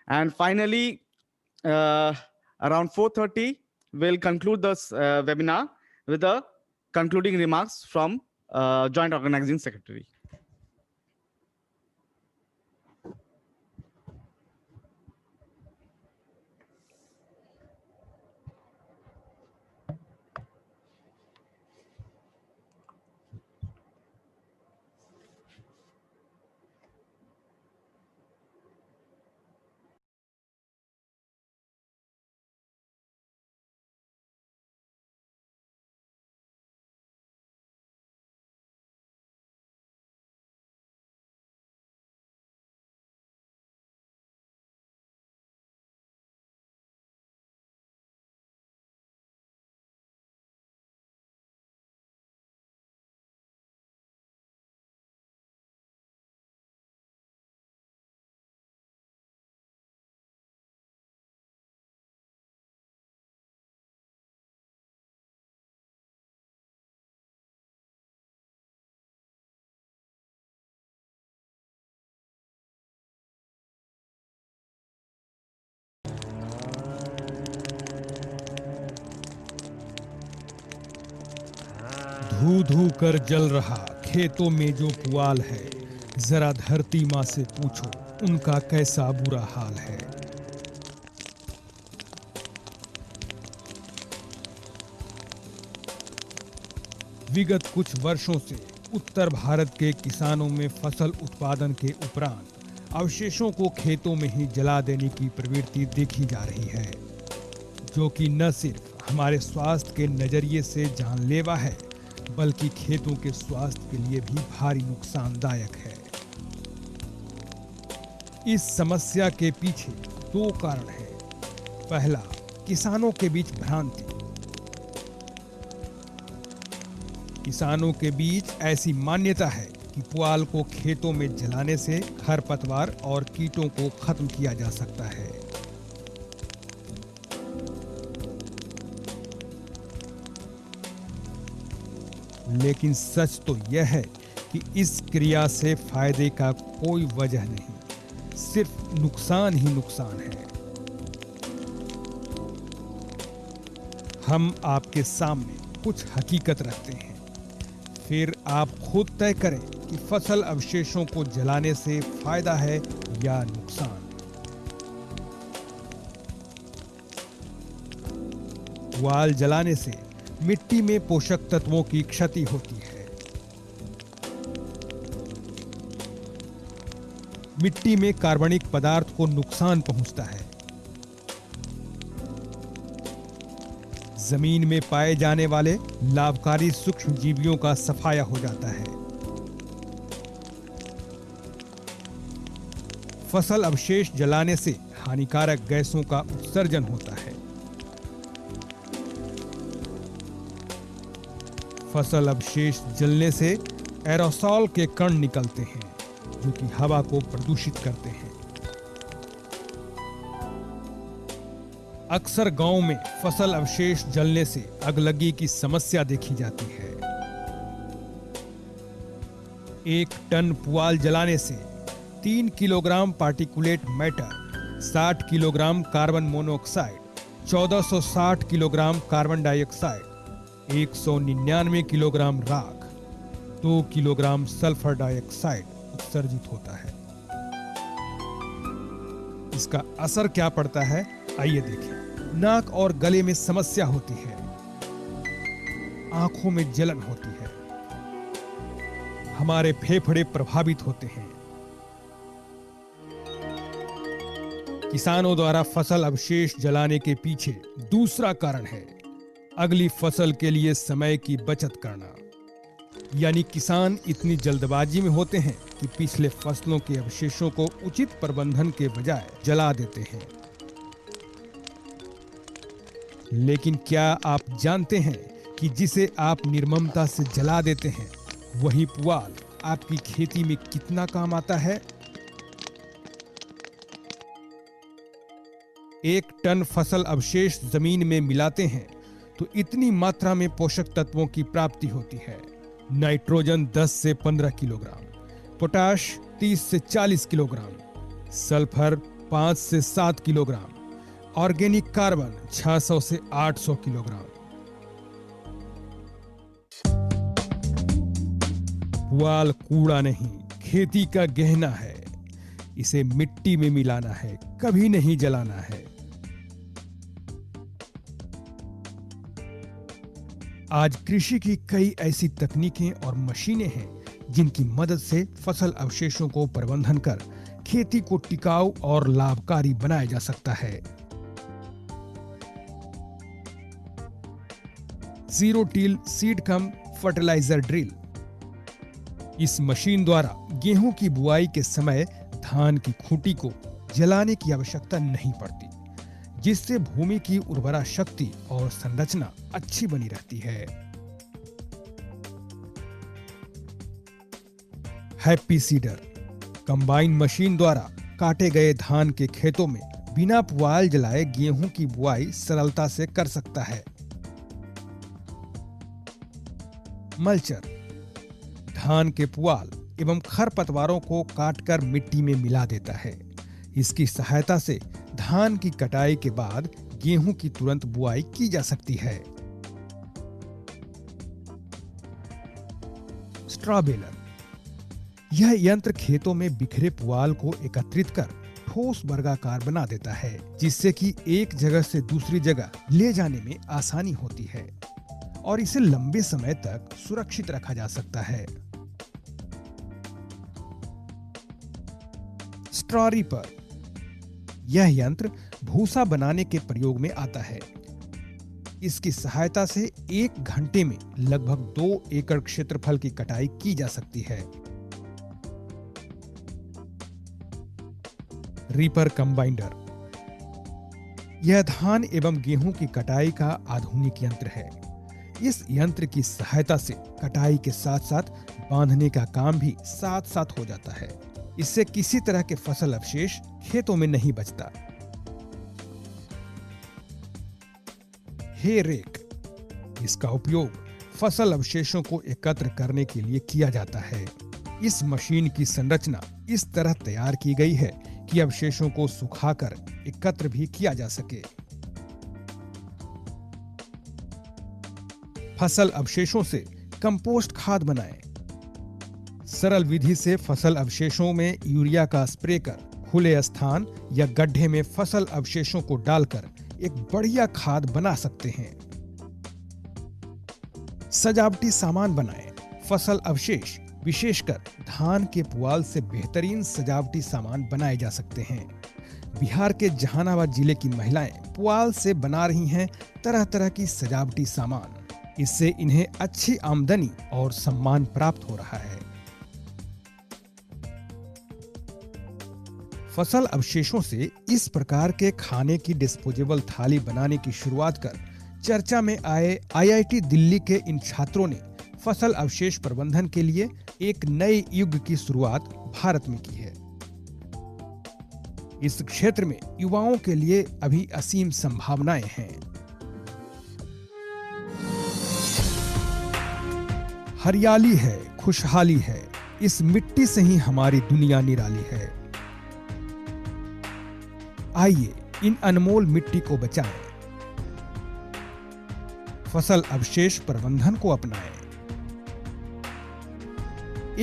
And finally, uh, around 4:30, we'll conclude this webinar with the concluding remarks from Joint Organizing Secretary. धू धू कर जल रहा खेतों में जो पुआल है, जरा धरती माँ से पूछो उनका कैसा बुरा हाल है। विगत कुछ वर्षों से उत्तर भारत के किसानों में फसल उत्पादन के उपरांत अवशेषों को खेतों में ही जला देने की प्रवृत्ति देखी जा रही है, जो कि न सिर्फ हमारे स्वास्थ्य के नजरिए से जानलेवा है, बल्कि खेतों के स्वास्थ्य के लिए भी भारी नुकसानदायक है। इस समस्या के पीछे दो कारण हैं। पहला, किसानों के बीच भ्रांति। किसानों के बीच ऐसी मान्यता है कि पुआल को खेतों में जलाने से खरपतवार और कीटों को खत्म किया जा सकता है। लेकिन सच तो यह है कि इस क्रिया से फायदे का कोई वजह नहीं, सिर्फ नुकसान ही नुकसान है। हम आपके सामने कुछ हकीकत रखते हैं, फिर आप खुद तय करें कि फसल अवशेषों को जलाने से फायदा है या नुकसान। पुआल जलाने से मिट्टी में पोषक तत्वों की क्षति होती है। मिट्टी में कार्बनिक पदार्थ को नुकसान पहुंचता है। जमीन में पाए जाने वाले लाभकारी सूक्ष्म जीवियों का सफाया हो जाता है। फसल अवशेष जलाने से हानिकारक गैसों का उत्सर्जन होता है। फसल अवशेष जलने से एरोसॉल के कण निकलते हैं, जो कि हवा को प्रदूषित करते हैं। अक्सर गांव में फसल अवशेष जलने से अगलगी की समस्या देखी जाती है। 1 टन पुआल जलाने से 3 kilogram particulate matter, 60 kilogram carbon monoxide, 1460 kilogram carbon dioxide, 199 kilogram राख, 2 किलोग्राम सल्फर डाइऑक्साइड उत्सर्जित होता है। इसका असर क्या पड़ता है, आइए देखें। नाक और गले में समस्या होती है, आंखों में जलन होती है, हमारे फेफड़े प्रभावित होते हैं। किसानों द्वारा फसल अवशेष जलाने के पीछे दूसरा कारण है अगली फसल के लिए समय की बचत करना। यानी किसान इतनी जल्दबाजी में होते हैं कि पिछले फसलों के अवशेषों को उचित प्रबंधन के बजाय जला देते हैं। लेकिन क्या आप जानते हैं कि जिसे आप निर्ममता से जला देते हैं, वही पुआल आपकी खेती में कितना काम आता है? 1 टन फसल अवशेष जमीन में मिलाते हैं तो इतनी मात्रा में पोषक तत्वों की प्राप्ति होती है। नाइट्रोजन 10 से 15 किलोग्राम, पोटाश 30 से 40 किलोग्राम, सल्फर 5 से 7 किलोग्राम, ऑर्गेनिक कार्बन 600 से 800 किलोग्राम। पुआल कूड़ा नहीं, खेती का गहना है। इसे मिट्टी में मिलाना है, कभी नहीं जलाना है। आज कृषि की कई ऐसी तकनीकें और मशीनें हैं जिनकी मदद से फसल अवशेषों को प्रबंधन कर खेती को टिकाऊ और लाभकारी बनाया जा सकता है। Zero till seed cum fertiliser drill. इस मशीन द्वारा गेहूं की बुआई के समय धान की खूंटी को जलाने की आवश्यकता नहीं पड़ती, जिससे भूमि की उर्वरा शक्ति और संरचना अच्छी बनी रहती है। हैप्पी सीडर कंबाइन मशीन द्वारा काटे गए धान के खेतों में बिना पुआल जलाए गेहूं की बुआई सरलता से कर सकता है। मल्चर धान के पुआल एवं खरपतवारों को काटकर मिट्टी में मिला देता है। इसकी सहायता से धान की कटाई के बाद गेहूं की तुरंत बुआई की जा सकती है। स्ट्रॉ बेलर यह यंत्र खेतों में बिखरे पुआल को एकत्रित कर ठोस वर्गाकार बना देता है, जिससे कि एक जगह से दूसरी जगह ले जाने में आसानी होती है और इसे लंबे समय तक सुरक्षित रखा जा सकता है। स्ट्रॉ रीपर यह यंत्र भूसा बनाने के प्रयोग में आता है। इसकी सहायता से 1 घंटे में लगभग 2 एकड़ क्षेत्रफल की कटाई की जा सकती है। रीपर कंबाइनर यह धान एवं गेहूं की कटाई का आधुनिक यंत्र है। इस यंत्र की सहायता से कटाई के साथ साथ बांधने का काम भी साथ साथ हो जाता है। इससे किसी तरह के फसल अवशेष खेतों में नहीं बचता। हे रेक इसका उपयोग फसल अवशेषों को एकत्र करने के लिए किया जाता है। इस मशीन की संरचना इस तरह तैयार की गई है कि अवशेषों को सुखाकर एकत्र भी किया जा सके। फसल अवशेषों से कंपोस्ट खाद बनाएं। सरल विधि से फसल अवशेषों में यूरिया का स्प्रे कर खुले स्थान या गड्ढे में फसल अवशेषों को डालकर एक बढ़िया खाद बना सकते हैं। सजावटी सामान बनाएं। फसल अवशेष विशेषकर धान के पुआल से बेहतरीन सजावटी सामान बनाए जा सकते हैं। बिहार के जहानाबाद जिले की महिलाएं पुआल से बना रही हैं तरह तरह की सजावटी सामान। इससे इन्हें अच्छी आमदनी और सम्मान प्राप्त हो रहा है। फसल अवशेषों से इस प्रकार के खाने की डिस्पोजेबल थाली बनाने की शुरुआत कर चर्चा में आए आईआईटी दिल्ली के इन छात्रों ने फसल अवशेष प्रबंधन के लिए एक नए युग की शुरुआत भारत में की है। इस क्षेत्र में युवाओं के लिए अभी असीम संभावनाएं हैं। हरियाली है, खुशहाली है, इस मिट्टी से ही हमारी दुनिया निराली है। आइए इन अनमोल मिट्टी को बचाएं, फसल अवशेष प्रबंधन को अपनाएं,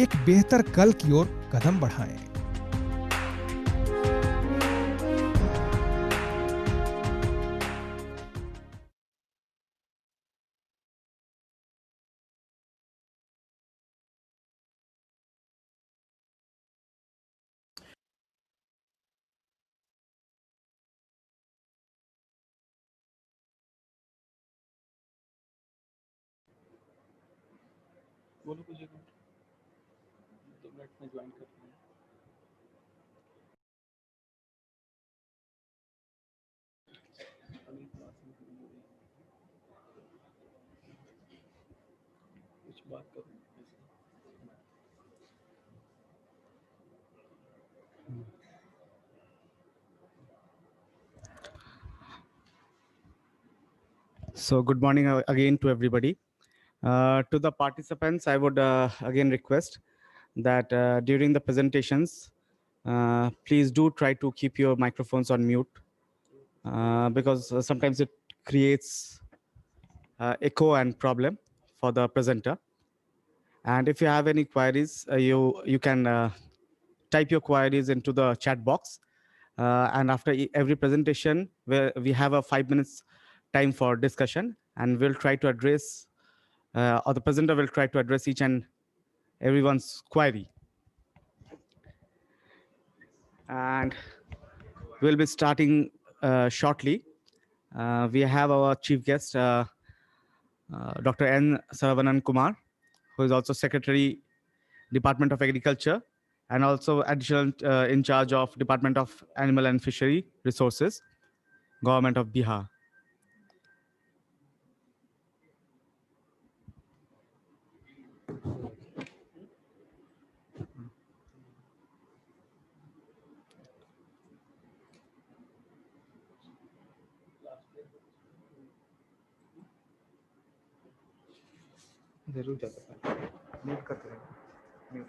एक बेहतर कल की ओर कदम बढ़ाएं। बोलो कुछ 2 मिनट में ज्वाइन करते हैं। अगली क्लास में कुछ बात करूँ। So good morning again to everybody. To the participants, I would again request that during the presentations, Please do try to keep your microphones on mute because sometimes it creates echo and problem for the presenter. And if you have any queries, you can type your queries into the chat box. And after every presentation, we have a 5 minutes time for discussion, and we'll try to address, or the presenter will try to address each and everyone's query. And we'll be starting shortly. We have our chief guest, Dr. N. Saravanan Kumar, who is also Secretary, Department of Agriculture, and also additional in charge of Department of Animal and Fishery Resources, Government of Bihar. जरूर जाता है mute करते रहें mute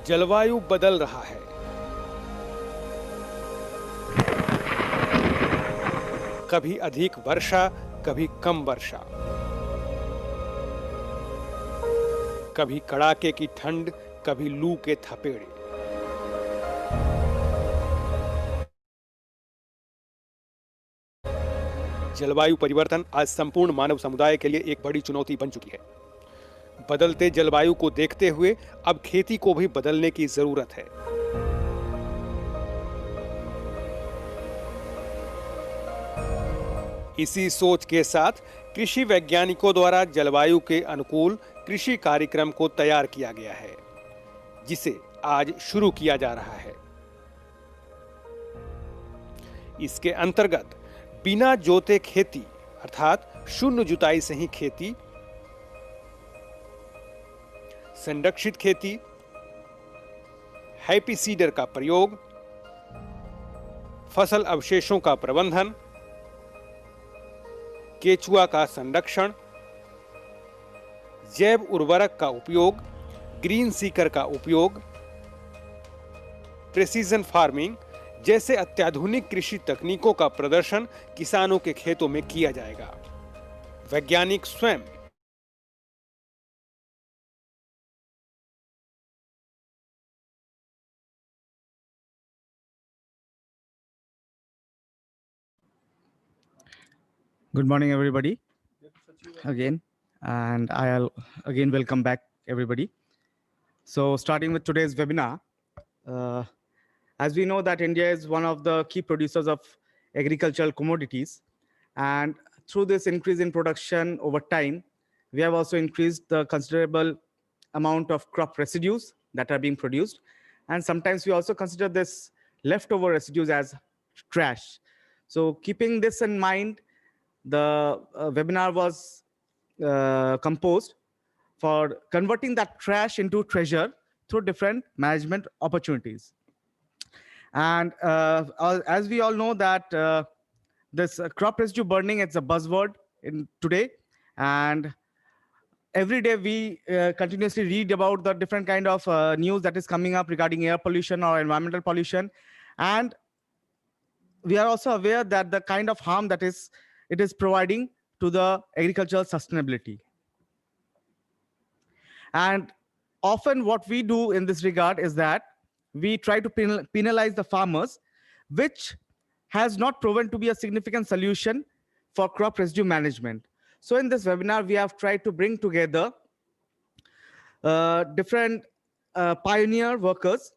जलवायु बदल रहा है। कभी अधिक वर्षा, कभी कम वर्षा, कभी कड़ाके की ठंड, कभी लू के थपेड़े। जलवायु परिवर्तन आज संपूर्ण मानव समुदाय के लिए एक बड़ी चुनौती बन चुकी है। बदलते जलवायु को देखते हुए अब खेती को भी बदलने की जरूरत है। इसी सोच के साथ कृषि वैज्ञानिकों द्वारा जलवायु के अनुकूल कृषि कार्यक्रम को तैयार किया गया है, जिसे आज शुरू किया जा रहा है। इसके अंतर्गत बिना जोते खेती अर्थात शून्य जुताई से ही खेती, संरक्षित खेती, हैप्पी सीडर का प्रयोग, फसल अवशेषों का प्रबंधन, केचुआ का संरक्षण, जैव उर्वरक का उपयोग, ग्रीन सीकर का उपयोग, प्रेसिजन फार्मिंग जैसे अत्याधुनिक कृषि तकनीकों का प्रदर्शन किसानों के खेतों में किया जाएगा। वैज्ञानिक स्वयं Good morning, everybody. Again, and I'll again welcome back everybody. So, starting with today's webinar, uh, as we know that India is one of the key producers of agricultural commodities, and through this increase in production over time, we have also increased the considerable amount of crop residues that are being produced, and sometimes we also consider this leftover residues as trash. So, keeping this in mind, the webinar was composed for converting that trash into treasure through different management opportunities. And as we all know that this crop residue burning, it's a buzzword in today. And every day we continuously read about the different kind of news that is coming up regarding air pollution or environmental pollution. And we are also aware that the kind of harm that it is providing to the agricultural sustainability. And often what we do in this regard is that we try to penalize the farmers, which has not proven to be a significant solution for crop residue management. So in this webinar, we have tried to bring together different pioneer workers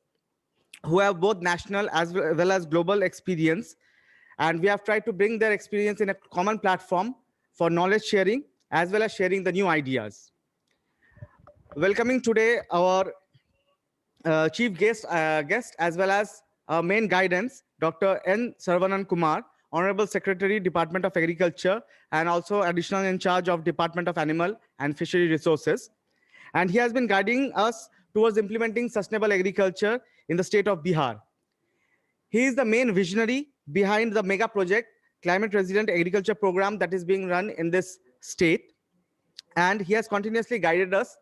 who have both national as well as global experience. And we have tried to bring their experience in a common platform for knowledge sharing as well as sharing the new ideas. Welcoming today our chief guest as well as our main guidance, Dr. N. Saravanan Kumar, Honorable Secretary, Department of Agriculture, and also additional in charge of Department of Animal and Fishery Resources. And he has been guiding us towards implementing sustainable agriculture in the state of Bihar. He is the main visionary behind the mega project Climate Resilient Agriculture Program that is being run in this state. And he has continuously guided us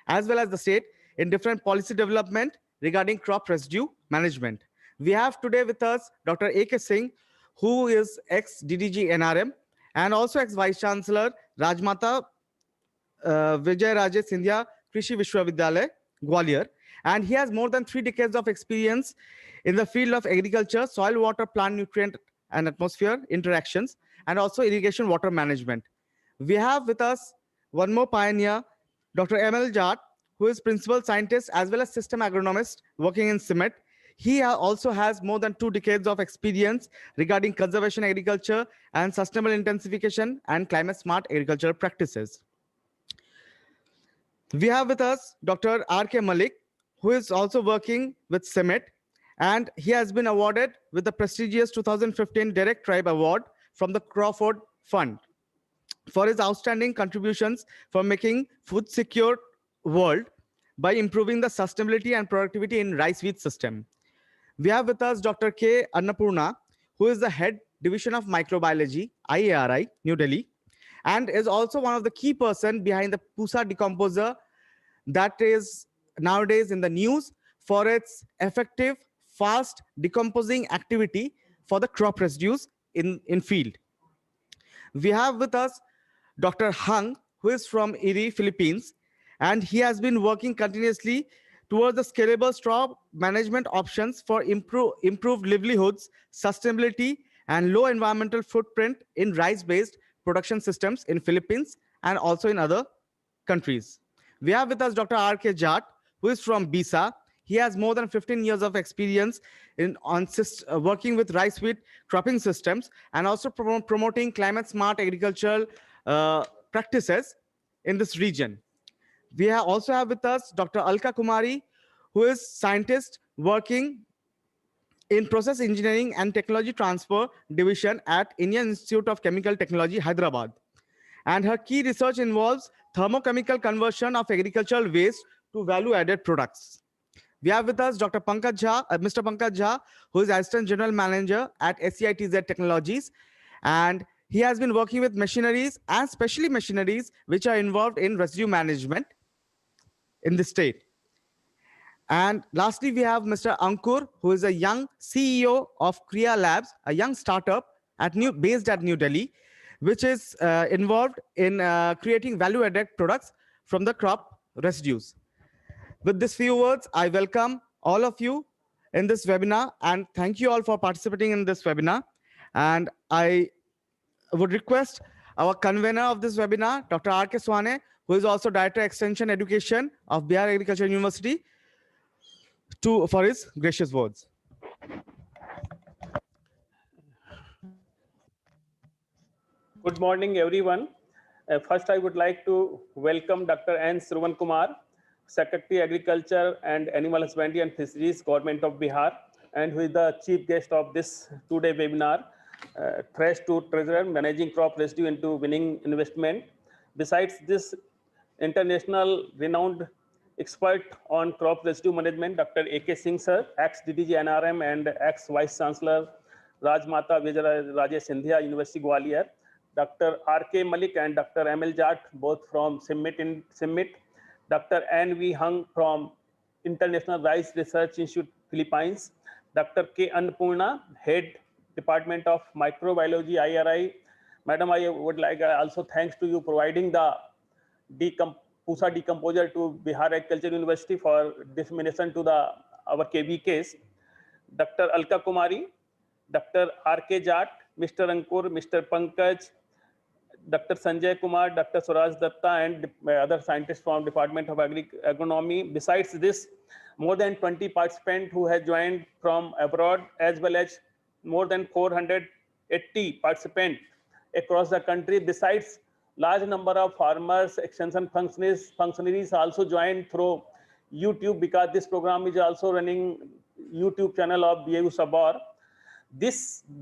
as well as the state in different policy development regarding crop residue management. We have today with us Dr. A.K. Singh, who is ex-DDG NRM and also ex-Vice Chancellor Rajmata Vijay Raje Scindia Krishi Vishwavidyalaya, Gwalior. And he has more than 3 decades of experience in the field of agriculture, soil, water, plant, nutrient, and atmosphere interactions, and also irrigation water management. We have with us one more pioneer, Dr. M.L. Jat, who is principal scientist as well as system agronomist working in CIMET. He also has more than 2 decades of experience regarding conservation agriculture and sustainable intensification and climate smart agricultural practices. We have with us Dr. R.K. Malik, who is also working with CIMET, and he has been awarded with the prestigious 2015 Direct Tribe Award from the Crawford Fund for his outstanding contributions for making food secure world by improving the sustainability and productivity in rice wheat system. We have with us Dr. K. Annapurna, who is the head division of microbiology, IARI, New Delhi, and is also one of the key person behind the Pusa decomposer that is nowadays in the news for its effective, fast decomposing activity for the crop residues in field. We have with us Dr. Hung, who is from Iri, Philippines, and he has been working continuously towards the scalable straw management options for improved livelihoods, sustainability, and low environmental footprint in rice-based production systems in Philippines and also in other countries. We have with us Dr. R.K. Jat, who is from BISA. He has more than 15 years of experience on working with rice wheat cropping systems and also promoting climate smart agricultural practices in this region. We also have with us Dr. Alka Kumari, who is scientist working in process engineering and technology transfer division at Indian Institute of Chemical Technology, Hyderabad. And her key research involves thermochemical conversion of agricultural waste to value-added products. We have with us Dr. Pankaj Jha, Mr. Pankaj Jha, who is Assistant General Manager at SEITZ Technologies. And he has been working with machineries and specially machineries which are involved in residue management in the state. And lastly, we have Mr. Ankur, who is a young CEO of Kriya Labs, a young startup based at New Delhi, which is involved in creating value-added products from the crop residues. With these few words, I welcome all of you in this webinar, and thank you all for participating in this webinar. And I would request our convener of this webinar, Dr. R.K. Swane, who is also Director Extension Education of Bihar Agriculture University, for his gracious words. Good morning, everyone. First, I would like to welcome Dr. N. Saravanan Kumar, Secretary Agriculture and Animal Husbandry and Fisheries, Government of Bihar, and who is the chief guest of this two-day webinar, Trash to Treasure, Managing Crop Residue into Winning Investment. Besides this international renowned expert on crop residue management, Dr. A.K. Singh, sir, ex-DDG NRM and ex-Vice Chancellor Rajmata Vijay Raje Scindia, University Gwalior, Dr. R.K. Malik and Dr. M.L. Jat, both from CIMMIT, Dr. N.V. Hung from International Rice Research Institute, Philippines, Dr. K. Annapurna, Head Department of Microbiology, IRI. Madam, I would like also thanks to you providing the Pusa decomposer to Bihar Agriculture University for dissemination to the our KVKs. Dr. Alka Kumari, Dr. R.K. Jat, Mr. Ankur, Mr. Pankaj, Dr. Sanjay Kumar, Dr. Suraj Datta, and other scientists from Department of Agronomy. Besides this, more than 20 participants who have joined from abroad, as well as more than 480 participants across the country. Besides, large number of farmers, extension functionaries also joined through YouTube, because this program is also running YouTube channel of BAU Sabor. The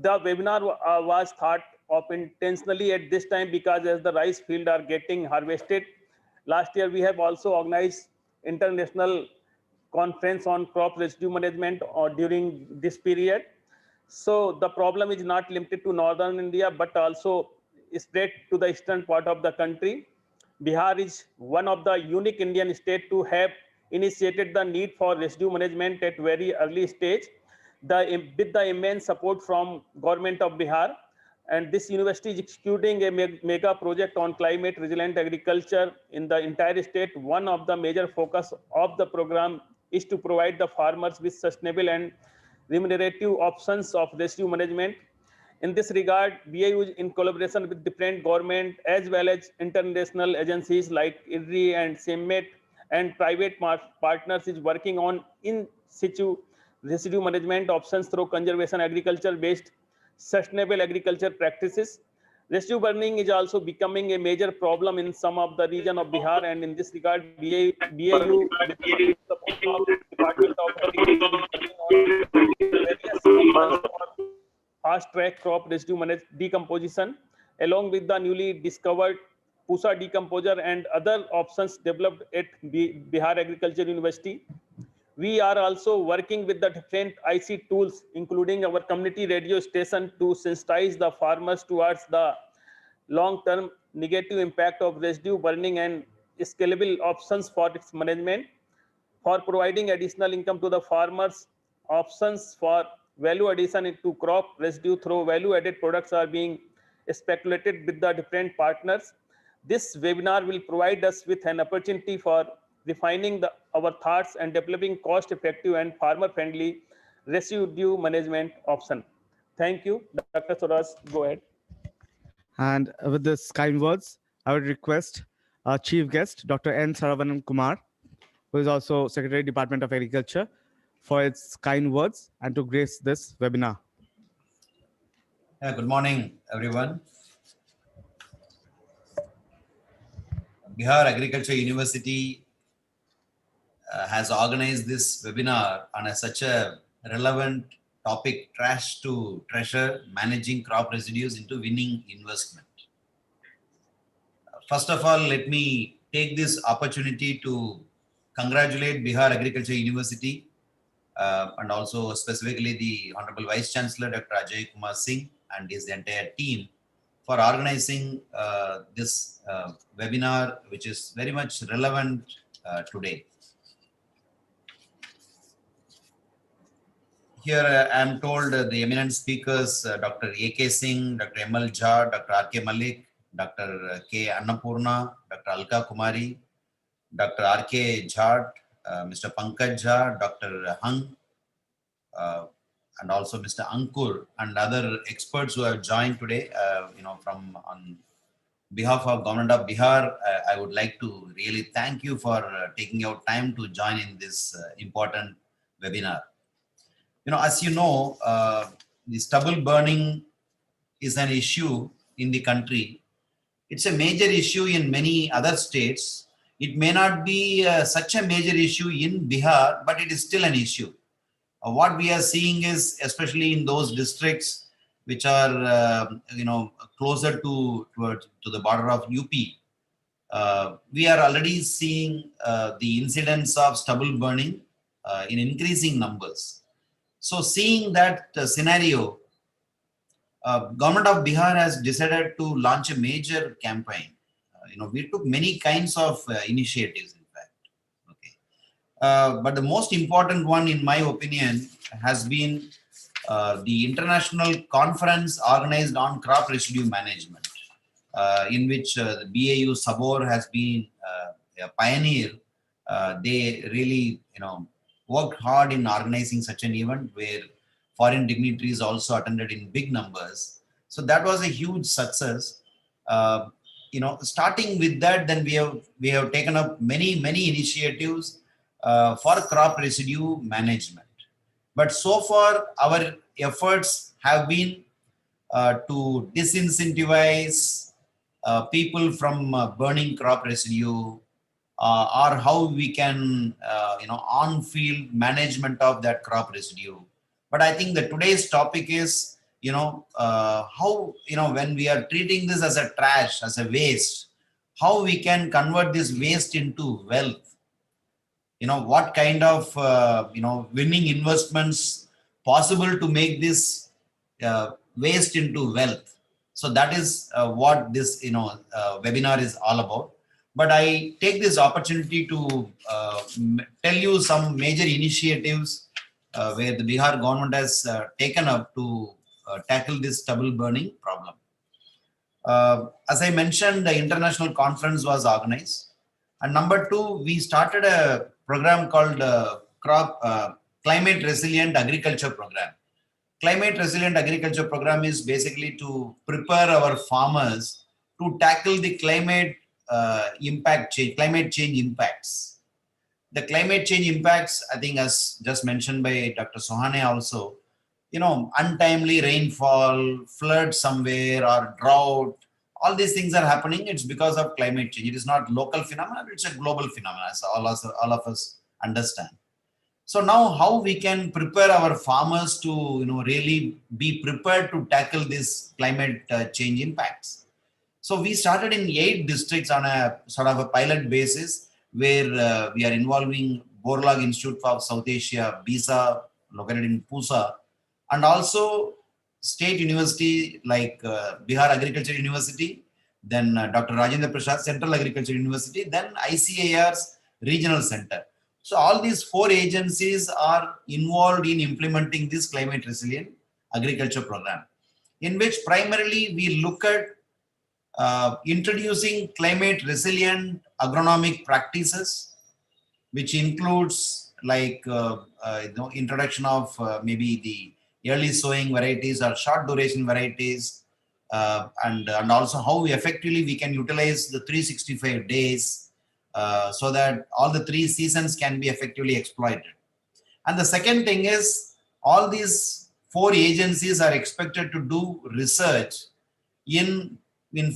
webinar was thought of intentionally at this time, because as the rice field are getting harvested, last year we have also organized international conference on crop residue management during this period. So the problem is not limited to northern India, but also spread to the eastern part of the country. Bihar is one of the unique Indian states to have initiated the need for residue management at very early stage, with the immense support from government of Bihar. And this university is executing a mega project on climate resilient agriculture in the entire state. One of the major focus of the program is to provide the farmers with sustainable and remunerative options of residue management. In this regard, BAU, in collaboration with different government as well as international agencies like IRRI and CIMMIT and private partners, is working on in situ residue management options through conservation agriculture based sustainable agriculture practices. Residue burning is also becoming a major problem in some of the region of Bihar, and in this regard, BAU with the support of Department of Agriculture is working on various options for fast track crop residue decomposition, along with the newly discovered Pusa decomposer and other options developed at Bihar Agriculture University. We are also working with the different IC tools, including our community radio station, to sensitize the farmers towards the long-term negative impact of residue burning and scalable options for its management. For providing additional income to the farmers, options for value addition into crop residue through value-added products are being speculated with the different partners. This webinar will provide us with an opportunity for refining our thoughts and developing cost-effective and farmer-friendly residue management option. Thank you. Dr. Suraj, go ahead. And with this kind words, I would request our chief guest, Dr. N. Saravanan Kumar, who is also Secretary, Department of Agriculture, for its kind words and to grace this webinar. Good morning, everyone. Bihar Agriculture University has organized this webinar on such a relevant topic, trash to treasure, managing crop residues into winning investment. First of all, let me take this opportunity to congratulate Bihar Agriculture University and also specifically the Honorable Vice Chancellor, Dr. Ajay Kumar Singh, and his entire team for organizing this webinar, which is very much relevant today. Here I am told the eminent speakers, Dr. A.K. Singh, Dr. M.L. Jha, Dr. R.K. Malik, Dr. K. Annapurna, Dr. Alka Kumari, Dr. R.K. Jha, Mr. Pankaj Jha, Dr. Hung, and also Mr. Ankur, and other experts who have joined today, from on behalf of Government of Bihar. I would like to really thank you for taking your time to join in this important webinar. As you know, the stubble burning is an issue in the country. It's a major issue in many other states. It may not be such a major issue in Bihar, but it is still an issue. What we are seeing is, especially in those districts which are, closer to the border of UP, we are already seeing the incidence of stubble burning in increasing numbers. So seeing that scenario, Government of Bihar has decided to launch a major campaign. We took many kinds of initiatives, in fact. Okay. But the most important one, in my opinion, has been the international conference organized on crop residue management, in which the BAU Sabor has been a pioneer. They really, worked hard in organizing such an event where foreign dignitaries also attended in big numbers. So that was a huge success. Starting with that, then we have taken up many initiatives for crop residue management. But so far, our efforts have been to disincentivize people from burning crop residue, or how we can, on-field management of that crop residue. But I think that today's topic is, how, when we are treating this as a trash, as a waste, how we can convert this waste into wealth. What kind of, winning investments possible to make this waste into wealth. So that is what this, webinar is all about. But I take this opportunity to tell you some major initiatives where the Bihar government has taken up to tackle this stubble burning problem. As I mentioned, the international conference was organized. And number two, we started a program called Climate Resilient Agriculture Program. Climate Resilient Agriculture Program is basically to prepare our farmers to tackle the climate change impacts. The climate change impacts, I think, as just mentioned by Dr. Sohane also, untimely rainfall, flood somewhere, or drought. All these things are happening. It's because of climate change. It is not local phenomenon. It's a global phenomenon, as all of us understand. So now, how we can prepare our farmers to, really be prepared to tackle this climate change impacts. So we started in 8 districts on a sort of a pilot basis, where we are involving Borlag Institute of South Asia, BISA, located in Pusa, and also state university like Bihar Agriculture University, then Dr. Rajendra Prasad Central Agriculture University, then ICAR's Regional Center. So all these 4 agencies are involved in implementing this climate resilient agriculture program, in which primarily we look at introducing climate resilient agronomic practices, which includes like introduction of maybe the early sowing varieties or short duration varieties, and also how effectively we can utilize the 365 days so that all the 3 seasons can be effectively exploited. And the second thing is, all these 4 agencies are expected to do research in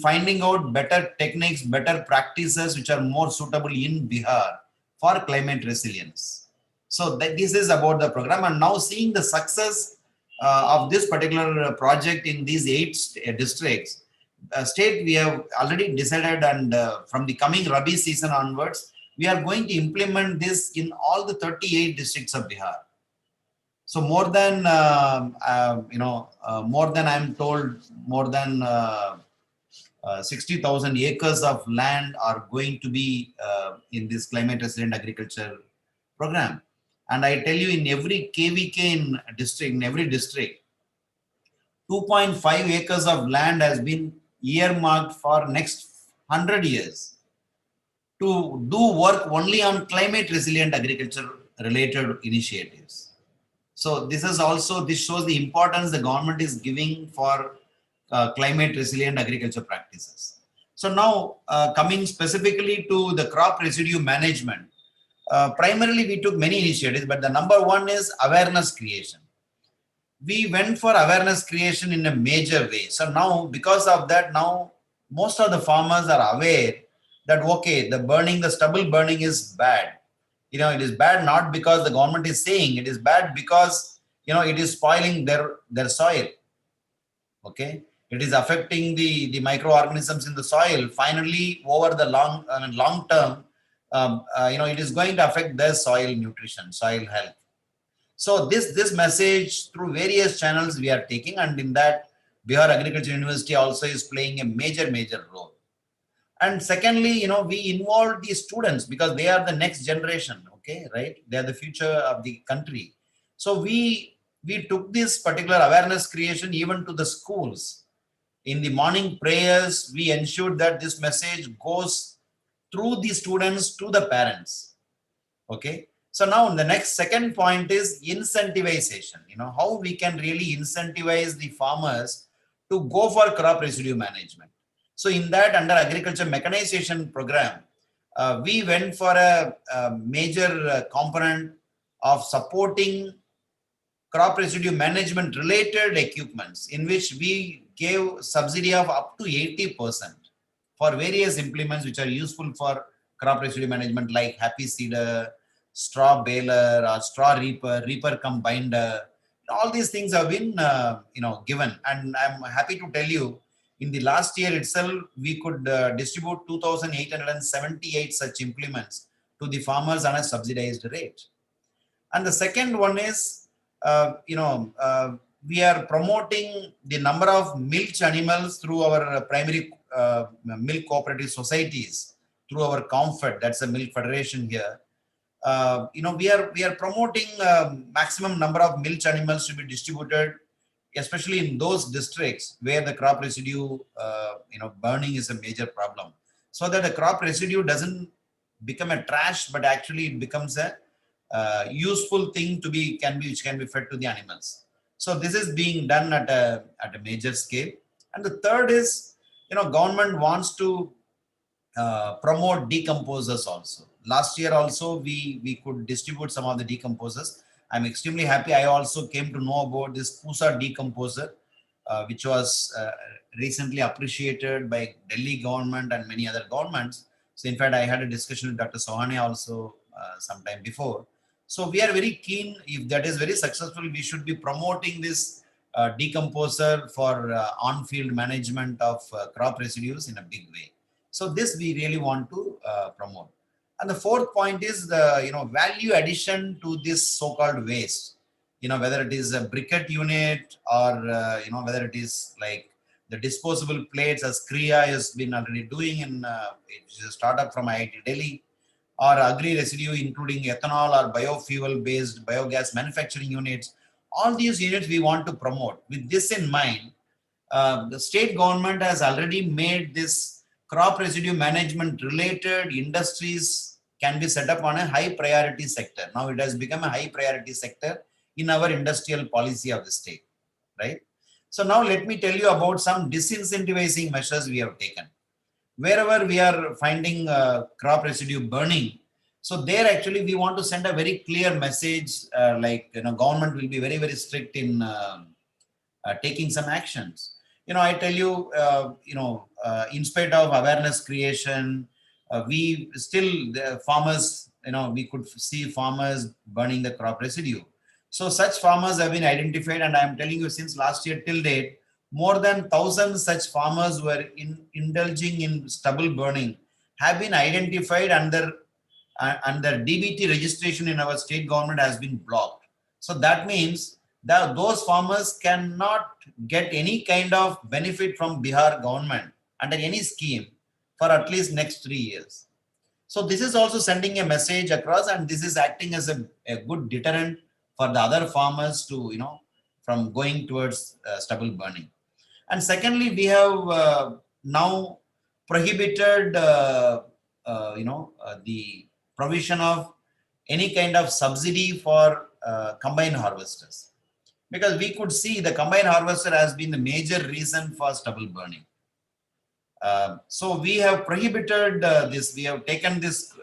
finding out better techniques, better practices which are more suitable in Bihar for climate resilience. So this is about the program. And now seeing the success of this particular project in these 8 districts, state, we have already decided, and from the coming Rabi season onwards, we are going to implement this in all the 38 districts of Bihar. So more than, more than I'm told, more than 60,000 acres of land are going to be in this climate resilient agriculture program. And I tell you, in every KVK in every district, 2.5 acres of land has been earmarked for next 100 years to do work only on climate resilient agriculture related initiatives. So this shows the importance the government is giving for climate resilient agriculture practices. So now coming specifically to the crop residue management, primarily we took many initiatives, but the number one is awareness creation. We went for awareness creation in a major way. So now, because of that, now most of the farmers are aware that, okay, the stubble burning is bad. It is bad not because the government is saying, it is bad because, it is spoiling their soil. Okay. It is affecting the microorganisms in the soil. Finally, over the long term, it is going to affect their soil nutrition, soil health. So this message through various channels we are taking, and in that Bihar Agriculture University also is playing a major role. And secondly, we involve the students because they are the next generation, okay, right? They are the future of the country. So we took this particular awareness creation even to the schools. In the morning prayers, we ensured that this message goes through the students to the parents. Okay. So now the next second point is incentivization. How we can really incentivize the farmers to go for crop residue management. So in that, under agriculture mechanization program, we went for a major component of supporting crop residue management related equipments, in which we gave subsidy of up to 80% for various implements which are useful for crop residue management, like happy seeder, straw baler, or straw reaper cum binder. All these things have been given, and I'm happy to tell you, in the last year itself we could distribute 2,878 such implements to the farmers on a subsidized rate. And the second one is, we are promoting the number of milch animals through our primary milk cooperative societies, through our COMFED, that's a milk federation here. We are promoting maximum number of milch animals to be distributed, especially in those districts where the crop residue, burning is a major problem, so that the crop residue doesn't become a trash, but actually it becomes a useful thing which can be fed to the animals. So this is being done at a major scale. And the third is, government wants to promote decomposers also. Last year also we could distribute some of the decomposers. I'm extremely happy. I also came to know about this Pusa decomposer, which was recently appreciated by Delhi government and many other governments. So in fact, I had a discussion with Dr. Sohane also sometime before. So we are very keen. If that is very successful, we should be promoting this decomposer for on-field management of crop residues in a big way. So this we really want to promote. And the fourth point is the value addition to this so-called waste. Whether it is a briquette unit or whether it is like the disposable plates, as Kriya has been already doing in it's a startup from IIT Delhi, or agri residue including ethanol or biofuel based biogas manufacturing units. All these units we want to promote. With this in mind, the state government has already made this crop residue management related industries can be set up on a high priority sector. Now it has become a high priority sector in our industrial policy of the state, right? So now let me tell you about some disincentivizing measures we have taken. Wherever we are finding crop residue burning, so there actually we want to send a very clear message, government will be very strict in taking some actions. I tell you, in spite of awareness creation, we still, the farmers, we could see farmers burning the crop residue. So such farmers have been identified, and I am telling you, since last year till date, more than 1,000 such farmers who are indulging in stubble burning have been identified, and their DBT registration in our state government has been blocked. So that means that those farmers cannot get any kind of benefit from Bihar government under any scheme for at least next 3 years. So this is also sending a message across, and this is acting as a good deterrent for the other farmers to, from going towards stubble burning. And secondly, we have now prohibited, the provision of any kind of subsidy for combine harvesters, because we could see the combine harvester has been the major reason for stubble burning. So we have prohibited this. We have taken this,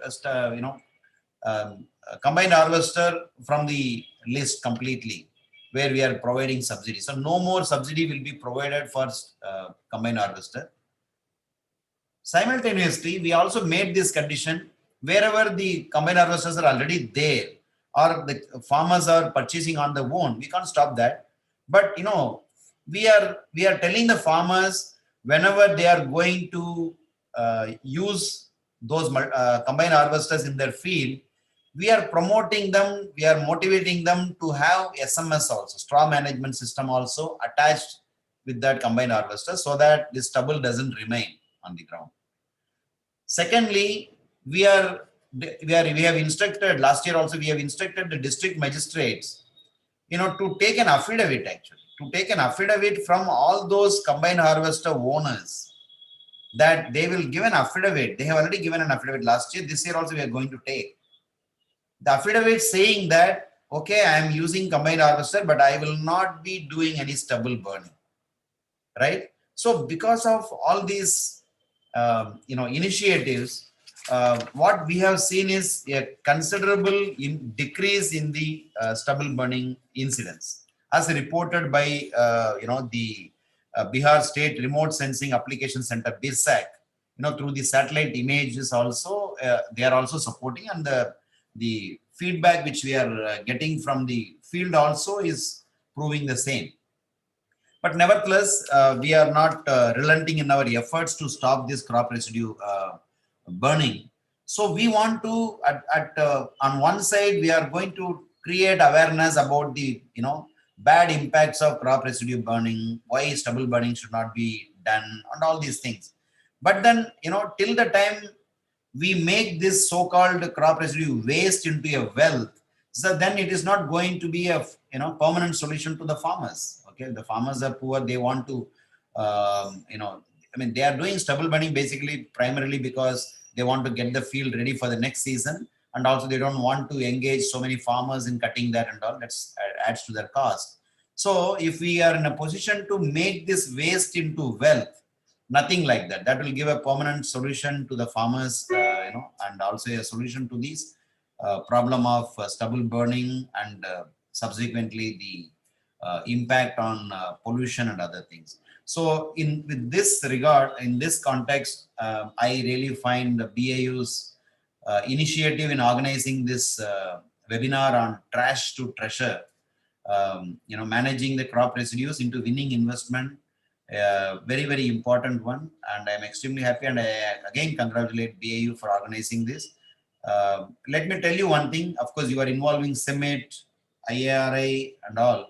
combine harvester from the list completely, where we are providing subsidy. So no more subsidy will be provided for combine harvester. Simultaneously, we also made this condition wherever the combine harvesters are already there, or the farmers are purchasing on their own, we can't stop that. But we are telling the farmers, whenever they are going to use those combine harvesters in their field, we are promoting them, we are motivating them to have SMS also, straw management system also attached with that combined harvester so that this stubble doesn't remain on the ground. Secondly, we have instructed, last year also we have instructed the district magistrates, to take an affidavit from all those combined harvester owners, that they will give an affidavit. They have already given an affidavit last year. This year also we are going to take the affidavit saying that, okay, I am using combined harvester, but I will not be doing any stubble burning, right? So because of all these, initiatives, what we have seen is a considerable decrease in the stubble burning incidents, as reported by, the Bihar State Remote Sensing Application Center, BIRSAC. Through the satellite images also, they are also supporting, and the feedback which we are getting from the field also is proving the same. But nevertheless, we are not relenting in our efforts to stop this crop residue burning. So we want to, on one side, we are going to create awareness about the bad impacts of crop residue burning, why stubble burning should not be done, and all these things. But then, till the time we make this so-called crop residue waste into a wealth, so then it is not going to be a permanent solution to the farmers. Okay, the farmers are poor. They want to, they are doing stubble burning basically primarily because they want to get the field ready for the next season, and also they don't want to engage so many farmers in cutting that and all. That adds to their cost. So if we are in a position to make this waste into wealth, nothing like that. That will give a permanent solution to the farmers, and also a solution to this problem of stubble burning, and subsequently the impact on pollution and other things. So with this regard, in this context, I really find the BAU's initiative in organizing this webinar on trash to treasure, managing the crop residues into winning investment, very, very important one. And I'm extremely happy, and I again congratulate BAU for organizing this. Let me tell you one thing. Of course, you are involving CEMET, IARI and all,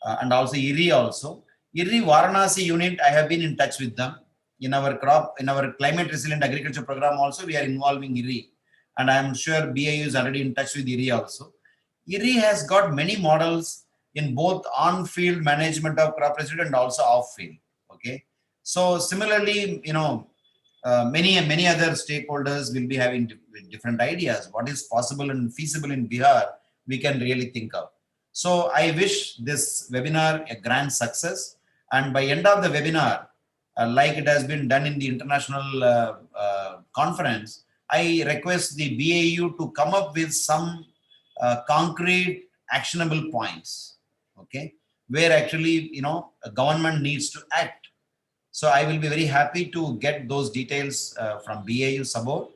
and also IRI also. IRI Varanasi unit, I have been in touch with them. In our climate resilient agriculture program also, we are involving IRI. And I'm sure BAU is already in touch with IRI also. IRI has got many models in both on-field management of crop residue and also off-field. Okay. So similarly, many other stakeholders will be having different ideas. What is possible and feasible in Bihar, we can really think of. So I wish this webinar a grand success. And by end of the webinar, like it has been done in the international conference, I request the BAU to come up with some concrete actionable points, okay, where actually, a government needs to act. So I will be very happy to get those details from BAU support,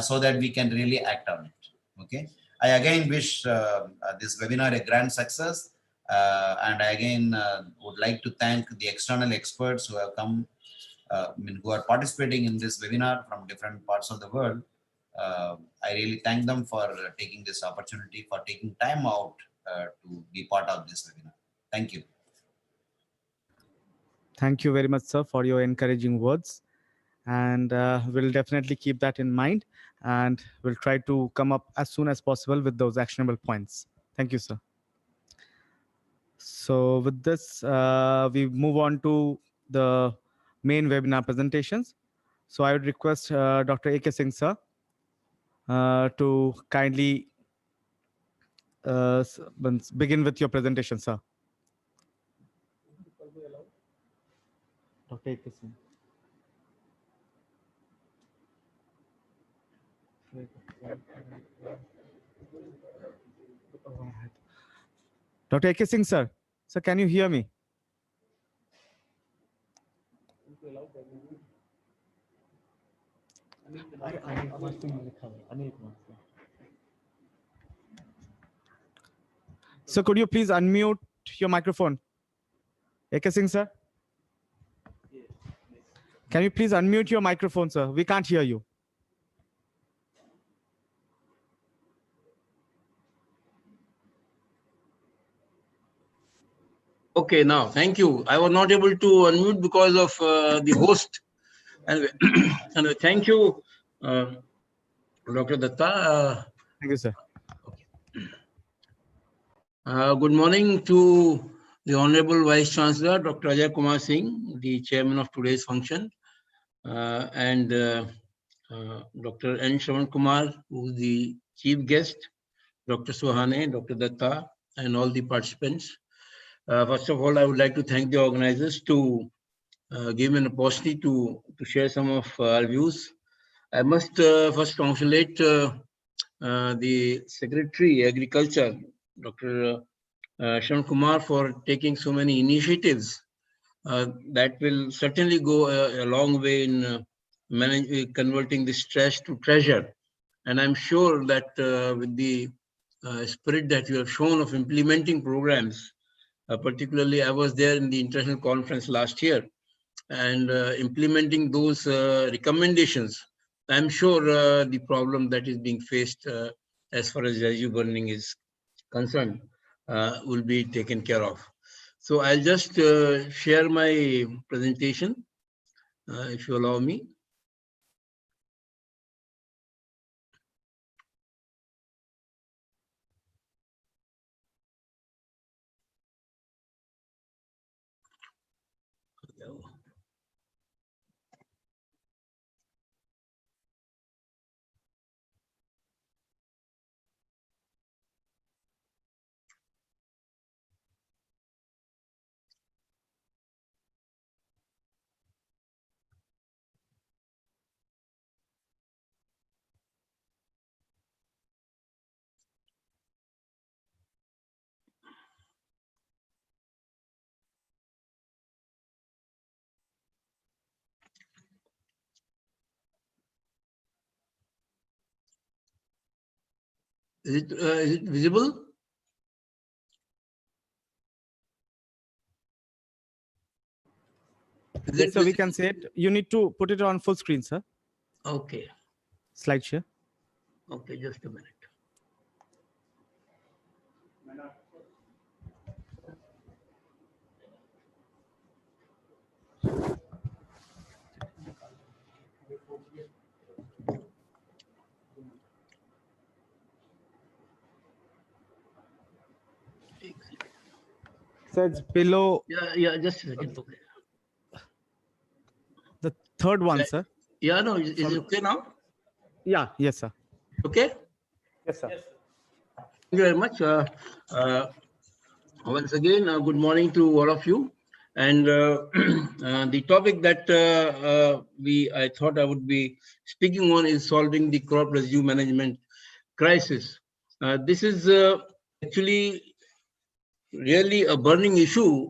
so that we can really act on it. Okay. I again wish this webinar a grand success. And I again would like to thank the external experts who have come, who are participating in this webinar from different parts of the world. I really thank them for taking this opportunity, for taking time out to be part of this webinar. Thank you. Thank you very much, sir, for your encouraging words. And we'll definitely keep that in mind. And we'll try to come up as soon as possible with those actionable points. Thank you, sir. So with this, we move on to the main webinar presentations. So I would request Dr. A.K. Singh, sir, to kindly begin with your presentation, sir. Dr. A.K. Singh. Dr. A.K. Singh, sir. Sir, can you hear me? So could you please unmute your microphone? A.K. Singh, sir? Can you please unmute your microphone, sir? We can't hear you. Okay, now, thank you. I was not able to unmute because of the host. Anyway, anyway, thank you, Dr. Datta. Thank you, sir. Good morning to the Honorable Vice Chancellor, Dr. Ajay Kumar Singh, the chairman of today's function, and Dr. N. Shravan Kumar, who is the chief guest, Dr. Sohane, Dr. Datta, and all the participants. First of all, I would like to thank the organizers to give me an opportunity to share some of our views. I must first congratulate the Secretary Agriculture, Dr. Shravan Kumar, for taking so many initiatives that will certainly go a long way in converting the stress to treasure. And I'm sure that with the spirit that you have shown of implementing programs, particularly I was there in the international conference last year, and implementing those recommendations, I'm sure the problem that is being faced as far as residue burning is concerned will be taken care of. So I'll just share my presentation, if you allow me. Is it visible? Yes, sir, we can say it. You need to put it on full screen, sir. Okay. Slide share. Okay, just a minute. So it's below Yeah, just a second. Okay. the third one, sir. Yeah, no, is it okay now? Yeah, yes, sir. Okay. Yes, sir. Thank you very much. Once again, good morning to all of you. And the topic that I thought I would be speaking on is solving the crop residue management crisis. This is actually really a burning issue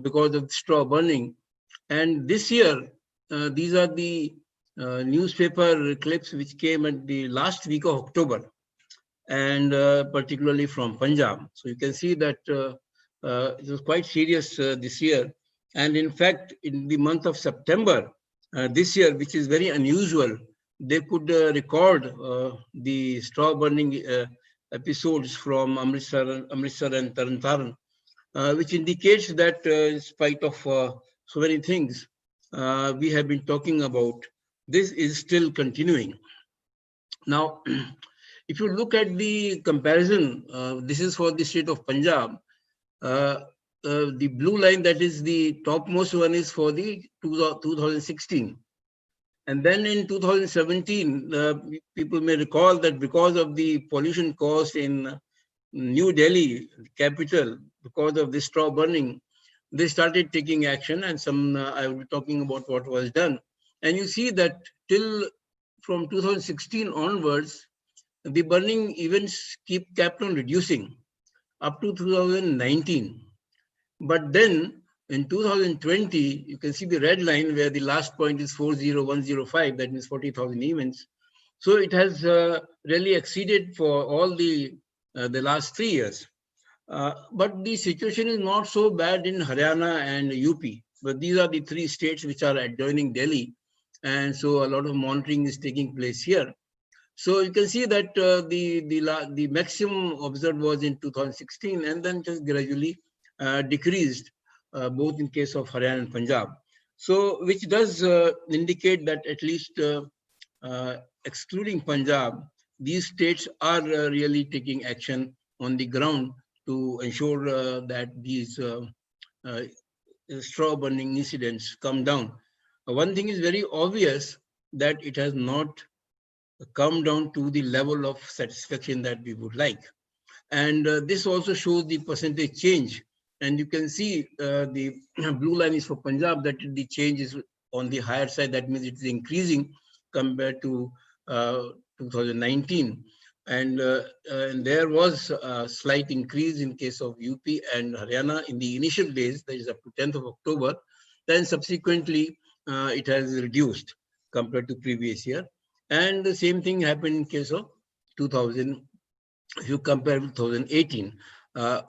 because of straw burning. And this year, these are the newspaper clips which came at the last week of October, and particularly from Punjab. So you can see that it was quite serious this year. And in fact, in the month of September this year, which is very unusual, they could record the straw burning episodes from Amritsar and Taran, which indicates that in spite of so many things we have been talking about, this is still continuing. Now, if you look at the comparison, this is for the state of Punjab. The blue line, that is the topmost one, is for the 2016. And then in 2017, people may recall that because of the pollution caused in New Delhi, capital, because of this straw burning, they started taking action, and some I will be talking about what was done. And you see that till from 2016 onwards, the burning events kept on reducing up to 2019. But then in 2020, you can see the red line where the last point is 40105, that means 40,000 events. So it has really exceeded for all the last 3 years. But the situation is not so bad in Haryana and UP. But these are the 3 states which are adjoining Delhi. And so a lot of monitoring is taking place here. So you can see that the maximum observed was in 2016, and then just gradually decreased both in case of Haryana and Punjab. So, which does indicate that at least excluding Punjab, these states are really taking action on the ground to ensure that these uh, straw burning incidents come down. One thing is very obvious, that it has not come down to the level of satisfaction that we would like. And this also shows the percentage change. And you can see the blue line is for Punjab, that the change is on the higher side. That means it is increasing compared to 2019. And there was a slight increase in case of UP and Haryana in the initial days, that is up to 10th of October. Then subsequently, it has reduced compared to previous year. And the same thing happened in case of 2000. If you compare with 2018,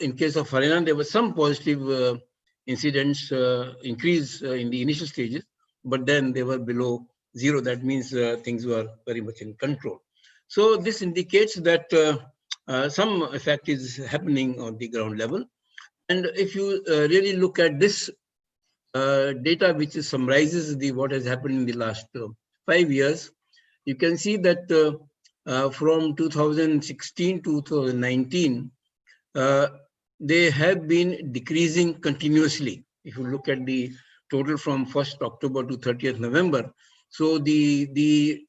in case of Haryana, there were some positive incidents increase in the initial stages, but then they were below zero. That means things were very much in control. So this indicates that some effect is happening on the ground level. And if you really look at this data, which summarizes what has happened in the last 5 years, you can see that from 2016 to 2019, they have been decreasing continuously. If you look at the total from 1st October to 30th November, so the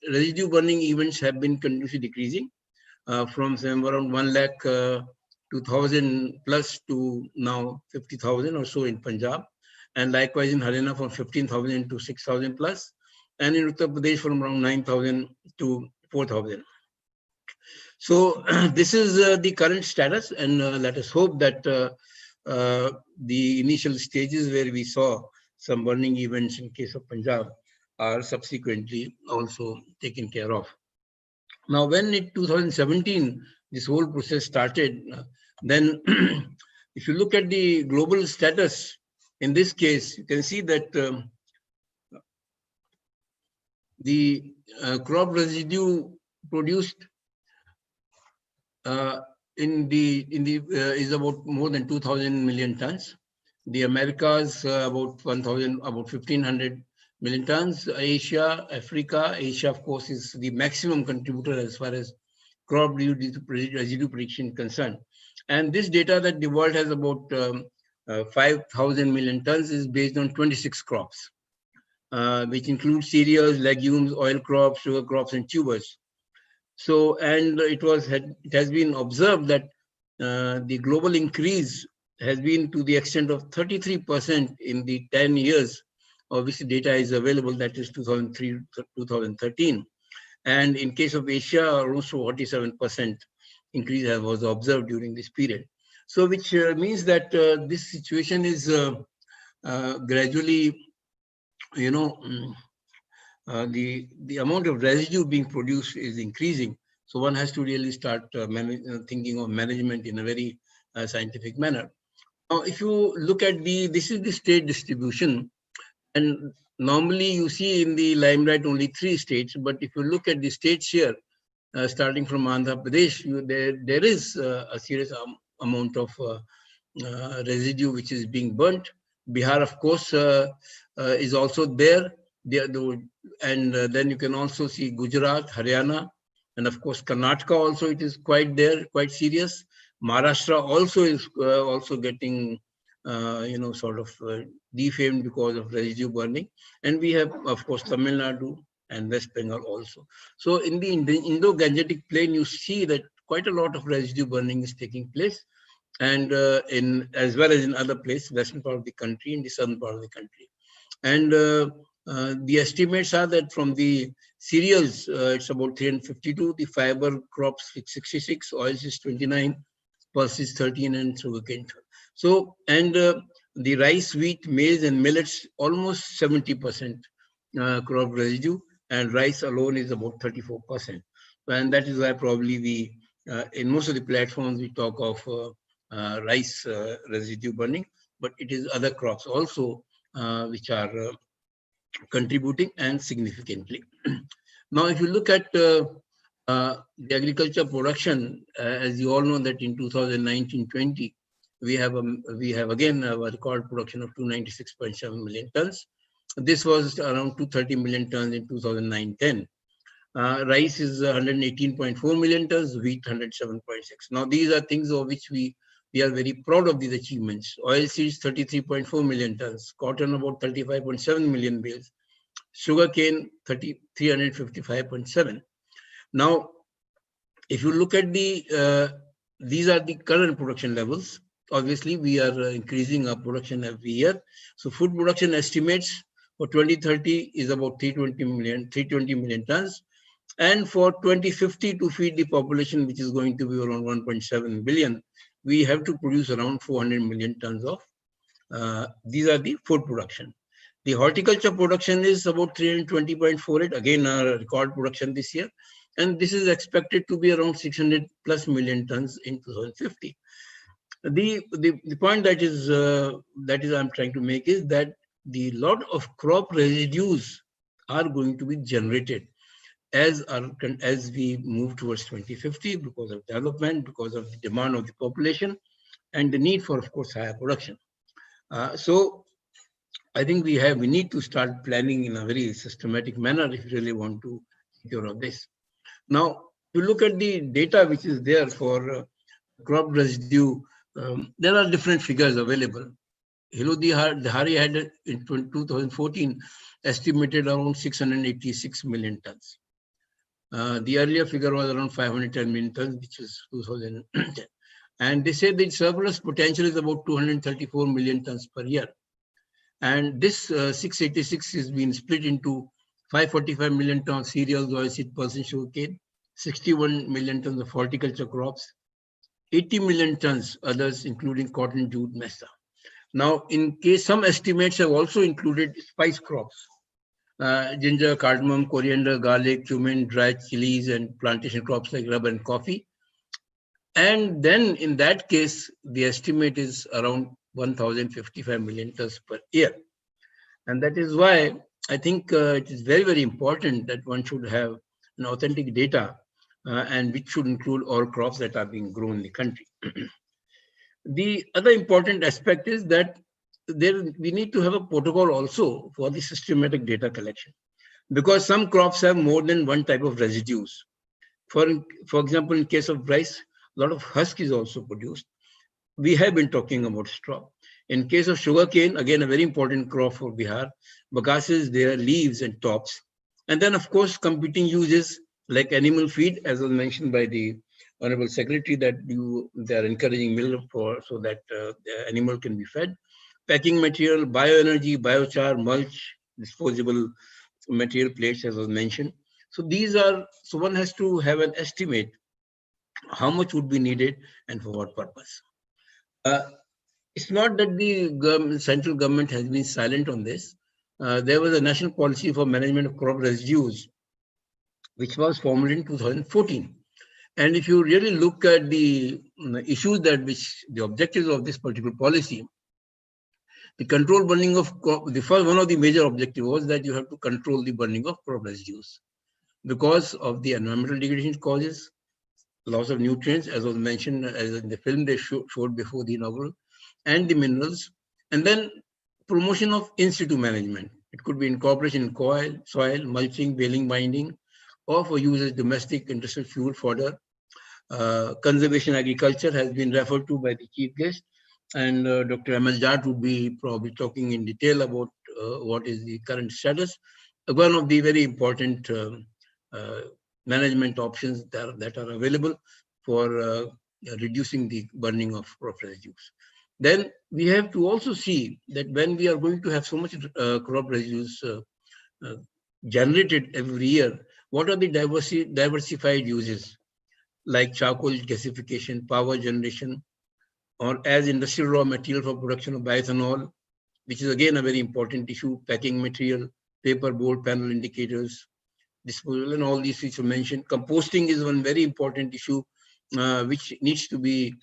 residue burning events have been continuously decreasing from around 1 lakh 2,000 plus to now 50,000 or so in Punjab, and likewise in Haryana from 15,000 to 6,000 plus, and in Uttar Pradesh from around 9,000 to 4,000. So this is the current status, and let us hope that the initial stages where we saw some burning events in case of Punjab are subsequently also taken care of. Now, when in 2017 this whole process started, then if you look at the global status, in this case, you can see that the crop residue produced is about more than 2,000 million tons. The Americas about 1,500 million tons. Asia, Africa, of course, is the maximum contributor as far as crop residue prediction concerned. And this data that the world has about 5,000 million tons is based on 26 crops, which include cereals, legumes, oil crops, sugar crops, and tubers. So, and it has been observed that the global increase has been to the extent of 33% in the 10 years of which data is available, that is 2003 to 2013. And in case of Asia, almost 47% increase was observed during this period. So, which means that this situation is gradually, the amount of residue being produced is increasing. So one has to really start thinking of management in a very scientific manner. Now, if you look at this is the state distribution, and normally you see in the limelight only 3 states, but if you look at the states here, starting from Andhra Pradesh, there is a serious amount of residue which is being burnt. Bihar, of course, is also there. And then you can also see Gujarat, Haryana, and of course Karnataka also, it is quite there, quite serious. Maharashtra also is also getting, sort of defamed because of residue burning. And we have, of course, Tamil Nadu and West Bengal also. So in the Indo-Gangetic plain, you see that quite a lot of residue burning is taking place, and as well as in other places, western part of the country and the southern part of the country. And the estimates are that from the cereals, it's about 352, the fiber crops it's 66, oils is 29, pulses 13, and sugarcane. So, and the rice, wheat, maize, and millets, almost 70% crop residue, and rice alone is about 34%. And that is why probably we, in most of the platforms, we talk of rice residue burning, but it is other crops also which are contributing and significantly. Now, if you look at the agriculture production, as you all know that in 2019-20, we have again a record production of 296.7 million tons. This was around 230 million tons in 2009-10. Rice is 118.4 million tons, wheat 107.6. Now these are things of which we are very proud of these achievements. Oilseeds 33.4 million tons, cotton about 35.7 million bales, sugarcane 355.7. Now, if you look at these are the current production levels. Obviously, we are increasing our production every year. So food production estimates for 2030 is about 320 million tons. And for 2050 to feed the population, which is going to be around 1.7 billion, we have to produce around 400 million tons of, these are the food production. The horticulture production is about 320.48, again a record production this year. And this is expected to be around 600 plus million tons in 2050. The point that is I'm trying to make is that the lot of crop residues are going to be generated as we move towards 2050 because of development, because of the demand of the population, and the need for, of course, higher production. So I think we need to start planning in a very systematic manner if you really want to take care of this. Now, to look at the data which is there for crop residue, there are different figures available. Dhari had in 2014 estimated around 686 million tons. The earlier figure was around 510 million tons, which is 2010. And they say the surplus potential is about 234 million tons per year. And this 686 is being split into 545 million tons cereals, oilseed, pulse, and sugarcane, 61 million tons of horticulture crops, 80 million tons others, including cotton, jute, mesa. Now, in case some estimates have also included spice crops, ginger, cardamom, coriander, garlic, cumin, dried chilies, and plantation crops like rubber and coffee. And then in that case, the estimate is around 1,055 million tons per year. And that is why I think it is very, very important that one should have an authentic data and which should include all crops that are being grown in the country. The other important aspect is that we need to have a protocol also for the systematic data collection, because some crops have more than one type of residues. For example, in case of rice, a lot of husk is also produced. We have been talking about straw. In case of sugarcane, again, a very important crop for Bihar, bagasses, their leaves and tops. And then, of course, competing uses like animal feed, as was mentioned by the Honorable Secretary, that they are encouraging milk so that the animal can be fed. Packing material, bioenergy, biochar, mulch, disposable material plates, as was mentioned. So one has to have an estimate how much would be needed and for what purpose. It's not that the central government has been silent on this. There was a national policy for management of crop residues, which was formulated in 2014. And if you really look at the issues the objectives of this particular policy, the control burning of one of the major objectives was that you have to control the burning of crop residues because of the environmental degradation causes, loss of nutrients, as was mentioned as in the film they showed before the inaugural, and the minerals, and then promotion of in situ management. It could be incorporation in soil, mulching, baling, binding, or for use as domestic industrial fuel fodder. Conservation agriculture has been referred to by the chief guest, and Dr. M.L. Jat would be probably talking in detail about what is the current status. One of the very important management options that are available for reducing the burning of crop residues. Then we have to also see that when we are going to have so much crop residues generated every year, what are the diversified uses like charcoal gasification, power generation, or as industrial raw material for production of bioethanol, which is again a very important issue, packing material, paper board panel indicators, disposal, and all these which are mentioned. Composting is one very important issue which needs to be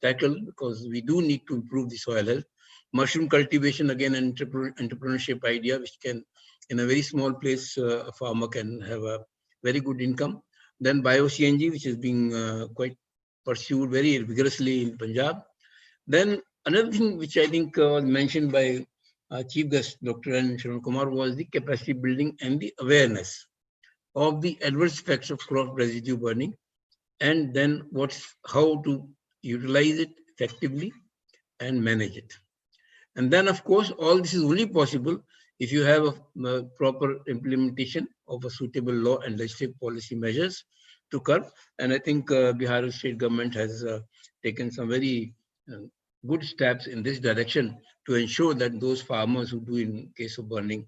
tackled because we do need to improve the soil health. Mushroom cultivation, again, an entrepreneurship idea which can, in a very small place, a farmer can have a very good income. Then bio-CNG, which is being quite pursued very vigorously in Punjab. Then another thing which I think was mentioned by Chief Guest Dr. N. Shravan Kumar was the capacity building and the awareness of the adverse effects of crop residue burning, and then how to utilize it effectively and manage it. And then, of course, all this is only possible if you have a proper implementation of a suitable law and legislative policy measures to curb. And I think Bihar state government has taken some very good steps in this direction to ensure that those farmers who do in case of burning,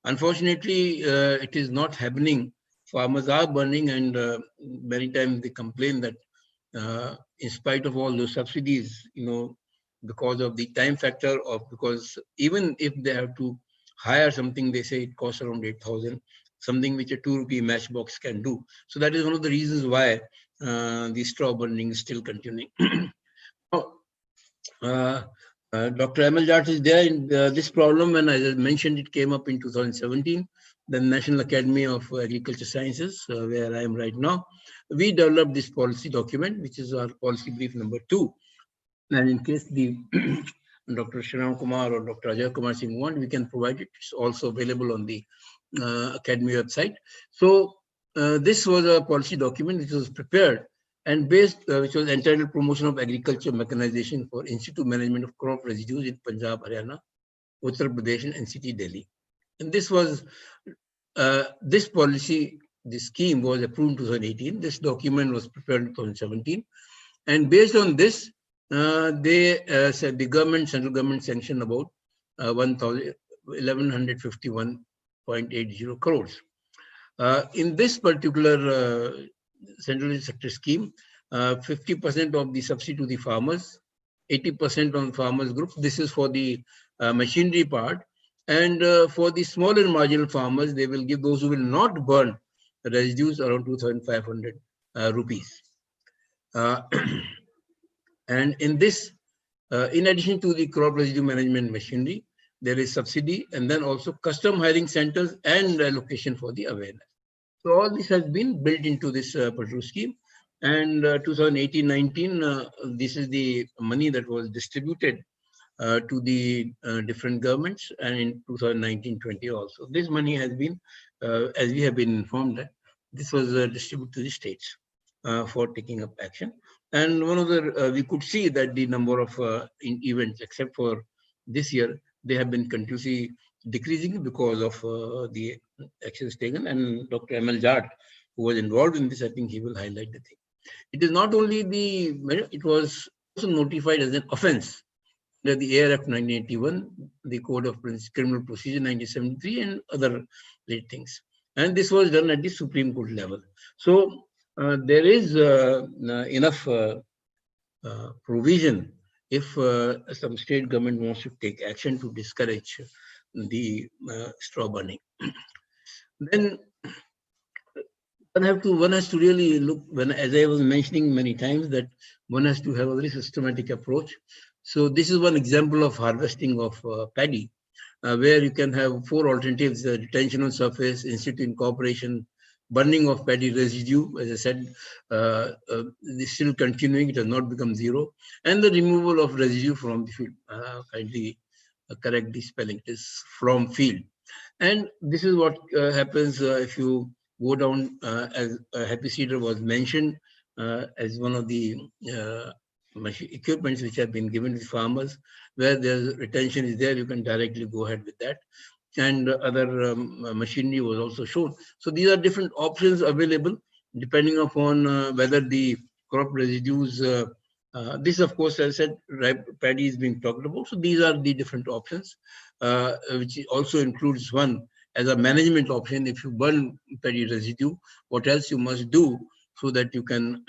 unfortunately, it is not happening. Farmers are burning, and many times they complain that in spite of all those subsidies, because of the time factor, or because even if they have to hire something, they say it costs around 8,000, something which a 2 rupee matchbox can do. So that is one of the reasons why the straw burning is still continuing. Dr. Emil Jart is there in this problem, and as I mentioned, it came up in 2017. The National Academy of Agriculture Sciences, where I am right now, we developed this policy document, which is our policy brief number 2. And in case the Dr. Shravan Kumar or Dr. Ajay Kumar Singh want, we can provide it. It's also available on the Academy website. So this was a policy document which was prepared and based, which was entitled Promotion of Agriculture Mechanization for In-situ Management of Crop Residues in Punjab, Haryana, Uttar Pradesh, and NCT Delhi. And this was, this policy, this scheme was approved in 2018. This document was prepared in 2017. And based on this, they said the government, central government sanctioned about 1151.80 crores. In this particular central sector scheme, 50% of the subsidy to the farmers, 80% on farmers group. This is for the machinery part. And for the small and marginal farmers, they will give those who will not burn residues around 2,500 rupees. And in this, in addition to the crop residue management machinery, there is subsidy, and then also custom hiring centers and allocation for the awareness. So all this has been built into this particular scheme. And 2018-19, this is the money that was distributed to the different governments, and in 2019-20 also. This money has been, as we have been informed, that this was distributed to the states for taking up action. And one of the, we could see that the number of events, except for this year, they have been continuously decreasing because of the actions taken. And Dr. Emil Jart, who was involved in this, I think he will highlight the thing. It is not only the, it was also notified as an offense under the AR Act 1981, the Code of Criminal Procedure 1973, and other related things. And this was done at the Supreme Court level. So there is enough provision if some state government wants to take action to discourage the straw burning. Then one has to really look, as I was mentioning many times, that one has to have a very systematic approach. So this is one example of harvesting of paddy, where you can have 4 alternatives: retention on surface, in-situ incorporation, burning of paddy residue. As I said, this is still continuing; it has not become zero, and the removal of residue from the field. Kindly correct the spelling; it is from field. And this is what happens if you go down, as Happy Seeder was mentioned, as one of the equipments which have been given to farmers, where there's retention is there, you can directly go ahead with that. And other machinery was also shown. So these are different options available depending upon whether the crop residues, this of course, as I said, paddy is being talked about. So these are the different options, which also includes one as a management option. If you burn paddy residue, what else you must do so that you can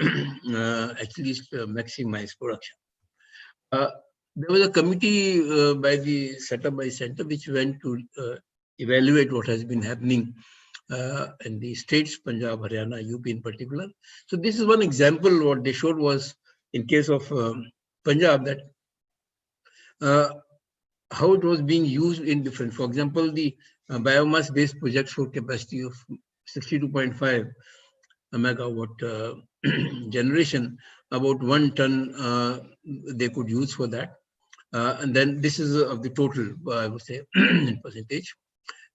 actually maximize production. There was a committee set up by center which went to evaluate what has been happening in the states, Punjab, Haryana, UP in particular. So this is one example. What they showed was, in case of Punjab, that how it was being used in different, for example, the biomass-based projects for capacity of 62.5 megawatt generation, about 1 ton they could use for that. And then this is of the total, I would say, in percentage.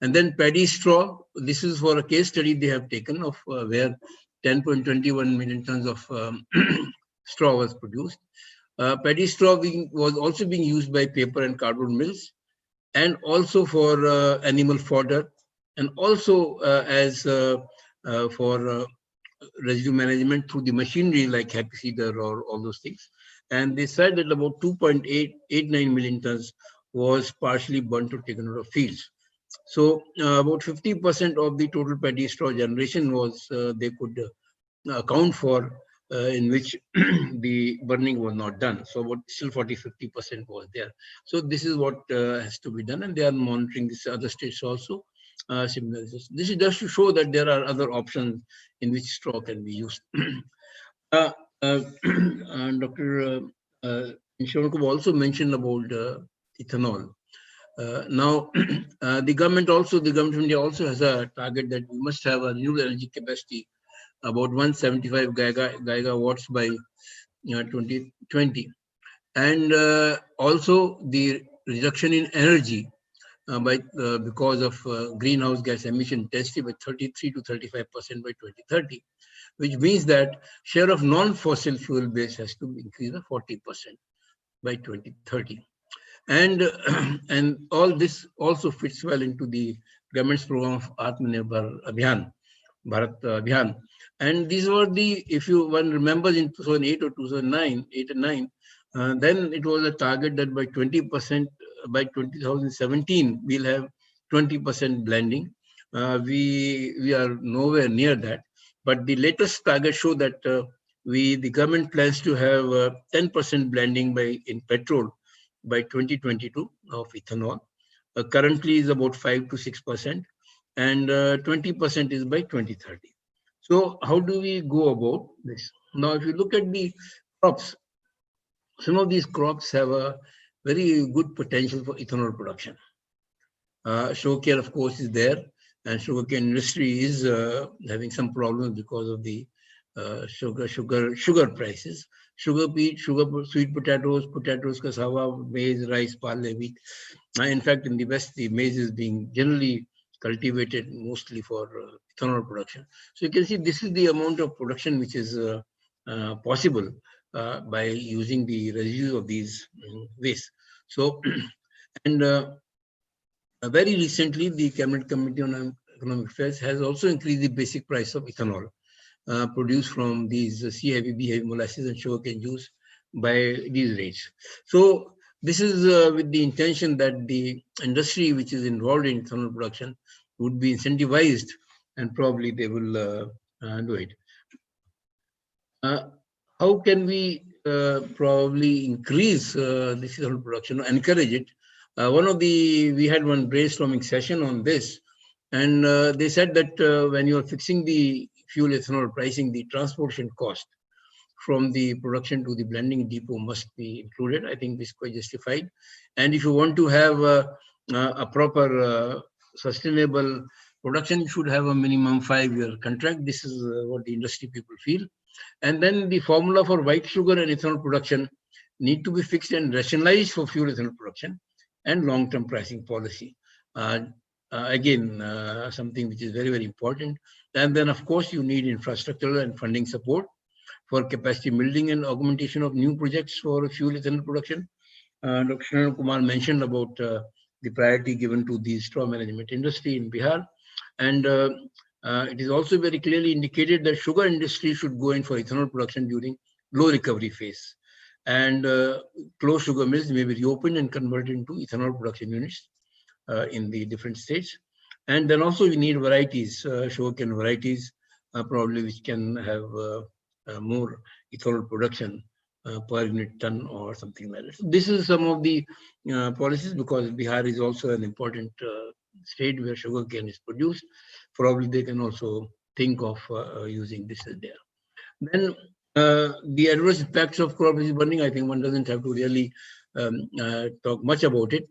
And then paddy straw, this is for a case study they have taken of where 10.21 million tons of straw was produced. Paddy straw was also being used by paper and cardboard mills, and also for animal fodder, and also as for residue management through the machinery like happy seeder or all those things. And they said that about 2.889 million tons was partially burnt or taken out of fields. So about 50% of the total paddy straw generation was they could account for in which the burning was not done. So about still 40-50% was there. So this is what has to be done, and they are monitoring this other states also. Similar. This is just to show that there are other options in which straw can be used. Dr. Inshonkub also mentioned about ethanol. Now, the government of India also has a target that we must have a renewable energy capacity about 175 gigawatts by 2020. And also the reduction in energy because of greenhouse gas emission intensity by 33 to 35% by 2030, which means that share of non-fossil fuel base has to increase by 40% by 2030. And, and all this also fits well into the government's program of Atmanirbhar Abhiyan, Bharat Abhiyan. And these were the, if one remembers in 2008 or 2009, 8 and 9, then it was a target that by 20%, by 2017, we'll have 20% blending. We are nowhere near that. But the latest target show that the government plans to have 10% blending in petrol by 2022 of ethanol. Currently is about 5 to 6%, and 20% is by 2030. So how do we go about this? Now, if you look at the crops, some of these crops have a very good potential for ethanol production. Sugarcane, of course, is there, and sugarcane industry is having some problems because of the sugar prices. Sugar beet, sweet potatoes, cassava, maize, rice, barley, wheat. In fact, in the West, the maize is being generally cultivated mostly for ethanol production. So you can see this is the amount of production which is possible by using the residues of these waste. So, and very recently, the Cabinet Committee on Economic Affairs has also increased the basic price of ethanol produced from these C-heavy, B-heavy molasses and sugarcane juice by these rates. So this is with the intention that the industry which is involved in ethanol production would be incentivized, and probably they will do it. How can we probably increase this ethanol production or encourage it? We had one brainstorming session on this, and they said that when you're fixing the fuel ethanol pricing, the transportation cost from the production to the blending depot must be included. I think this is quite justified. And if you want to have a proper sustainable production, you should have a minimum 5-year contract. This is what the industry people feel. And then the formula for white sugar and ethanol production need to be fixed and rationalized for fuel ethanol production and long-term pricing policy. Again, something which is very, very important. And then, of course, you need infrastructural and funding support for capacity building and augmentation of new projects for fuel ethanol production. Dr. Kumar mentioned about the priority given to the straw management industry in Bihar. And it is also very clearly indicated that sugar industry should go in for ethanol production during low recovery phase. And closed sugar mills may be reopened and converted into ethanol production units in the different states. And then also we need varieties, sugarcane varieties, probably which can have more ethanol production per unit ton or something like that. So this is some of the policies, because Bihar is also an important state where sugarcane is produced. Probably they can also think of using this as there. Then the adverse impacts of crop disease burning, I think one doesn't have to really talk much about it.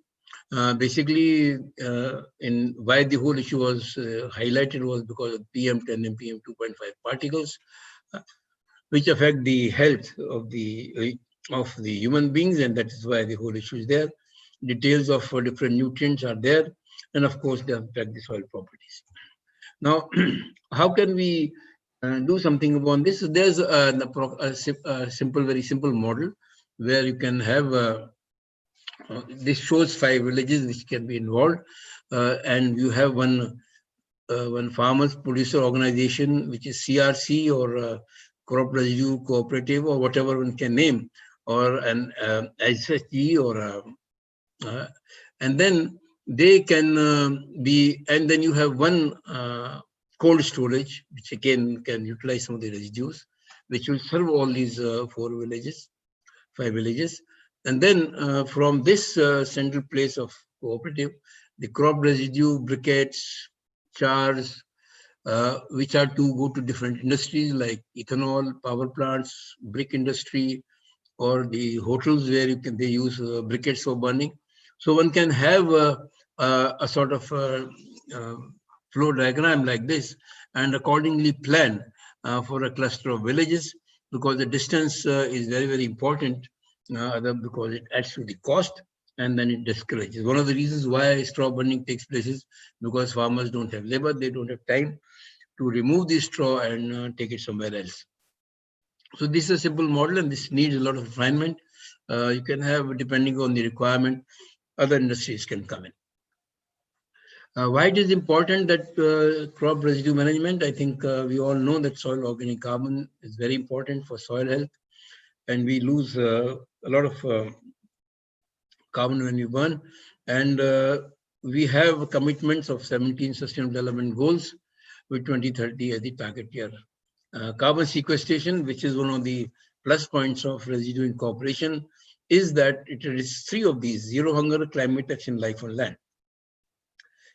Basically, in why the whole issue was highlighted was because of PM10 and PM2.5 particles, which affect the health of the human beings, and that is why the whole issue is there. Details of different nutrients are there, and of course they affect the soil properties. Now, how can we do something about this? There's a simple, very simple model where you can have this shows 5 villages which can be involved, and you have one farmers producer organization which is CRC or crop residue cooperative or whatever one can name, or an SSG or and then they can be, and then you have one cold storage which again can utilize some of the residues, which will serve all these 5 villages. And then from this central place of cooperative, the crop residue, briquettes, chars, which are to go to different industries like ethanol, power plants, brick industry, or the hotels where they use briquettes for burning. So one can have a sort of flow diagram like this and accordingly plan for a cluster of villages, because the distance is very, very important, because it adds to the cost and then it discourages. One of the reasons why straw burning takes place is because farmers don't have labor, they don't have time to remove the straw and take it somewhere else. So this is a simple model and this needs a lot of refinement. You can have, depending on the requirement, other industries can come in. Why it is important that crop residue management? I think we all know that soil organic carbon is very important for soil health, and we lose a lot of carbon when we burn. And we have commitments of 17 Sustainable Development Goals with 2030 as the target year. Carbon sequestration, which is one of the plus points of residue incorporation, is that it is 3 of these: zero hunger, climate action, life on land.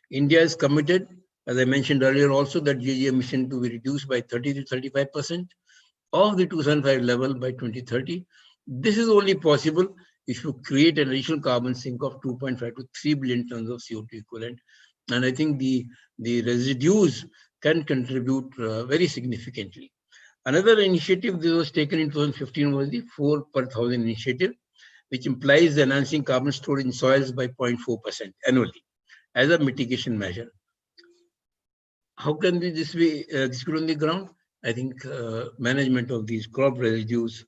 India is committed, as I mentioned earlier also, that GHG emission to be reduced by 30 to 35% of the 2005 level by 2030. This is only possible if you create an additional carbon sink of 2.5 to 3 billion tons of CO2 equivalent. And I think the residues can contribute very significantly. Another initiative that was taken in 2015 was the 4 per 1000 initiative, which implies enhancing carbon storage in soils by 0.4% annually as a mitigation measure. How can this be executed on the ground? I think management of these crop residues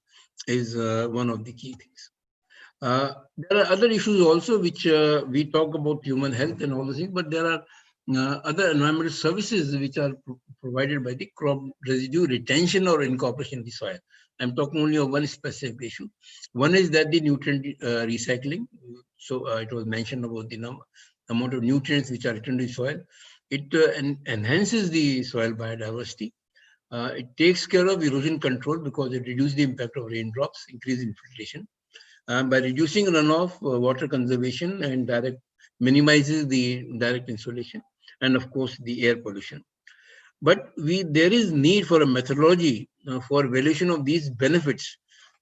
is one of the key things. There are other issues also which we talk about human health and all those things, but there are other environmental services which are provided by the crop residue retention or incorporation in the soil. I'm talking only of one specific issue. One is that the nutrient recycling. So it was mentioned about the amount of nutrients which are returned to the soil. It enhances the soil biodiversity. It takes care of erosion control because it reduces the impact of raindrops, increase infiltration. By reducing runoff, water conservation, and minimizes the direct insolation, and of course the air pollution. But there is need for a methodology for evaluation of these benefits,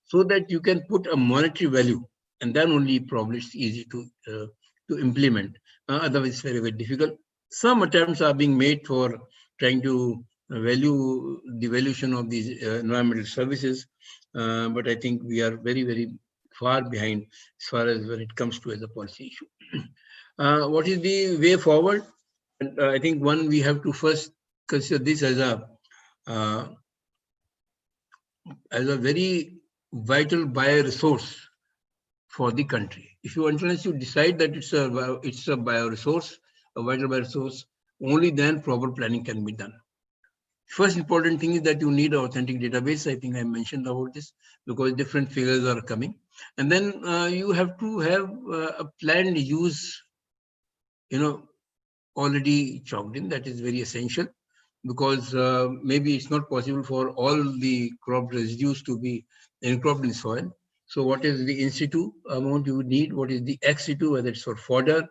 so that you can put a monetary value, and then only probably it's easy to implement. Otherwise, it's very, very difficult. Some attempts are being made for trying to value the valuation of these environmental services, but I think we are very, very far behind as far as when it comes to as a policy issue. What is the way forward? And, I think we have to first consider this as a very vital bioresource for the country. If you unless you decide that it's a bioresource, a vital bioresource, only then proper planning can be done. First important thing is that you need an authentic database. I think I mentioned about this because different figures are coming. And then you have to have a planned use, already chalked in. That is very essential, because maybe it's not possible for all the crop residues to be encropped in soil. So what is the in situ amount you would need? What is the ex situ, whether it's for fodder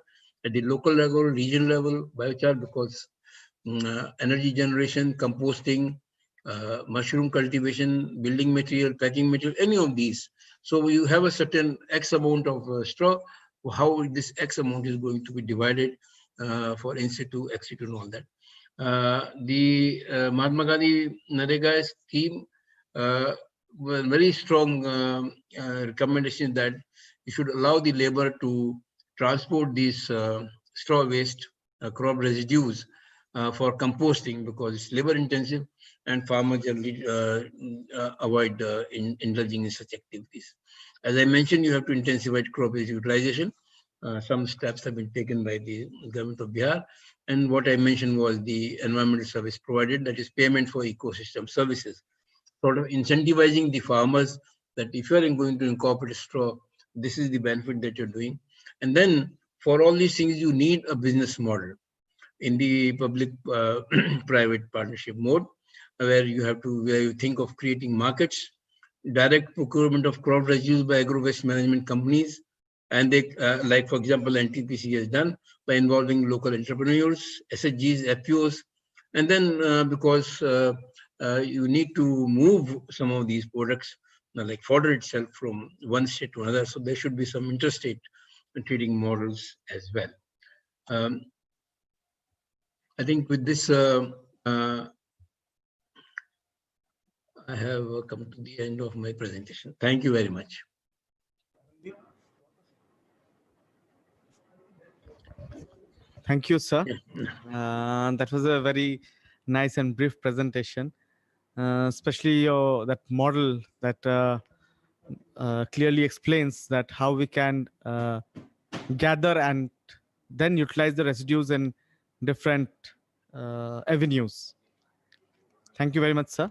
at the local level, regional level, biochar, because energy generation, composting, mushroom cultivation, building material, packing material, any of these. So you have a certain X amount of straw. how this X amount is going to be divided for in situ, ex situ, and all that. The Mahatma Gandhi Narega scheme were very strong recommendation that you should allow the labor to transport these straw waste, crop residues for composting, because it's labor intensive and farmers generally avoid indulging in such activities. As I mentioned, you have to intensify crop residue utilization. Some steps have been taken by the government of Bihar. And what I mentioned was the environmental service provided, that is payment for ecosystem services, sort of incentivizing the farmers that if you are going to incorporate straw, this is the benefit that you're doing. And then for all these things, you need a business model in the public private partnership mode, where you think of creating markets, direct procurement of crop residues by agro waste management companies, and they like, for example, NTPC has done by involving local entrepreneurs, SHGs, FPOs, and then because you need to move some of these products, like fodder itself, from one state to another, so there should be some interstate trading models as well. I think with this, I have come to the end of my presentation. Thank you very much. Thank you, sir. That was a very nice and brief presentation, especially that model that clearly explains that how we can gather and then utilize the residues in different avenues. Thank you very much, sir.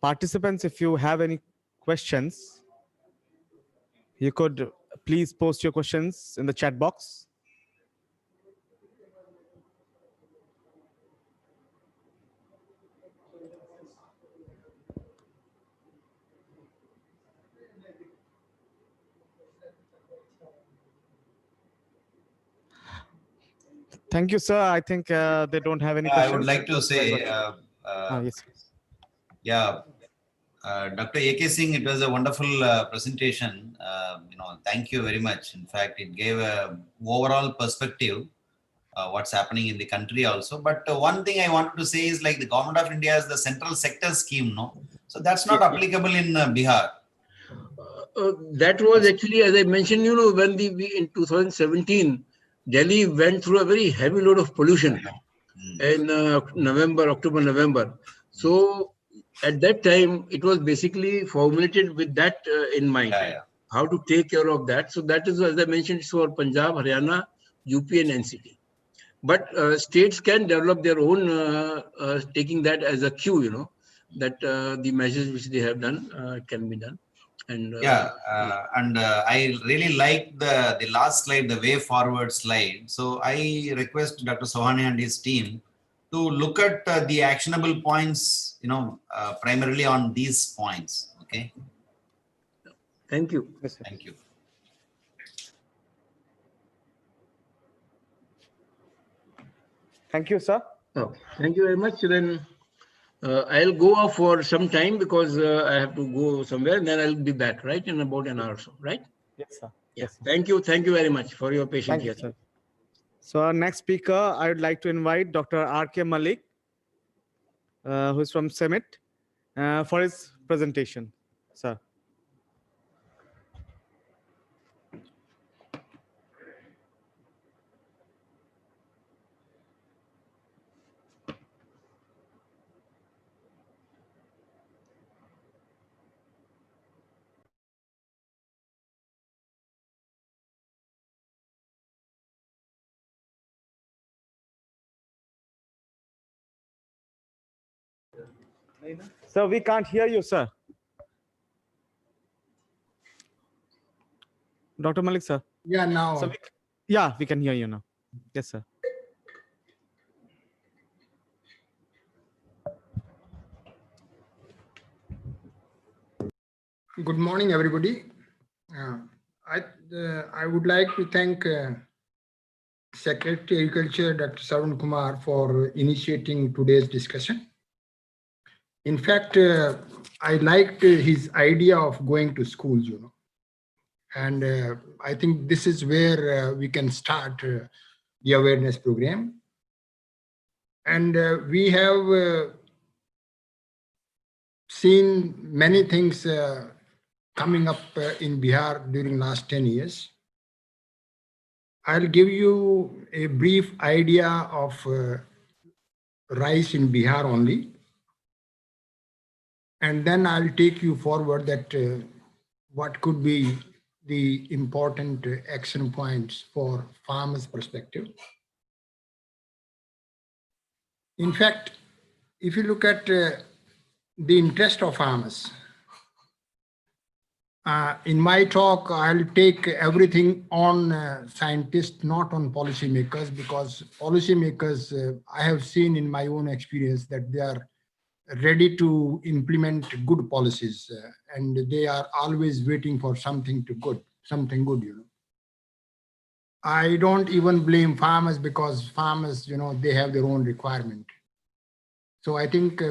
Participants, if you have any questions, you could please post your questions in the chat box. Thank you, sir. I think they don't have any questions. I would like to say, yes. Yeah, Dr. A.K. Singh, it was a wonderful presentation. Thank you very much. In fact, it gave a overall perspective what's happening in the country also. But one thing I wanted to say is, like, the government of India has the central sector scheme, no? So that's not applicable in Bihar. That was actually, as I mentioned, when we in 2017, Delhi went through a very heavy load of pollution in October, November. So at that time, it was basically formulated with that in mind, how to take care of that. So that is, as I mentioned, for Punjab, Haryana, UP and NCT. But states can develop their own, taking that as a cue, that the measures which they have done can be done. And I really like the last slide, the way forward slide. So I request Dr. Sohani and his team to look at the actionable points, primarily on these points. Okay. Thank you. Thank you. Thank you, sir. Oh, thank you very much. Then I'll go off for some time because I have to go somewhere, and then I'll be back, right, in about an hour or so, right? Yes, sir. Yes. Sir. Thank you. Thank you very much for your patience here. Sir. So our next speaker, I would like to invite Dr. R.K. Malik, who is from Summit, for his presentation, sir. Sir, we can't hear you, sir. Dr. Malik, sir. Yeah, now. So we can hear you now. Yes, sir. Good morning, everybody. I would like to thank Secretary Agriculture, Dr. Sarwan Kumar, for initiating today's discussion. In fact, I liked his idea of going to schools, And I think this is where we can start the awareness program. And we have seen many things coming up in Bihar during last 10 years. I'll give you a brief idea of rice in Bihar only. And then I'll take you forward that what could be the important action points for farmers' perspective. In fact, if you look at the interest of farmers, in my talk, I'll take everything on scientists, not on policymakers, because policymakers, I have seen in my own experience that they are ready to implement good policies and they are always waiting for something good, you know. I don't even blame farmers because farmers, you know, they have their own requirement. So I think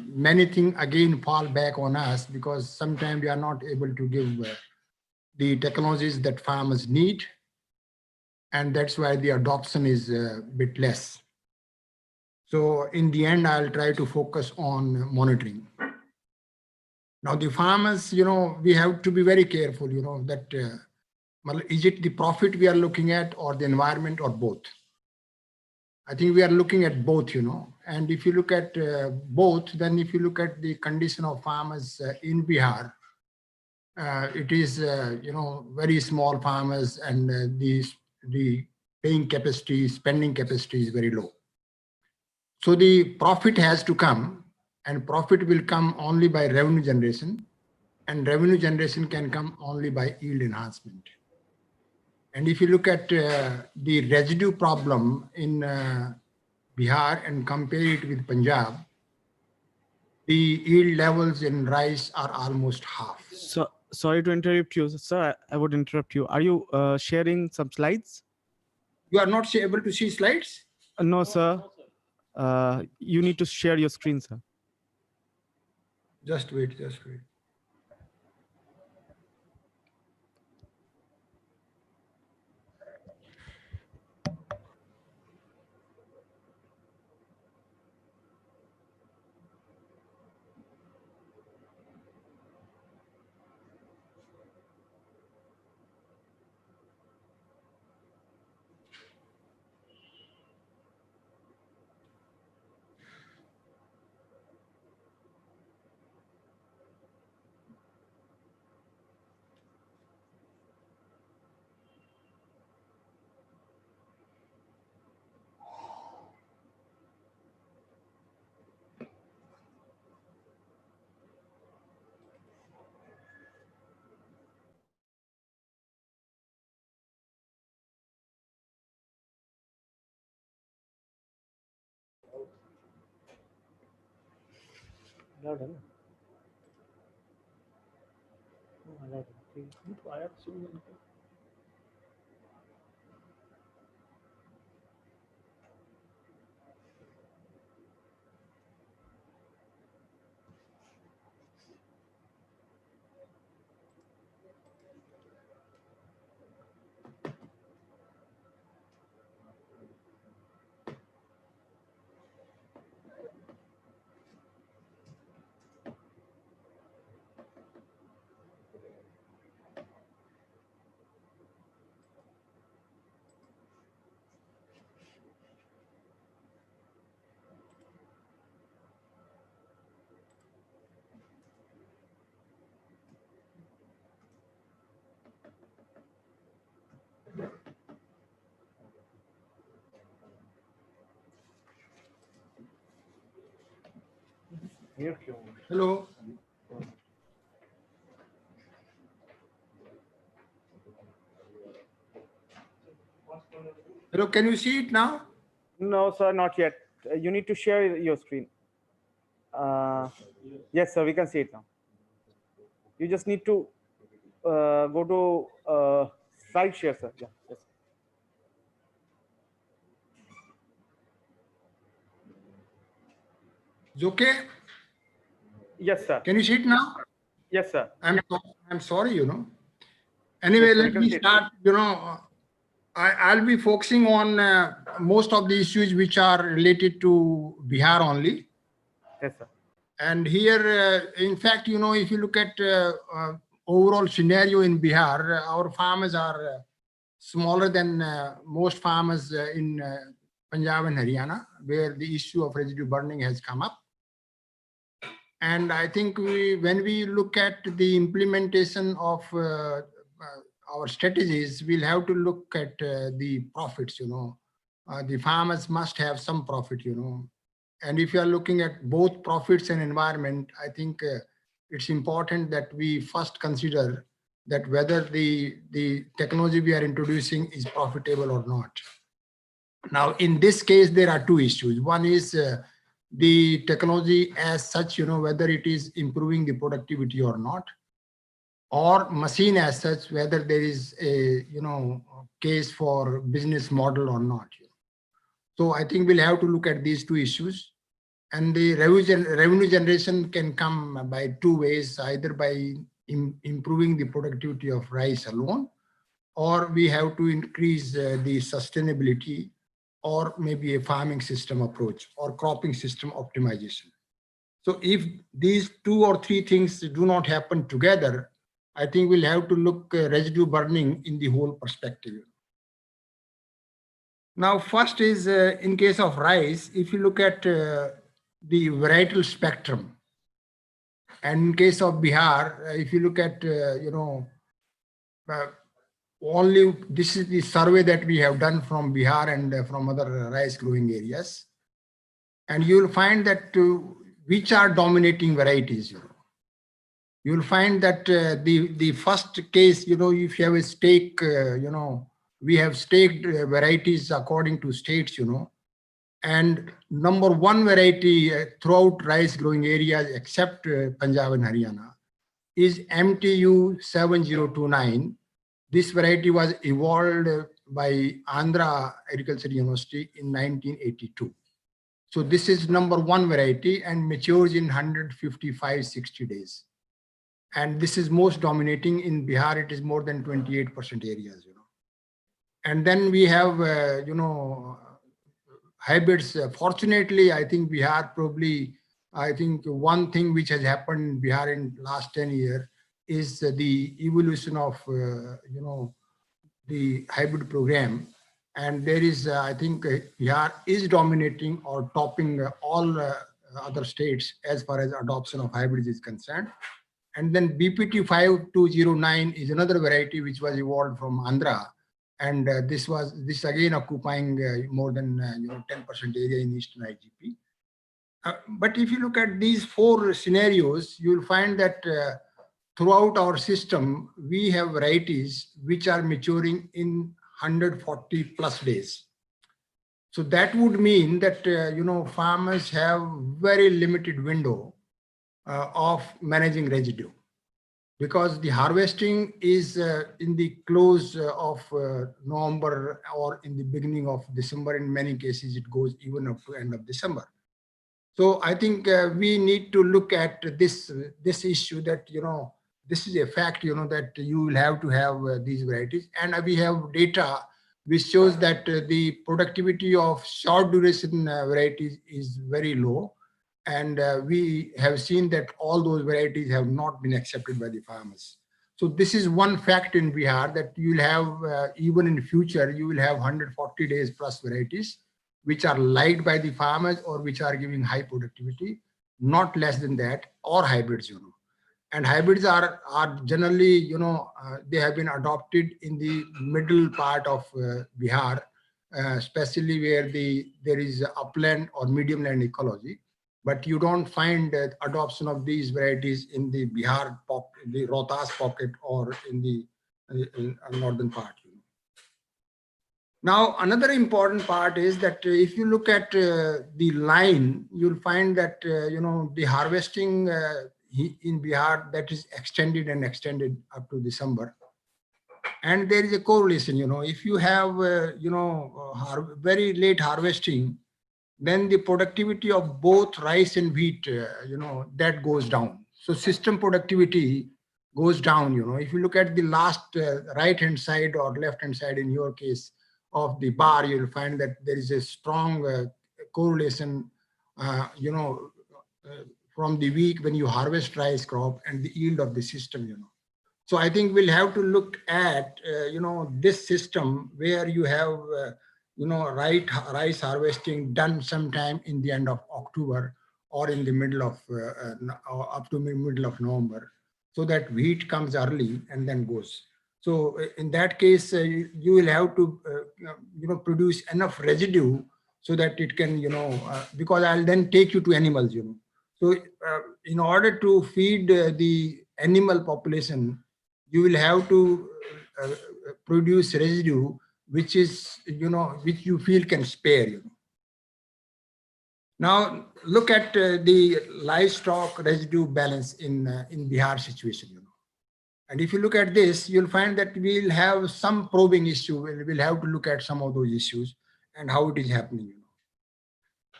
many things again fall back on us because sometimes we are not able to give the technologies that farmers need. And that's why the adoption is a bit less. So in the end, I'll try to focus on monitoring. Now the farmers, you know, we have to be very careful, you know, that is it the profit we are looking at or the environment or both? I think we are looking at both, you know, and if you look at both, then if you look at the condition of farmers in Bihar, it is, you know, very small farmers and the paying capacity, spending capacity is very low. So the profit has to come and profit will come only by revenue generation and revenue generation can come only by yield enhancement. And if you look at the residue problem in Bihar and compare it with Punjab, the yield levels in rice are almost half. So sorry to interrupt you, sir. I would interrupt you. Are you sharing some slides? You are not able to see slides? No, sir. You need to share your screen, sir. Just wait, just wait. Hello. Hello, can you see it now? No, sir, not yet. You need to share your screen. Yes, sir, we can see it now. You just need to go to slide share, sir. Yeah, yes. It's okay? Yes, sir. Can you see it now? Yes, sir. I'm sorry, you know. Anyway, Yes, sir, I let can me see it. start. I'll be focusing on most of the issues which are related to Bihar only. Yes, sir. And here, in fact, if you look at overall scenario in Bihar, our farmers are smaller than most farmers in Punjab and Haryana, where the issue of residue burning has come up. And I think when we look at the implementation of our strategies, we'll have to look at the profits. The farmers must have some profit. And if you are looking at both profits and environment, I think it's important that we first consider that whether the technology we are introducing is profitable or not. Now, in this case, there are two issues. One is the technology as such, whether it is improving the productivity or not, or machine as such, whether there is a, case for business model or not. So I think we'll have to look at these two issues. And the revenue generation can come by two ways, either by improving the productivity of rice alone, or we have to increase the sustainability, or maybe a farming system approach or cropping system optimization. So if these two or three things do not happen together, I think we'll have to look residue burning in the whole perspective. Now, first is in case of rice, if you look at the varietal spectrum, and in case of Bihar, if you look at, only this is the survey that we have done from Bihar and from other rice growing areas. And you'll find that which are dominating varieties. You'll find that the first case, if you have a stake, we have staked varieties according to states, and number one variety throughout rice growing areas except Punjab and Haryana is MTU 7029. This variety was evolved by Andhra Agriculture University in 1982. So this is number one variety and matures in 155-60 days. And this is most dominating in Bihar. It is more than 28% areas. And then we have, hybrids. Fortunately, I think Bihar probably, I think one thing which has happened in Bihar in last 10 years is the evolution of, the hybrid program. And there is, I think Bihar is dominating or topping all other states as far as adoption of hybrids is concerned. And then BPT 5209 is another variety which was evolved from Andhra. And this again occupying more than 10% area in Eastern IGP. But if you look at these four scenarios, you'll find that throughout our system, we have varieties which are maturing in 140 plus days. So that would mean that, farmers have very limited window of managing residue, because the harvesting is in the close of November or in the beginning of December. In many cases, it goes even up to end of December. So I think we need to look at this issue that, this is a fact, that you will have to have these varieties. And we have data which shows that the productivity of short duration varieties is very low. And we have seen that all those varieties have not been accepted by the farmers. So this is one fact in Bihar, that you will have, even in future, you will have 140 days plus varieties, which are liked by the farmers or which are giving high productivity, not less than that, or hybrids, And hybrids are generally, they have been adopted in the middle part of Bihar, especially where there is upland or medium land ecology. But you don't find adoption of these varieties in the Bihar, the Rohtas pocket, or in the northern part. Now, another important part is that if you look at the line, you'll find that, the harvesting in Bihar, that is extended up to December. And there is a correlation, if you have, very late harvesting, then the productivity of both rice and wheat, that goes down. So system productivity goes down. If you look at the last right-hand side or left-hand side in your case of the bar, you'll find that there is a strong correlation, from the week when you harvest rice crop and the yield of the system. So I think we'll have to look at, this system where you have, rice harvesting done sometime in the end of October or in the middle of, up to middle of November, so that wheat comes early and then goes. So in that case, you will have to, produce enough residue so that it can, because I'll then take you to animals. So in order to feed the animal population, you will have to produce residue which is, which you feel can spare. Now look at the livestock residue balance in Bihar situation. And if you look at this, you'll find that we'll have some probing issue. We'll have to look at some of those issues and how it is happening.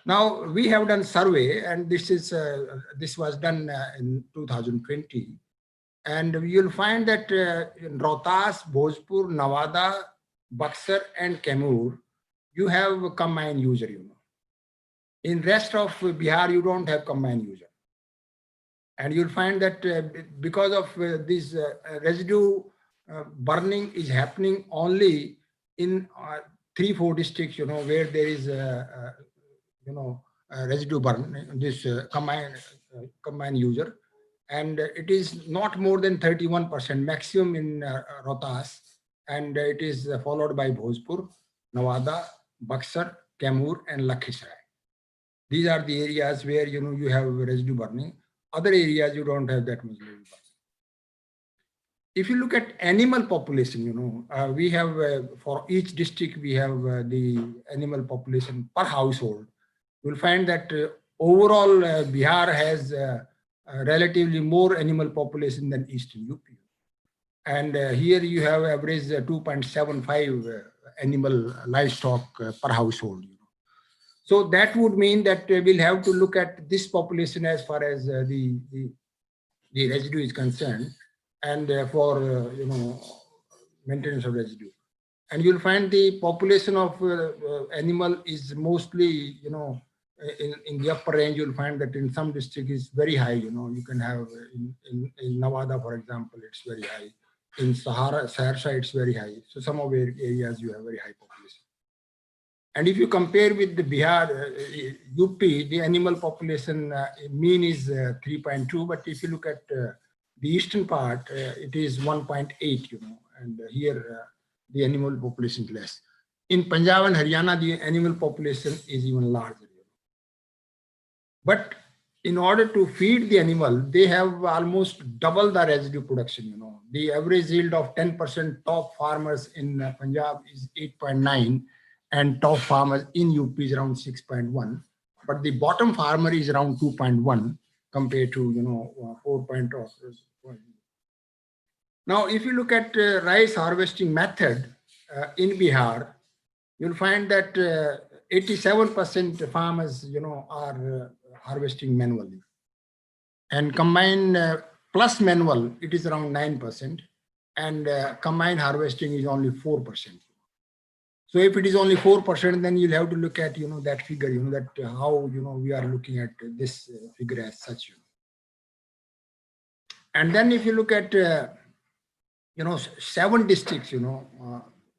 Now we have done survey, and this was done in 2020. And you'll find that in Rohtas, Bhojpur, Nawada, Buxar, and Kaimur, you have a combined user. In rest of Bihar, you don't have combined user. And you'll find that because of this residue burning is happening only in 3-4 districts, where there is residue burn, this combined user. And it is not more than 31% maximum in Rohtas, and it is followed by Bhojpur, Nawada, Buxar, Kaimur, and Lakhisarai. These are the areas where you have residue burning. Other areas you don't have that much residue burning. If you look at animal population, we have for each district we have the animal population per household. You'll find that overall Bihar has relatively more animal population than Eastern UP. And here you have average 2.75 animal livestock per household. So that would mean that we'll have to look at this population as far as the residue is concerned, and for maintenance of residue. And you'll find the population of animal is mostly in the upper range. You'll find that in some districts is very high. You can have in Nawada, for example, it's very high. In Saharsa, it's very high. So some of the areas you have very high population. And if you compare with the Bihar, UP, the animal population mean is 3.2. But if you look at the eastern part, it is 1.8. And here the animal population is less. In Punjab and Haryana, the animal population is even larger. But in order to feed the animal, they have almost double the residue production. The average yield of 10% top farmers in Punjab is 8.9, and top farmers in UP is around 6.1. But the bottom farmer is around 2.1 compared to 4.0. Now, if you look at rice harvesting method in Bihar, you'll find that 87% farmers, are harvesting manually. And combined plus manual, it is around 9%. And combined harvesting is only 4%. So if it is only 4%, then you'll have to look at, that figure, that how, we are looking at this figure as such. And then if you look at, 7 districts,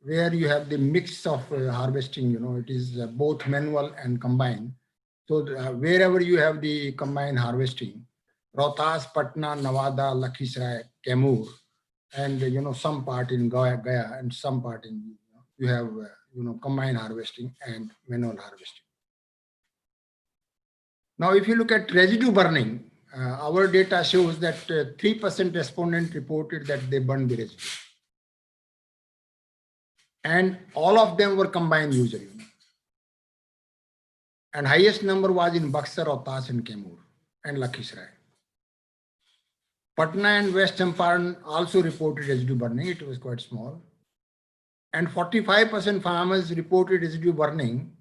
where you have the mix of harvesting, it is both manual and combined. So wherever you have the combined harvesting, Rohtas, Patna, Nawada, Lakhisarai, Kaimur, and some part in Gaya and some part in you have combined harvesting and manual harvesting. Now, if you look at residue burning, our data shows that 3% respondents reported that they burned the residue, and all of them were combined user. And highest number was in Buxar, Rohtas, and Kaimur, and Lakhisarai. Patna and West Champaran also reported residue burning. It was quite small. And 45% farmers reported residue burning,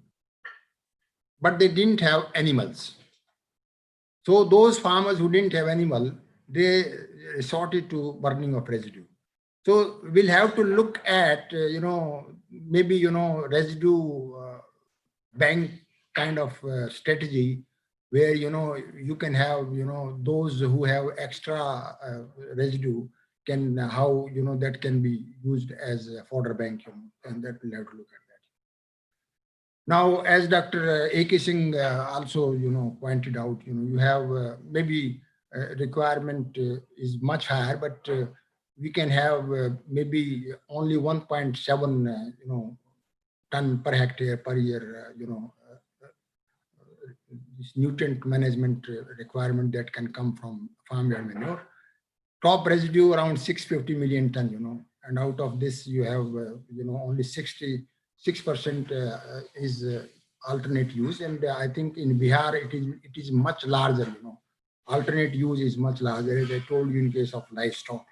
but they didn't have animals. So those farmers who didn't have animal, they resorted to burning of residue. So we'll have to look at, maybe, residue bank kind of strategy where, you can have, those who have extra residue can, how, that can be used as a fodder bank, and that we'll have to look at that. Now, as Dr. A.K. Singh also, pointed out, you have maybe requirement is much higher, but we can have maybe only 1.7, ton per hectare per year, this nutrient management requirement that can come from farmyard manure. Crop residue around 650 million ton, and out of this you have, only 66% is alternate use. And I think in Bihar it is much larger, alternate use is much larger, as I told you in case of livestock.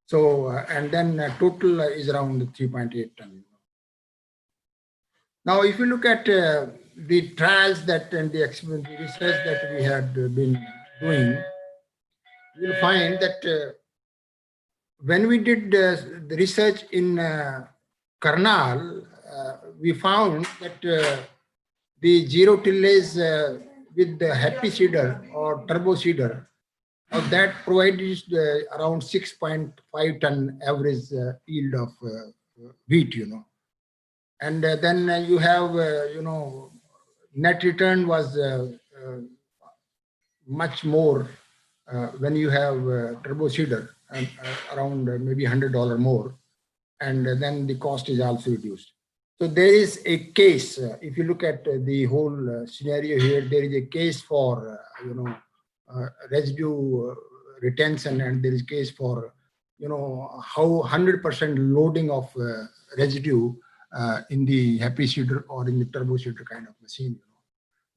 So, and then total is around 3.8 ton. Now, if you look at the trials that and the research that we had been doing, you'll find that when we did the research in Karnal, we found that the zero tillage with the happy seeder or turbo seeder, that provided around 6.5 ton average yield of wheat, And then you have, net return was much more when you have turbo seeder, around maybe $100 more, and then the cost is also reduced. So there is a case, if you look at the whole scenario here, there is a case for, residue retention, and there is case for, how 100% loading of residue in the happy seeder or in the turbo seeder kind of machine.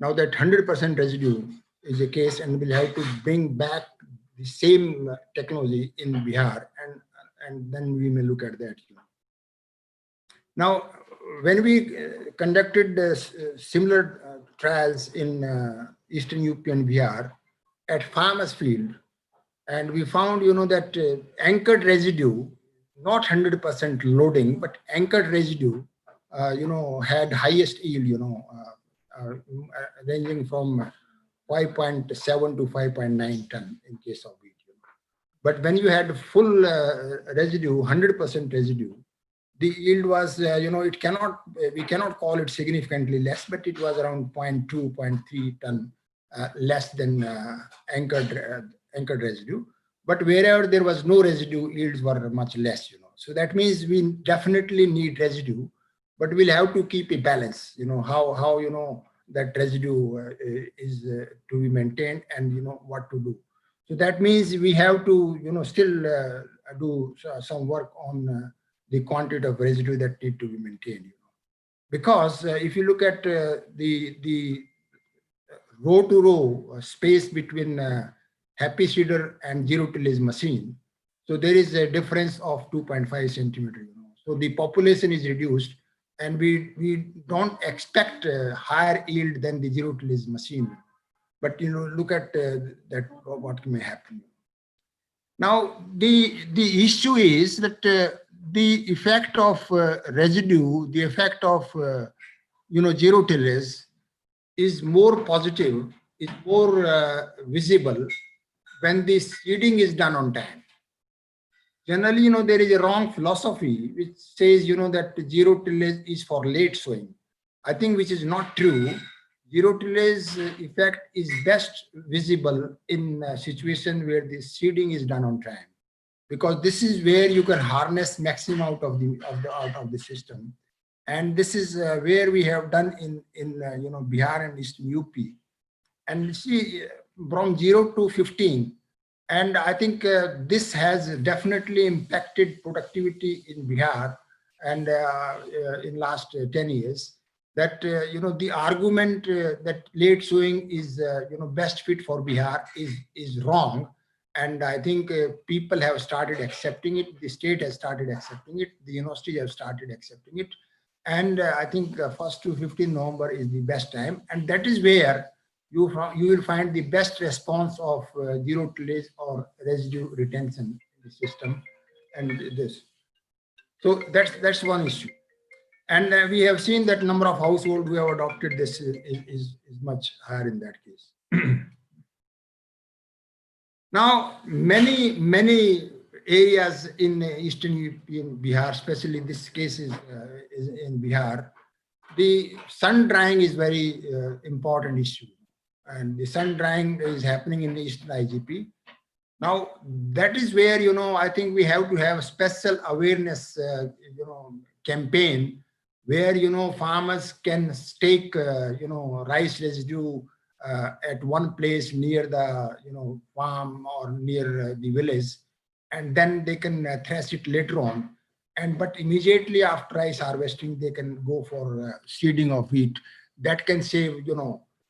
Now that 100% residue is a case, and we'll have to bring back the same technology in Bihar, and then we may look at that. Now, when we conducted similar trials in Eastern UP and Bihar at farmers field, and we found, that anchored residue, not 100% loading, but anchored residue, had highest yield, ranging from 5.7 to 5.9 ton in case of wheat. But when you had full residue, 100% residue, the yield was, we cannot call it significantly less, but it was around 0.2, 0.3 ton less than anchored residue. But wherever there was no residue, yields were much less, So that means we definitely need residue, but we'll have to keep a balance, how that residue is to be maintained, and what to do. So that means we have to, still do some work on the quantity of residue that need to be maintained. Because if you look at the row to row space between happy seeder and zero tillage machine, so there is a difference of 2.5 centimeter. So the population is reduced, and we don't expect higher yield than the zero tillage machine. But look at that what may happen. Now the issue is that the effect of residue, the effect of zero tillage is more positive, is more visible when the seeding is done on time. Generally, there is a wrong philosophy which says, that zero tillage is for late sowing. I think which is not true. Zero tillage effect is best visible in a situation where the seeding is done on time, because this is where you can harness maximum out of the system, and this is where we have done in Bihar and Eastern UP, and see from 0 to 15. And I think this has definitely impacted productivity in Bihar and in last 10 years. That the argument that late sowing is best fit for Bihar is wrong, and I think people have started accepting it. The state has started accepting it. The university have started accepting it, and I think 1st to 15 November is the best time, and that is where you will find the best response of zero tillage or residue retention in the system, and this. So that's one issue. And we have seen that number of households who have adopted this is much higher in that case. Now, many areas in Eastern UP and Bihar, especially this case is in Bihar, the sun drying is very important issue. And the sun drying is happening in the Eastern IGP. Now, that is where, I think we have to have special awareness, campaign where, farmers can stake, rice residue at one place near the, farm or near the village, and then they can thresh it later on. But immediately after rice harvesting, they can go for seeding of wheat. That can save,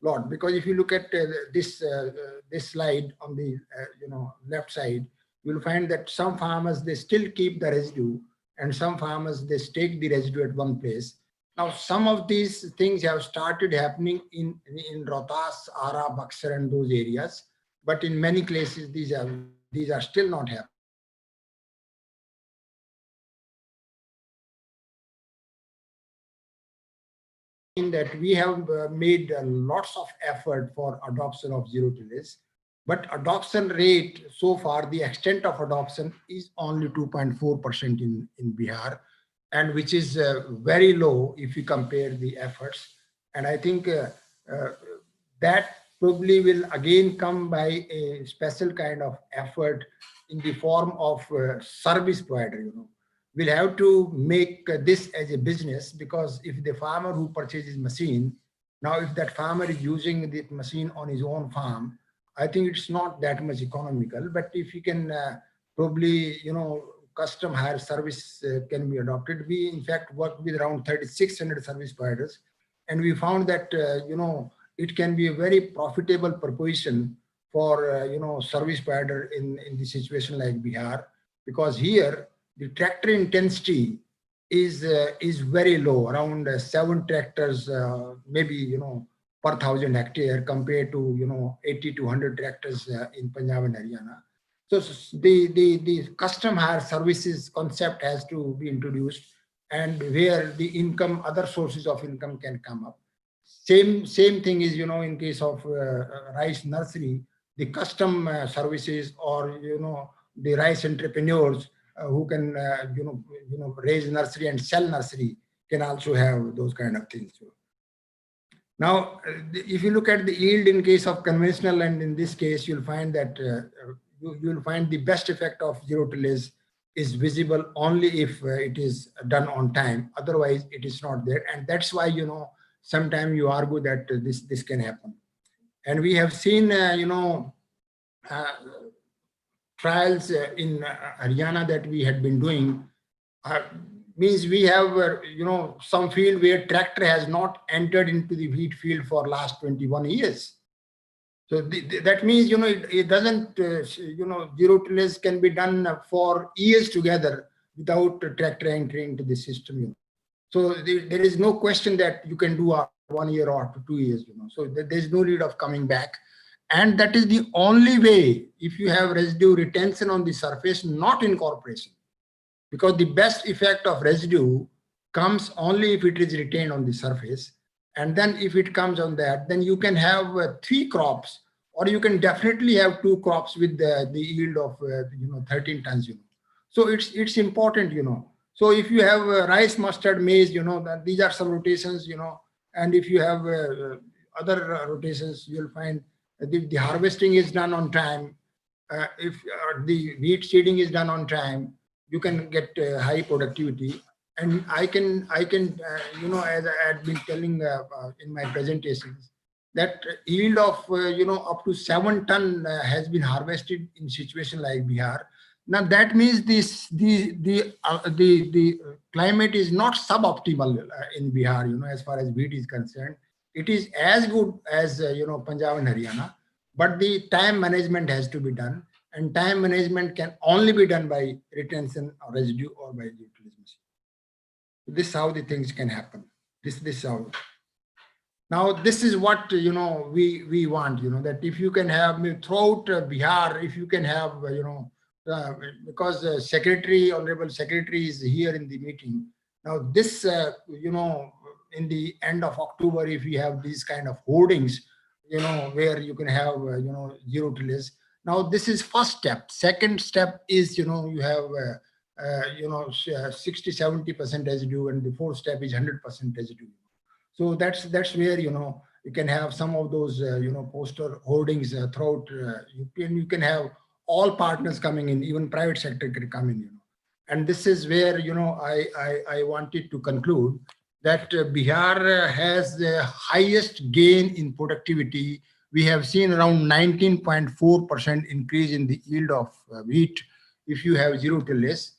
lot, because if you look at this slide on the left side, you'll find that some farmers, they still keep the residue, and some farmers, they stake the residue at one place. Now, some of these things have started happening in Rohtas, Ara, Buxar, and those areas, but in many places these are still not happening. In that we have made lots of effort for adoption of zero tillage, but adoption rate so far, the extent of adoption is only 2.4% in Bihar, and which is very low if you compare the efforts. And I think that probably will again come by a special kind of effort in the form of service provider. We'll have to make this as a business, because if the farmer who purchases machine, now if that farmer is using the machine on his own farm, I think it's not that much economical. But if you can probably, custom hire service can be adopted. We in fact worked with around 3,600 service providers, and we found that, it can be a very profitable proposition for, service provider in the situation like Bihar, because here, the tractor intensity is very low, around 7 tractors, maybe, per 1,000 hectare, compared to, 80 to 100 tractors in Punjab and Haryana. So the custom hire services concept has to be introduced, and where the income, other sources of income can come up. Same thing is, in case of rice nursery, the custom services, or, the rice entrepreneurs who can, raise nursery and sell nursery, can also have those kind of things. Now, if you look at the yield in case of conventional, and in this case, you'll find that you'll find the best effect of zero tillage is visible only if it is done on time. Otherwise, it is not there. And that's why, sometimes you argue that this can happen. And we have seen, trials in Haryana that we had been doing, means we have, some field where tractor has not entered into the wheat field for last 21 years. So that means, it doesn't, zero tillage can be done for years together without tractor entering into the system. So there is no question that you can do 1 year or 2 years. So there's no need of coming back. And that is the only way, if you have residue retention on the surface, not incorporation. Because the best effect of residue comes only if it is retained on the surface. And then if it comes on that, then you can have 3 crops, or you can definitely have 2 crops with the yield of 13 tons. So it's important. So if you have rice, mustard, maize, that these are some rotations. And if you have other rotations, you'll find the harvesting is done on time. If the wheat seeding is done on time, you can get high productivity. And I can as I had been telling in my presentations, that yield of up to 7 ton has been harvested in situation like Bihar. Now that means the climate is not suboptimal in Bihar, as far as wheat is concerned. It is as good as Punjab and Haryana, but the time management has to be done, and time management can only be done by retention or residue or by utilization. This is how the things can happen. This is how. Now, this is what we want. That if you can have throughout Bihar, if you can have because honorable secretary is here in the meeting. Now, this in the end of October, if you have these kind of hoardings, where you can have zero tillage. Now, this is first step. Second step is you have 60-70% residue, and the fourth step is 100% residue. So that's where you can have some of those poster hoardings throughout. You can have all partners coming in, even private sector can come in. And this is where I wanted to conclude that Bihar has the highest gain in productivity. We have seen around 19.4% increase in the yield of wheat if you have zero tillage,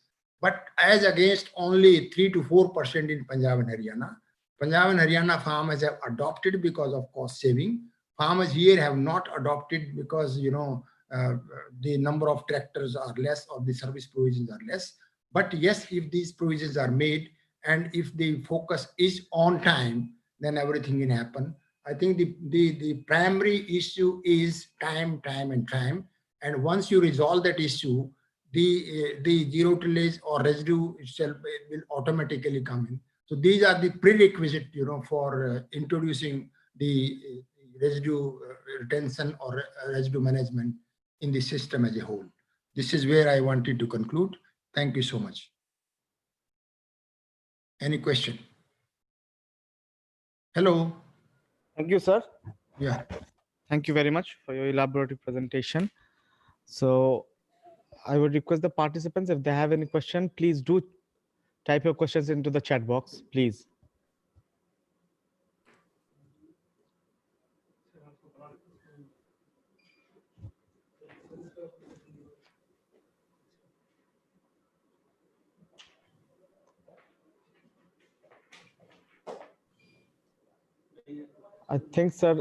but as against only 3 to 4% in Punjab and Haryana. Punjab and Haryana farmers have adopted because of cost saving. Farmers here have not adopted because the number of tractors are less or the service provisions are less. But yes, if these provisions are made and if the focus is on time, then everything can happen. I think the primary issue is time, time, and time. And once you resolve that issue, the zero tillage or residue itself will automatically come in. So these are the prerequisite, for introducing the residue retention or residue management in the system as a whole. This is where I wanted to conclude. Thank you so much. Any question? Hello. Thank you, sir. Yeah. Thank you very much for your elaborate presentation. So I would request the participants, if they have any question, please do type your questions into the chat box, please. I think, sir,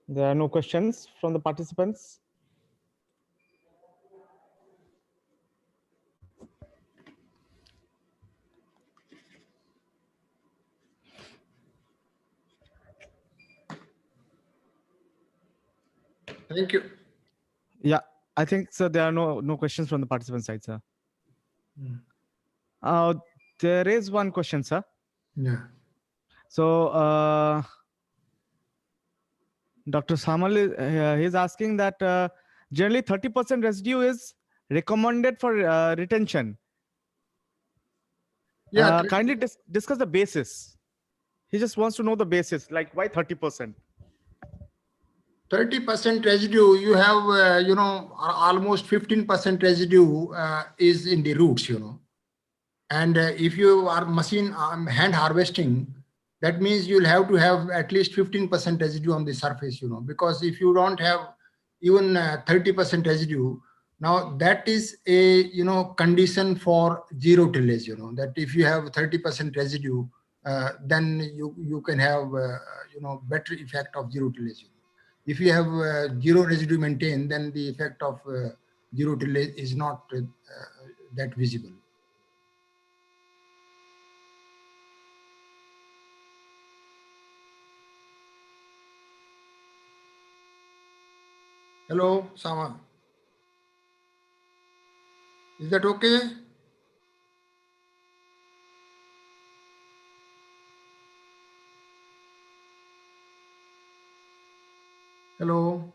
there are no questions from the participants. Thank you. Yeah, I think, sir, there are no questions from the participant side, sir. There is one question, sir. Yeah. So Dr. Samal is asking that generally 30% residue is recommended for retention. Yeah. Kindly discuss the basis. He just wants to know the basis, like why 30%? 30% residue, you have, almost 15% residue is in the roots, And if you are machine hand harvesting, that means you'll have to have at least 15% residue on the surface, because if you don't have even 30% residue, now that is a, condition for zero tillage, that if you have 30% residue, then you can have, better effect of zero tillage. If you have zero residue maintained, then the effect of zero tillage is not that visible. Hello, Sama. Is that okay? Hello.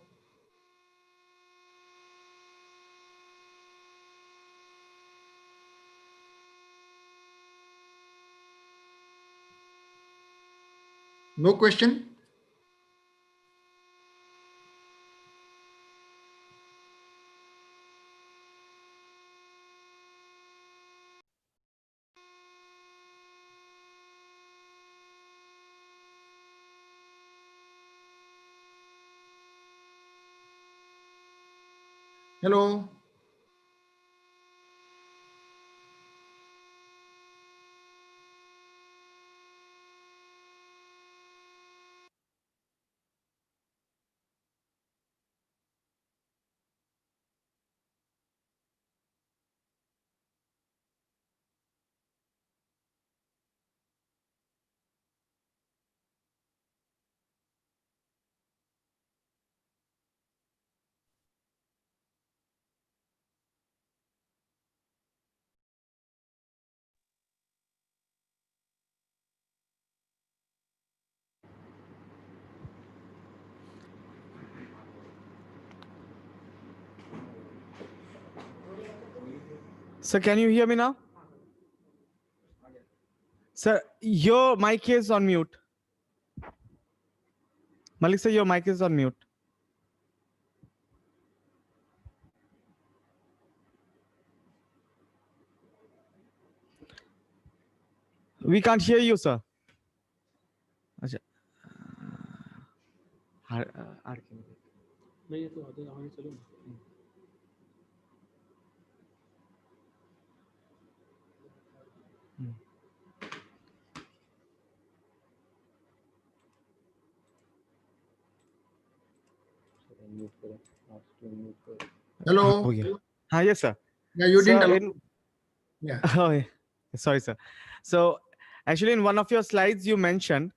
No question? Hello. Sir, can you hear me now? Sir, your mic is on mute. Malik sir, your mic is on mute. We can't hear you, sir. अच्छा, RK. नहीं, ये तो आगे चलो ना। Hello. हो गया. Yes, sir. Yeah, you didn't Sir, allow. in Yeah. oh, yeah. Sorry, sir. So, actually, in one of your slides, you mentioned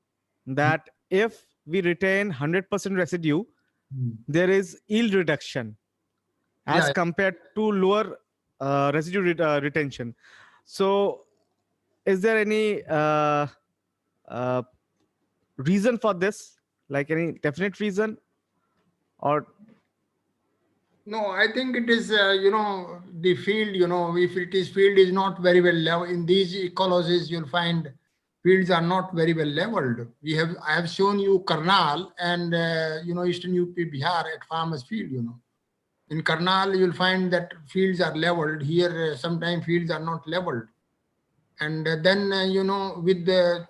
that if we retain 100% residue, there is yield reduction as Yeah. compared to lower residue retention. So, is there any uh, reason for this? Like any definite reason, or No, I think it is, the field, if it is field is not very well level in these ecologies, you'll find fields are not very well leveled. I have shown you Karnal and, Eastern UP Bihar at farmers field, In Karnal, you'll find that fields are leveled. Here, sometimes fields are not leveled. And then, with the,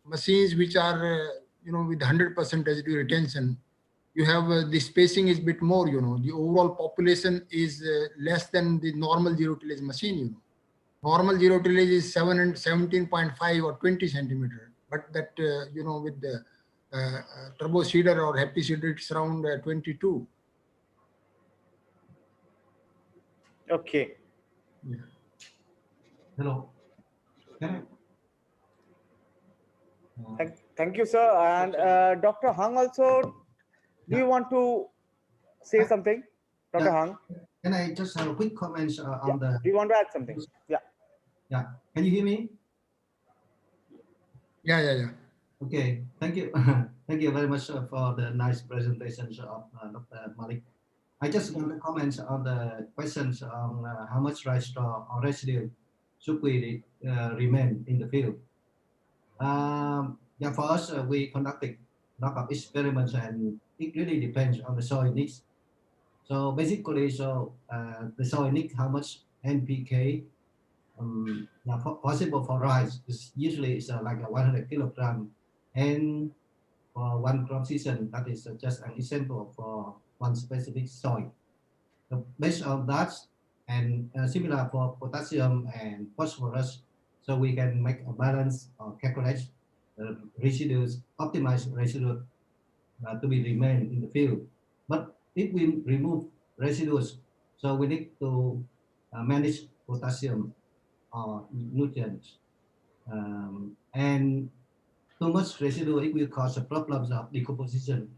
machines which are, with 100% residue retention, you have the spacing is bit more, the overall population is less than the normal zero tillage machine, Normal zero tillage is 17.5 or 20 centimeter, but that, with the turbo seeder or happy seeder, it's around 22. okay? Yeah. Hello. Thank you, sir. And Dr. Hung also, do you want to say something, Dr. Yeah. Hung? Can I just have a quick comment on the? Do you want to add something? Yeah. Yeah. Can you hear me? Yeah. Okay. Thank you. Thank you very much for the nice presentations of Dr. Malik. I just want to comment on the questions on how much rice straw or residue should we remain in the field. Yeah, for us, we conducted a lot of experiments, and it really depends on the soil needs. So basically, the soil needs how much NPK possible for rice is usually it's like a 100 kilogram, and for one crop season, that is just an example for one specific soil. So based on that, and similar for potassium and phosphorus, so we can make a balance or calculate the residues, optimize residue to be remain in the field. But if we remove residues, so we need to manage potassium or nutrients, and too much residue it will cause problems of decomposition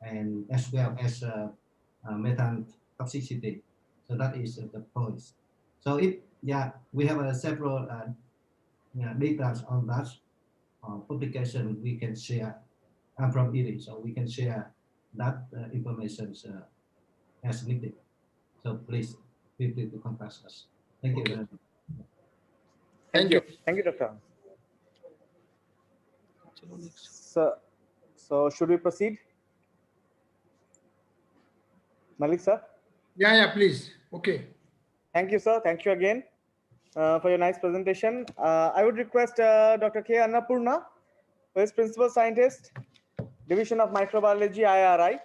and as well as methane toxicity. So that is the point. So we have several data on that publication we can share. I'm from Italy, so we can share that information as needed. So please feel free to contact us. Thank you very much. Thank you. Thank you, Dr. Hung. So should we proceed? Malik sir? Yeah, please. Okay. Thank you, sir. Thank you again for your nice presentation. I would request Dr. K. Annapurna, who is Principal Scientist, Division of Microbiology, IRI,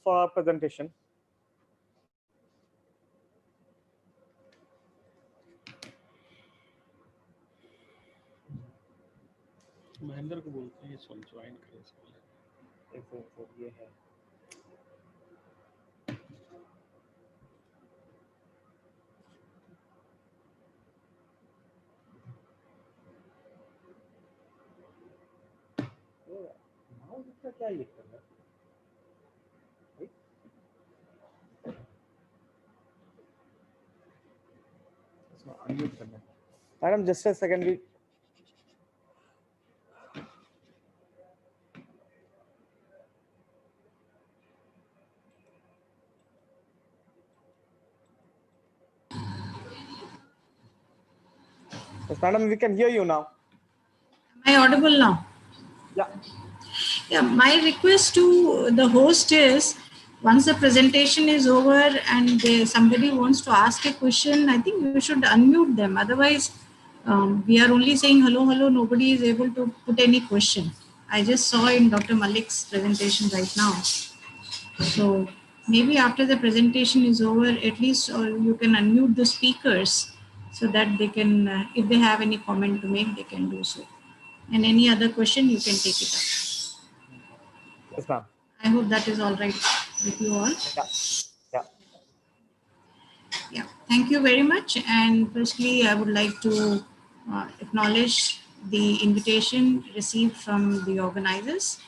for our presentation. Mahendra को बोलते हैं join करें ये है क्या ये कर रहा है अनम्यूट करना madam just a second Yes, madam, we can hear you now. Am I audible now? Yeah. Yeah, my request to the host is once the presentation is over and somebody wants to ask a question, I think you should unmute them. Otherwise, we are only saying hello, hello. Nobody is able to put any question. I just saw in Dr. Malik's presentation right now. So maybe after the presentation is over, at least you can unmute the speakers so that they can, if they have any comment to make, they can do so. And any other question, you can take it up. Yes, ma'am. I hope that is all right with you all. Yeah. Yeah. Yeah, thank you very much. And firstly, I would like to acknowledge the invitation received from the organizers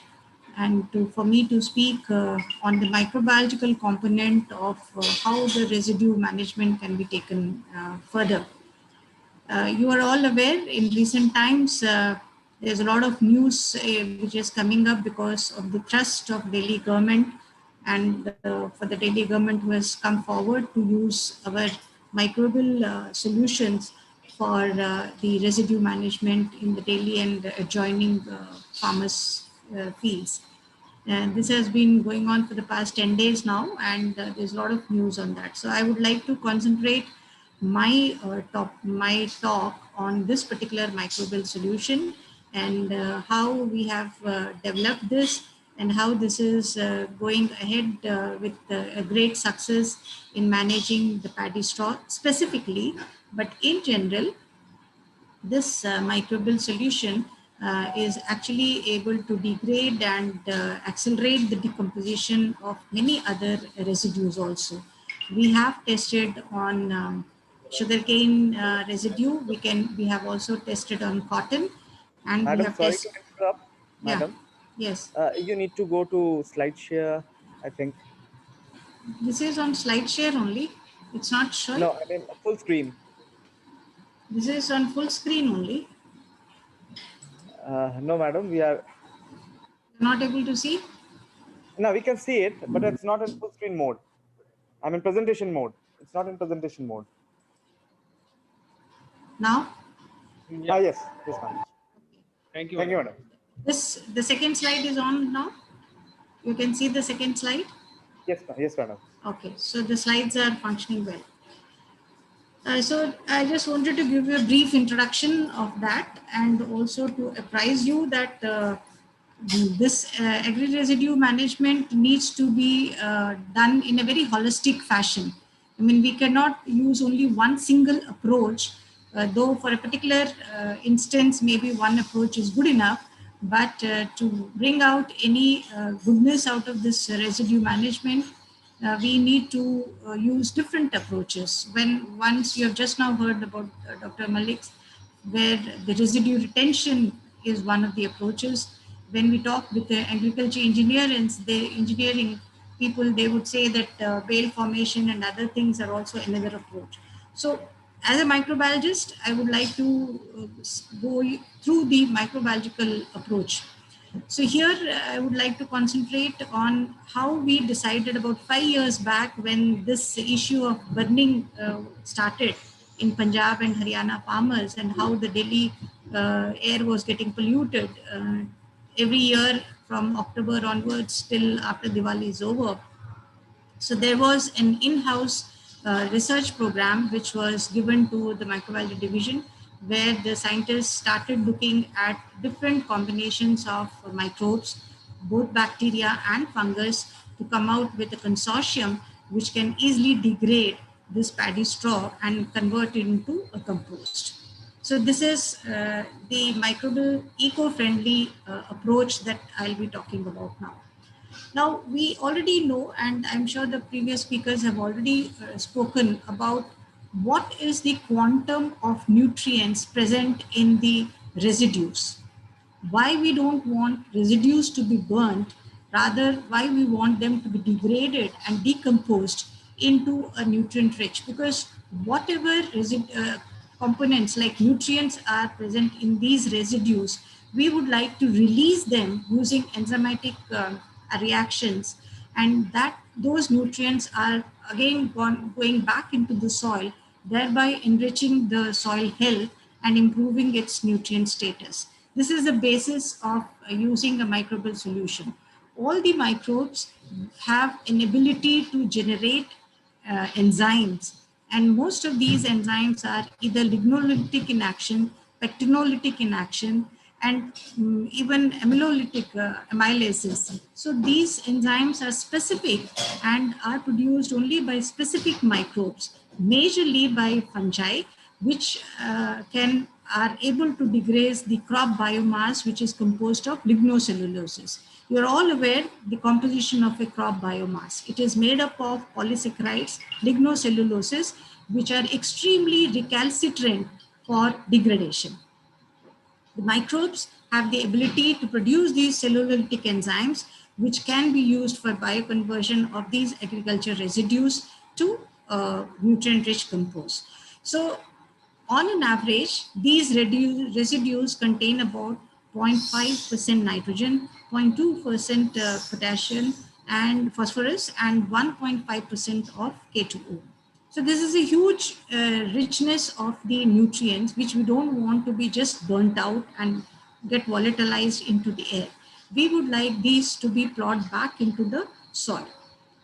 and for me to speak on the microbiological component of how the residue management can be taken further. You are all aware in recent times, there's a lot of news which is coming up because of the trust of Delhi government and for the Delhi government who has come forward to use our microbial solutions for the residue management in the Delhi and adjoining farmers fields. And this has been going on for the past 10 days now, and there's a lot of news on that. So I would like to concentrate my talk on this particular microbial solution and how we have developed this and how this is going ahead with a great success in managing the paddy straw specifically, but in general this microbial solution is actually able to degrade and accelerate the decomposition of many other residues also. We have tested on sugarcane residue. We have also tested on cotton, and we Madam, have sorry tested. to interrupt. Yeah. Madam, Yes. you need to go to slide share, I think. This is on slide share only. It's not showing. No, I mean full screen. This is on full screen only. No, madam, we are. You're not able to see. Now we can see it, but it's not in full screen mode. I'm in presentation mode. It's not in presentation mode. Now. Ah, yes, yes, ma'am. Thank you. Thank you, madam. The second slide is on now. You can see the second slide. Yes, madam. Okay, so the slides are functioning well. So I just wanted to give you a brief introduction of that and also to apprise you that this agri-residue management needs to be done in a very holistic fashion. I mean, we cannot use only one single approach, though for a particular instance, maybe one approach is good enough, but to bring out any goodness out of this residue management, we need to use different approaches. Once you have just now heard about Dr. Malik's, where the residue retention is one of the approaches. When we talk with the agriculture engineers, the engineering people, they would say that bale formation and other things are also another approach. So as a microbiologist, I would like to go through the microbiological approach. So here I would like to concentrate on how we decided about 5 years back when this issue of burning started in Punjab and Haryana farmers and how the Delhi air was getting polluted every year from October onwards till after Diwali is over. So there was an in-house research program which was given to the microbiology division where the scientists started looking at different combinations of microbes, both bacteria and fungus, to come out with a consortium which can easily degrade this paddy straw and convert it into a compost. So this is the microbial eco-friendly approach that I'll be talking about now. Now, we already know, and I'm sure the previous speakers have already spoken about what is the quantum of nutrients present in the residues. Why we don't want residues to be burnt, rather why we want them to be degraded and decomposed into a nutrient rich, because whatever components like nutrients are present in these residues, we would like to release them using enzymatic reactions, and that those nutrients are again going back into the soil, thereby enriching the soil health and improving its nutrient status. This is the basis of using a microbial solution. All the microbes have an ability to generate enzymes, and most of these enzymes are either lignolytic in action, pectinolytic in action, and even amylases. So these enzymes are specific and are produced only by specific microbes, majorly by fungi, which are able to degrade the crop biomass, which is composed of lignocelluloses. You are all aware the composition of a crop biomass. It is made up of polysaccharides, lignocelluloses, which are extremely recalcitrant for degradation. The microbes have the ability to produce these cellulolytic enzymes, which can be used for bioconversion of these agriculture residues to nutrient-rich compost. So on an average, these residues contain about 0.5% nitrogen, 0.2% potassium and phosphorus, and 1.5% of K2O. So this is a huge richness of the nutrients, which we don't want to be just burnt out and get volatilized into the air. We would like these to be plowed back into the soil.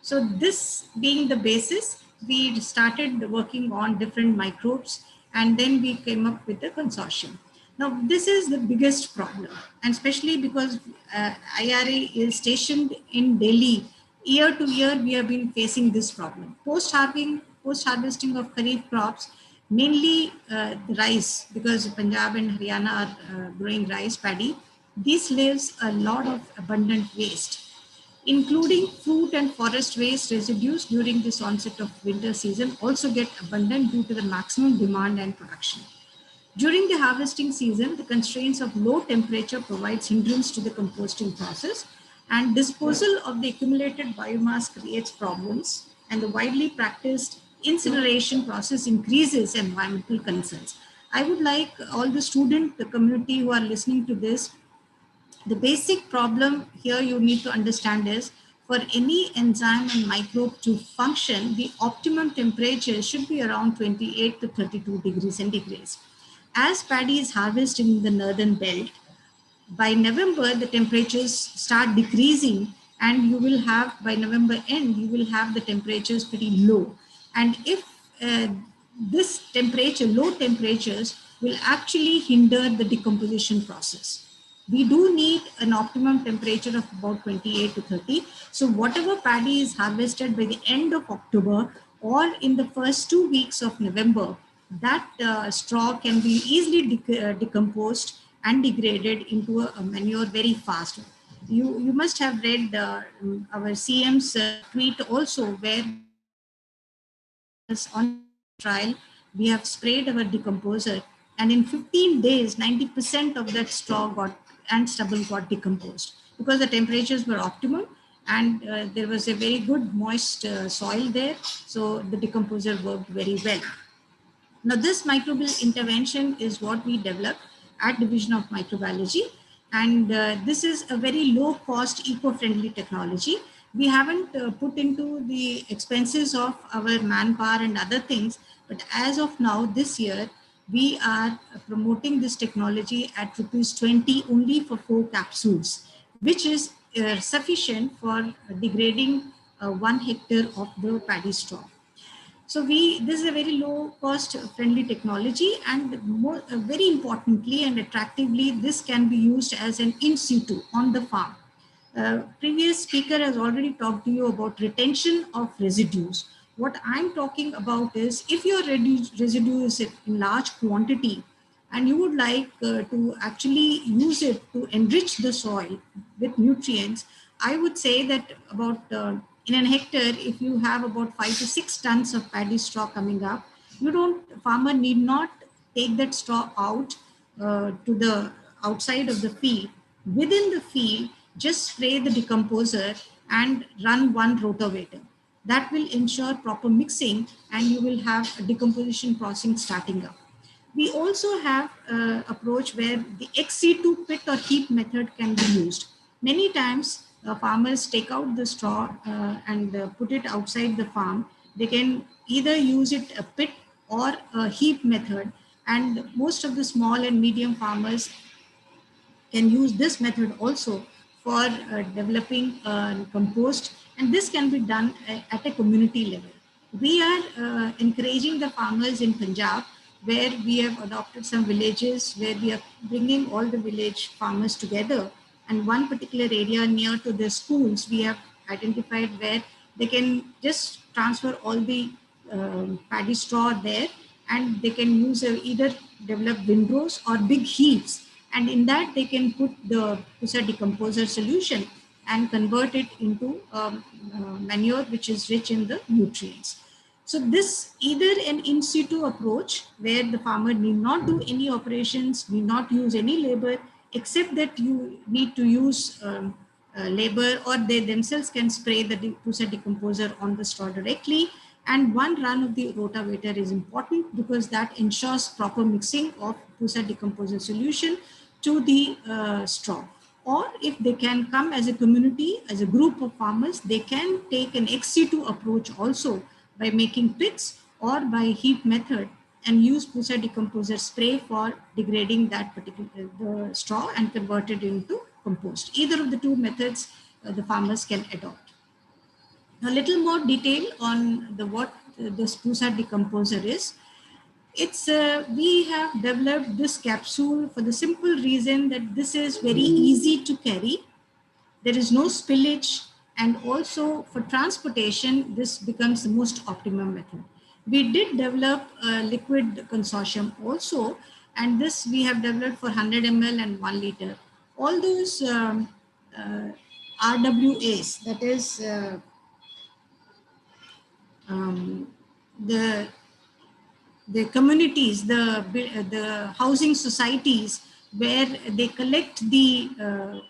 So this being the basis, we started working on different microbes, and then we came up with the consortium. Now, this is the biggest problem, and especially because IRA is stationed in Delhi, year to year, we have been facing this problem. Post-harvesting of Kharif crops, mainly the rice, because Punjab and Haryana are growing rice paddy, this leaves a lot of abundant waste, including fruit and forest waste residues during this onset of winter season also get abundant due to the maximum demand and production. During the harvesting season, the constraints of low temperature provides hindrance to the composting process, and disposal of the accumulated biomass creates problems, and the widely practiced incineration process increases environmental concerns. I would like all the student, the community who are listening to this, the basic problem here you need to understand is, for any enzyme and microbe to function, the optimum temperature should be around 28 to 32 degrees centigrade. As paddy is harvested in the northern belt, by November, the temperatures start decreasing, and you will have, by November end, you will have the temperatures pretty low. And if this temperature, low temperatures, will actually hinder the decomposition process. We do need an optimum temperature of about 28 to 30. So whatever paddy is harvested by the end of October or in the first 2 weeks of November, that straw can be easily decomposed and degraded into a manure very fast. You must have read our CM's tweet also, where on trial, we have sprayed our decomposer, and in 15 days, 90% of that straw and stubble got decomposed because the temperatures were optimum, and there was a very good moist soil there. So the decomposer worked very well. Now, this microbial intervention is what we developed at Division of Microbiology, and this is a very low cost, eco-friendly technology. We haven't put into the expenses of our manpower and other things, but as of now, this year, we are promoting this technology at ₹20 only for 4 capsules, which is sufficient for degrading 1 hectare of the paddy straw. So this is a very low cost friendly technology, and very importantly and attractively, this can be used as an in situ on the farm. Previous speaker has already talked to you about retention of residues. What I'm talking about is, if your residue is in large quantity and you would like to actually use it to enrich the soil with nutrients, I would say that about in an hectare, if you have about 5 to 6 tons of paddy straw coming up, farmer need not take that straw out to the outside of the field. Within the field, just spray the decomposer and run 1 rotavator. That will ensure proper mixing, and you will have a decomposition process starting up. We also have an approach where the ex-situ pit or heap method can be used. Many times, farmers take out the straw and put it outside the farm. They can either use it a pit or a heap method, And most of the small and medium farmers can use this method also for developing compost, and this can be done at a community level. We are encouraging the farmers in Punjab, where we have adopted some villages where we are bringing all the village farmers together, and one particular area near to the schools we have identified where they can just transfer all the paddy straw there, and they can use either develop windrows or big heaps, and in that they can put the pusa decomposer solution and convert it into manure which is rich in the nutrients. So this either an in situ approach where the farmer need not do any operations, need not use any labor, except that you need to use labor, or they themselves can spray the pusa decomposer on the straw directly. And one run of the rotavator is important because that ensures proper mixing of pusa decomposer solution to the straw. Or if they can come as a community, as a group of farmers, they can take an ex situ approach also by making pits or by heap method and use pusa decomposer spray for degrading that particular the straw and convert it into compost. Either of the two methods the farmers can adopt. A little more detail on the what this pusa decomposer is. It's we have developed this capsule for the simple reason that this is very easy to carry. There is no spillage, and also for transportation, this becomes the most optimum method. We did develop a liquid consortium also, and this we have developed for 100 ml and 1 liter. All those RWAs, that is um, the communities, the housing societies where they collect the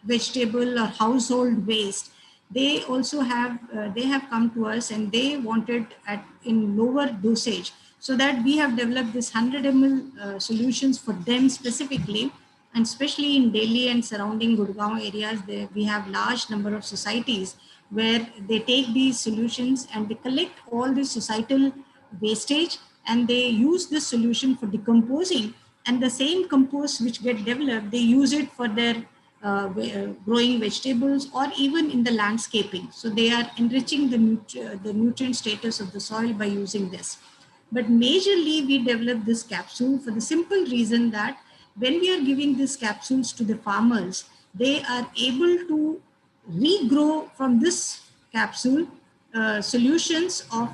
vegetable or household waste, they also have they have come to us and they wanted at in lower dosage, so that we have developed this 100 ml solutions for them specifically. And especially in Delhi and surrounding Gurgaon areas, we have large number of societies where they take these solutions and they collect all the societal wastage, and they use this solution for decomposing, and the same compost which get developed, they use it for their growing vegetables or even in the landscaping. So they are enriching the nutrient status of the soil by using this. But majorly we developed this capsule for the simple reason that when we are giving these capsules to the farmers, they are able to regrow from this capsule solutions of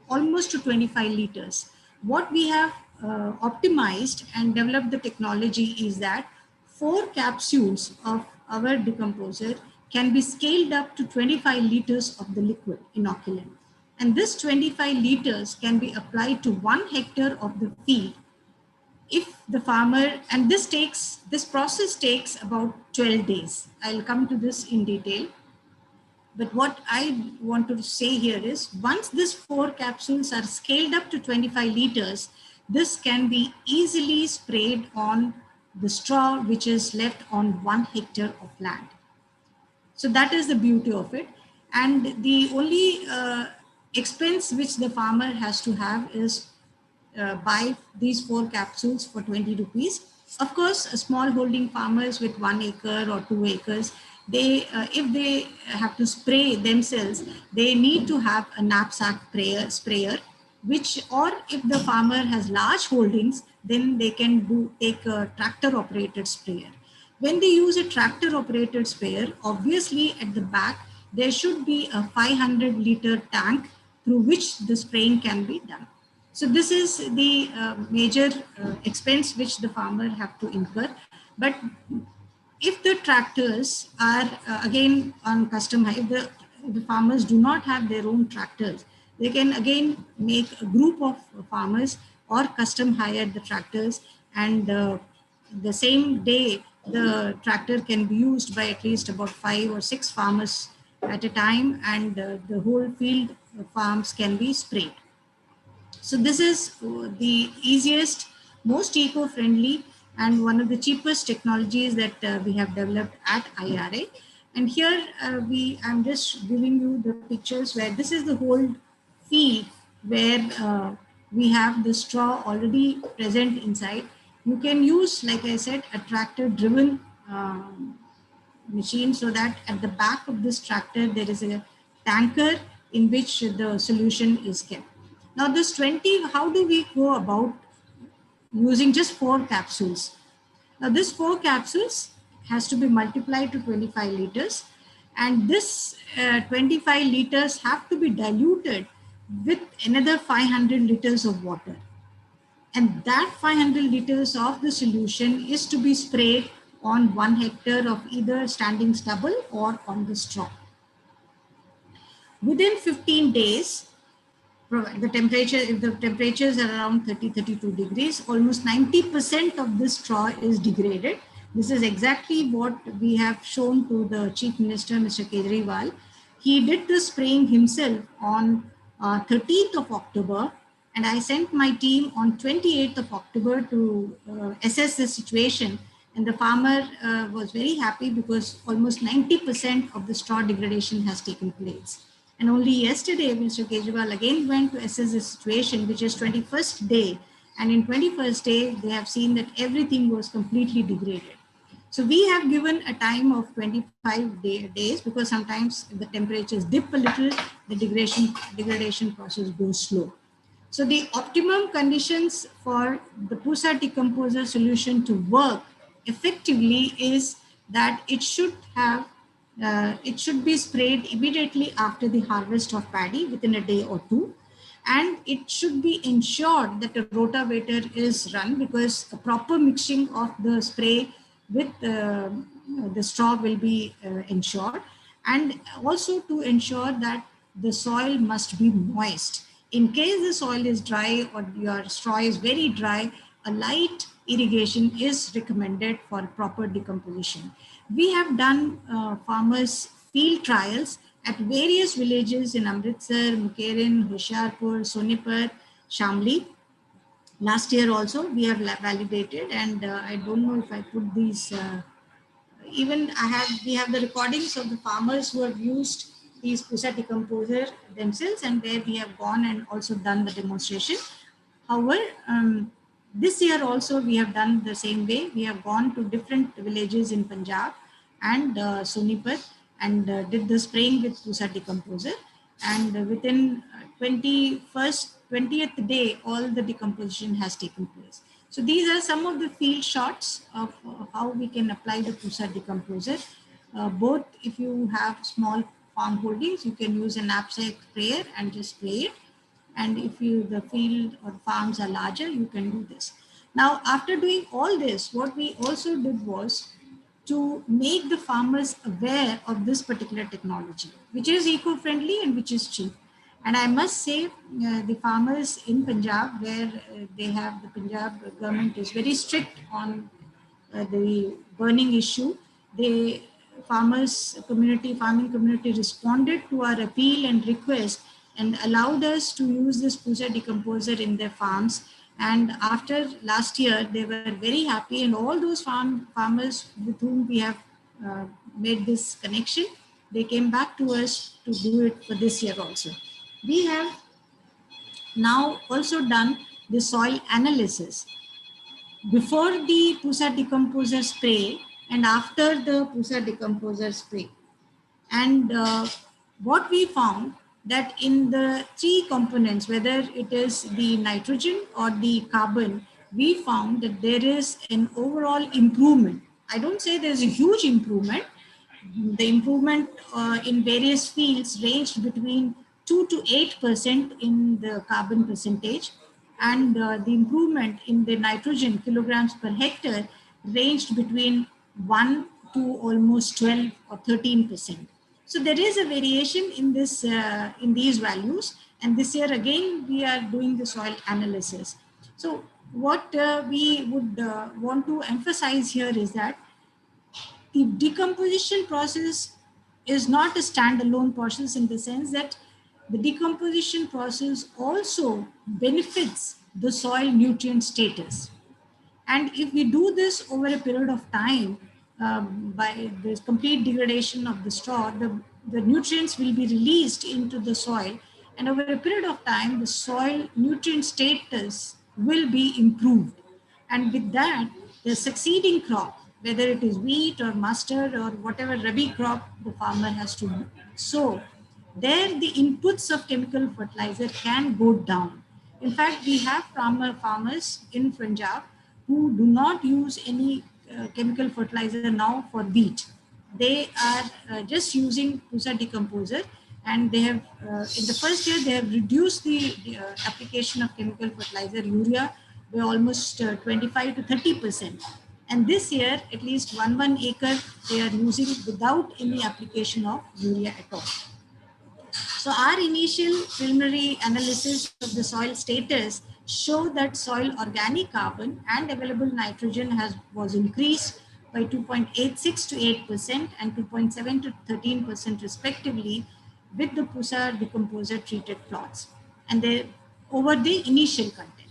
almost to 25 liters. What we have optimized and developed the technology is that 4 capsules of our decomposer can be scaled up to 25 liters of the liquid inoculant. And this 25 liters can be applied to 1 hectare of the field if the farmer, and this process takes about 12 days. I'll come to this in detail. But what I want to say here is once these 4 capsules are scaled up to 25 liters, this can be easily sprayed on the straw which is left on 1 hectare of land. So that is the beauty of it. And the only expense which the farmer has to have is buy these 4 capsules for 20 rupees. Of course, small holding farmers with 1 acre or 2 acres, they if they have to spray themselves, they need to have a knapsack sprayer, which, or if the farmer has large holdings, then they can take a tractor operated sprayer. When they use a tractor operated sprayer, obviously at the back, there should be a 500 liter tank through which the spraying can be done. So this is the major expense which the farmer have to incur. But if the tractors are again on custom hire, if the farmers do not have their own tractors, they can again make a group of farmers or custom hire the tractors, and the same day the tractor can be used by at least about 5 or 6 farmers at a time, and the whole field farms can be sprayed. So this is the easiest, most eco-friendly, and one of the cheapest technologies that we have developed at IRA. And here I'm just giving you the pictures where this is the whole field where we have the straw already present inside. You can use, like I said, a tractor driven machine, so that at the back of this tractor there is a tanker in which the solution is kept. Now this 20, how do we go about using just 4 capsules? Now this 4 capsules has to be multiplied to 25 liters, and this 25 liters have to be diluted with another 500 liters of water, and that 500 liters of the solution is to be sprayed on 1 hectare of either standing stubble or on the straw. Within 15 days, the temperature, if the temperatures are around 30-32 degrees, almost 90% of this straw is degraded. This is exactly what we have shown to the Chief Minister, Mr. Kejriwal. He did the spraying himself on 13th of October, and I sent my team on 28th of October to assess the situation. And the farmer was very happy because almost 90% of the straw degradation has taken place. And only yesterday, Mr. Kejriwal again went to assess the situation, which is 21st day. And in 21st day, they have seen that everything was completely degraded. So we have given a time of 25 days, because sometimes if the temperatures dip a little, the degradation process goes slow. So the optimum conditions for the Pusa decomposer solution to work effectively is that it should be sprayed immediately after the harvest of paddy within a day or two. And it should be ensured that a rotavator is run, because a proper mixing of the spray with the straw will be ensured. And also to ensure that the soil must be moist. In case the soil is dry or your straw is very dry, a light irrigation is recommended for proper decomposition. We have done farmers' field trials at various villages in Amritsar, Mukerin, Hoshiarpur, Sonipat, Shamli. Last year also we have validated, and I don't know if I put these, we have the recordings of the farmers who have used these Pusa decomposer themselves, and where we have gone and also done the demonstration. However, this year also we have done the same way. We have gone to different villages in Punjab and Sonipat, and did the spraying with Pusa decomposer. And within 20th day, all the decomposition has taken place. So these are some of the field shots of how we can apply the Pusa decomposer. Both if you have small farm holdings, you can use a knapsack sprayer and just spray it. And if the field or farms are larger, you can do this. Now, after doing all this, what we also did was to make the farmers aware of this particular technology, which is eco-friendly and which is cheap. And I must say, the farmers in Punjab, where the Punjab government is very strict on the burning issue, the farming community responded to our appeal and request and allowed us to use this Pusa decomposer in their farms. And after last year, they were very happy, and all those farmers with whom we have made this connection, they came back to us to do it for this year also. We have now also done the soil analysis before the Pusa decomposer spray and after the Pusa decomposer spray. And what we found that in the 3 components, whether it is the nitrogen or the carbon, we found that there is an overall improvement. I don't say there's a huge improvement. The improvement in various fields ranged between 2 to 8% in the carbon percentage, and the improvement in the nitrogen kilograms per hectare ranged between 1 to almost 12 or 13%. So there is a variation in this in these values, and this year again we are doing the soil analysis. So what we would want to emphasize here is that the decomposition process is not a standalone process, in the sense that the decomposition process also benefits the soil nutrient status. And if we do this over a period of time, by the complete degradation of the straw, the nutrients will be released into the soil, And over a period of time, the soil nutrient status will be improved. And with that, the succeeding crop, whether it is wheat or mustard or whatever rabi crop the farmer has to sow, there the inputs of chemical fertilizer can go down. In fact, we have farmers in Punjab who do not use any chemical fertilizer now for wheat. They are just using Pusa decomposer, and they have in the first year they have reduced the application of chemical fertilizer urea by almost 25 to 30%. And this year, at least one acre they are using without any application of urea at all. So our initial preliminary analysis of the soil status show that soil organic carbon and available nitrogen was increased by 2.86 to 8% and 2.7 to 13% respectively with the Pusa decomposer treated plots and they over the initial content.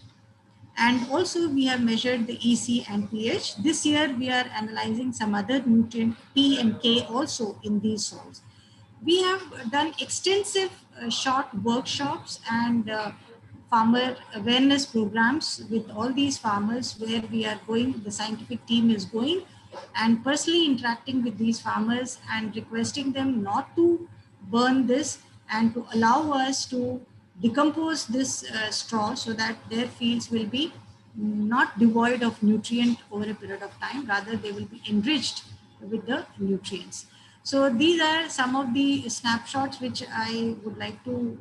And also we have measured the EC and pH. This year we are analyzing some other nutrient P and K also in these soils. We have done extensive short workshops and farmer awareness programs with all these farmers where we are going, the scientific team is going and personally interacting with these farmers and requesting them not to burn this and to allow us to decompose this straw so that their fields will be not devoid of nutrient over a period of time, rather they will be enriched with the nutrients. So these are some of the snapshots which I would like to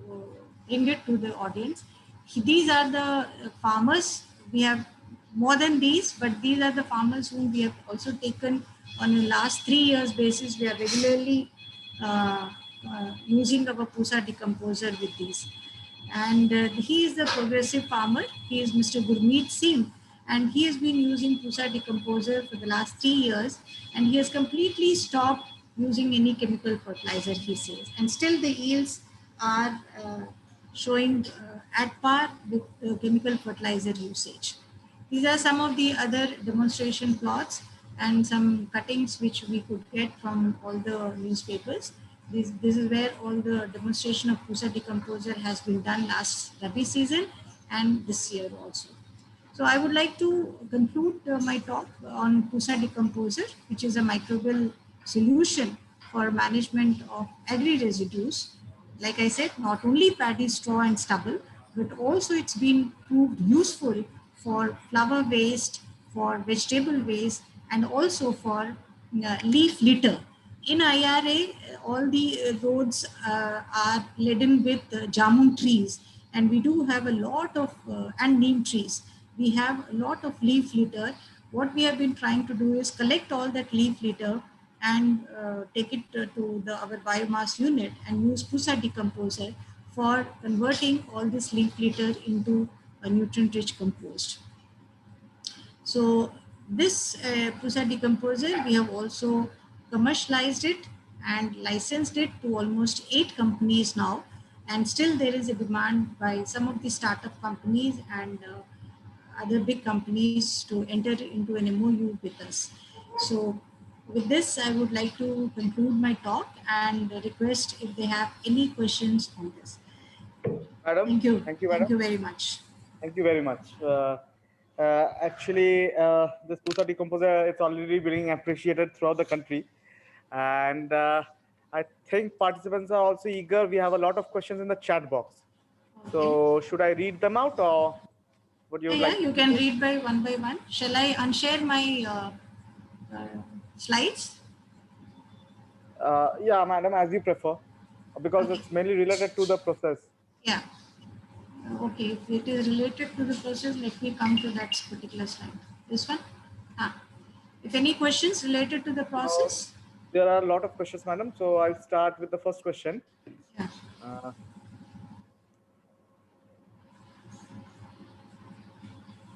bring it to the audience. These are the farmers. We have more than these, but these are the farmers whom we have also taken on a last 3 years basis. We are regularly using our Pusa decomposer with these. And he is the progressive farmer. He is Mr. Gurmeet Singh, and he has been using Pusa decomposer for the last 3 years, and he has completely stopped using any chemical fertilizer, he says. And still the yields are showing at par with chemical fertilizer usage. These are some of the other demonstration plots and some cuttings which we could get from all the newspapers. This is where all the demonstration of Pusa decomposer has been done last Rabi season and this year also. So I would like to conclude my talk on Pusa decomposer, which is a microbial solution for management of agri residues. Like I said, not only paddy, straw and stubble, but also it's been proved useful for flower waste, for vegetable waste, and also for leaf litter. In IRA, all the roads are laden with jamun trees, and we do have a lot of, and neem trees. We have a lot of leaf litter. What we have been trying to do is collect all that leaf litter and take it to our biomass unit and use Pusa decomposer for converting all this leaf litter into a nutrient-rich compost. So this Pusa decomposer, we have also commercialized it and licensed it to almost 8 companies now. And still there is a demand by some of the startup companies and other big companies to enter into an MOU with us. So with this, I would like to conclude my talk and request if they have any questions on this. Madam, Thank you. thank you, madam. Thank you very much. Thank you very much. Actually, this Pusa decomposer is already being appreciated throughout the country. And I think participants are also eager. We have a lot of questions in the chat box. So should I read them out or would you like? Yeah, you can read by one. Shall I unshare my slides? Yeah, madam, as you prefer, because Okay. it's mainly related to the process. Yeah. Okay, if it is related to the process, let me come to that particular slide. This one? If any questions related to the process? There are a lot of questions, madam. So I'll start with the first question. Yeah.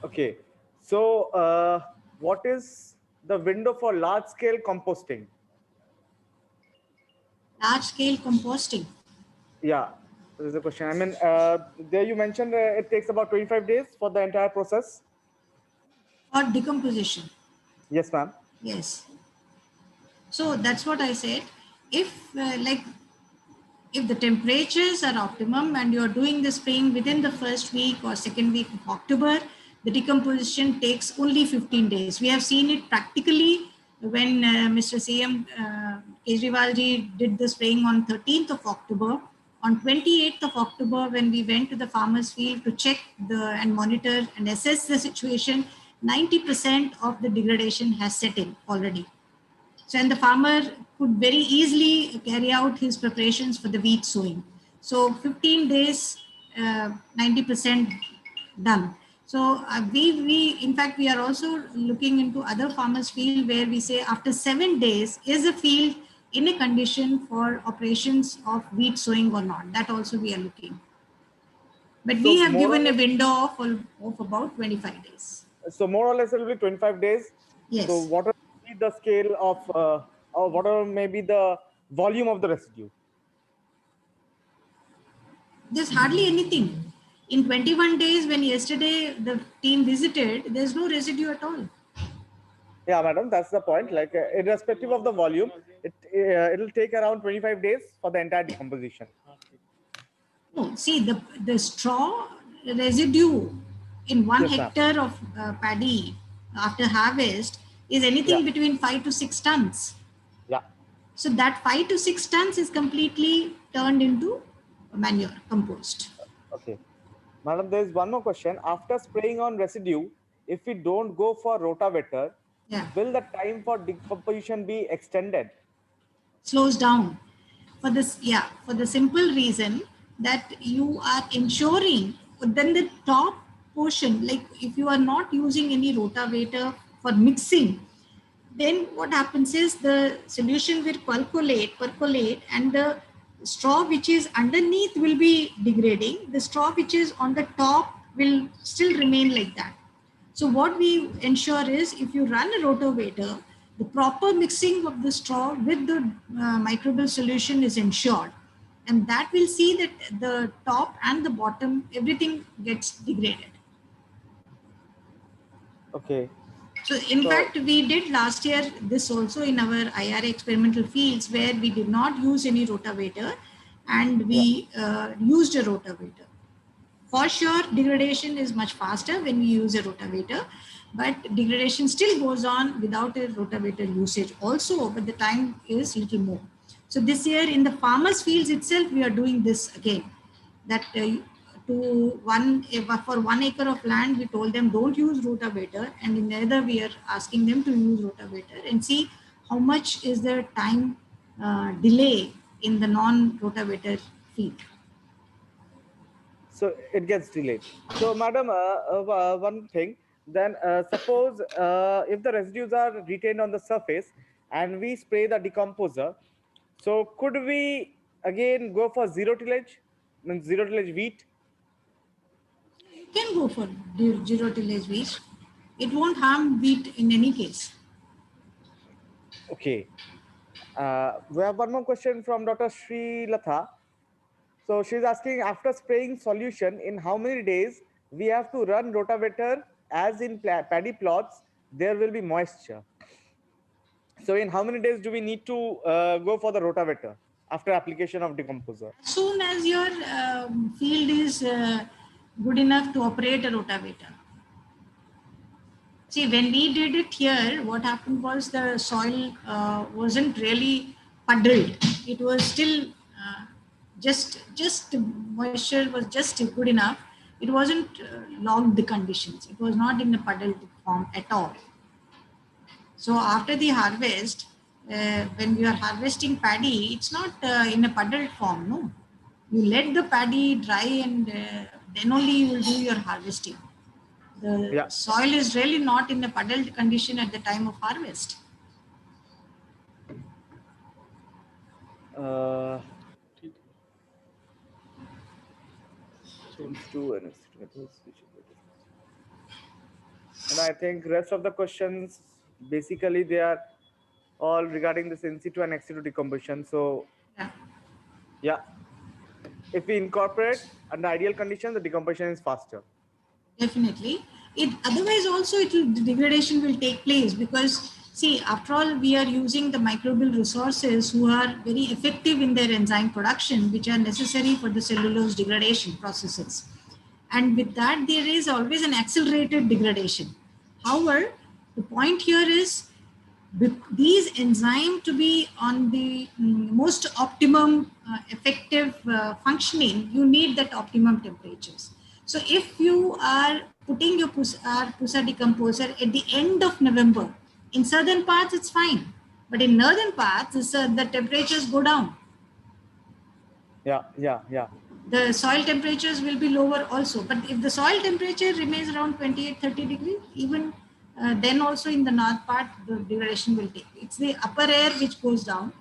Okay. So what is the window for large scale composting? Large scale composting. Yeah, this is the question. I mean, there you mentioned it takes about 25 days for the entire process. Or decomposition. Yes, ma'am. Yes. So that's what I said. If if the temperatures are optimum and you're doing the spraying within the first week or second week of October, the decomposition takes only 15 days. We have seen it practically when Mr. CM Kejriwal ji did the spraying on 13th of October. On 28th of October, when we went to the farmer's field to check and monitor and assess the situation, 90% of the degradation has set in already. So, and the farmer could very easily carry out his preparations for the wheat sowing. So 15 days, 90% done. So we in fact, we are also looking into other farmers' field where we say after 7 days, is a field in a condition for operations of wheat sowing or not? That also we are looking. But So we have more or given a less- window of about 25 days. So more or less it will be 25 days. Yes. So what will be the scale of, or whatever may be the volume of the residue? There's hardly anything. In 21 days, when yesterday the team visited, there's no residue at all. Yeah, madam, that's the point. Like irrespective of the volume, it'll take around 25 days for the entire decomposition. No, see the straw residue in 1 Yes, ma'am. hectare of paddy after harvest is anything between 5 to 6 tons. Yeah. So that 5 to 6 tons is completely turned into manure, compost. Okay. Madam, there is one more question. After spraying on residue, if we don't go for rotavator, Yeah. will the time for decomposition be extended? Slows down for this, yeah, for the simple reason that you are ensuring then the top portion, like if you are not using any rotavator for mixing, then what happens is the solution will percolate and the straw which is underneath will be degrading, the straw which is on the top will still remain like that. So what we ensure is if you run a rotavator, the proper mixing of the straw with the microbial solution is ensured. And that will see that the top and the bottom, everything gets degraded. Okay. So in fact, we did last year this also in our IRA experimental fields where we did not use any rotavator and we used a rotavator. For sure, degradation is much faster when we use a rotavator, but degradation still goes on without a rotavator usage also, but the time is little more. So this year in the farmers' fields itself, we are doing this again, that for 1 acre of land, we told them don't use rotavator, and in the other we are asking them to use rotavator and see how much is the time delay in the non-rotavator field. So it gets delayed. So madam, one thing, then suppose if the residues are retained on the surface and we spray the decomposer, so could we again go for zero tillage, means zero tillage wheat? You can go for zero tillage wheat. It won't harm wheat in any case. Okay. We have one more question from Dr. Sri Latha. So she's asking, after spraying solution, in how many days we have to run rotavator, as in paddy plots, there will be moisture. So in how many days do we need to go for the rotavator after application of decomposer? As soon as your field is good enough to operate a rotavator. See, when we did it here, what happened was the soil wasn't really puddled. It was still just moisture was just good enough. It wasn't logged the conditions. It was not in a puddled form at all. So after the harvest, when you are harvesting paddy, it's not in a puddled form, no. You let the paddy dry and then only you will do your harvesting. The soil is really not in a puddled condition at the time of harvest. And I think rest of the questions, basically they are all regarding this in situ and ex situ decomposition. So yeah, if we incorporate under ideal conditions, the decomposition is faster. Definitely. Otherwise also the degradation will take place because See, after all, we are using the microbial resources who are very effective in their enzyme production, which are necessary for the cellulose degradation processes. And with that, there is always an accelerated degradation. However, the point here is with these enzymes to be on the most optimum effective functioning, you need that optimum temperatures. So if you are putting your pusa decomposer at the end of November, in southern parts it's fine, but in northern parts the temperatures go down. Yeah. The soil temperatures will be lower also, but if the soil temperature remains around 28-30 degrees, even then also in the north part the degradation will take. It's the upper air which goes down,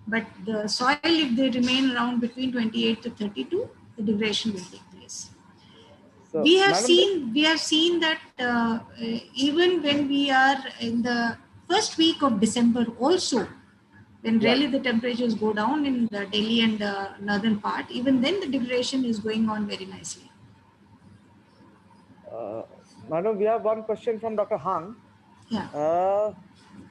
but the soil, if they remain around between 28 to 32, the degradation will take place. So, We have madam, seen that even when we are in the first week of December also, when really the temperatures go down in the Delhi and the northern part, even then the degradation is going on very nicely. madam, we have one question from Dr. Han. Yeah.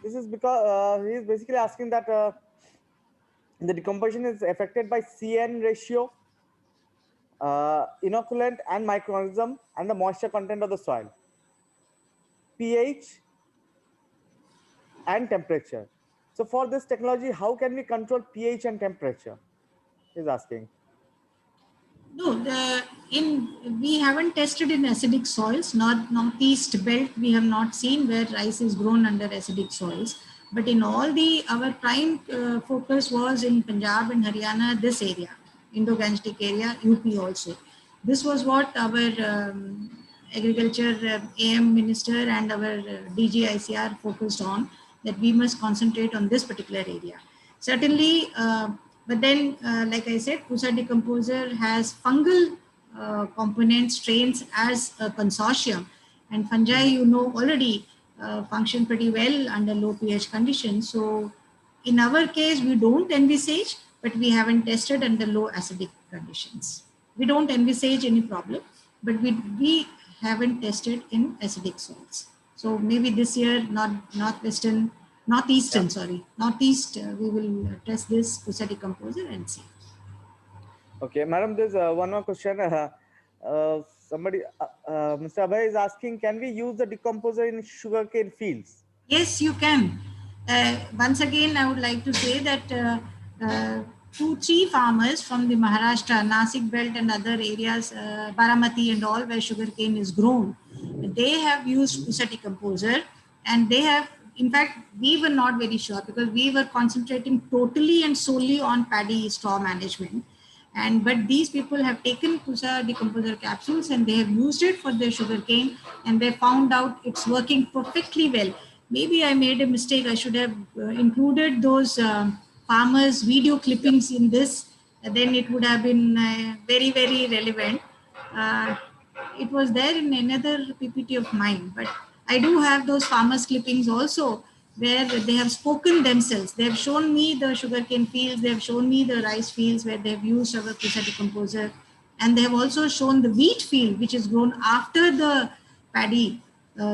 This is because he is basically asking that the decomposition is affected by CN ratio, inoculant and microorganism, and the moisture content of the soil, pH, and temperature. So for this technology, how can we control pH and temperature? He's asking. No, we haven't tested in acidic soils. Northeast belt we have not seen where rice is grown under acidic soils. But in all our prime focus was in Punjab and Haryana, this area, Indo-Gangetic area, UP also. This was what our agriculture AM minister and our DG ICR focused on, that we must concentrate on this particular area. Certainly, but then, like I said, Pusa decomposer has fungal component strains as a consortium, and fungi, you know, already function pretty well under low pH conditions. So, in our case, we don't envisage, but we haven't tested under low acidic conditions. We don't envisage any problem, but we haven't tested in acidic soils. So maybe this year, northeastern, we will test this Pusa decomposer and see. Okay, madam, there's one more question. Somebody, Mr. Abhay is asking, can we use the decomposer in sugarcane fields? Yes, you can. Once again, I would like to say that 2-3 farmers from the Maharashtra, Nasik belt and other areas, Baramati and all, where sugarcane is grown, they have used Pusa decomposer, and they have, in fact, we were not very sure because we were concentrating totally and solely on paddy straw management. But these people have taken Pusa decomposer capsules and they have used it for their sugarcane, and they found out it's working perfectly well. Maybe I made a mistake. I should have included those farmers' video clippings in this. Then it would have been very, very relevant. It was there in another PPT of mine, but I do have those farmers' clippings also, where they have spoken themselves. They have shown me the sugarcane fields, they have shown me the rice fields where they have used our Pusa decomposer, and they have also shown the wheat field, which is grown after the paddy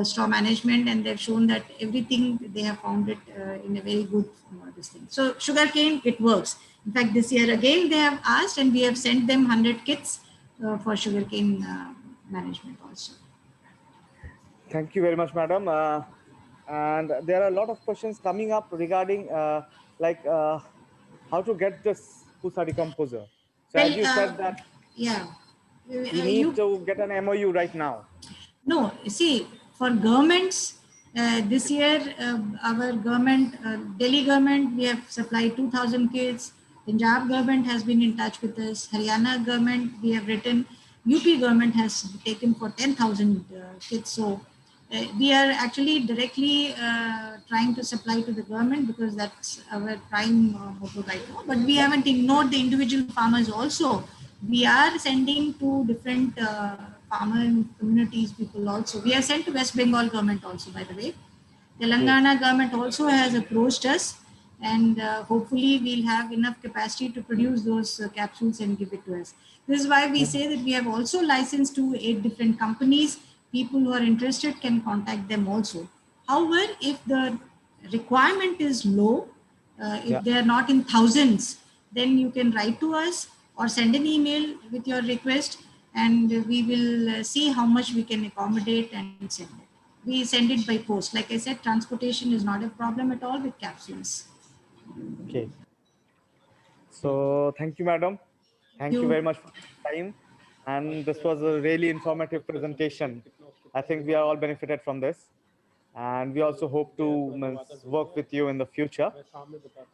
straw management, and they've shown that everything they have found it in a very good this thing. So sugarcane, it works. In fact, this year again they have asked, and we have sent them 100 kits for sugarcane management also. Thank you very much, madam. And there are a lot of questions coming up regarding how to get this Pusa decomposer. So Well, as you said that yeah, we need to get an MOU right now. No, see, for governments, this year, our government, Delhi government, we have supplied 2,000 kits. Punjab government has been in touch with us. Haryana government, we have written. UP government has taken for 10,000 kits. So we are actually directly trying to supply to the government because that's our prime motto right now. But we haven't ignored the individual farmers also. We are sending to different farmer communities people also. We are sent to West Bengal government also, by the way. Telangana government also has approached us, and hopefully we'll have enough capacity to produce those capsules and give it to us. This is why we say that we have also licensed to 8 different companies. People who are interested can contact them also. However, if the requirement is low, Yeah. if they are not in thousands, then you can write to us or send an email with your request, and we will see how much we can accommodate and send it. We send it by post. Like I said, transportation is not a problem at all with capsules. Okay. So thank you, madam. Thank Thank you you. very much for your time. And this was a really informative presentation. I think we are all benefited from this. And we also hope to work with you in the future.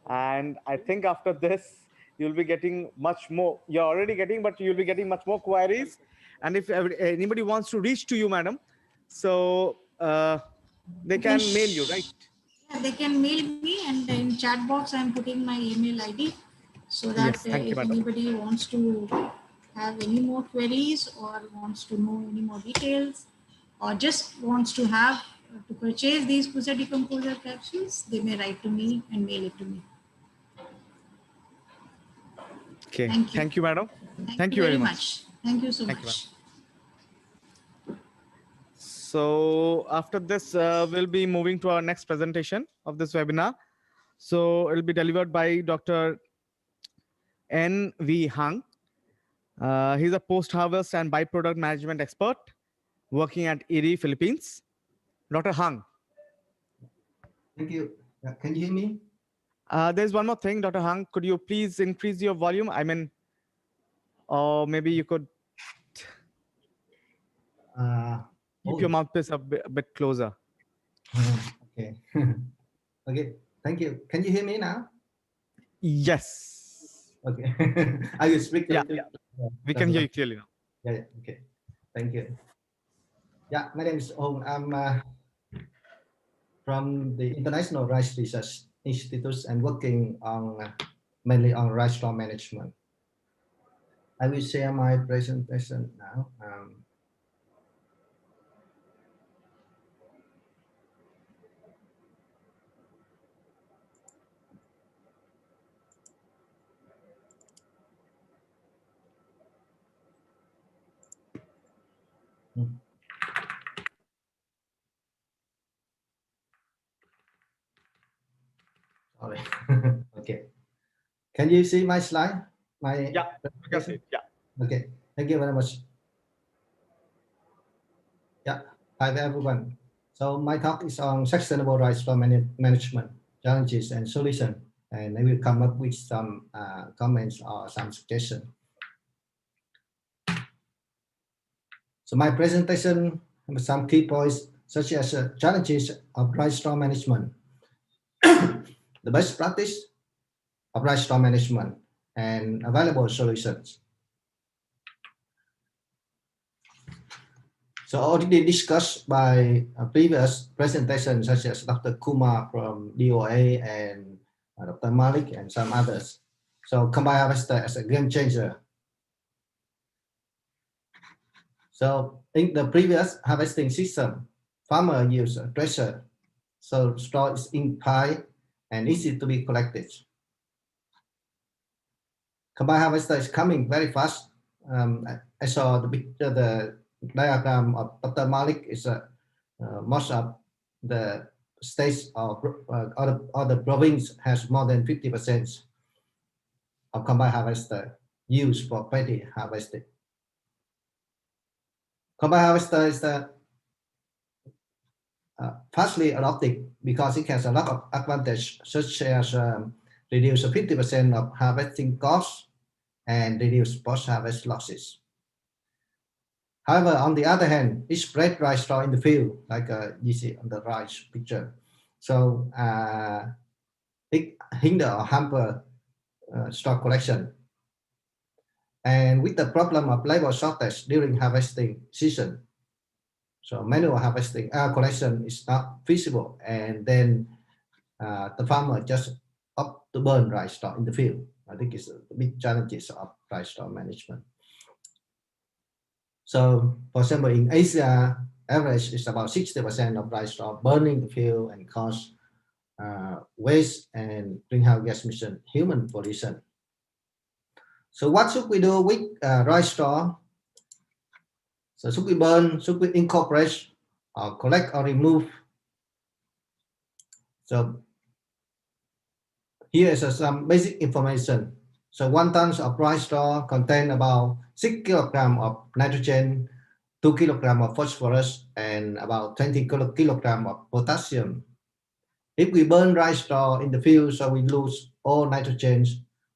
And I think after this, you'll be getting much more. You're already getting, but you'll be getting much more queries. And if anybody wants to reach to you, madam, so they You can can mail you, right? Yeah, they can mail me, and in chat box I'm putting my email ID, so that Yes, thank you, if madam. anybody wants to have any more queries or wants to know any more details or just wants to have to purchase these Pusa decomposer capsules, they may write to me and mail it to me. Okay, Thank you. thank you, madam. Thank Thank you you very very much. much. Thank you so Thank you, madam. much. So after this, we'll be moving to our next presentation of this webinar. So it'll be delivered by Dr. N.V. Hang. He's a post-harvest and byproduct management expert working at Erie, Philippines. Dr. Hang. Thank you. Can you hear me? There's one more thing, Dr. Hang. Could you please increase your volume? I mean, or maybe you could keep your mouthpiece a bit closer. Okay. Okay. Thank you. Can you hear me now? Yes. Okay. I will speak a Yeah, little. we can hear you clearly now. Yeah. Okay. Thank you. Yeah. My name is Ong. I'm from the International Rice Research Institute and working on mainly on rice straw management. I will share my presentation now. Sorry. Okay. Can you see my slide? Yeah, we can see it. Yeah. Okay. Thank you very much. Yeah. Hi everyone. So my talk is on sustainable rice straw management challenges and solutions, and I will come up with some comments or some suggestions. So my presentation has some key points such as challenges of rice straw management, the best practice of rice straw management, and available solutions. So already discussed by a previous presentation, such as Dr. Kumar from DOA and Dr. Malik and some others. So combined harvester as a game changer. So in the previous harvesting system, farmer use a thresher, so straw is in pile and easy to be collected. Combined harvester is coming very fast. I saw the picture, the diagram of Dr. Malik is most of the states of or the province has more than 50% of combined harvester used for paddy harvesting. Combined harvester is fastly adopted because it has a lot of advantage, such as reduce 50% of harvesting costs and reduce post-harvest losses. However, on the other hand, it spread rice straw in the field, like you see on the right picture. So it hinder or hamper straw collection. And with the problem of labor shortage during harvesting season, so manual harvesting collection is not feasible, and then the farmer just opt to burn rice straw in the field. I think it's the big challenges of rice straw management. So, for example, in Asia, average is about 60% of rice straw burning the field and cause waste and greenhouse gas emission, human pollution. So, what should we do with rice straw? So, should we burn? Should we incorporate or collect or remove So here is some basic information. So 1 ton of rice straw contain about 6 kilograms of nitrogen, 2 kilograms of phosphorus, and about 20 kilograms of potassium. If we burn rice straw in the field, so we lose all nitrogen,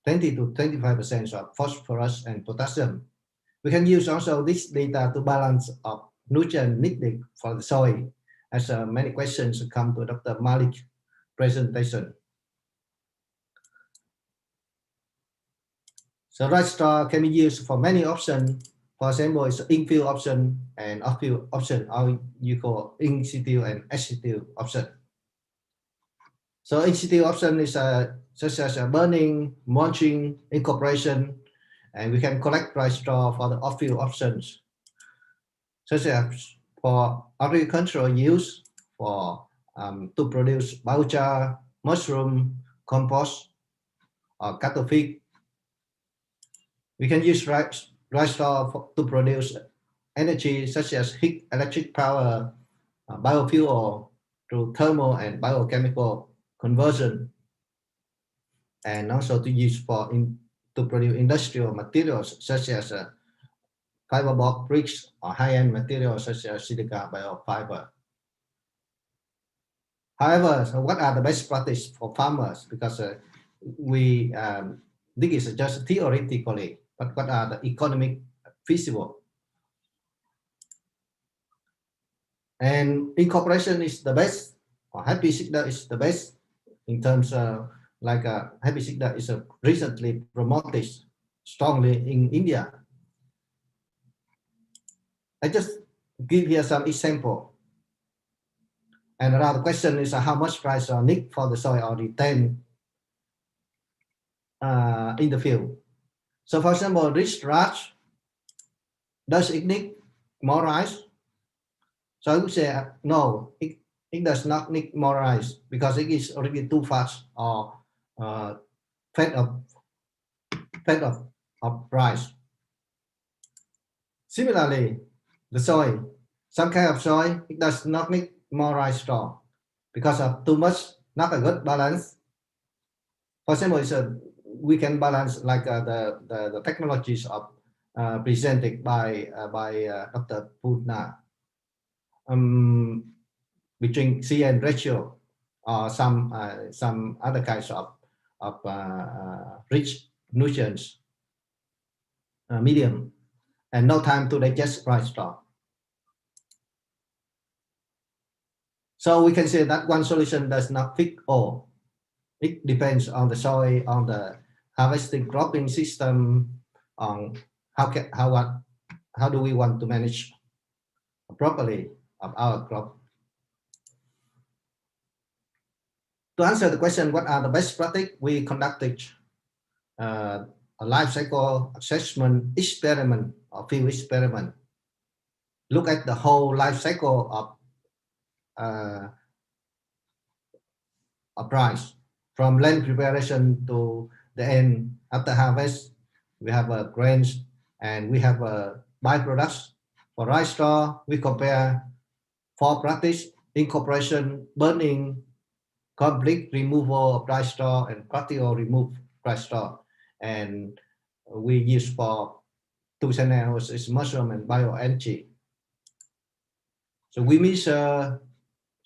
20 to 25% of phosphorus and potassium. We can use also this data to balance of nutrient needed for the soil, as many questions come to Dr. Malik's presentation. So rice straw can be used for many options. For example, it's in-field option and off-field option, or you call in situ and ex situ option. So in situ option is such as burning, mulching, incorporation, and we can collect rice straw for the off-field options, such as for agricultural use, for to produce biochar, mushroom, compost, or cattle feed. We can use rice straw to produce energy such as heat, electric power, biofuel through thermal and biochemical conversion, and also to use to produce industrial materials such as fiberboard bricks or high-end materials such as silica biofiber. However, so what are the best practice for farmers? Because this is just theoretically, but what are the economic feasible? And incorporation is the best, or happy seeder is the best in terms of happy seeder is recently promoted strongly in India. I just give here some example. And another question is how much price are need for the soil or retain in the field. So for example, rich rice, does it need more rice? So I would say no, it does not need more rice because it is already too fast or fed of rice. Similarly, the soy, some kind of soy, it does not need more rice straw because of too much, not a good balance. For example, we can balance like the technologies of presented by Dr. Putna between CN ratio or some other kinds of rich nutrients medium, and no time to digest rice straw. So we can say that one solution does not fit all. It depends on the soil, on the harvesting cropping system, on how do we want to manage properly of our crop. To answer the question, what are the best practices? We conducted a life cycle assessment experiment or field experiment. Look at the whole life cycle of rice, from land preparation to the end after harvest. We have grains and we have byproducts. For rice straw, we compare 4 practice: incorporation, burning, complete removal of rice straw, and partial remove rice straw. And we use for 2 channels is mushroom and bioenergy. So we measure.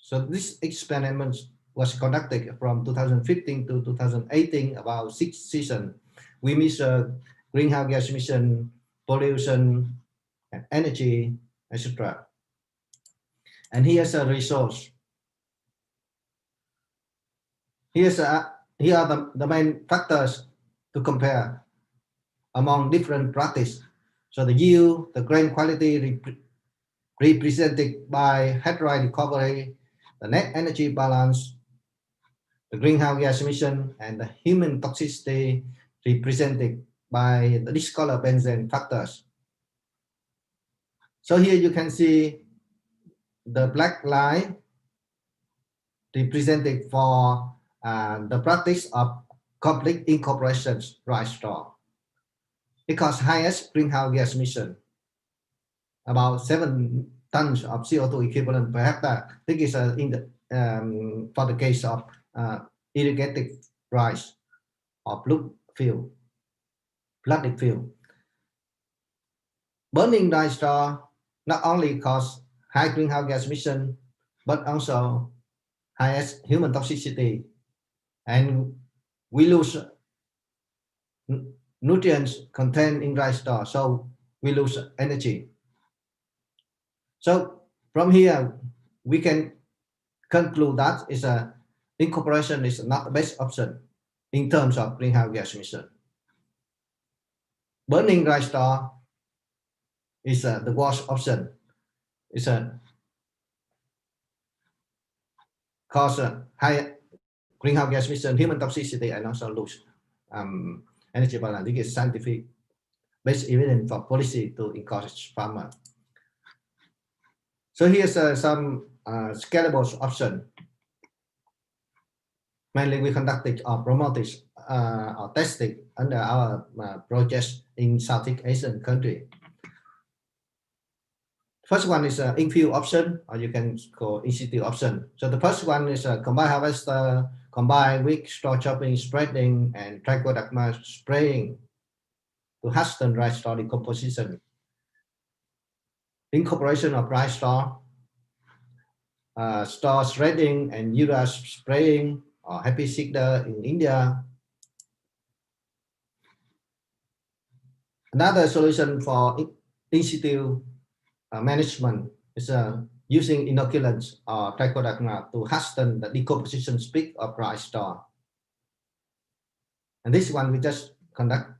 So this experiment was conducted from 2015 to 2018, about 6 seasons. We measure greenhouse gas emission, pollution, and energy, etc. And here's a resource. Here are the main factors to compare among different practices. So the yield, the grain quality represented by headright recovery, the net energy balance, the greenhouse gas emission, and the human toxicity represented by the discolor benzene factors. So here you can see the black line represented for the practice of complete incorporation rice straw. It caused highest greenhouse gas emission, about 7 tons of CO2 equivalent per hectare. This is for the case of irrigated rice or flooded field. Burning rice straw not only cause high greenhouse gas emission, but also highest human toxicity, and we lose nutrients contained in rice straw, so we lose energy. So from here, we can conclude that incorporation is not the best option in terms of greenhouse gas emission. Burning rice straw is the worst option. It's cause high greenhouse gas emission, human toxicity, and also lose energy balance. This is scientific based evidence for policy to encourage farmer. So here's some scalable option. Mainly we conducted or promoted or tested under our projects in Southeast Asian country. First one is in-field option, or you can call in-situ option. So the first one is a combined harvester combined with straw chopping, spreading, and trichoderma spraying to hasten rice straw decomposition. Incorporation of rice straw, straw shredding, and urea spraying, or happy seeder in India. Another solution for in-situ management is using inoculants or trichoderma to hasten the decomposition speed of rice straw. And this one we just conduct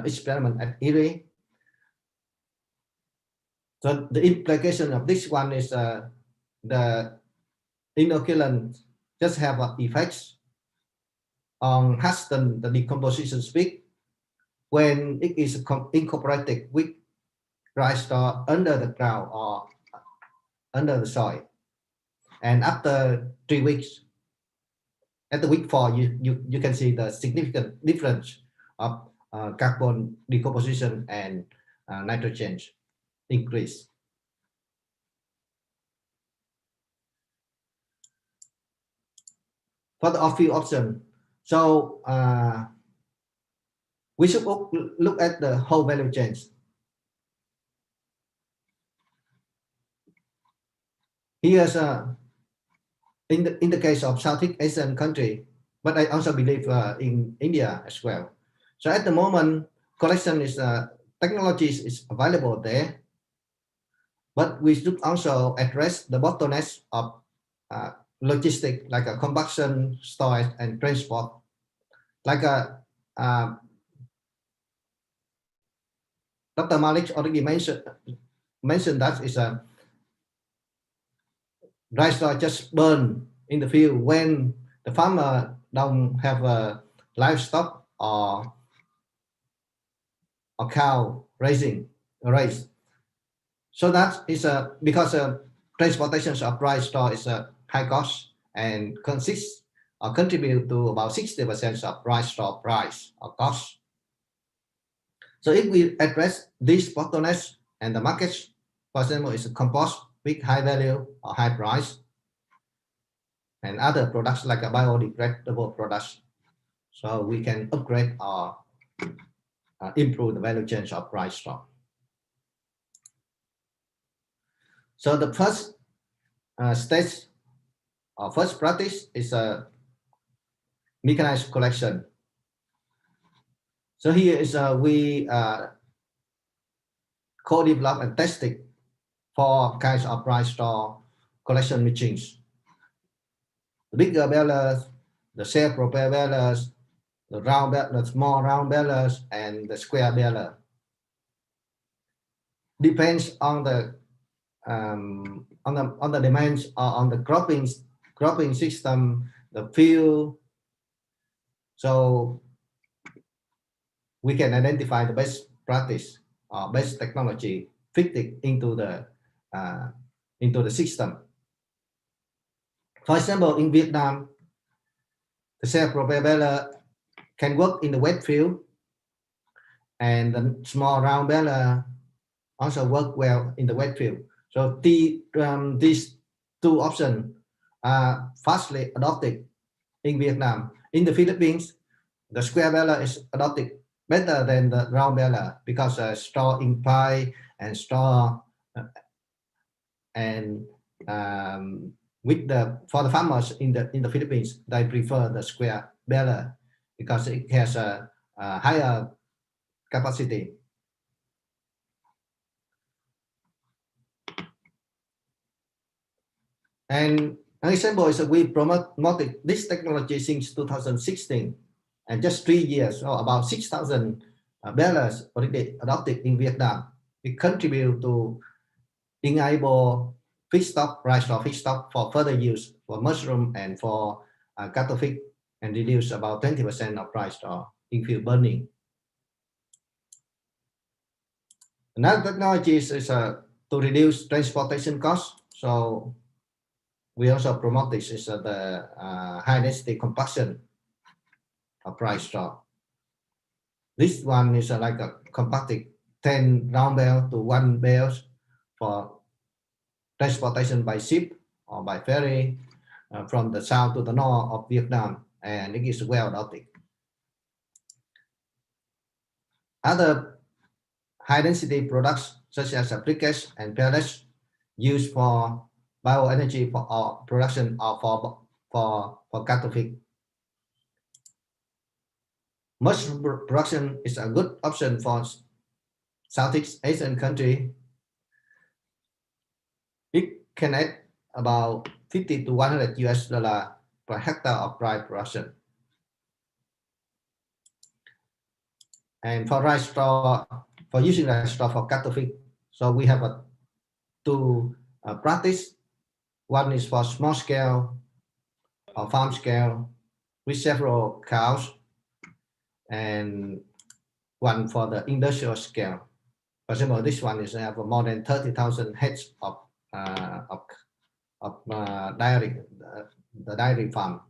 experiment at Erie. So the implication of this one is the inoculant just have effects on hasten the decomposition speed when it is incorporated with rice straw under the ground or under the soil. And after 3 weeks, at the week 4, you can see the significant difference of carbon decomposition and nitrogen increase. For the off-field option, so we should look at the whole value chain. Here's in the case of Southeast Asian country, but I also believe in India as well. So at the moment, collection is technologies is available there, but we should also address the bottlenecks of logistics, like a combustion, storage, and transport. Like Dr. Malik already mentioned that is a rice straw just burn in the field when the farmer don't have a livestock or cow raise. So that is because transportation of rice straw is a high cost and consists or contribute to about 60% of rice straw price or cost. So if we address these bottlenecks and the market, for example, is a compost with high value or high price, and other products like a biodegradable products, so we can upgrade or improve the value chain of rice straw. So the first stage or first practice is a mechanized collection. So here is we co-develop and tested 4 kinds of rice straw collection machines: the bigger balers, the self-propelled balers, the small round balers, and the square baler. Depends on the demands on the cropping system, the field. So we can identify the best practice or best technology fitted into the system. For example, in Vietnam, the self-propelled baler can work in the wet field, and the small round baler also work well in the wet field. So these 2 options are fastly adopted in Vietnam. In the Philippines, the square baler is adopted better than the round baler because store imply and store and for the farmers in the Philippines, they prefer the square baler because it has a higher capacity. And an example is that we promoted this technology since 2016, and just 3 years, or about 6,000 balers already adopted in Vietnam. It contributes to enable feedstock, rice straw feedstock for further use for mushroom and for cattle feed, and reduce about 20% of rice straw in field burning. Another technology is to reduce transportation costs. So we also promote this is the high density combustion of rice straw. This one is like a compacted 10 round bale to 1 bales for transportation by ship or by ferry from the south to the north of Vietnam, and it is well adopted. Other high density products such as briquettes and pellets used for bioenergy for production or for cattle feed. Mushroom production is a good option for Southeast Asian country. It can add about 50 to 100 US$ per hectare of rice production. And for rice straw, for using rice straw for cattle feed, so we have two practice. One is for small scale or farm scale with several cows, and one for the industrial scale. For example, this one is have more than 30,000 heads of dairy, the dairy farm.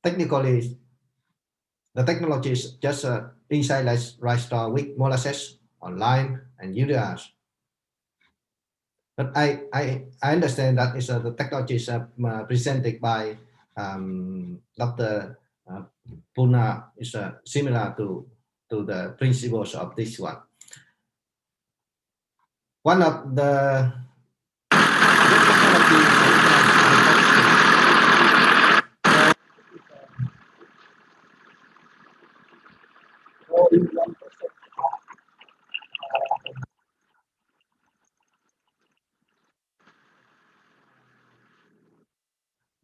Technically, the technology is just inside rice straw with molasses or lime and urea. But I understand that is the technology is presented by Dr. Puna is similar to the principles of this one. One of the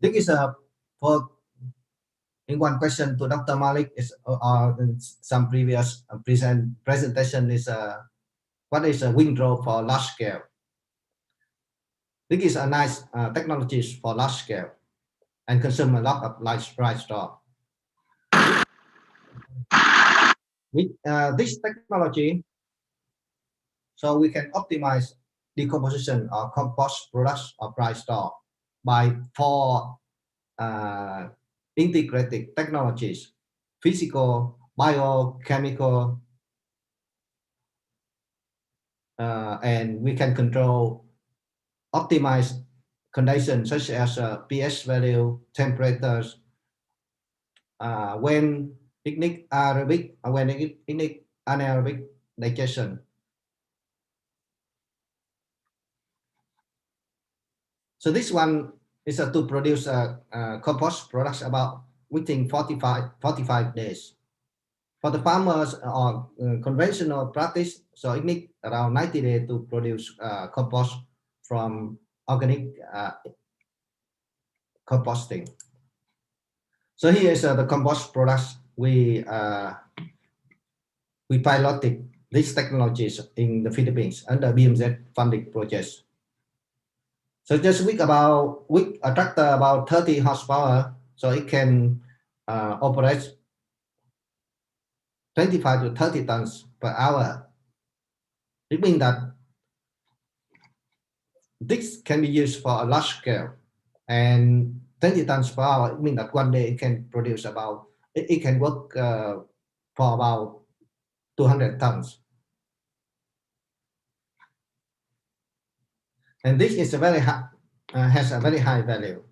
this is for in one question to Dr. Malik is in some previous presentation is what is a windrow for large scale. This is a nice technology for large scale and consume a lot of rice straw. With this technology, so we can optimize decomposition or compost products of rice straw by 4 integrated technologies: physical, biochemical, and we can control optimize conditions such as pH value, temperatures, when it need aerobic, when it need anaerobic digestion. So this one is to produce compost products about within 45 days. For the farmers or conventional practice, so it needs around 90 days to produce compost from organic composting. So here is the compost products we piloted these technologies in the Philippines under BMZ funding projects. So just with a tractor about 30 horsepower, so it can operate 25 to 30 tons per hour. It means that this can be used for a large scale, and 20 tons per hour, it means that one day it can produce about, it can work for about 200 tons. And this is a very has a very high value,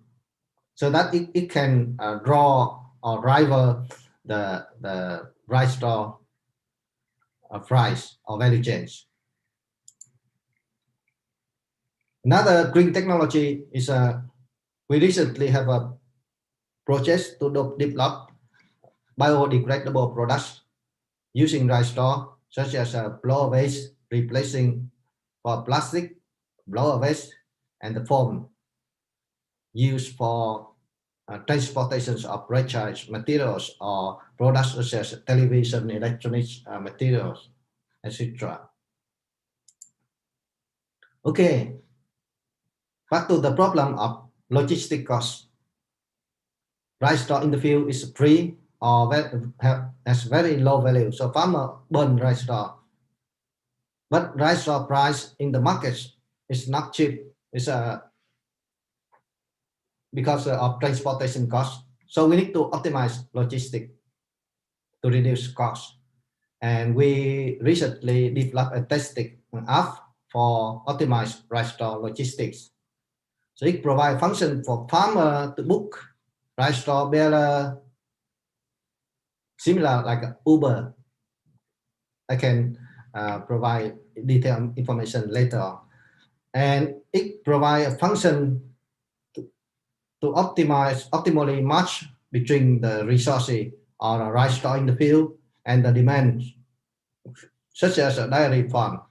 so that it can draw or rival the rice straw price or value change. Another green technology is we recently have a project to develop biodegradable products using rice straw, such as blower waste replacing for plastic, blower waste, and the foam used for transportations of recharge materials or products such as television, electronics materials, etc. Okay, back to the problem of logistic costs. Rice straw in the field is free or has very low value, so farmer burn rice straw. But rice straw price in the market is not cheap. It's because of transportation costs. So we need to optimize logistics to reduce costs. And we recently developed a testing app for optimized rice straw logistics. So it provides function for farmer to book rice straw bearer, similar like Uber. I can provide detailed information later. And it provides a function to optimally match between the resources or a rice straw in the field and the demand, such as a dairy farm.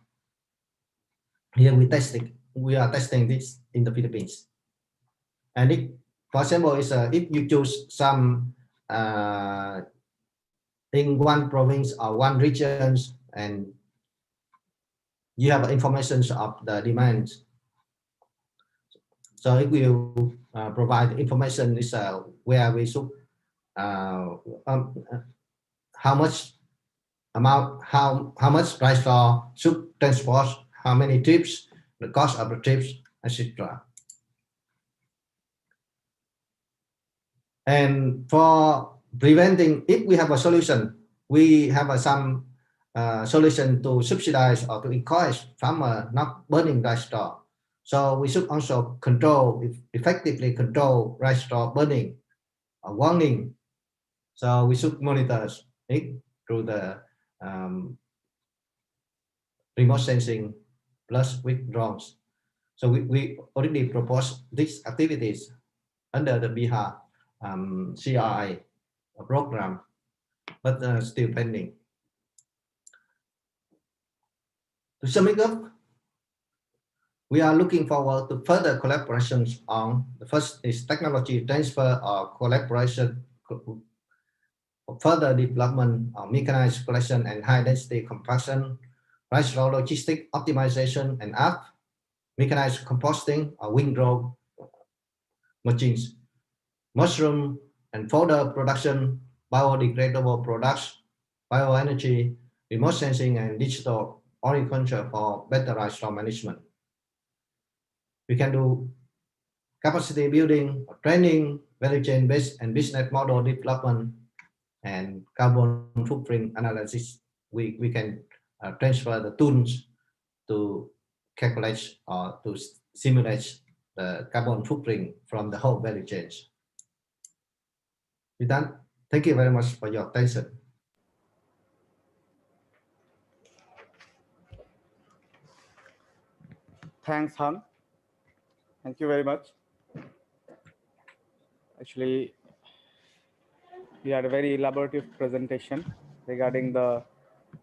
Here we are testing this in the Philippines. And it, for example, is if you choose some in one province or one region, and you have information of the demand. So it will provide information is where we should how much amount, how much rice straw should transport, how many trips, the cost of the trips, etc. And for preventing, if we have a solution, we have some solution to subsidize or to encourage farmer not burning rice straw. So we should also effectively control rice straw burning or warning. So we should monitor it through the remote sensing plus with drones. So we already proposed these activities under the Bihar CRI program, but still pending. To sum it up, we are looking forward to further collaborations on the first is technology transfer or collaboration, further development of mechanized collection and high density compaction, rice straw logistic optimization and app, mechanized composting or windrow machines, mushroom and fodder production, biodegradable products, bioenergy, remote sensing, and digital agriculture for better rice straw management. We can do capacity building, training, value chain based and business model development, and carbon footprint analysis. We can transfer the tools to calculate or to simulate the carbon footprint from the whole value chain. With that, thank you very much for your attention. Thanks, Han. Thank you very much. Actually, we had a very elaborative presentation regarding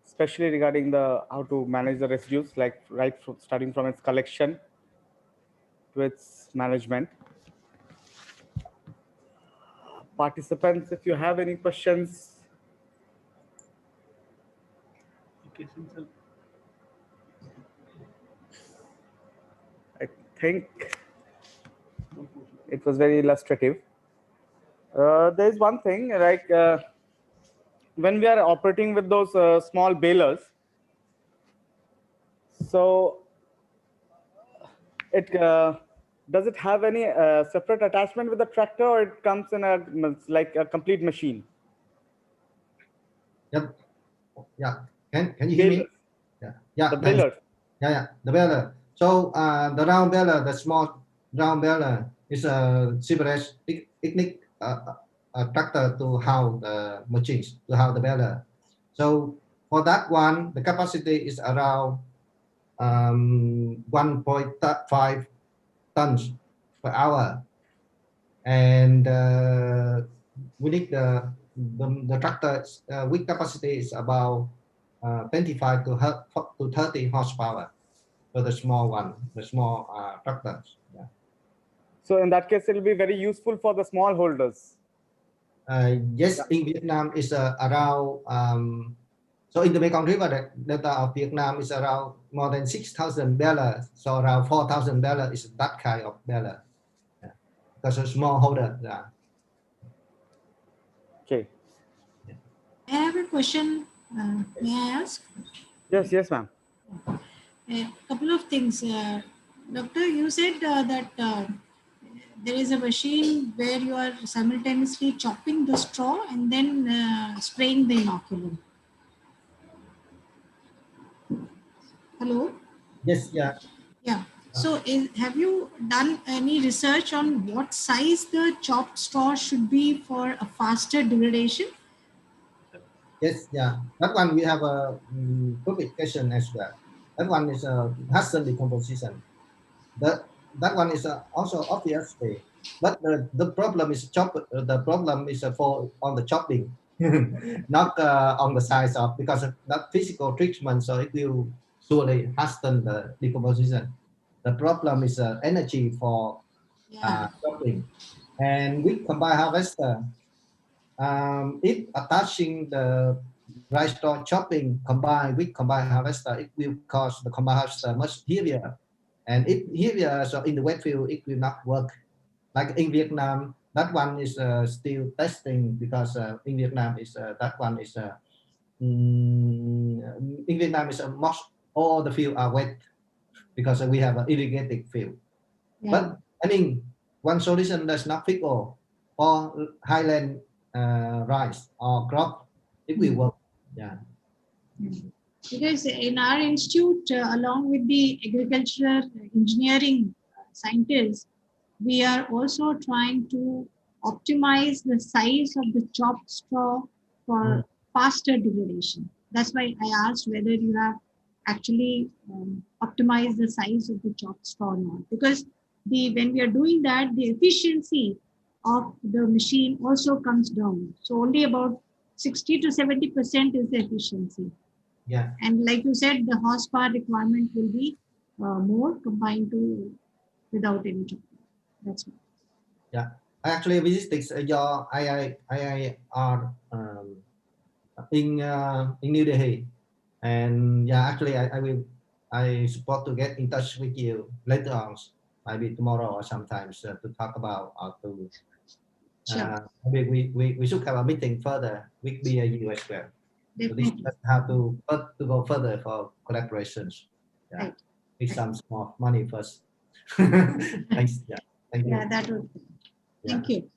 especially regarding how to manage the residues, like starting from its collection to its management. Participants, if you have any questions. I think it was very illustrative. There is one thing, like when we are operating with those small balers, so it does it have any separate attachment with the tractor, or it comes in like a complete machine? Yep. Yeah. Can you hear me? Yeah. Yeah. The baler. Yeah. The baler. So the round baler, the small round baler is a separate technique tractor to how the machines, to how the baler. So for that one, the capacity is around 1.5 tons per hour, and we need the tractor with capacity is about 25 to 30 horsepower for the small one, the small tractors. Yeah. So in that case, it will be very useful for the small holders. Yes, in Vietnam is around. So in the Mekong River, the data of Vietnam is around more than 6,000 barrels. So around 4,000 barrels is that kind of barrel. Yeah. Because a small holder. Yeah. Okay. I have a question. May I ask? Yes, yes, ma'am. A couple of things. Doctor, you said that there is a machine where you are simultaneously chopping the straw and then spraying the inoculum. Hello? Yes, yeah. Yeah. So have you done any research on what size the chopped straw should be for a faster degradation? Yes, yeah. That one we have a publication as well. That one is a Hudson decomposition. That one is also obviously, but the problem is the problem is for on the chopping, not on the size of, because of that physical treatment. So it will surely hasten the decomposition. The problem is energy for Yeah. chopping, and with combined harvester, if attaching the rice straw chopping combined with combined harvester, it will cause the combined harvester much heavier. And if heavier, so in the wet field, it will not work. Like in Vietnam, that one is still testing, because in Vietnam is that one is in Vietnam is most all the field are wet, because we have an irrigated field. Yeah. But I mean, one solution does not fit all. For highland rice or crop, it will work. Yeah. Because in our institute, along with the agricultural engineering scientists, we are also trying to optimize the size of the chopped straw for faster degradation. That's why I asked whether you have actually optimized the size of the chopped straw or not. Because when we are doing that, the efficiency of the machine also comes down. So only about 60 to 70% is the efficiency. Yeah. And like you said, the horsepower requirement will be more combined to without any chopping. That's why. Yeah. I actually visited your IIR in New Delhi, and yeah, actually I support to get in touch with you later on, maybe tomorrow or sometimes to talk about to Sure. maybe we should have a meeting further with BAU as well. So this Definitely. how to go further for collaborations. Yeah. Right. With some small money first. Thanks. Yeah. Thank you. Yeah, that would. Yeah. Thank you.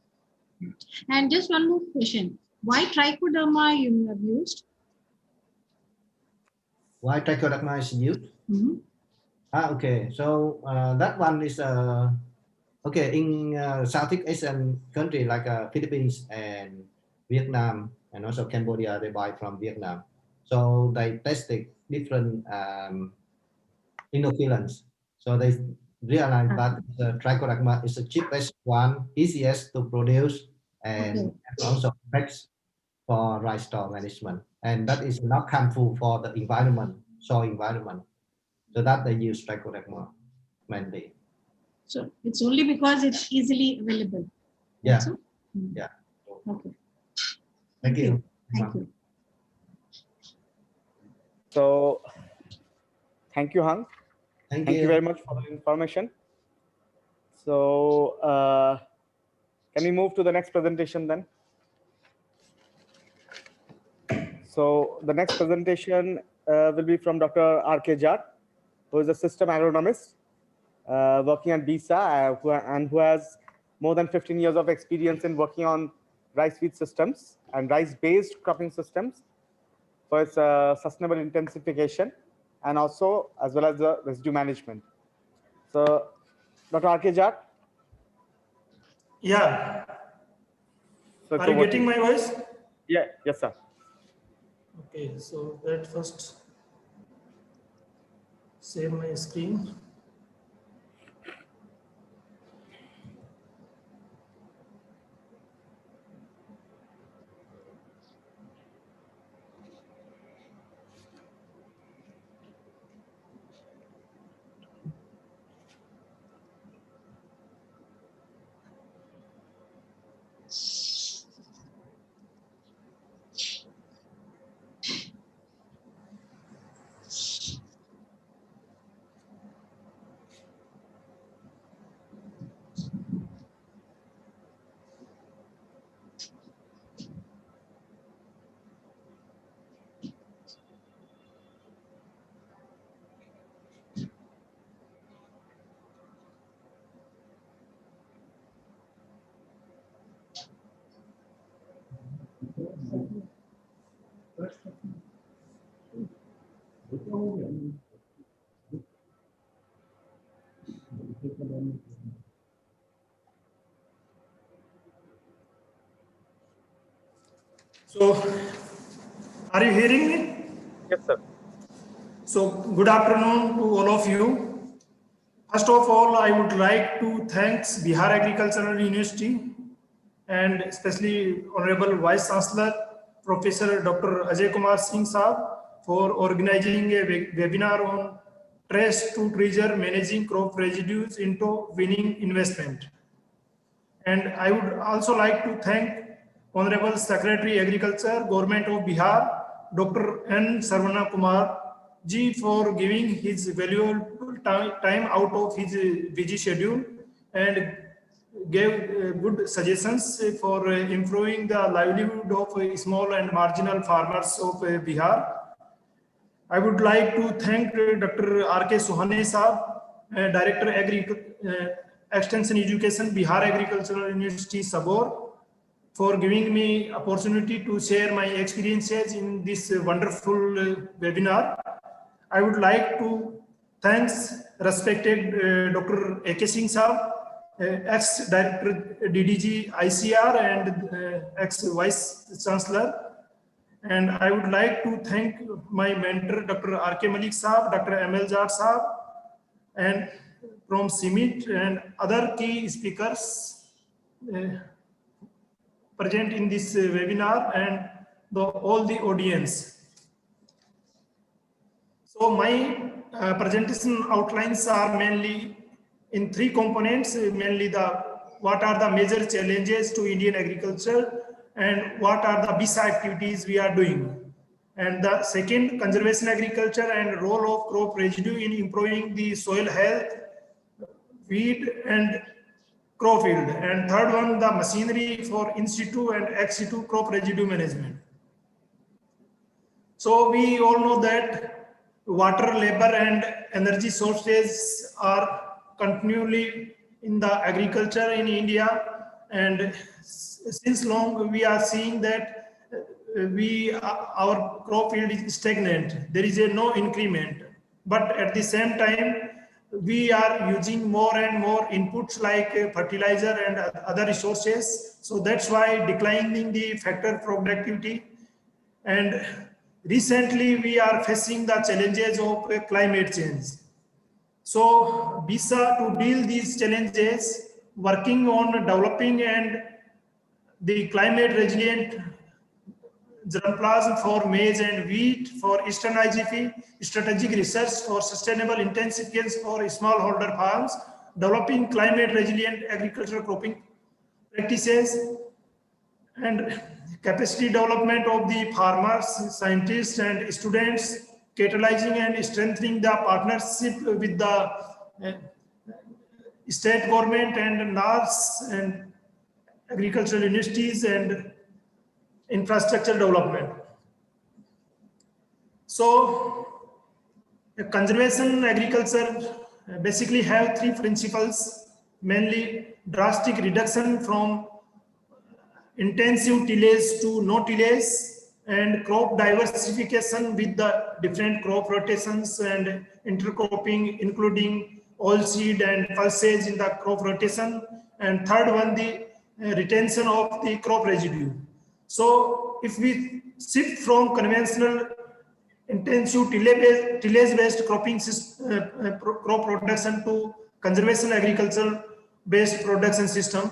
And just one more question. Why trichoderma you have used? Why trichoderma is used? Okay. So that one is okay in Southeast Asian country like Philippines and Vietnam and also Cambodia. They buy from Vietnam. So they tested different inoculants. So they realized that the trichoderma is the cheapest one, easiest to produce, and also best for rice straw management. And that is not harmful for the environment, soil environment. So that they use trichoderma mainly. So it's only because it's easily available. Yeah. So? Yeah. Okay. Thank you. Thank you. So thank you, Hang. Thank Thank you very much for the information. So can we move to the next presentation then? So the next presentation will be from Dr. R.K. Jha, who is a system agronomist working at BISA who has more than 15 years of experience in working on rice feed systems and rice-based cropping systems for its sustainable intensification and also as well as the residue management. So Dr. R.K. Jha? Yeah. So Are you getting my voice? Yeah, yes, sir. Okay, so let first share my screen. So, are you hearing me? Yes, sir. So, good afternoon to all of you. First of all, I would like to thank Bihar Agricultural University and especially Honorable Vice Chancellor Professor Dr. Ajay Kumar Singh Saab for organizing a webinar on trace to treasure managing crop residues into winning investment. And I would also like to thank Honorable Secretary Agriculture, Government of Bihar, Dr. N. Sarvana Kumar ji for giving his valuable time out of his busy schedule and gave good suggestions for improving the livelihood of small and marginal farmers of Bihar. I would like to thank Dr. R.K. Sohane Saab, Director Extension Education, Bihar Agricultural University, Sabor, for giving me opportunity to share my experiences in this wonderful webinar. I would like to thank respected Dr. A.K. Singh Saab, ex-Director DDG ICR and ex-Vice Chancellor. And I would like to thank my mentor, Dr. R.K. Malik Saab, Dr. ML Jha Saab, and from CIMIT and other key speakers present in this webinar and all the audience. So my presentation outlines are mainly in three components, mainly what are the major challenges to Indian agriculture and what are the BISA activities we are doing. And the second, conservation agriculture and role of crop residue in improving the soil health, weed and crop yield. And third one, the machinery for in situ and ex situ crop residue management. So we all know that water, labor and energy sources are continually in the agriculture in India, and since long we are seeing that our crop yield is stagnant. There is no increment, but at the same time we are using more and more inputs like fertilizer and other resources. So that's why declining the factor productivity. And recently we are facing the challenges of climate change. So BISA to deal these challenges, working on developing and the climate resilient germplasm for maize and wheat for Eastern IGP, strategic research for sustainable intensifiers for smallholder farms, developing climate resilient agricultural cropping practices, and capacity development of the farmers, scientists and students, catalyzing and strengthening the partnership with the state government and NARS and agricultural universities and infrastructure development. So conservation agriculture basically have three principles, mainly drastic reduction from intensive tillage to no tillage, and crop diversification with the different crop rotations and intercropping, including oilseed and pulses in the crop rotation, and third one, the retention of the crop residue. So if we shift from conventional intensive tillage-based crop production to conservation agriculture based production system,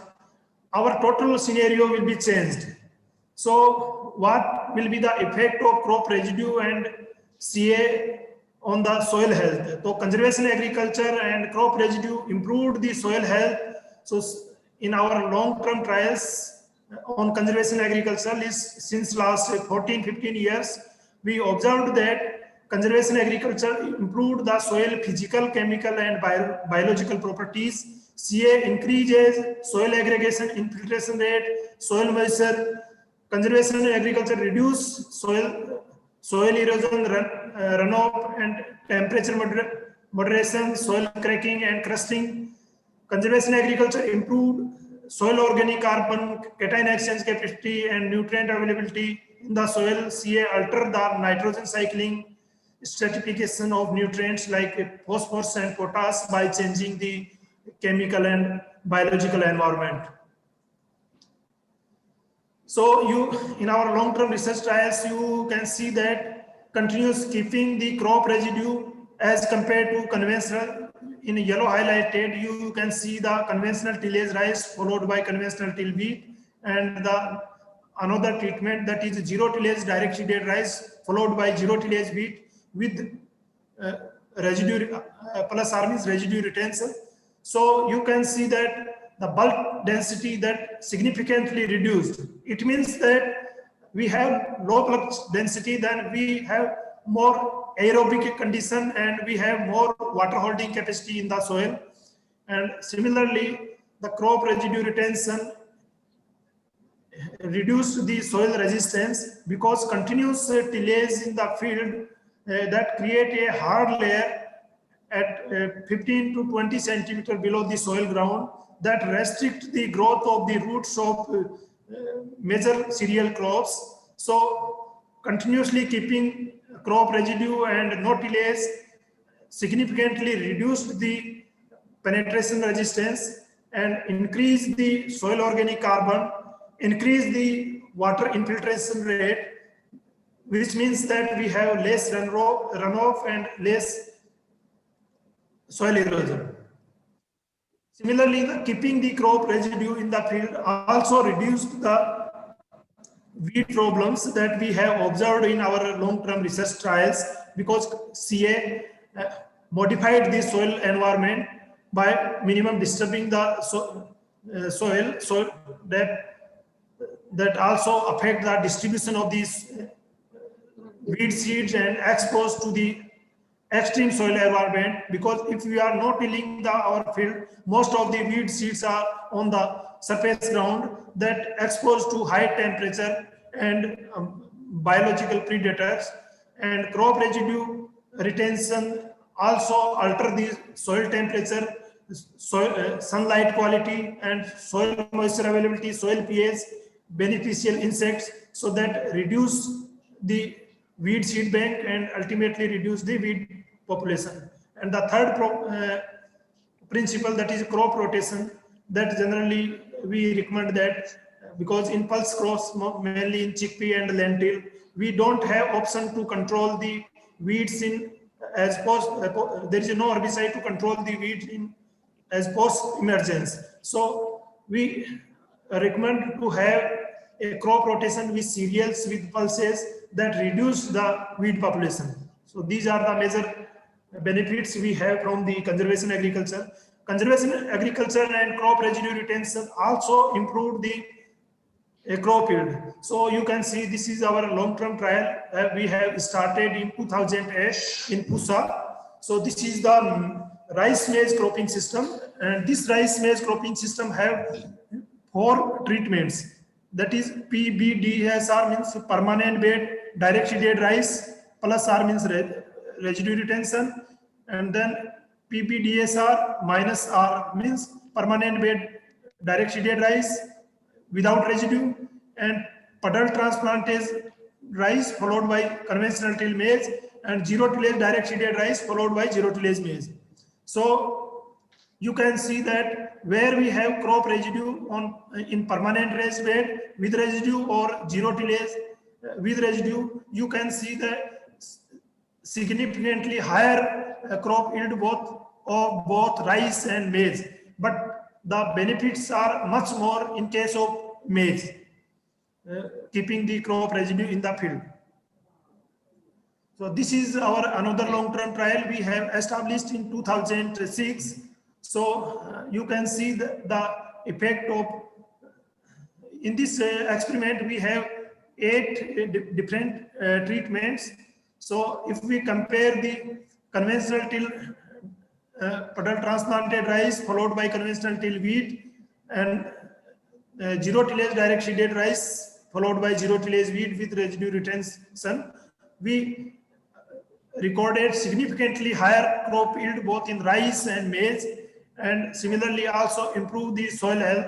our total scenario will be changed. So what will be the effect of crop residue and CA on the soil health? So conservation agriculture and crop residue improved the soil health. So in our long-term trials on conservation agriculture is since last 14-15 years, we observed that conservation agriculture improved the soil physical, chemical and biological properties. CA increases soil aggregation, infiltration rate, soil moisture. Conservation agriculture reduce soil erosion, runoff and temperature moderation, soil cracking and crusting. Conservation agriculture improved soil organic carbon, cation exchange capacity and nutrient availability in the soil. CA alter the nitrogen cycling, stratification of nutrients like phosphorus and potash by changing the chemical and biological environment. So in our long-term research trials, you can see that continuous keeping the crop residue as compared to conventional. In yellow highlighted, you can see the conventional tillage rice followed by conventional till wheat, and the another treatment, that is zero tillage direct seeded rice followed by zero tillage wheat with residue plus R means residue retention. So you can see that the bulk density that significantly reduced. It means that we have low bulk density, then we have more aerobic condition and we have more water holding capacity in the soil. And similarly, the crop residue retention reduced the soil resistance because continuous tillage in the field that create a hard layer at 15 to 20 centimeter below the soil ground that restrict the growth of the roots of major cereal crops. So continuously keeping crop residue and no tillage significantly reduced the penetration resistance and increased the soil organic carbon, increased the water infiltration rate, which means that we have less runoff and less soil erosion. Similarly, keeping the crop residue in the field also reduced the weed problems that we have observed in our long-term research trials, because CA modified the soil environment by minimum disturbing the soil, so that also affect the distribution of these weed seeds and exposed to the extreme soil environment. Because if we are not tilling our field, most of the weed seeds are on the surface ground that exposed to high temperature and biological predators. And crop residue retention also alter the soil temperature, soil, sunlight quality and soil moisture availability, soil pH, beneficial insects, so that reduce the weed seed bank and ultimately reduce the weed population. And the third principle, that is crop rotation, that generally we recommend that because in pulse crops, mainly in chickpea and lentil, we don't have option to control the weeds in as post, there is no herbicide to control the weeds in as post emergence. So we recommend to have a crop rotation with cereals with pulses that reduce the weed population. So these are the major benefits we have from the conservation agriculture. Conservation agriculture and crop residue retention also improved the crop yield. So you can see this is our long-term trial we have started in 2008 in Pusa. So this is the rice maize cropping system, and this rice maize cropping system have 4 treatments. That is PBDSR means permanent bed direct seeded rice, plus R means residue retention, and then PBDSR minus R means permanent bed direct seeded rice without residue, and puddle transplanted rice followed by conventional till maize, and zero tillage direct seeded rice followed by zero tillage maize. So you can see that where we have crop residue on in permanent raised bed with residue or zero tillage with residue, you can see the significantly higher crop yield of both rice and maize. But the benefits are much more in case of maize, keeping the crop residue in the field. So this is our another long-term trial we have established in 2006. So you can see the effect of, in this experiment we have 8 different treatments. So if we compare the conventional till puddle transplanted rice followed by conventional till wheat and zero tillage direct seeded rice followed by zero tillage wheat with residue retention, we recorded significantly higher crop yield both in rice and maize, and similarly also improve the soil health.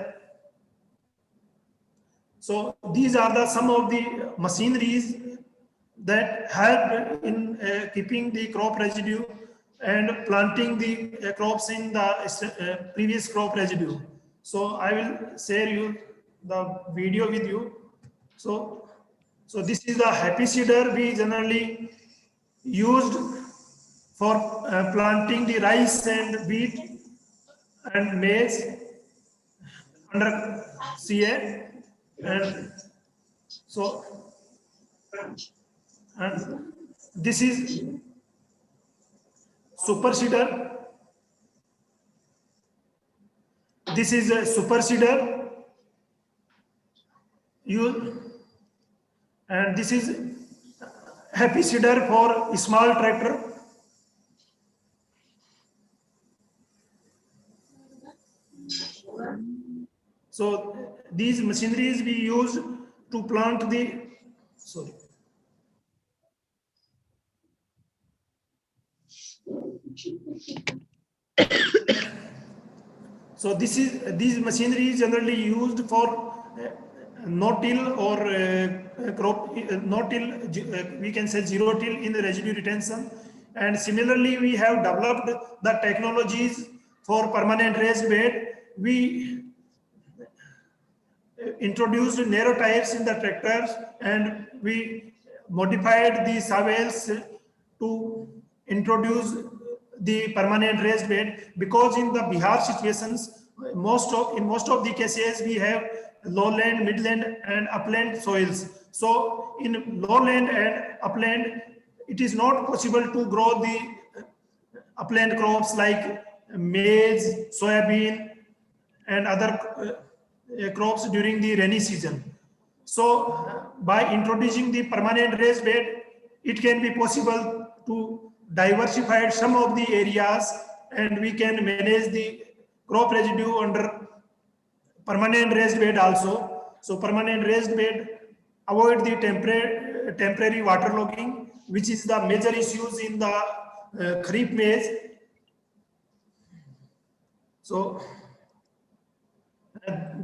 So these are some of the machineries that help in keeping the crop residue and planting the crops in the previous crop residue. So I will share you the video with you. So this is the happy seeder we generally used for planting the rice and wheat and maize under CA. And so, and this is super seeder. This is a super seeder. And this is happy seeder for small tractor. So these machineries we use to plant the, sorry. So these machinery is generally used for no-till or crop, no-till, we can say zero-till in the residue retention. And similarly, we have developed the technologies for permanent raised bed. We introduced narrow tires in the tractors and we modified the surveils to introduce the permanent raised bed, because in the Bihar situations, in most of the cases we have lowland, midland and upland soils. So in lowland and upland, it is not possible to grow the upland crops like maize, soybean and other crops during the rainy season. So by introducing the permanent raised bed, it can be possible to diversify some of the areas and we can manage the crop residue under permanent raised bed also. So permanent raised bed avoid the temporary waterlogging, which is the major issues in the kharif maize. So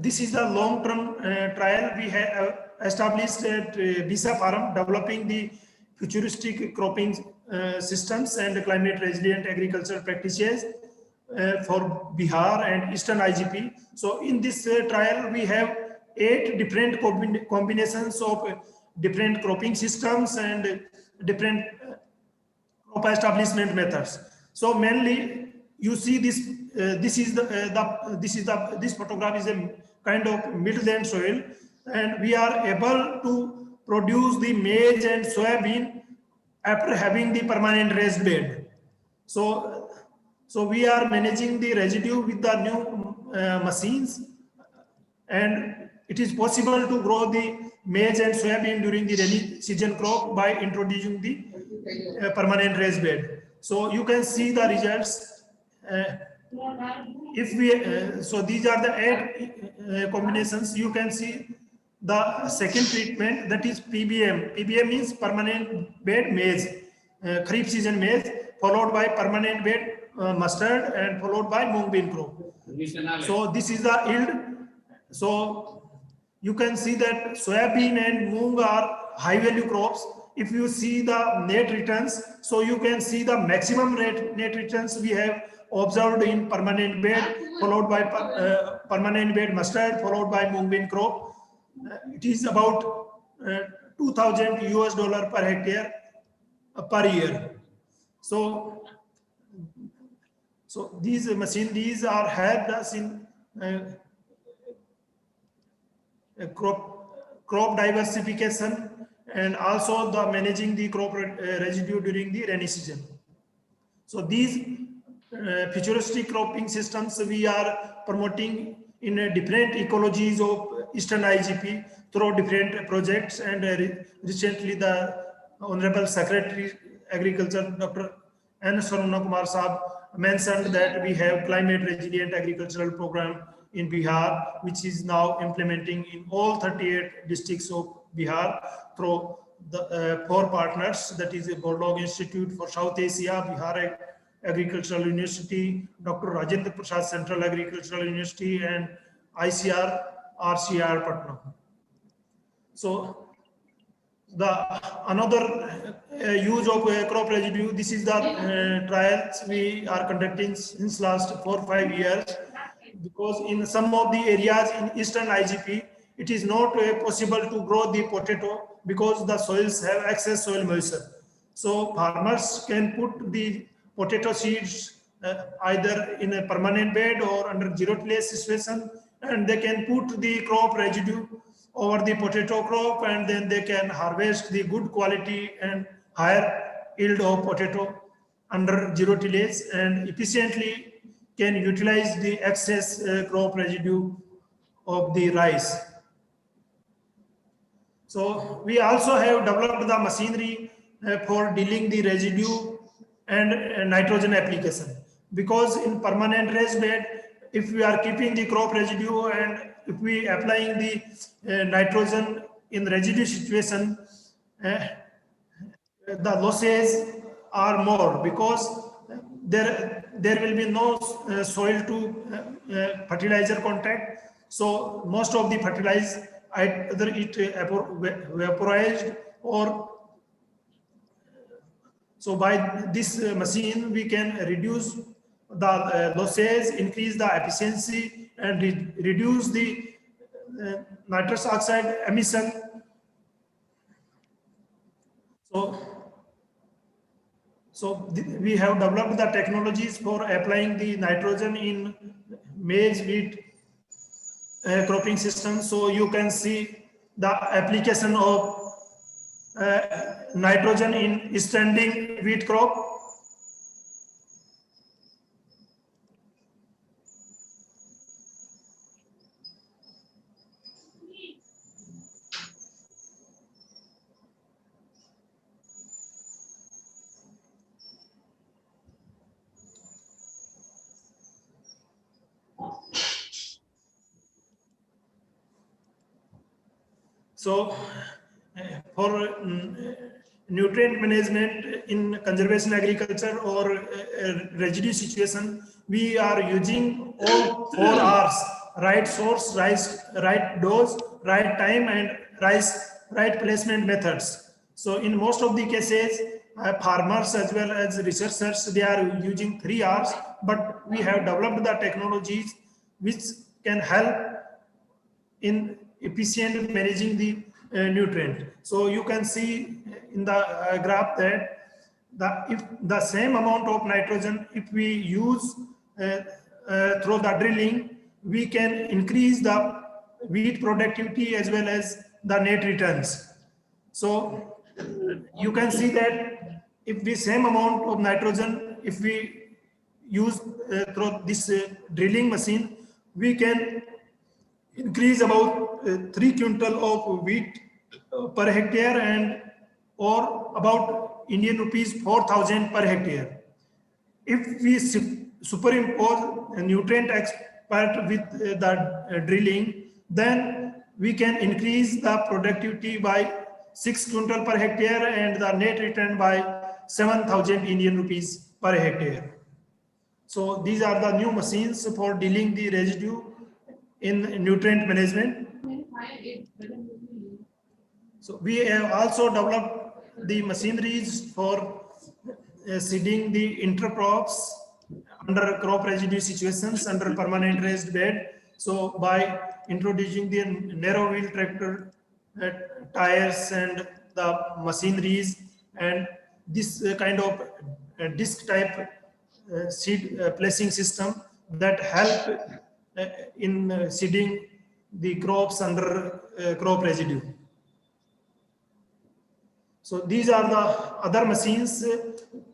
this is the long-term trial we have established at Bisa Farm, developing the futuristic cropping systems and climate resilient agricultural practices for Bihar and Eastern IGP. So in this trial, we have 8 different combinations of different cropping systems and different crop establishment methods. So mainly, you see this. This photograph is a kind of midland soil, and we are able to produce the maize and soybean after having the permanent raised bed. So we are managing the residue with the new machines, and it is possible to grow the maize and soybean during the rainy season crop by introducing the permanent raised bed. So you can see the results. If we so these are the 8 combinations. You can see the second treatment, that is PBM. PBM is permanent bed maize, kharif season maize, followed by permanent bed mustard, and followed by mung bean crop. So this is the yield. So you can see that soybean and mung are high value crops. If you see the net returns, so you can see the maximum net returns we have observed in permanent bed, followed by permanent bed mustard, followed by mung bean crop. It is about 2,000 US dollar per hectare per year. So these machineries are helped us in crop diversification and also the managing the crop residue during the rainy season. So these futuristic cropping systems we are promoting in different ecologies of Eastern IGP through different projects, and recently the Honorable Secretary Agriculture Dr. N. Saruna Kumar Saab mentioned that we have climate resilient agricultural program in Bihar, which is now implementing in all 38 districts of Bihar through the 4 partners, that is a Borlaug Institute for South Asia, Bihar Agricultural University, Dr. Rajendra Prasad Central Agricultural University, and ICR RCR Patna. So the another use of crop residue, this is the trials we are conducting since last 4 or 5 years, because in some of the areas in Eastern IGP, it is not possible to grow the potato because the soils have excess soil moisture. So farmers can put the potato seeds either in a permanent bed or under zero tillage situation, and they can put the crop residue over the potato crop, and then they can harvest the good quality and higher yield of potato under zero tillage, and efficiently can utilize the excess crop residue of the rice. So we also have developed the machinery for dealing the residue and nitrogen application, because in permanent raised bed, if we are keeping the crop residue and if we applying the nitrogen in residue situation, the losses are more, because there will be no soil to fertilizer contact. So most of the fertilizer either it vaporized, or so by this machine we can reduce the losses, increase the efficiency, and reduce the nitrous oxide emission. So we have developed the technologies for applying the nitrogen in maize, wheat cropping system. So you can see the application of nitrogen in standing wheat crop. So for nutrient management in conservation agriculture or residue situation, we are using all 4 R's: right source, right dose, right time, and right placement methods. So in most of the cases, farmers as well as researchers, they are using 3 R's, but we have developed the technologies which can help in efficient managing the nutrient. So you can see in the graph that if the same amount of nitrogen, if we use through the drilling, we can increase the wheat productivity as well as the net returns. So you can see that if the same amount of nitrogen, if we use through this drilling machine, we can increase about 3 quintal of wheat per hectare, and or about Indian rupees 4,000 per hectare. If we superimpose a nutrient expert with the drilling, then we can increase the productivity by 6 quintal per hectare and the net return by 7,000 Indian rupees per hectare. So these are the new machines for dealing the residue in nutrient management. So we have also developed the machineries for seeding the intercrops under crop residue situations under permanent raised bed. So by introducing the narrow wheel tractor tires and the machineries and this kind of disc type seed placing system that help in seeding the crops under crop residue. So these are the other machines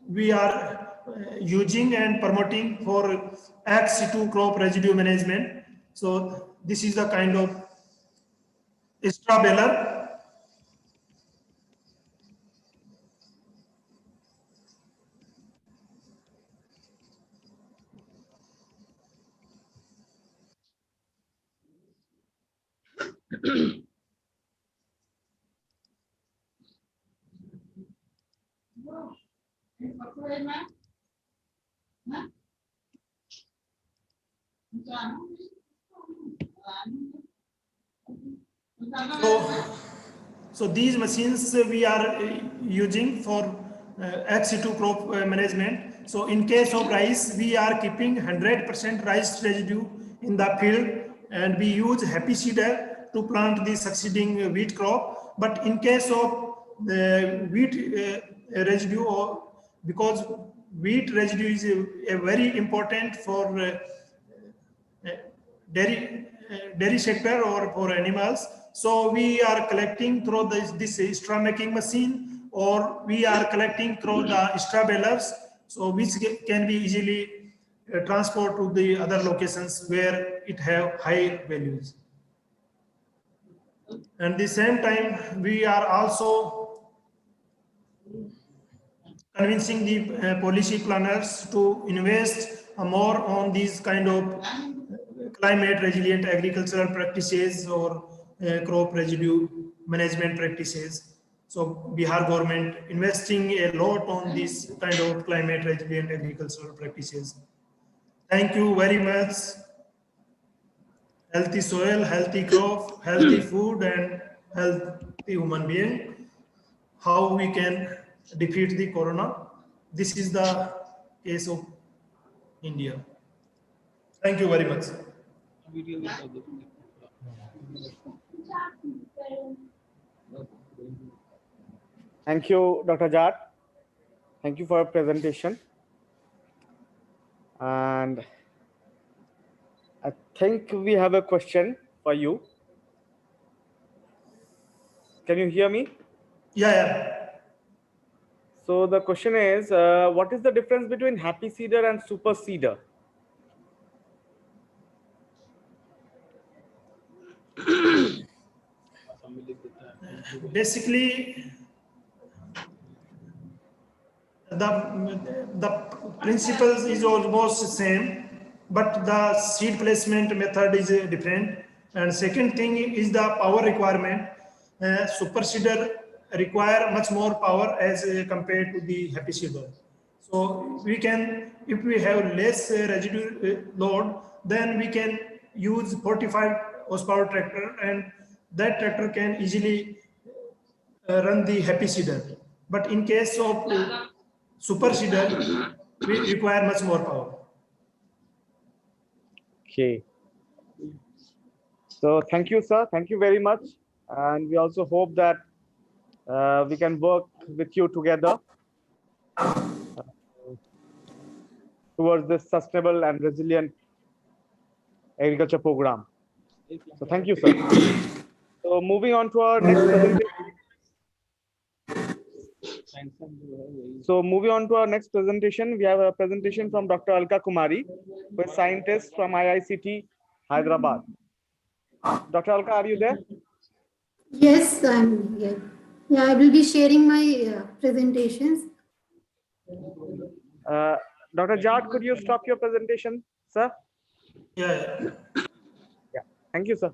we are using and promoting for ex-situ crop residue management. So this is the kind of extra baler. So these machines we are using for ex-situ crop management. So in case of rice, we are keeping 100% rice residue in the field and we use happy seeder to plant the succeeding wheat crop. But in case of the wheat residue, or because wheat residue is a very important for dairy sector or for animals. So we are collecting through this straw making machine, or we are collecting through the straw balers, so which can be easily transport to the other locations where it have high values. And the same time, we are also convincing the policy planners to invest more on these kind of climate resilient agricultural practices or crop residue management practices. So Bihar government investing a lot on this kind of climate resilient agricultural practices. Thank you very much. Healthy soil, healthy crop, healthy food, and healthy human being. How we can defeat the corona. This is the case of India. Thank you very much. Thank you, Dr. Jat. Thank you for your presentation. And I think we have a question for you. Can you hear me? Yeah. So the question is, what is the difference between happy seeder and super seeder? Basically, the principles is almost the same, but the seed placement method is different. And second thing is the power requirement. Super seeder require much more power as compared to the happy seeder. So we can, if we have less residue load, then we can use 45 horsepower tractor, and that tractor can easily run the happy seeder. But in case of super seeder, we require much more power. Okay. So thank you, sir. Thank you very much. And we also hope that we can work with you together towards this sustainable and resilient agriculture program. So thank you, sir. So moving on to our next presentation. We have a presentation from Dr. Alka Kumari, who is scientist from IICT Hyderabad. Dr. Alka, are you there? Yes, I'm here. Yeah, I will be sharing my presentations. Dr. Jat, could you stop your presentation, sir? Yeah. Thank you, sir.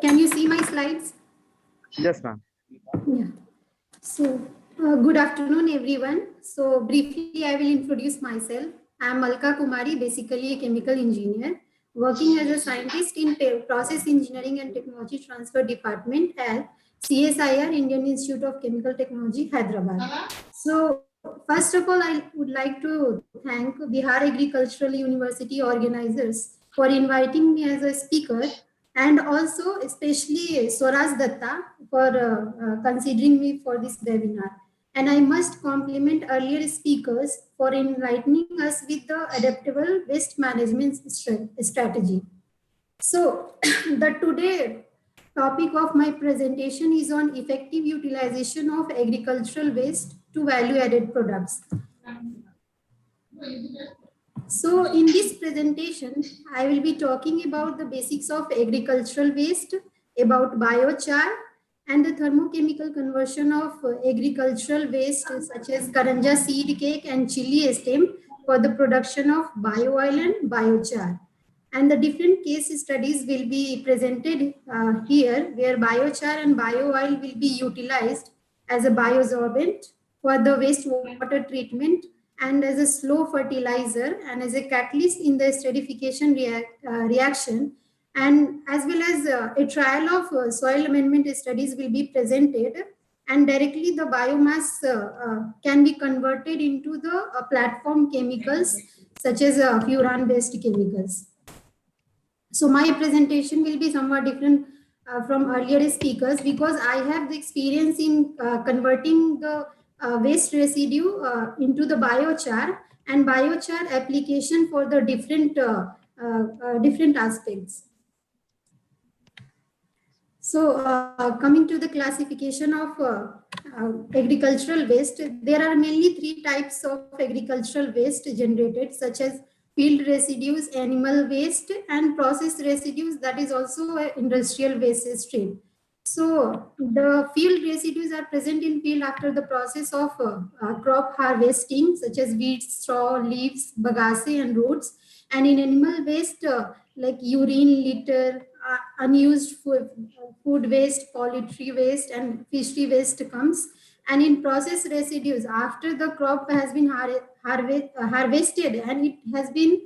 Can you see my slides? Yes, ma'am. Yeah. So, good afternoon, everyone. So, briefly, I will introduce myself. I am Alka Kumari, basically a chemical engineer, working as a scientist in process engineering and technology transfer department at CSIR, Indian Institute of Chemical Technology, Hyderabad. So first of all, I would like to thank Bihar Agricultural University organizers for inviting me as a speaker, and also especially Swaraj Datta for considering me for this webinar. And I must compliment earlier speakers for enlightening us with the adaptable waste management strategy. So the today topic of my presentation is on effective utilization of agricultural waste to value-added products. So in this presentation, I will be talking about the basics of agricultural waste, about biochar, and the thermochemical conversion of agricultural waste such as karanja seed cake and chili stem for the production of bio-oil and biochar. And the different case studies will be presented here, where biochar and bio-oil will be utilized as a biosorbent for the wastewater treatment and as a slow fertilizer and as a catalyst in the esterification reaction, and as well as a trial of soil amendment studies will be presented, and directly the biomass can be converted into the platform chemicals such as furan based chemicals. So my presentation will be somewhat different from earlier speakers because I have the experience in converting the waste residue into the biochar and biochar application for the different aspects. So coming to the classification of agricultural waste, there are mainly three types of agricultural waste generated, such as field residues, animal waste, and process residues, that is also an industrial waste stream. So the field residues are present in field after the process of crop harvesting, such as wheat, straw, leaves, bagasse, and roots. And in animal waste, like urine, litter, unused food waste, poultry waste, and fishery waste comes. And in process residues, after the crop has been harvested and it has been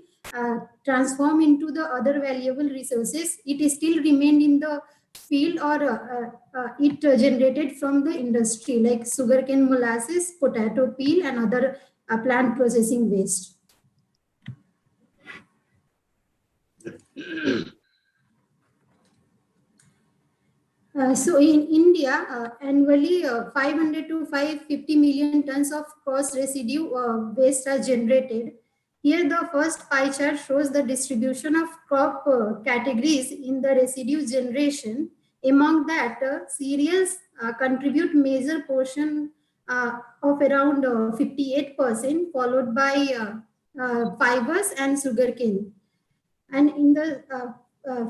transformed into the other valuable resources, it is still remained in the field or it generated from the industry like sugarcane molasses, potato peel, and other plant processing waste. So in India, annually 500 to 550 million tons of cross residue waste are generated. Here the first pie chart shows the distribution of crop categories in the residue generation. Among that, cereals contribute major portion of around 58%, followed by fibers and sugarcane. And in the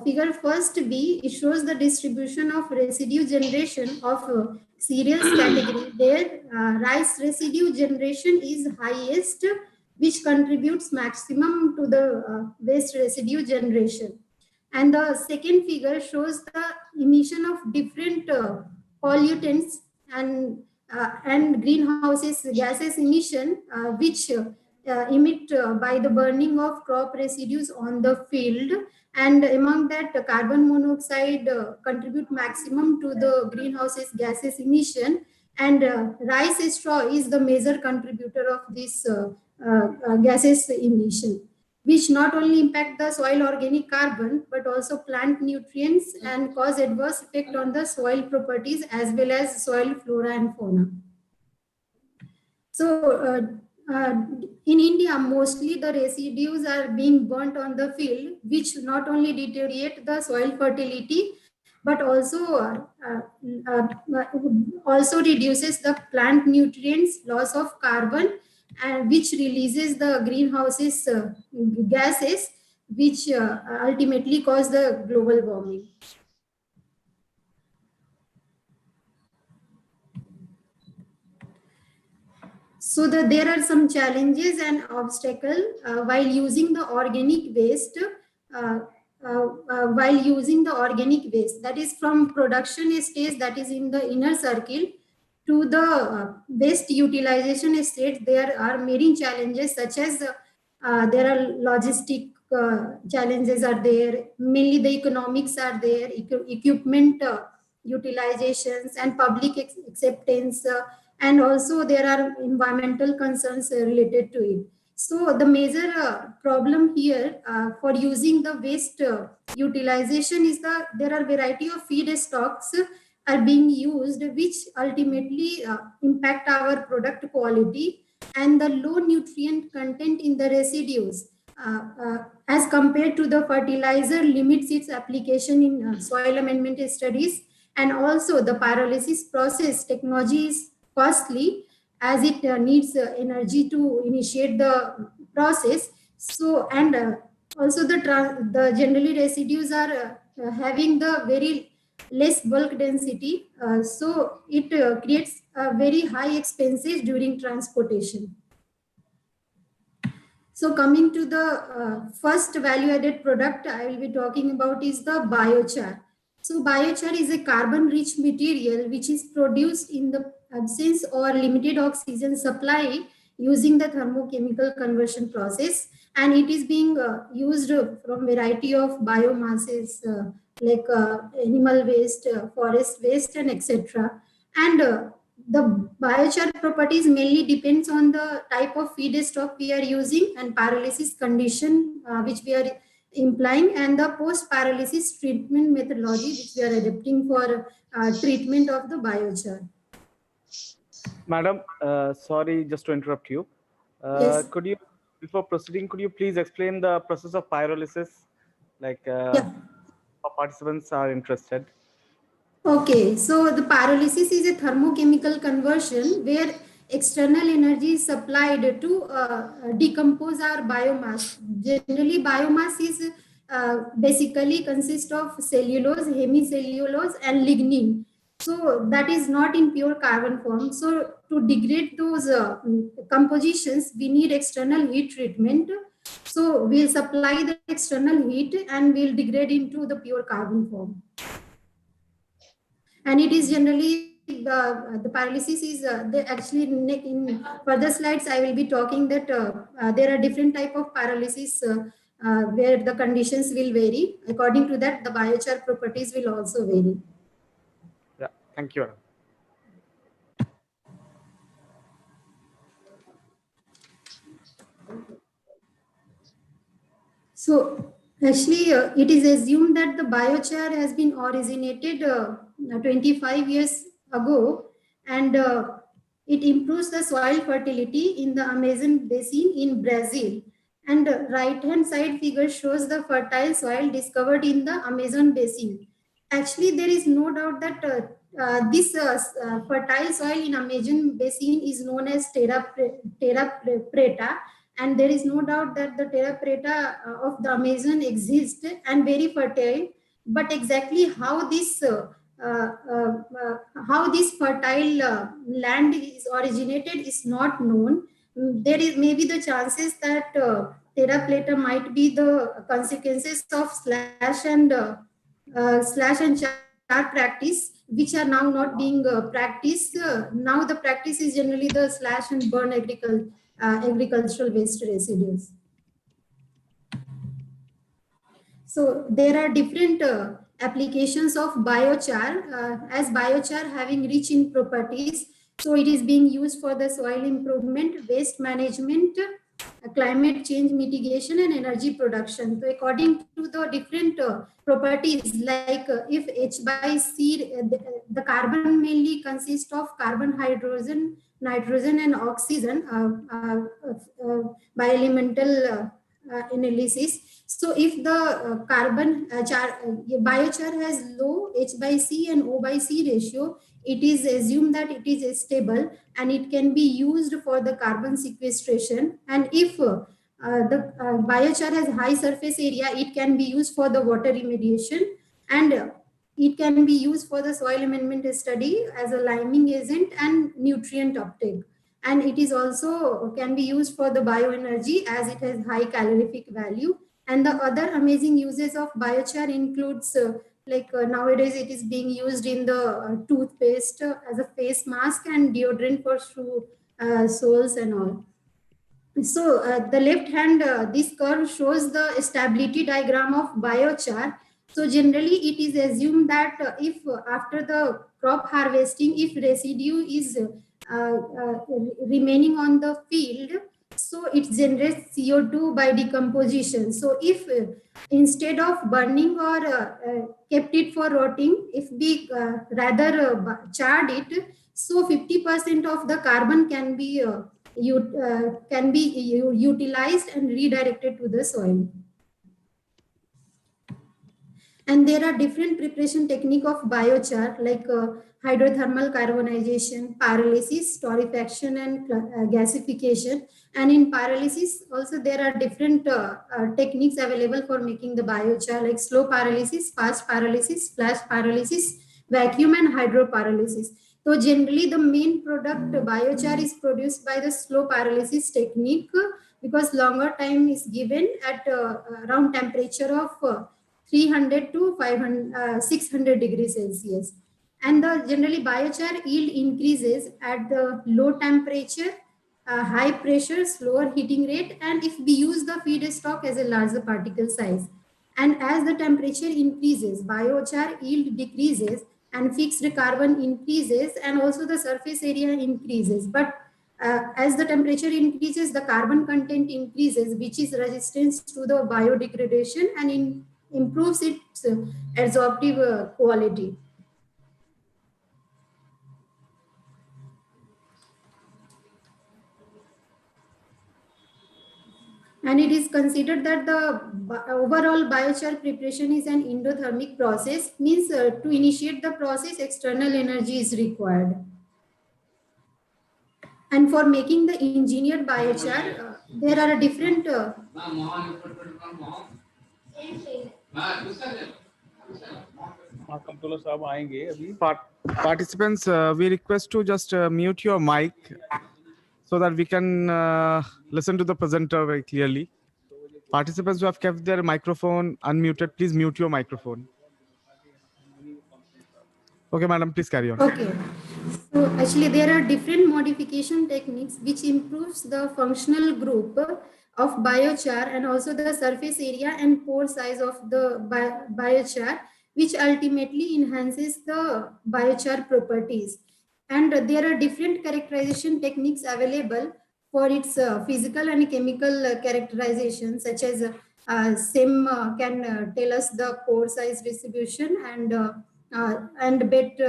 figure first B, it shows the distribution of residue generation of cereals category. There, rice residue generation is highest, which contributes maximum to the waste residue generation. And the second figure shows the emission of different pollutants and greenhouses gases emission, which emit by the burning of crop residues on the field, and among that carbon monoxide contribute maximum to the greenhouses gases emission, and rice straw is the major contributor of this gases emission, which not only impact the soil organic carbon but also plant nutrients and cause adverse effect on the soil properties as well as soil flora and fauna. So in India, mostly the residues are being burnt on the field, which not only deteriorate the soil fertility, but also reduces the plant nutrients, loss of carbon, and which releases the greenhouses gases, which ultimately cause the global warming. So there are some challenges and obstacles while using the organic waste. That is from production stage, that is in the inner circle, to the waste utilization stage. There are many challenges, such as there are logistic challenges are there, mainly the economics are there, equipment utilizations and public acceptance, and also there are environmental concerns related to it. So the major problem here for using the waste utilization is that there are variety of feedstocks are being used, which ultimately impact our product quality, and the low nutrient content in the residues as compared to the fertilizer limits its application in soil amendment studies. And also the pyrolysis process technology is costly, as it needs energy to initiate the process. So, and also the generally residues are having the very less bulk density, so it creates very high expenses during transportation. So coming to the first value-added product I will be talking about is the biochar. So biochar is a carbon-rich material which is produced in the absence or limited oxygen supply using the thermochemical conversion process, and it is being used from variety of biomasses like animal waste, forest waste, and etc. And the biochar properties mainly depends on the type of feedstock we are using and pyrolysis condition which we are implying, and the post pyrolysis treatment methodology which we are adapting for treatment of the biochar. Madam, sorry, just to interrupt you. Yes. Could you, before proceeding, could you please explain the process of pyrolysis, like Yeah. our participants are interested? Okay, so the pyrolysis is a thermochemical conversion where external energy is supplied to decompose our biomass. Generally, biomass is basically consists of cellulose, hemicellulose, and lignin. So that is not in pure carbon form. So to degrade those compositions, we need external heat treatment. So we'll supply the external heat and we'll degrade into the pure carbon form. And it is generally the pyrolysis is actually in further slides I will be talking that there are different type of pyrolysis where the conditions will vary. According to that, the biochar properties will also vary. Yeah, thank you. So actually, it is assumed that the biochar has been originated 25 years ago, and it improves the soil fertility in the Amazon basin in Brazil. And right-hand side figure shows the fertile soil discovered in the Amazon basin. Actually, there is no doubt that this fertile soil in Amazon basin is known as terra preta, and there is no doubt that the terra preta of the Amazon exists and very fertile. But exactly uh, uh, how this fertile land is originated is not known. There is maybe the chances that terra preta might be the consequences of slash and char practice, which are now not being practiced. Now the practice is generally the slash and burn agricultural waste residues. So there are different applications of biochar, as biochar having rich in properties. So it is being used for the soil improvement, waste management, climate change mitigation, and energy production. So according to the different properties, like if H by C, the carbon mainly consists of carbon, hydrogen, nitrogen, and oxygen by elemental analysis. So if the biochar has low H by C and O by C ratio, it is assumed that it is stable and it can be used for the carbon sequestration. And if the biochar has high surface area, it can be used for the water remediation, and it can be used for the soil amendment study as a liming agent and nutrient uptake. And it is also can be used for the bioenergy as it has high calorific value. And the other amazing uses of biochar includes nowadays it is being used in the toothpaste as a face mask and deodorant for shoe soles and all. So the left hand, this curve shows the stability diagram of biochar. So generally it is assumed that if after the crop harvesting, if residue is remaining on the field, so it generates CO2 by decomposition. So if instead of burning or kept it for rotting, if we rather charred it, so 50% of the carbon can be utilized and redirected to the soil. And there are different preparation technique of biochar like hydrothermal carbonization, pyrolysis, torrefaction, and gasification. And in pyrolysis also there are different techniques available for making the biochar like slow pyrolysis, fast pyrolysis, flash pyrolysis, vacuum, and hydropyrolysis. So generally the main product biochar is produced by the slow pyrolysis technique because longer time is given at around temperature of 300 to 600 degrees Celsius. And the generally biochar yield increases at the low temperature, high pressure, slower heating rate, and if we use the feedstock as a larger particle size. And as the temperature increases, biochar yield decreases and fixed carbon increases and also the surface area increases. But as the temperature increases, the carbon content increases, which is resistance to the biodegradation and improves its absorptive quality. And it is considered that the overall biochar preparation is an endothermic process, means to initiate the process, external energy is required. And for making the engineered biochar, there are different Participants, we request to just mute your mic so that we can listen to the presenter very clearly. Participants who have kept their microphone unmuted, please mute your microphone. Okay, madam, please carry on. Okay. So actually there are different modification techniques which improves the functional group of biochar and also the surface area and pore size of the biochar, which ultimately enhances the biochar properties. And there are different characterization techniques available for its physical and chemical characterization, such as SIM can tell us the pore size distribution and BET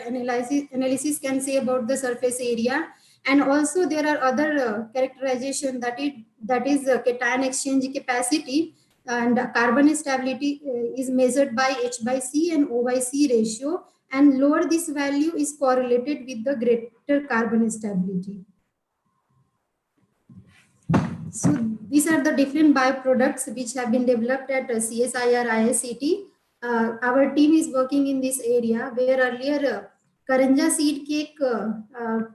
analysis can say about the surface area. And also there are other characterization that is cation exchange capacity, and carbon stability is measured by H by C and O by C ratio, and lower this value is correlated with the greater carbon stability. So these are the different bioproducts which have been developed at CSIR ISCT. Our team is working in this area where earlier karanja seed cake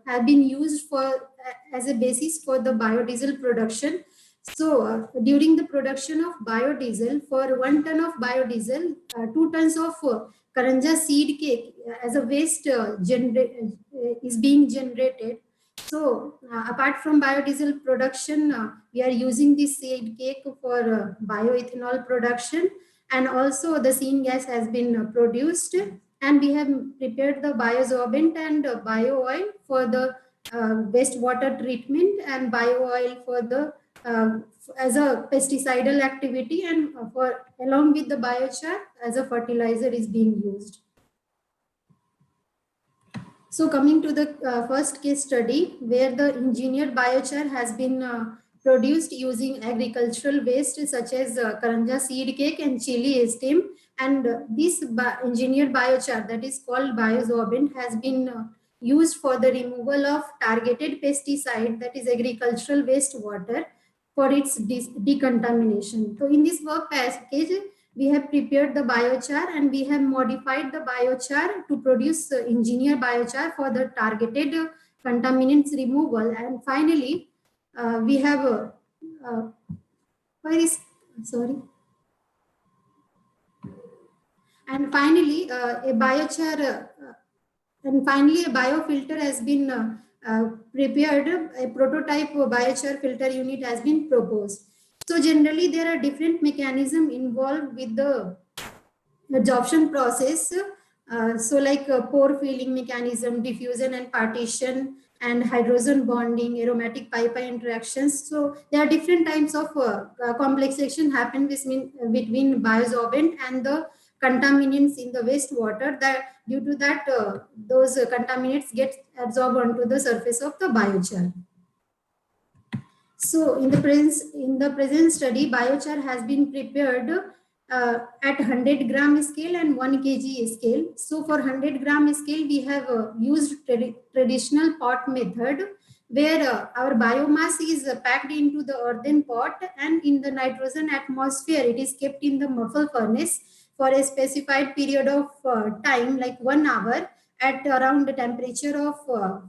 have been used for as a basis for the biodiesel production. So during the production of biodiesel, for 1 ton of biodiesel, 2 tons of karanja seed cake as a waste is being generated. So apart from biodiesel production, we are using this seed cake for bioethanol production, and also the syngas has been produced, and we have prepared the biosorbent and bio oil for the wastewater treatment, and bio oil for the as a pesticidal activity, and for along with the biochar as a fertilizer is being used. So coming to the first case study, where the engineered biochar has been produced using agricultural waste such as karanja seed cake and chili stem, and this engineered biochar, that is called biosorbent, has been used for the removal of targeted pesticide, that is agricultural wastewater, for its decontamination. So in this work package, we have prepared the biochar and we have modified the biochar to produce engineered biochar for the targeted contaminants removal. And finally, we have and finally a biochar and finally a biofilter has been prepared. A prototype biochar filter unit has been proposed. So generally there are different mechanisms involved with the absorption process. So like pore filling mechanism, diffusion and partition, and hydrogen bonding, aromatic pi-pi interactions. So there are different types of complexation happen between biosorbent and the contaminants in the wastewater. That due to that, those contaminants get absorbed onto the surface of the biochar. So in the present study, biochar has been prepared at 100 gram scale and 1 kg scale. So for 100 gram scale, we have used traditional pot method, where our biomass is packed into the earthen pot, and in the nitrogen atmosphere, it is kept in the muffle furnace for a specified period of time, like 1 hour, at around the temperature of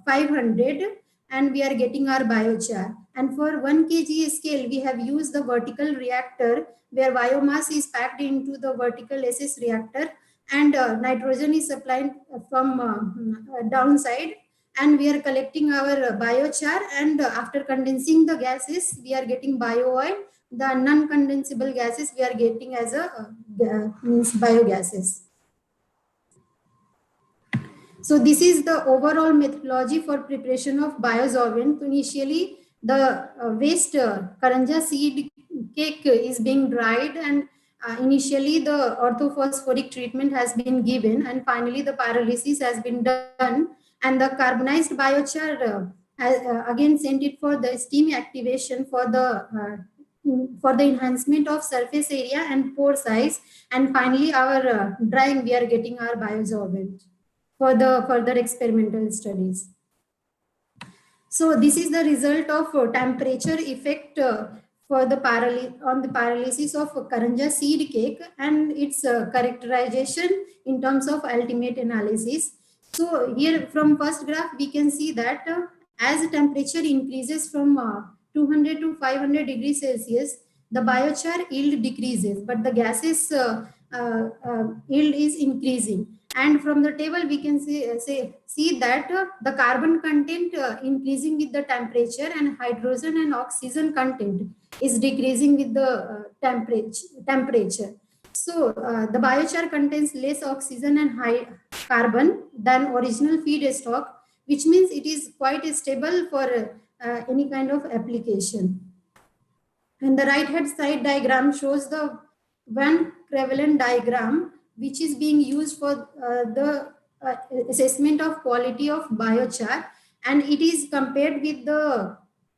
500, and we are getting our biochar. And for 1 kg scale, we have used the vertical reactor, where biomass is packed into the vertical SS reactor, and nitrogen is supplied from downside, and we are collecting our biochar, and after condensing the gases, we are getting bio oil. The non-condensable gases we are getting as a means biogases. So this is the overall methodology for preparation of biosolvent. Initially, the waste karanja seed cake is being dried, and initially the orthophosphoric treatment has been given, and finally the pyrolysis has been done, and the carbonized biochar has, again sent it for the steam activation for the enhancement of surface area and pore size, and finally our drying, we are getting our biosolvent for the further experimental studies. So this is the result of temperature effect for the pyrolysis of karanja seed cake, and its characterization in terms of ultimate analysis. So here from first graph, we can see that as temperature increases from 200 to 500 degrees Celsius, the biochar yield decreases, but the gases yield is increasing. And from the table, we can see that the carbon content increasing with the temperature, and hydrogen and oxygen content is decreasing with the temperature. So the biochar contains less oxygen and high carbon than original feedstock, which means it is quite stable for any kind of application. And the right hand side diagram shows the one prevalent diagram, which is being used for the assessment of quality of biochar, and it is compared with the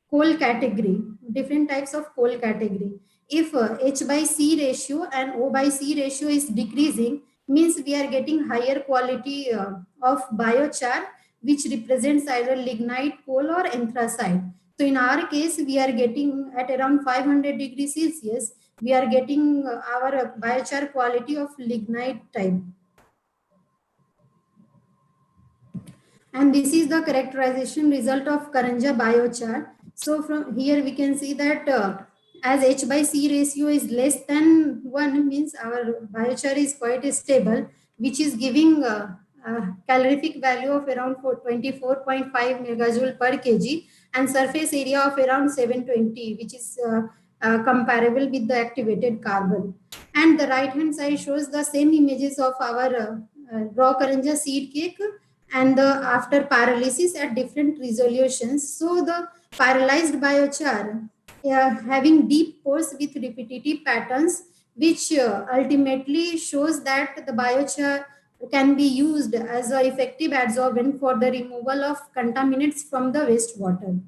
coal category, different types of coal category. If H by C ratio and O by C ratio is decreasing, means we are getting higher quality of biochar, which represents either lignite, coal, or anthracite. So in our case, we are getting at around 500 degrees Celsius, we are getting our biochar quality of lignite type. And this is the characterization result of karanja biochar. So from here we can see that as H by C ratio is less than 1, means our biochar is quite stable, which is giving a calorific value of around 24.5 megajoule per kg, and surface area of around 720, which is comparable with the activated carbon. And the right hand side shows the same images of our raw karanja seed cake, and the after pyrolysis at different resolutions. So the pyrolyzed biochar having deep pores with repetitive patterns, which ultimately shows that the biochar can be used as an effective adsorbent for the removal of contaminants from the wastewater.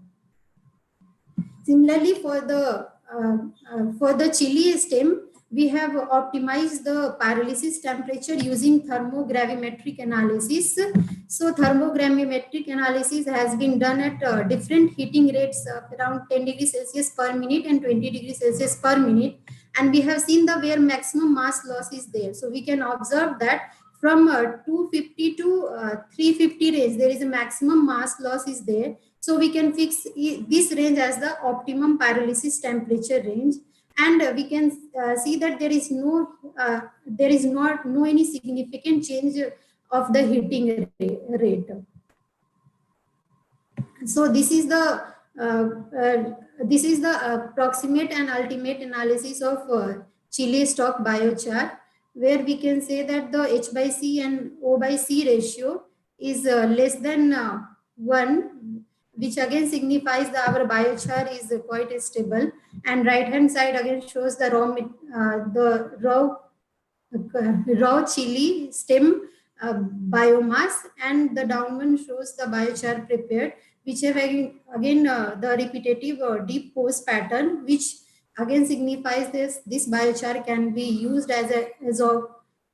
Similarly, for the chili stem, we have optimized the pyrolysis temperature using thermogravimetric analysis. So thermogravimetric analysis has been done at different heating rates of around 10 degrees Celsius per minute and 20 degrees Celsius per minute. And we have seen the where maximum mass loss is there. So we can observe that from 250 to 350 range, there is a maximum mass loss is there. So we can fix this range as the optimum pyrolysis temperature range, and we can see that there is not any significant change of the heating rate. So this is the this is the approximate and ultimate analysis of chili stock biochar, where we can say that the H by C and O by C ratio is less than 1, which again signifies that our biochar is quite stable. And right hand side again shows the raw chili stem biomass, and the down one shows the biochar prepared, which have again the repetitive deep pose pattern, which again signifies this biochar can be used as a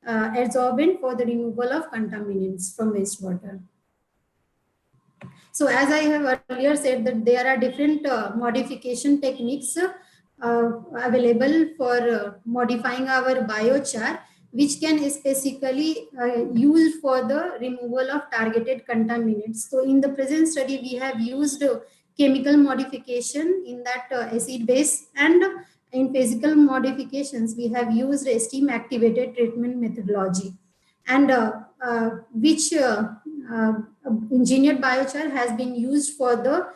adsorbent for the removal of contaminants from wastewater. So as I have earlier said that there are different modification techniques available for modifying our biochar, which can specifically use for the removal of targeted contaminants. So in the present study, we have used chemical modification in that acid base, and in physical modifications, we have used a steam activated treatment methodology, and which engineered biochar has been used for the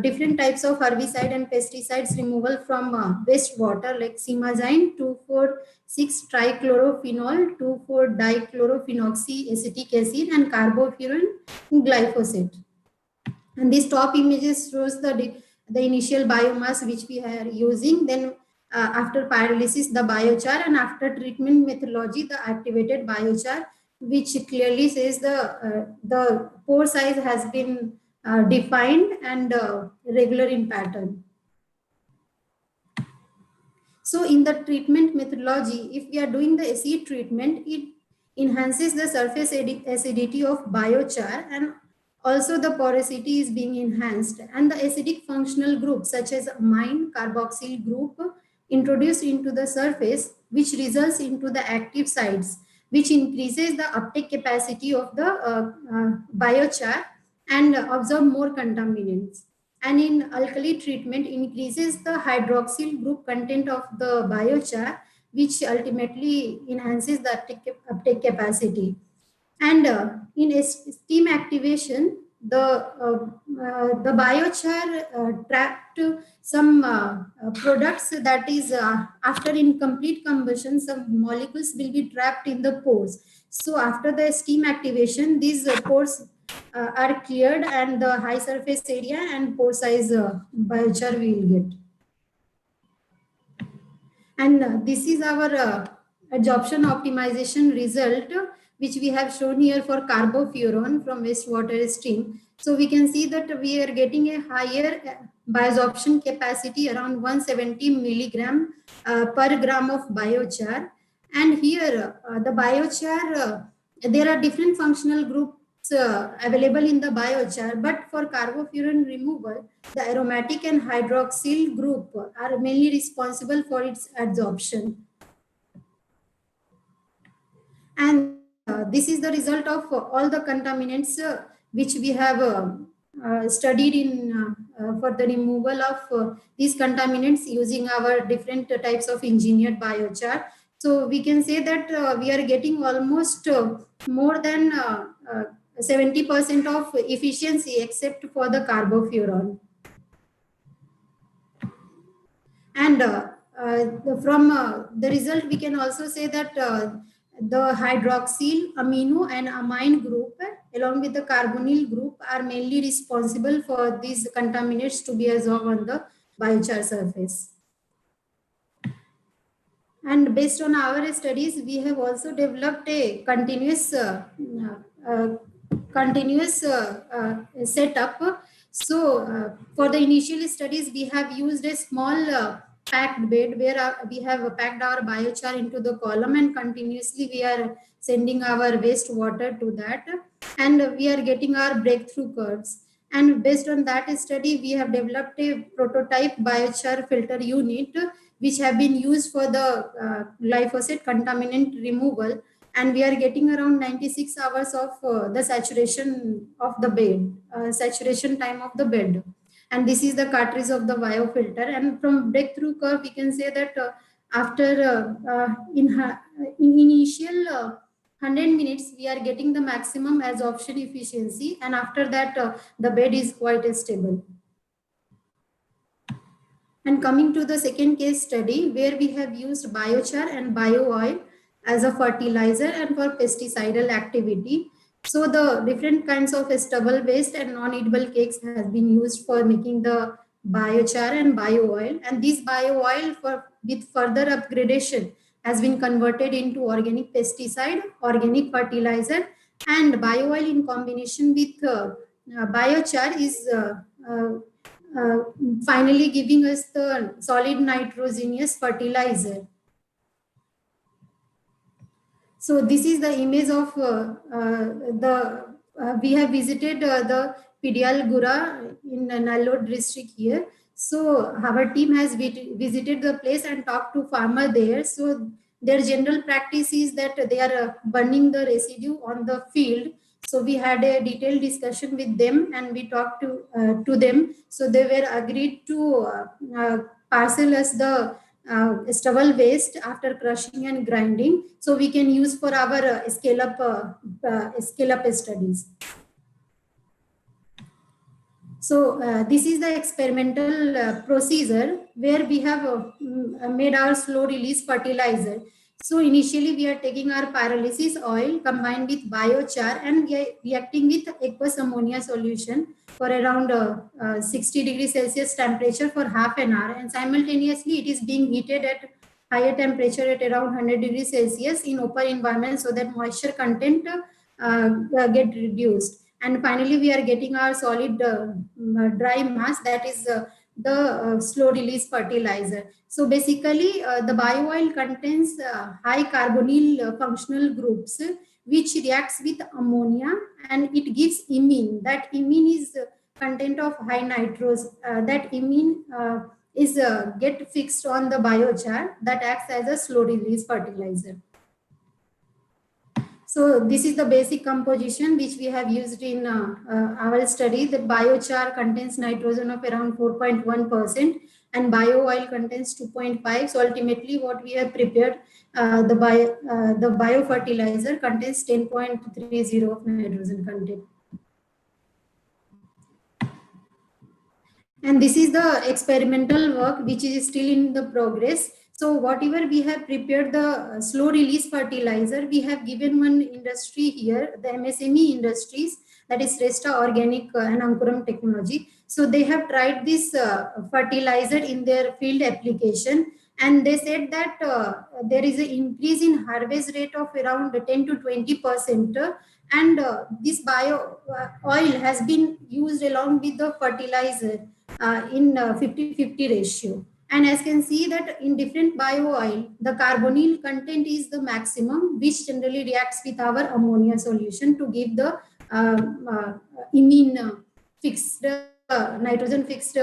different types of herbicide and pesticides removal from wastewater, like simazine 2,4,6-trichlorophenol, 2,4-dichlorophenoxy acetic acid, and carbofuran glyphosate. And this top images shows the initial biomass which we are using, then after pyrolysis the biochar, and after treatment methodology the activated biochar, which clearly says the pore size has been defined and regular in pattern. So in the treatment methodology, if we are doing the acid treatment, it enhances the surface acidity of biochar, and also the porosity is being enhanced, and the acidic functional groups such as amine carboxyl group introduced into the surface, which results into the active sites, which increases the uptake capacity of the biochar and absorb more contaminants. And in alkali treatment, increases the hydroxyl group content of the biochar, which ultimately enhances the uptake capacity. And in steam activation, the biochar trapped some products, that is after incomplete combustion, some molecules will be trapped in the pores. So after the steam activation, these pores are cleared, and the high surface area and pore size biochar we will get. And this is our adsorption optimization result, which we have shown here for carbofuran from wastewater stream. So we can see that we are getting a higher bioabsorption capacity, around 170 milligram per gram of biochar. And here the biochar, there are different functional groups available in the biochar, but for carbofuran removal, the aromatic and hydroxyl group are mainly responsible for its adsorption. And this is the result of all the contaminants which we have studied in for the removal of these contaminants using our different types of engineered biochar. So we can say that we are getting almost more than 70% of efficiency except for the carbofuran. And from the result, we can also say that the hydroxyl, amino, and amine group, along with the carbonyl group, are mainly responsible for these contaminants to be absorbed on the biochar surface. And based on our studies, we have also developed a continuous setup. So for the initial studies, we have used a small packed bed where we have packed our biochar into the column, and continuously we are sending our wastewater to that, and we are getting our breakthrough curves. And based on that study, we have developed a prototype biochar filter unit, which have been used for the glyphosate contaminant removal, and we are getting around 96 hours of the saturation of the bed, saturation time of the bed. And this is the cartridge of the biofilter. And from breakthrough curve, we can say that after in initial 100 minutes, we are getting the maximum adsorption efficiency, and after that the bed is quite stable. And coming to the second case study, where we have used biochar and bio oil as a fertilizer and for pesticidal activity. So the different kinds of stubble waste and non-eatable cakes has been used for making the biochar and bio oil. And this bio oil with further upgradation has been converted into organic pesticide, organic fertilizer, and bio oil in combination with biochar is uh, finally giving us the solid nitrogenous fertilizer. So this is the image of we have visited the Pidial Gura in Nallod district here. So our team has visited the place and talked to farmer there. So their general practice is that they are burning the residue on the field. So we had a detailed discussion with them and we talked to them. So they were agreed to parcel us the stubble waste after crushing and grinding, so we can use for our scale up studies. So this is the experimental procedure where we have made our slow release fertilizer. So initially we are taking our pyrolysis oil combined with biochar and we are reacting with aqueous ammonia solution for around 60 degrees Celsius temperature for half an hour, and simultaneously it is being heated at higher temperature at around 100 degrees Celsius in open environment so that moisture content get reduced. And finally we are getting our solid dry mass, that is the slow release fertilizer. So basically the bio oil contains high carbonyl functional groups which reacts with ammonia and it gives imine. That imine is content of high nitrous. That imine is get fixed on the biochar that acts as a slow release fertilizer. So this is the basic composition which we have used in our study. The biochar contains nitrogen of around 4.1% and bio oil contains 2.5. So ultimately what we have prepared, the biofertilizer contains 10.30 of nitrogen content. And this is the experimental work which is still in the progress. So whatever we have prepared the slow release fertilizer, we have given one industry here, the MSME industries, that is Resta Organic and Ankuram Technology. So they have tried this fertilizer in their field application, and they said that there is an increase in harvest rate of around 10 to 20%, and this bio oil has been used along with the fertilizer in 50-50 ratio. And as can see that in different bio oil, the carbonyl content is the maximum, which generally reacts with our ammonia solution to give the imine fixed nitrogen fixed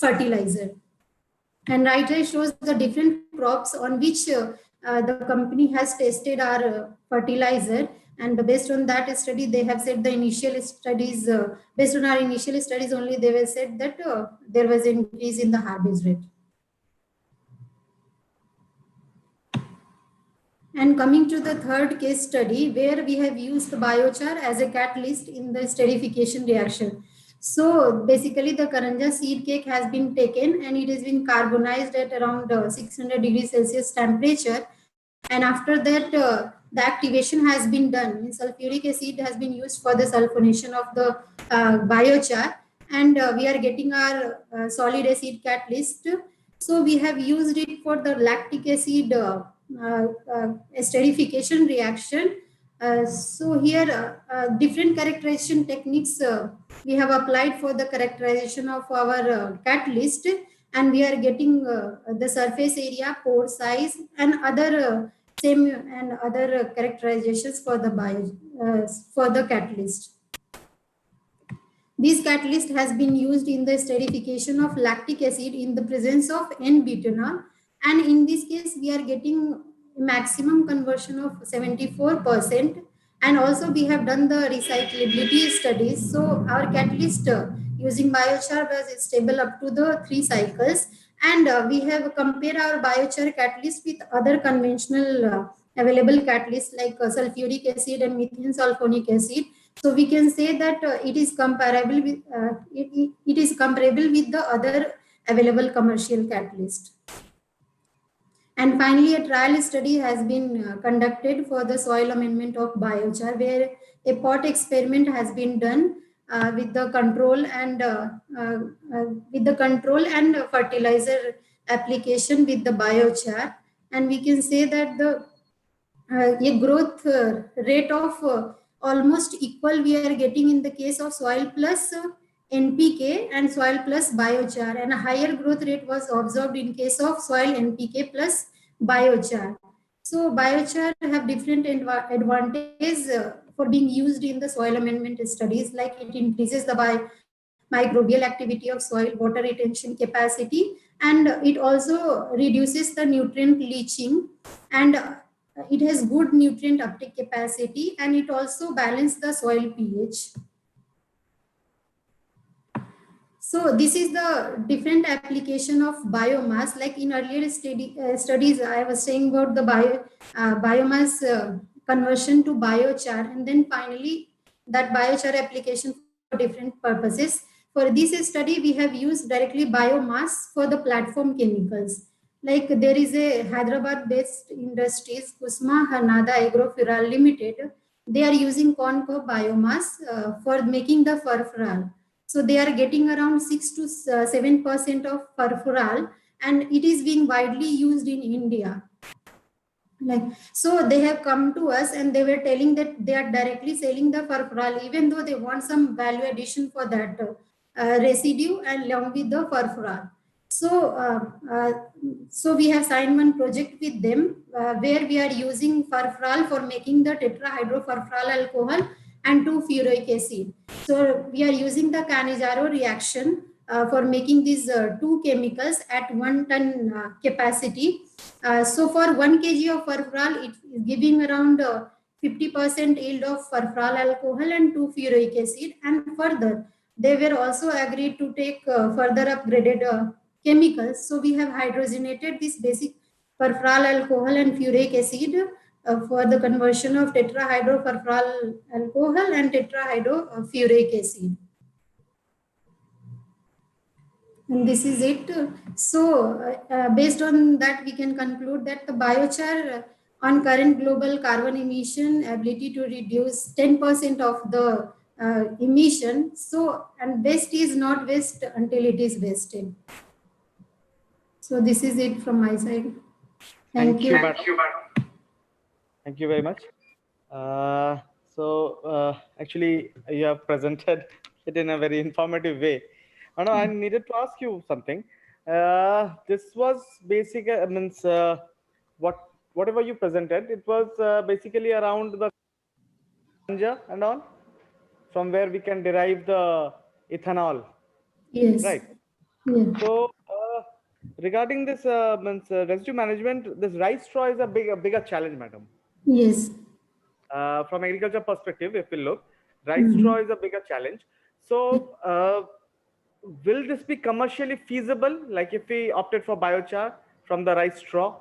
fertilizer. And right here shows the different crops on which the company has tested our fertilizer, and based on that study they have said the initial studies, based on our initial studies only, they were said that there was an increase in the harvest rate. And coming to the third case study, where we have used biochar as a catalyst in the esterification reaction. So basically the karanja seed cake has been taken and it has been carbonized at around 600 degrees Celsius temperature. And after that, the activation has been done. Sulfuric acid has been used for the sulfonation of the biochar, and we are getting our solid acid catalyst. So we have used it for the lactic acid esterification reaction. So here different characterization techniques we have applied for the characterization of our catalyst, and we are getting the surface area, pore size, and other same and other characterizations for the for the catalyst. This catalyst has been used in the esterification of lactic acid in the presence of N-butanol, and in this case we are getting maximum conversion of 74%, and also we have done the recyclability studies. So our catalyst using biochar was stable up to the 3 cycles, and we have compared our biochar catalyst with other conventional available catalysts like sulfuric acid and methane sulfonic acid. So we can say that it is comparable with it is comparable with the other available commercial catalyst. And finally, a trial study has been conducted for the soil amendment of biochar, where a pot experiment has been done with the control and fertilizer application with the biochar, and we can say that the a growth rate of almost equal we are getting in the case of soil plus NPK and soil plus biochar, and a higher growth rate was observed in case of soil NPK plus biochar. So biochar have different advantages for being used in the soil amendment studies, like it increases the microbial activity of soil, water retention capacity, and it also reduces the nutrient leaching, and it has good nutrient uptake capacity, and it also balances the soil pH. So this is the different application of biomass. Like in earlier studies, I was saying about the biomass conversion to biochar, and then finally that biochar application for different purposes. For this study, we have used directly biomass for the platform chemicals. Like there is a Hyderabad-based industries, Kusma Hanada Agrofural Limited. They are using corn cob biomass for making the furfural. So they are getting around 6 to 7% of furfural, and it is being widely used in India. Like, so they have come to us and they were telling that they are directly selling the furfural, even though they want some value addition for that residue and along with the furfural. So, so we have signed one project with them where we are using furfural for making the tetrahydrofurfural alcohol and 2-furic acid. So we are using the Cannizzaro reaction for making these two chemicals at 1 ton capacity. So for 1 kg of furfural, it is giving around 50% yield of furfural alcohol and 2-furic acid. And further, they were also agreed to take further upgraded chemicals. So we have hydrogenated this basic furfural alcohol and furic acid for the conversion of tetrahydrofurfural alcohol and tetrahydrofuric acid. And this is it. So based on that, we can conclude that the biochar on current global carbon emission ability to reduce 10% of the emission. So, and waste is not waste until it is wasted. So this is it from my side. Thank you. Madam. Thank you very much. Actually, you have presented it in a very informative way. I needed to ask you something. This was basic, means whatever you presented, it was basically around the ganja and all, from where we can derive the ethanol. Yes. Right. Yeah. So regarding this residue management, this rice straw is a bigger challenge, madam. Yes. From agriculture perspective, if we look, rice straw is a bigger challenge. So will this be commercially feasible, like if we opted for biochar from the rice straw?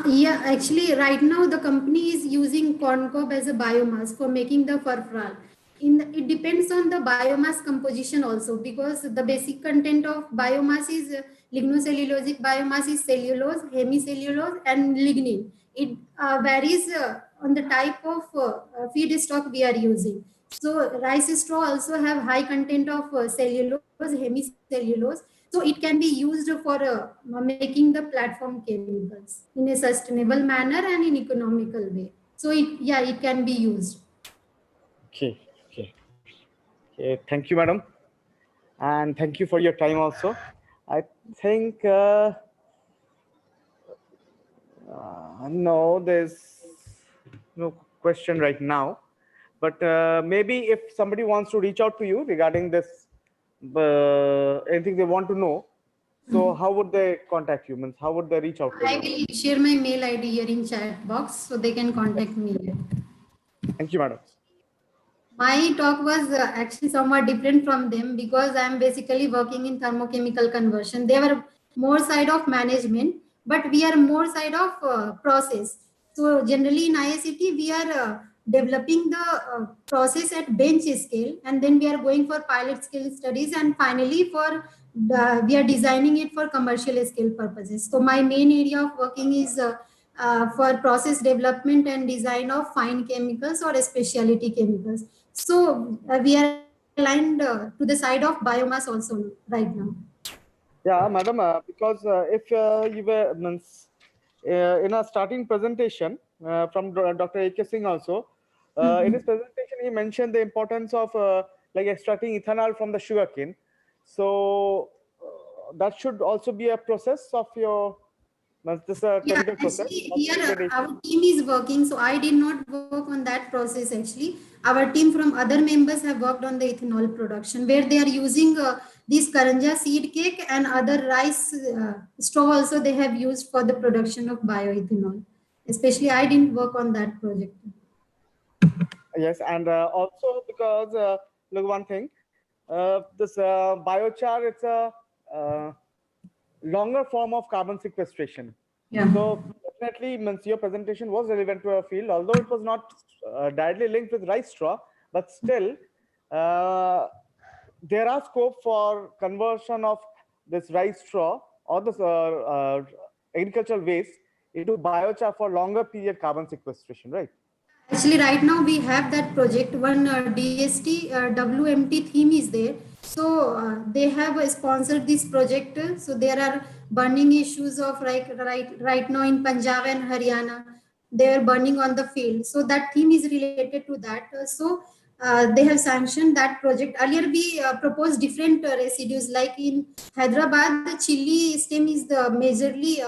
Yeah, actually, right now the company is using corn cob as a biomass for making the furfural. It depends on the biomass composition also, because the basic content of biomass is lignocellulosic biomass is cellulose, hemicellulose, and lignin. It varies on the type of feedstock we are using. So rice straw also have high content of cellulose, hemicellulose. So it can be used for making the platform chemicals in a sustainable manner and in economical way. So it can be used. Okay. Thank you, madam, and thank you for your time also. I think no, there's no question right now, but maybe if somebody wants to reach out to you regarding this, anything they want to know, so how would they contact you? Means how would they reach out to I you? will share my mail ID here in chat box so they can contact me. Thank you, madam. My talk was actually somewhat different from them, because I am basically working in thermochemical conversion. They were more side of management, but we are more side of process. So generally in IICT, we are developing the process at bench scale, and then we are going for pilot scale studies, and finally we are designing it for commercial scale purposes. So my main area of working is for process development and design of fine chemicals or specialty chemicals. So we are aligned to the side of biomass also right now. Yeah, madam, because if you were means, in a starting presentation from Dr. A.K. Singh also, in his presentation he mentioned the importance of like extracting ethanol from the sugarcane. So that should also be a process of your means this Yeah, chemical process actually, of here degradation. our team is working. So I did not work on that process actually. Our team from other members have worked on the ethanol production, where they are using this karanja seed cake and other rice straw also they have used for the production of bioethanol. Especially, I didn't work on that project. Yes, and also because look one thing, this biochar it's a uh, longer form of carbon sequestration. Yeah. So definitely means your presentation was relevant to our field, although it was not directly linked with rice straw, but still uh, there are scope for conversion of this rice straw or this agricultural waste into biochar for longer period carbon sequestration, right? Actually, right now we have that project. One DST WMT theme is there. So they have sponsored this project. So there are burning issues of right now in Punjab and Haryana. They are burning on the field. So that theme is related to that. So they have sanctioned that project. Earlier we proposed different residues. Like in Hyderabad, the chili stem is the majorly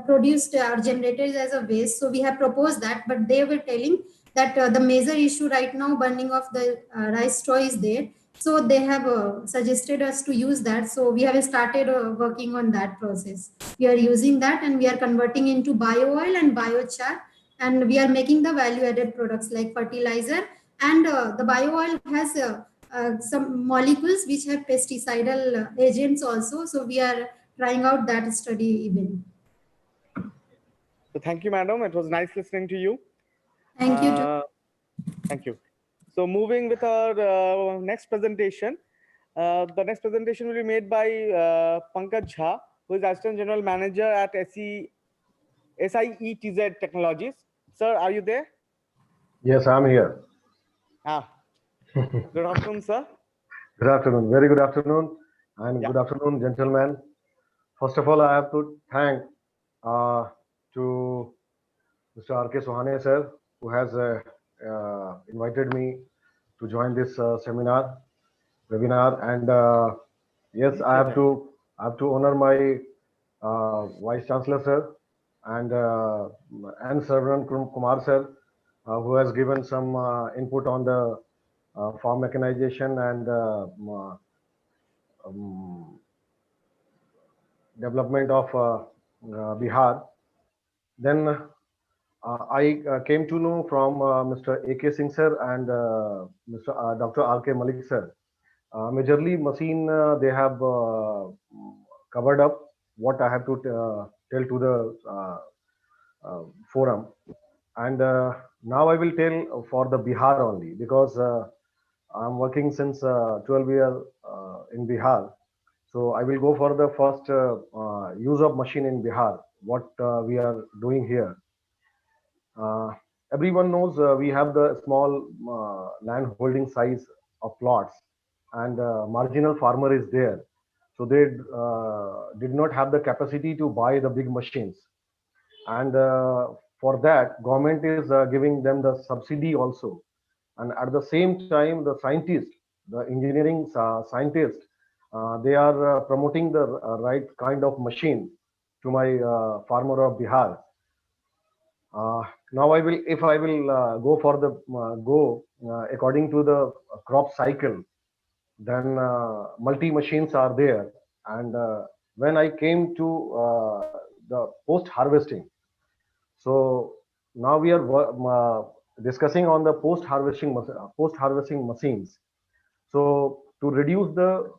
produced or generated as a waste. So we have proposed that, but they were telling that the major issue right now, burning of the rice straw is there. So they have suggested us to use that. So we have started working on that process. We are using that and we are converting into bio oil and biochar, and we are making the value added products like fertilizer, and the bio oil has some molecules which have pesticidal agents also. So we are trying out that study even. So thank you, madam. It was nice listening to you. Thank you. Uh, Thank you. So moving with our next presentation. The next presentation will be made by Pankaj Jha, who is Assistant General Manager at SIETZ Technologies. Sir, are you there? Yes, I'm here. Ah, good afternoon, sir. Good afternoon. Very good afternoon. And Yeah. good afternoon, gentlemen. First of all, I have to thank to Mr. R.K. Sohane, sir, who has invited me to join this webinar. And yes, I have to honor my Vice Chancellor, sir, and Sarvanan Kumar, sir, who has given some input on the farm mechanization and um, development of Bihar. Then I came to know from Mr. A.K. Singh sir and Mr. Dr. R.K. Malik sir. Majorly machine they have covered up what I have to tell to the forum. And now I will tell for the Bihar only, because I'm working since 12 years in Bihar. So I will go for the first use of machine in Bihar, what we are doing here. Uh, Everyone knows we have the small land holding size of plots, and marginal farmer is there. So they did not have the capacity to buy the big machines. And for that, government is giving them the subsidy also. And at the same time, the scientists, the engineering scientists, they are promoting the right kind of machine to my farmer of Bihar. Now I will, if I will go for the according to the crop cycle, then multi machines are there. And when I came to the post harvesting, so now we are discussing on the post harvesting machines. So to reduce the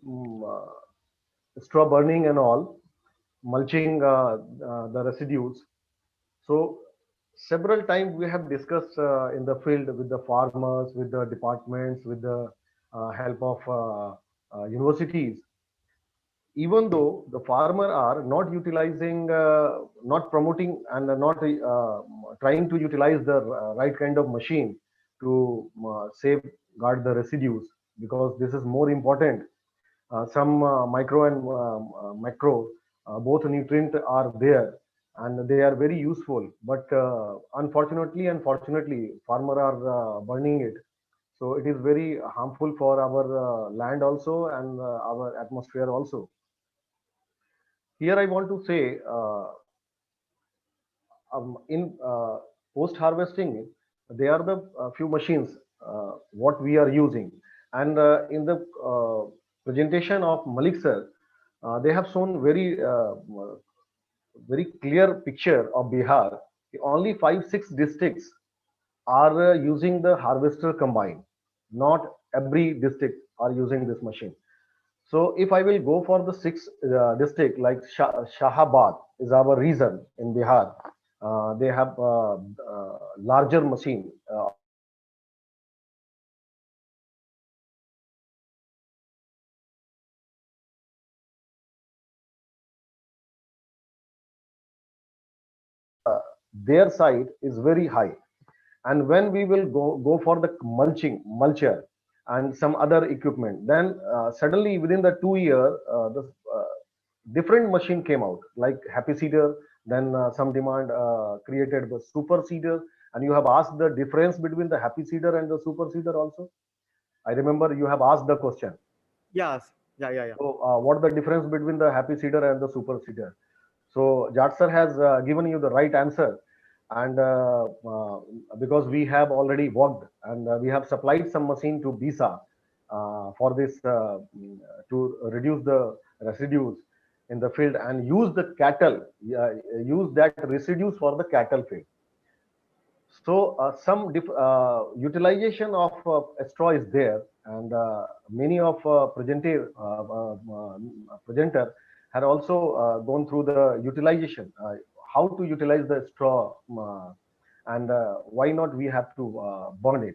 um, uh, straw burning and all, mulching the residues. So several times we have discussed in the field with the farmers, with the departments, with the help of universities. Even though the farmer are not utilizing, not promoting, and not trying to utilize the right kind of machine to safeguard the residues, because this is more important. Some micro and macro, both nutrient are there, and they are very useful. But unfortunately and fortunately, farmer are burning it. So it is very harmful for our land also, and our atmosphere also. Here I want to say, in post harvesting, they are the few machines what we are using. And in the presentation of Malik sir, they have shown very clear picture of Bihar. Only 5-6 districts are using the harvester combine. Not every district are using this machine. So if I will go for the sixth district, like Shahabad is our region in Bihar, they have larger machine of harvester combine. So their side is very high. And when we will go for the mulcher and some other equipment, then suddenly within the 2 year, the different machine came out, like happy seeder. Then some demand created the super seeder. And you have asked the difference between the happy seeder and the super seeder also. I remember you have asked the question. Yes. Yeah. So what the difference between the happy seeder and the super seeder? So Jat sir has given you the right answer. And because we have already worked, and we have supplied some machine to BISA for this, to reduce the residues in the field, and use the cattle, use that residues for the cattle feed. So some utilization of straw is there, and many of presenter had also gone through the utilization, how to utilize the straw, and why not we have to burn it.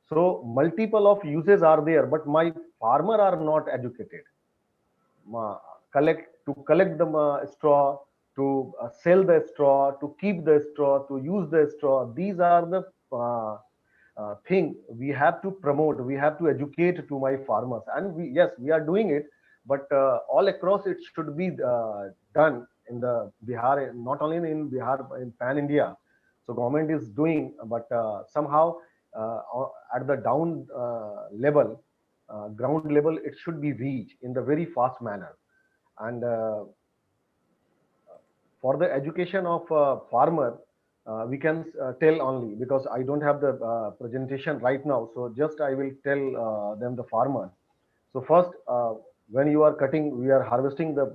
So multiple of uses are there, but my farmer are not educated. Collect the straw, to sell the straw, to keep the straw, to use the straw. These are the thing we have to promote. We have to educate to my farmers, and yes, we are doing it. But all across it should be done in the Bihar, not only in Bihar, in pan India. So government is doing, but somehow at the down level, ground level, it should be reached in the very fast manner. And for the education of farmer, we can tell only, because I don't have the presentation right now. So just I will tell them the farmer. So first, when you are cutting, we are harvesting the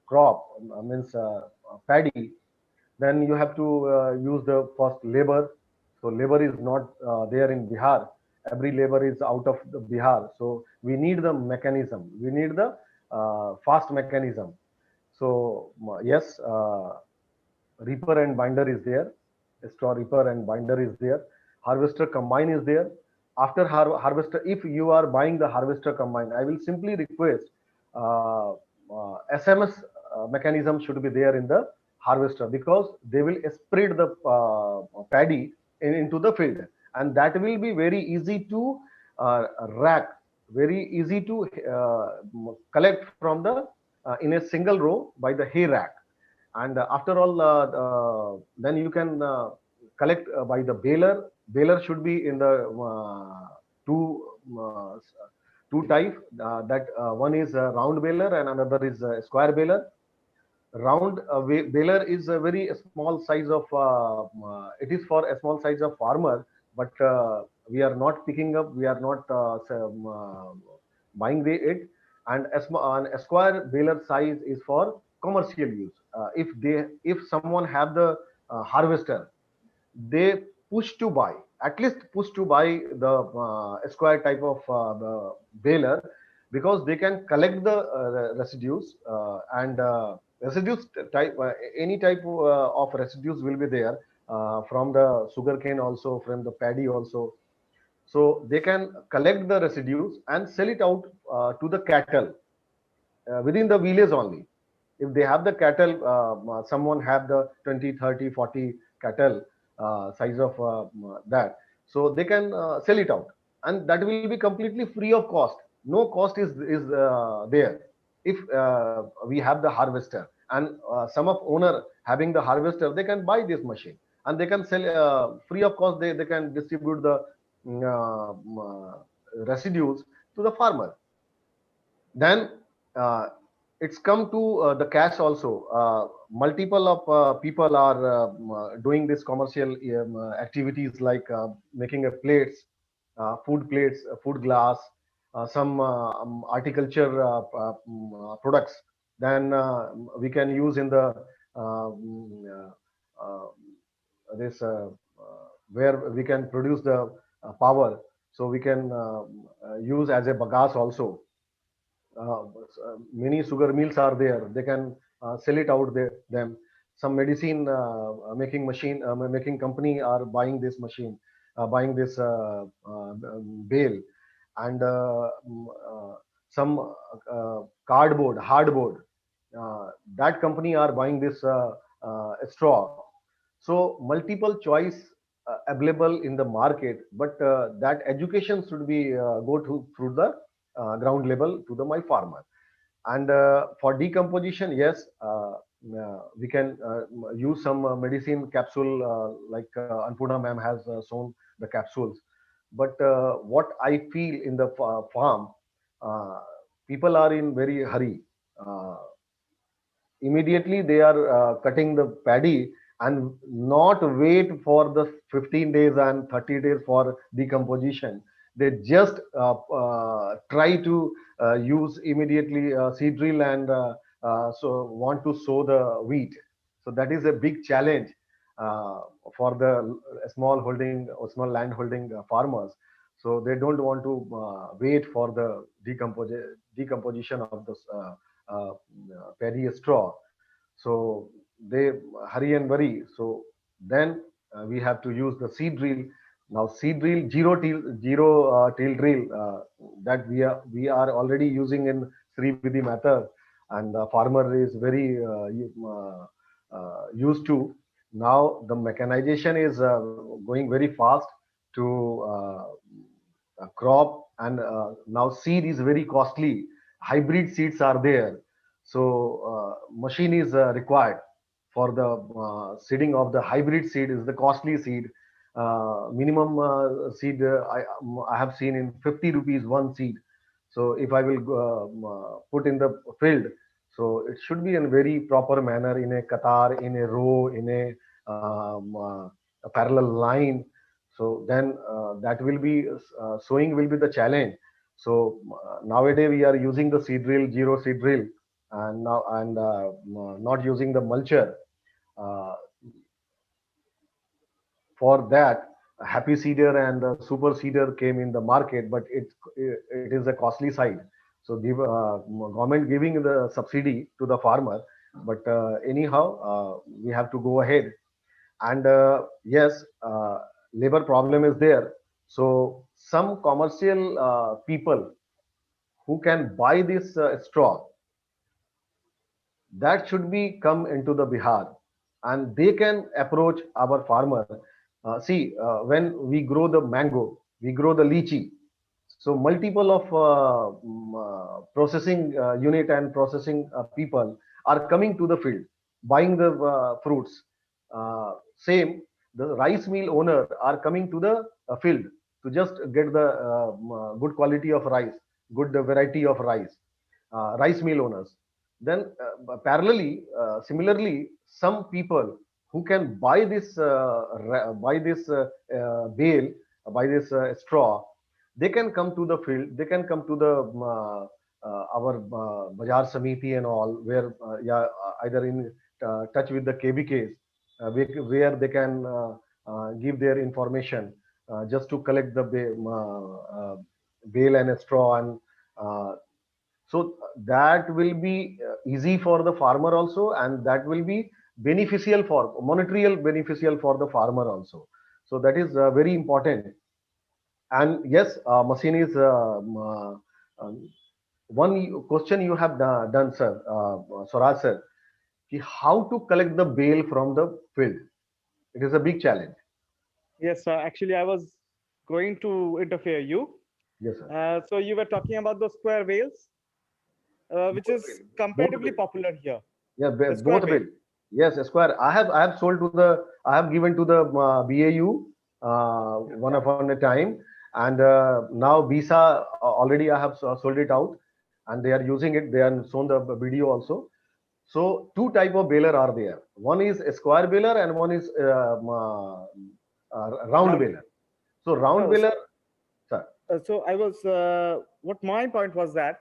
crop, means paddy. Then you have to use the first labor. So labor is not there in Bihar. Every labor is out of the Bihar. So we need the mechanism. We need the fast mechanism. So yes, reaper and binder is there. Straw reaper and binder is there. Harvester combine is there. After harvester, if you are buying the harvester combine, I will simply request SMS mechanism should be there in the harvester, because they will spread the paddy into the field, and that will be very easy to rack, very easy to collect from the in a single row by the hay rack. And after all, then you can collect by the baler should be in the two two type, that one is a round baler and another is a square baler. Round baler is a very small size of it is for a small size of farmer, but we are not picking up, we are not buying it. And a square baler size is for commercial use. If someone have the harvester, they push to buy, at least push to buy the square type of the baler, because they can collect the residues, and residues type, any type of residues will be there. from the sugarcane also, from the paddy also. So they can collect the residues and sell it out to the cattle within the village only. If they have the cattle, someone have the 20, 30, 40 cattle size of that, so they can sell it out, and that will be completely free of cost. No cost is there. If we have the harvester, and some of owner having the harvester, they can buy this machine and they can sell free of cost. They can distribute the mm, uh, mm, residues to the farmer. Then it's come to the cash also. Multiple of people are doing this commercial activities, like making a plates, food plates, food glass, some horticulture products. Then we can use in the this where we can produce the power, so we can use as a bagasse also. Many sugar mills are there. They can sell it out there. Them some medicine making machine, making company are buying this machine, buying this bale, and some cardboard, hardboard. That company are buying this straw. So multiple choice available in the market, but that education should be go to through the ground level to the my farmer. And for decomposition, yes, we can use some medicine capsule, like Anpurna ma'am has shown the capsules. But what I feel in the farm, uh, people are in very hurry. uh, Immediately they are cutting the paddy and not wait for the 15 days and 30 days for decomposition. They just try to use immediately seed drill, and so want to sow the wheat. So that is a big challenge uh, for the small holding or small land holding farmers. So they don't want to wait for the decomposition of the uh, paddy straw. So they hurry and worry. So then we have to use the seed drill. Now seed drill, zero till drill, that we are already using in Sri Vidhi method, and the farmer is very used to. Now the mechanization is going very fast to crop, and now seed is very costly. Hybrid seeds are there, so machine is required for the seeding of the hybrid seed. Is the costly seed. Minimum seed I have seen in 50 rupees one seed. So if I will put in the field, so it should be in very proper manner, in a qatar, in a row, in a parallel line. So then that will be sowing will be the challenge. So nowadays we are using the seed drill, zero seed drill, and now and not using the mulcher. Uh, for that, happy seeder and super seeder came in the market, but it is a costly side. So give government giving the subsidy to the farmer, but anyhow we have to go ahead. And yes, labor problem is there. So some commercial people who can buy this straw, that should be come into the Bihar, and they can approach our farmer. See, when we grow the mango, we grow the lychee. So multiple of processing unit and processing people are coming to the field, buying the fruits. Same, the rice mill owner are coming to the field to just get the good quality of rice, good variety of rice. Rice mill owners. Then parallelly, similarly, some people who can buy this bale, buy this straw, they can come to the field. They can come to the our Bazaar Samiti and all, where yeah, either in touch with the KBKs, where they can give their information just to collect the bale and straw, and uh, so that will be easy for the farmer also, and that will be beneficial for beneficial for the farmer also. So that is very important. And yes, machine is um, one question you have done, sir, Swaraj sir, ki how to collect the bale from the field. It is a big challenge. Yes, actually, I was going to interfere you. Yes, sir. So you were talking about the square whales, which Both is bale. Both comparatively bale. popular here. Yeah, The square both whale. bill. Yes, Esquire. I have sold to the I have given to the BAU one upon a time, and now Visa already I have sold it out, and they are using it. They are shown the video also. So two type of baler are there. One is a square baler and one is round Round baler. whale. So round No, baler, sir. so I was what my point was that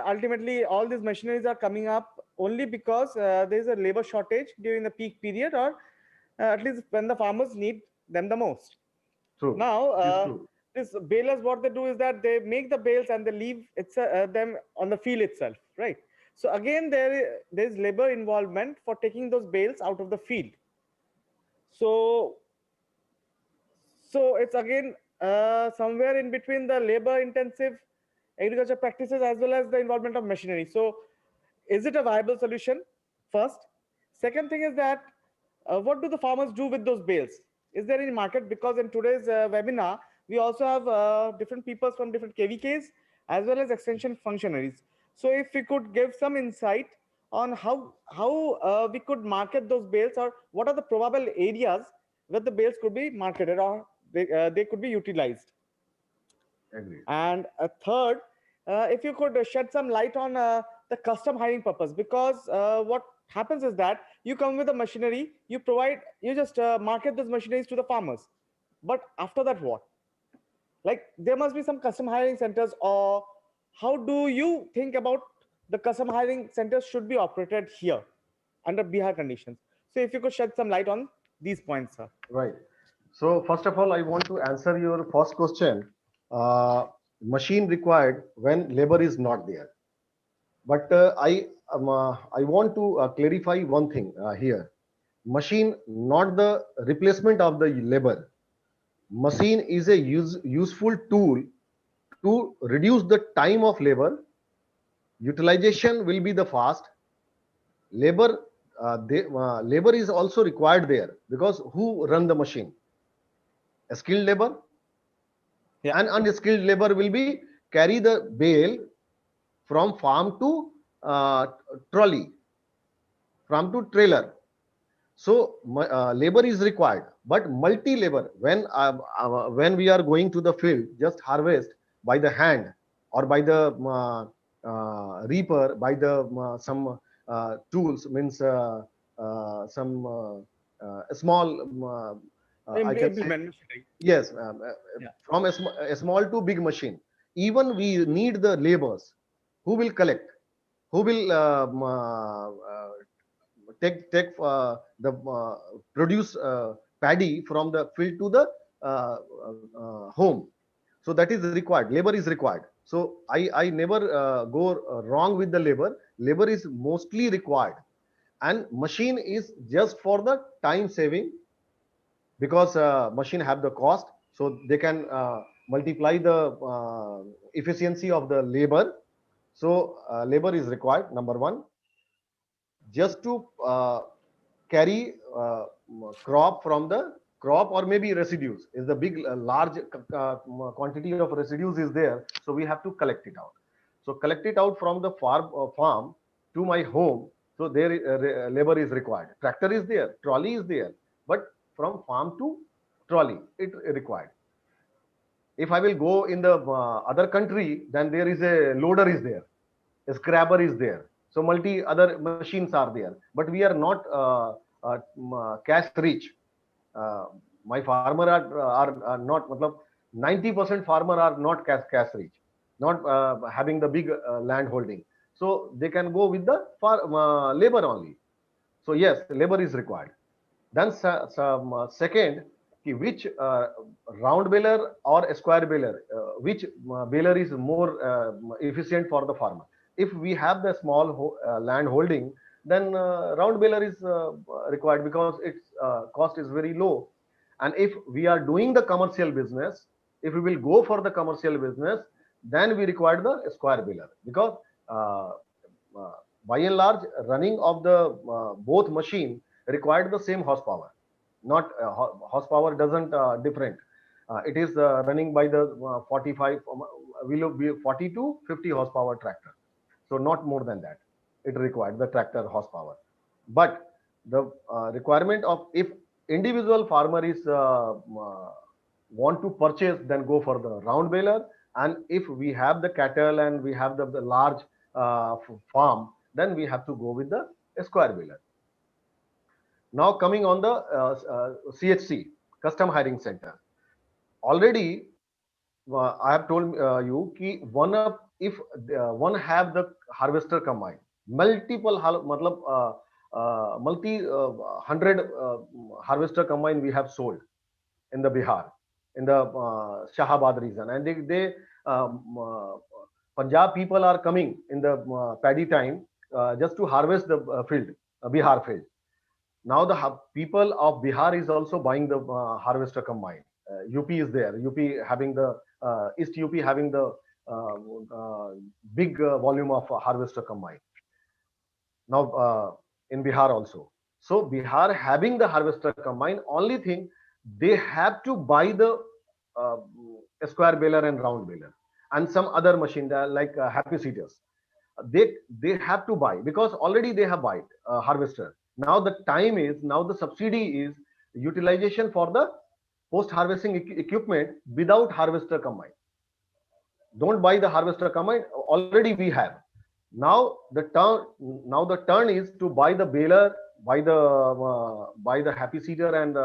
ultimately all these machineries are coming up only because there is a labor shortage during the peak period, or at least when the farmers need them the most. True. Now It is true. this balers, what they do is that they make the bales and they leave them on the field itself, right? So again there is labor involvement for taking those bales out of the field. So it's again somewhere in between the labor intensive agriculture practices as well as the involvement of machinery. So is it a viable solution? First. Second thing is that what do the farmers do with those bales? Is there any market? Because in today's webinar we also have different people from different kvks as well as extension functionaries. So if we could give some insight on how we could market those bales, or what are the probable areas where the bales could be marketed, or they could be utilized. Agreed. And a third, if you could shed some light on the custom hiring purpose, because what happens is that you come with a machinery, you just market those machineries to the farmers. But after that, what? Like there must be some custom hiring centers, or how do you think about the custom hiring centers should be operated here under Bihar conditions? So if you could shed some light on these points, sir. Right. So first of all, I want to answer your first question. Machine required when labor is not there. But I want to clarify one thing here. Machine not the replacement of the labor. Machine is a useful tool to reduce the time of labor. Utilization will be the fast. Labor labor is also required there because who run the machine? A skilled labor, Yeah. and unskilled labor will be carry the bale from farm to trolley, from to trailer. So labor is required, but multi labor when we are going to the field, just harvest by the hand or by the reaper, by the some tools means some small I can say Implement machinery. yes, Yeah. from a small to big machine. Even we need the laborers who will collect, who will take the produce paddy from the field to the home. So that is required. Labor is required. So I never go wrong with the labor. Labor is mostly required, and machine is just for the time saving because machine have the cost, so they can multiply the efficiency of the labor. So labor is required, number one, just to carry crop from the crop, or maybe residues is the big large quantity of residues is there, so we have to collect it out. So collect it out from the farm to my home. So there labor is required, tractor is there, trolley is there, but from farm to trolley it required. If I will go in the other country, then there is a loader is there, a scrapper is there. So multi other machines are there, but we are not cash rich. Uh, my farmer are not, matlab, 90% farmer are not cash rich, not having the big land holding. So they can go with the labor only. So yes, labor is required. Then some second, which round baler or a square baler, which baler is more efficient for the farmer? If we have the small land holding, then round baler is required because its cost is very low. And if we are doing the commercial business, if we will go for the commercial business, then we require the square baler, because uh, uh, by and large running of the both machine required the same horsepower, not horsepower doesn't different. It is running by the 45 will be 40 to 50 horsepower tractor, so not more than that it required the tractor horsepower. But the requirement of, if individual farmer is want to purchase, then go for the round baler. And if we have the cattle and we have the large farm, then we have to go with the square baler. Now coming on the CHC, custom hiring center. Already I have told you कि one of, if one have the harvester combined, multiple multi 100 harvester combine we have sold in the Bihar, in the Shahabad region, and they Punjab people are coming in the paddy time just to harvest the field, Bihar field. Now the people of Bihar is also buying the harvester combine. UP is there. UP having the East UP having the big volume of harvester combine. Now in Bihar also. So Bihar having the harvester combine, only thing they have to buy the uh, square baler and round baler and some other machine like happy seeders. They have to buy because already they have buy harvester. Now the time is, now the subsidy is utilization for the post harvesting equipment without harvester combine. Don't buy the harvester combine, already we have. Now the turn is to buy the baler, buy the happy seeder and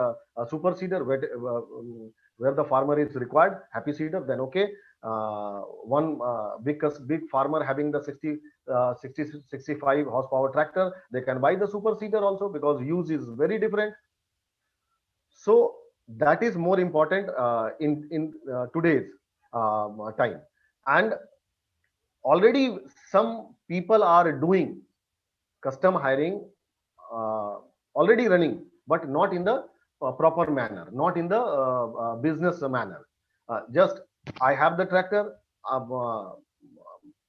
super seeder where the farmer is required happy seeder, then okay. One big farmer having the 65 horsepower tractor, they can buy the super seeder also because use is very different. So that is more important in today's time. And already some people are doing custom hiring already running, but not in the proper manner, not in the business manner. Just I have the tractor,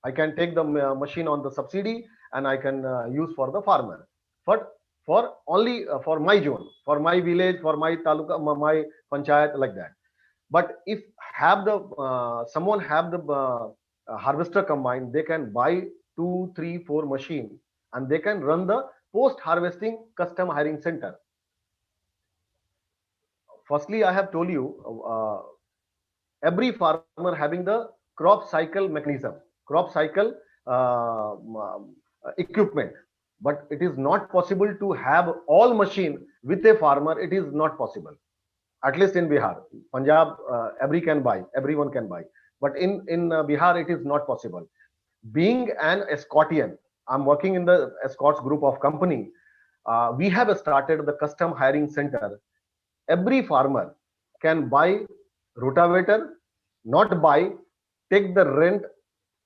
I can take the machine on the subsidy and I can use for the farmer. But for only for my zone, for my village, for my taluka, my panchayat, like that. But if have the someone have the harvester combine, they can buy 2, 3, 4 machine and they can run the post harvesting custom hiring center. Firstly, I have told you every farmer having the crop cycle mechanism, crop cycle equipment, but it is not possible to have all machine with a farmer. It is not possible. At least in Bihar, Punjab, everyone can buy, but in Bihar it is not possible. Being an Escortian, I'm working in the Escorts group of company. We have started the custom hiring center. Every farmer can buy rotavator, not buy, take the rent,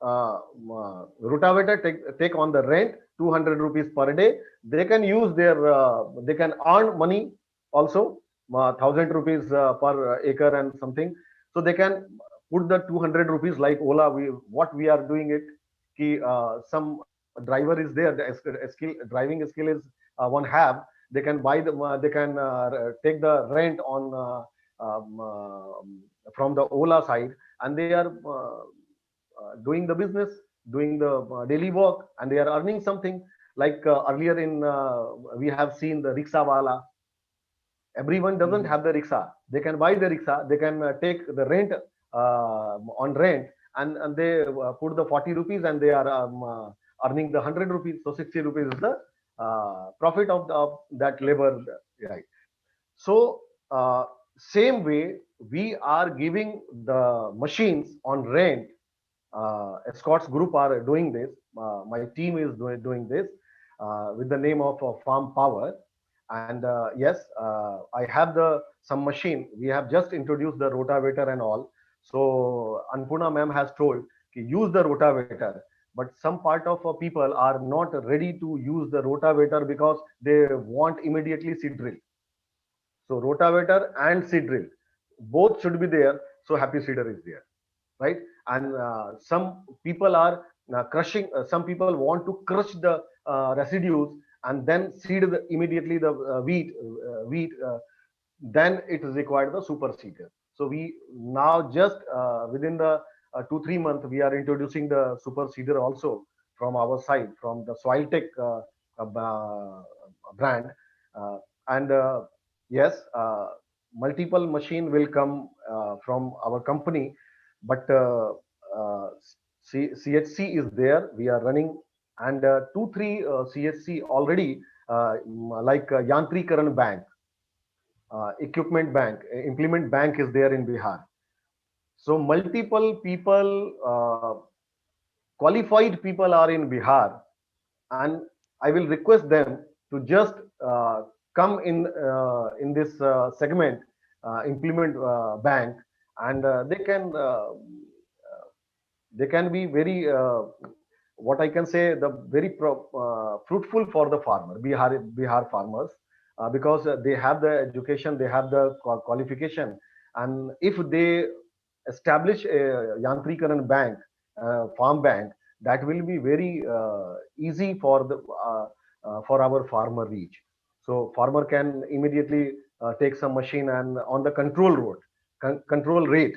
rotavator, take on the rent 200 rupees per day. They can use their, they can earn money also, 1000 rupees per acre and something. So they can put the 200 rupees like Ola. What we are doing it, some driver is there, the skill, driving skill is one have. They can buy the, they can take the rent on from the Ola side, and they are doing the business, doing the daily work, and they are earning something. Like earlier in we have seen the rickshaw wala. Everyone doesn't have the rickshaw. They can buy the rickshaw. They can take the rent on rent, and they put the 40 rupees, and they are earning the 100 rupees. So 60 rupees is the profit of that labor, right? So same way we are giving the machines on rent. Escorts group are doing this. My team is doing this with the name of Farm Power. And yes, I have the some machine. We have just introduced the rotavator and all. So Anpurna ma'am has told, use the rotavator. but some part of people are not ready to use the rotavator because they want immediately seed drill. So rotavator and seed drill, both should be there. So happy seeder is there, right? And some people are crushing. Some people want to crush the residues and then seed immediately the wheat. Then it is required the super seeder. So we now just within the 2-3 months we are introducing the super seeder also from our side, from the Soil Tech brand, uh, and yes, multiple machine will come from our company, but CHC is there. We are running, and 2-3 CHC already, like Yantrikaran Bank, Equipment Bank, Implement Bank is there in Bihar. So multiple people, qualified people are in Bihar, and I will request them to just come in this segment, Implement Bank, and they can be very what I can say, the very fruitful for the farmer, Bihar farmers, because they have the education, they have the qualification, and if they establish a Yantrikaran bank, farm bank, that will be very easy for the for our farmer reach. So farmer can immediately take some machine and on the control road, control rate.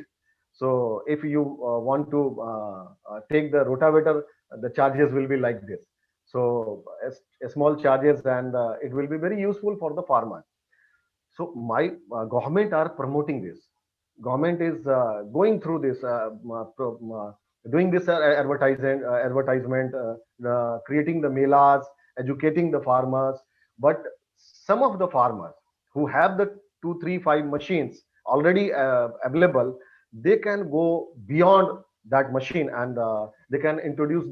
So if you want to take the rotavator, the charges will be like this. So small charges, and it will be very useful for the farmer. So my government are promoting this. Government is going through this, doing this advertisement, creating the melas, educating the farmers. But some of the farmers who have the 2, 3, 5 machines already available, they can go beyond that machine, and they can introduce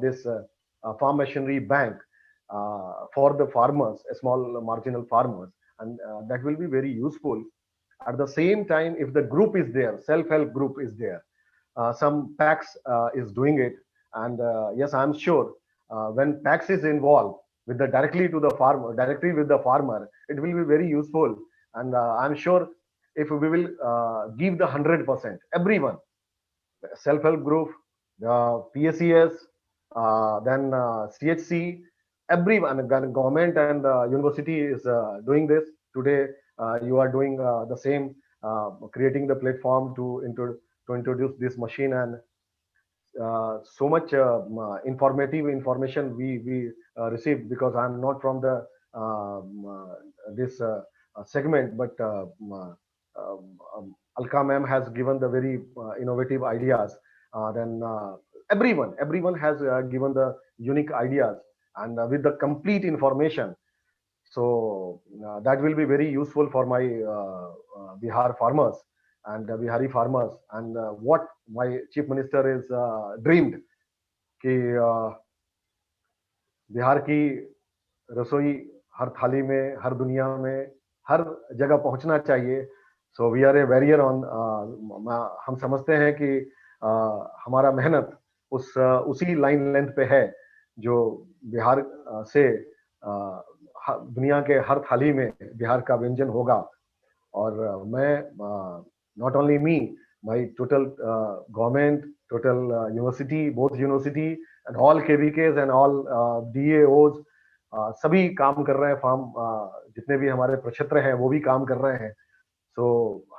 this farm machinery bank for the farmers, small marginal farmers, and that will be very useful. At the same time, if the group is there, self-help group is there, some PAX is doing it, and yes, I'm sure when PAX is involved with the directly to the farmer, directly with the farmer, it will be very useful. And I'm sure if we will give the 100%, everyone, self-help group, PSES, then CHC, everyone, government and university is doing this. Today, you are doing the same, creating the platform to introduce this machine, and so much informative information we received, because I'm not from the this segment, but Alka ma'am has given the very innovative ideas. Then everyone has given the unique ideas, and with the complete information. So that will be very useful for my Bihar farmers and Bihari farmers. And what my chief minister is dreamed कि बिहार की रसोई हर थाली में, हर दुनिया में, हर जगह पहुंचना चाहिए. So we are a barrier on, हम समझते हैं कि हमारा मेहनत उसी लाइन लेंथ पे है जो बिहार से दुनिया के हर थाली में बिहार का व्यंजन होगा. और मैं, not only me, my total government, total university, both university and all KVKs and all DAOs, सभी काम कर रहे हैं. फार्म जितने भी हमारे प्रक्षेत्र हैं वो भी काम कर रहे हैं. सो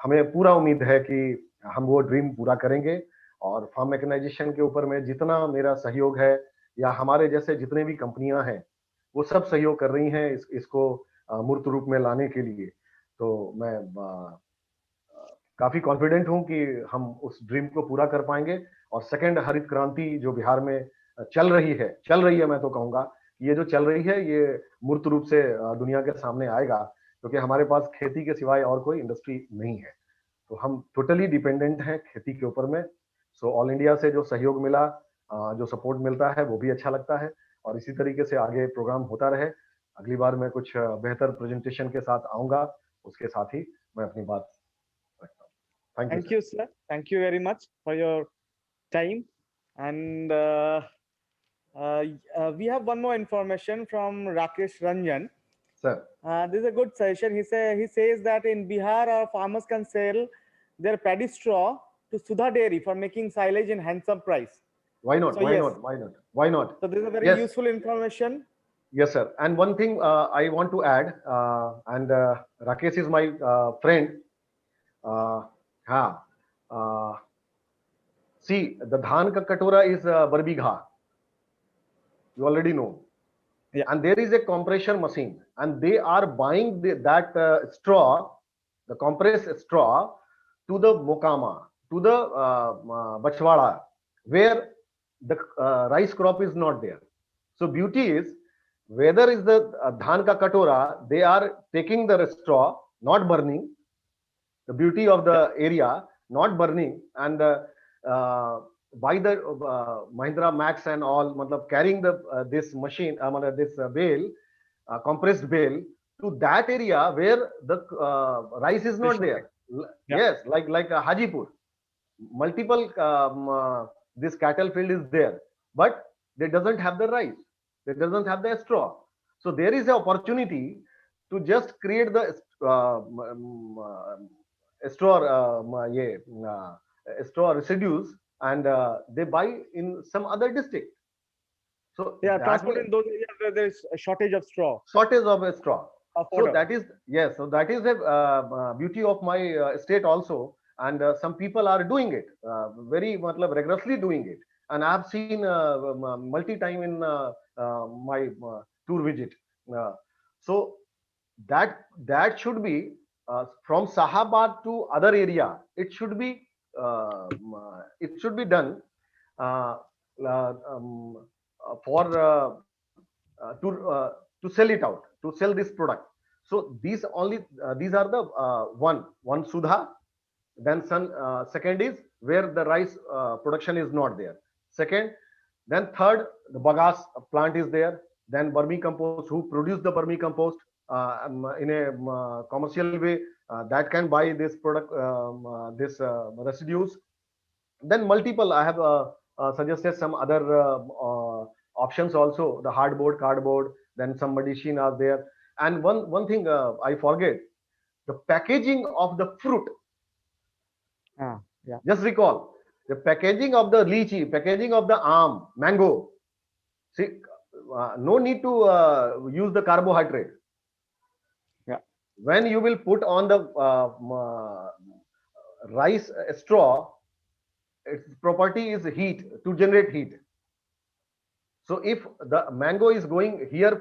हमें पूरा उम्मीद है कि हम वो ड्रीम पूरा करेंगे. और फार्म मैकेनाइजेशन के ऊपर में जितना मेरा सहयोग है, या हमारे जैसे जितने भी कंपनियां हैं, वो सब सहयोग कर रही हैं इसको मूर्त रूप में लाने के लिए. तो मैं काफी कॉन्फिडेंट हूं कि हम उस ड्रीम को पूरा कर पाएंगे. और सेकंड हरित क्रांति जो बिहार में चल रही है, मैं तो कहूंगा ये जो चल रही है, ये मूर्त रूप से दुनिया के सामने आएगा, क्योंकि हमारे पास खेती के सिवाय और कोई इंडस्ट्री नहीं है. तो हम टोटली डिपेंडेंट हैं खेती के ऊपर में. सो ऑल इंडिया से जो सहयोग मिला, जो सपोर्ट मिलता है, वो भी अच्छा लगता है. और इसी तरीके से आगे प्रोग्राम होता रहे. अगली बार मैं कुछ बेहतर प्रेजेंटेशन के साथ आऊंगा, उसके साथ ही मैं अपनी बात रखता हूँ. Thank you, sir. Thank you very much for your time. And We have one more information from Rakesh Ranjan. Sir. This is a good suggestion. He says that in Bihar, our farmers can sell their paddy straw to Sudha Dairy for making silage in handsome price. Why not? So Why yes. not? Why not? Why not? So this is a very Yes. useful information. Yes, sir. And one thing I want to add, and Rakesh is my friend. Ha. See, the dhan ka katora is barbigha. You already know. Yeah. And there is a compression machine, and they are buying that straw, the compressed straw, to the Mokama, to the Bachwada, where the rice crop is not there. So beauty is, whether is the dhan ka katora, they are taking the straw, not burning. The beauty of the area, not burning, and by the Mahindra Max and all, matlab, carrying the this machine, this bale, compressed bale, to that area where the rice is not there. Yeah. Yes, like Hajipur, multiple this cattle field is there, but they doesn't have the rice, they doesn't have the straw. So there is an opportunity to just create the straw straw residues, and they buy in some other district. So Yeah, that transport way, in those areas where there is a shortage of straw. shortage of a straw. So Fodder. that is, yes, so that is the beauty of my state also, and some people are doing it very matlab, rigorously doing it, and I have seen multi time in my tour visit. So that should be from Sahabad to other area. It should be done uh, for to sell it out, to sell this product. So these are the one Sudha. Then second is where the rice production is not there. Second, then third, the Bagas plant is there. Then vermicompost, who produce the vermicompost in a commercial way, that can buy this product, this residues. Then multiple, I have suggested some other options also, the hardboard, cardboard, then some medicine are there. And one thing I forget, the packaging of the fruit. Yeah. Just recall the packaging of the lychee, packaging of the mango. See, no need to use the carbohydrate. Yeah. When you will put on the rice straw, its property is heat, to generate heat. So if the mango is going here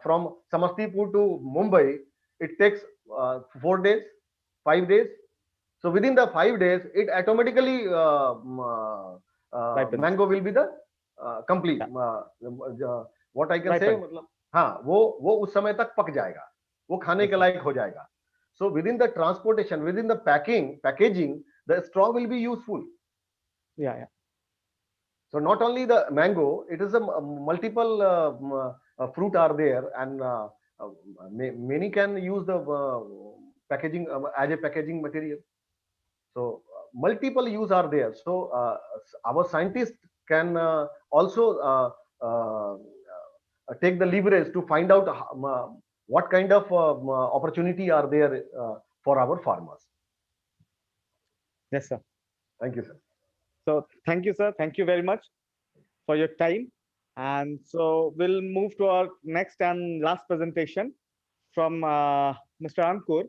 from Samastipur to Mumbai, it takes 4 days, 5 days. So within the 5 days, it automatically mango will be the complete. What I can say, मतलब हाँ वो उस समय तक पक जाएगा, वो खाने के लायक हो जाएगा. So within the transportation, within the packaging, the straw will be useful. Yeah. So not only the mango, it is a multiple fruit are there, and many can use the packaging as a packaging material. So multiple use are there. So our scientists can also take the leverage to find out what kind of opportunity are there for our farmers. Yes, sir. Thank you, sir. So thank you, sir. Thank you very much for your time. And so we'll move to our next and last presentation from Mr. Ankur.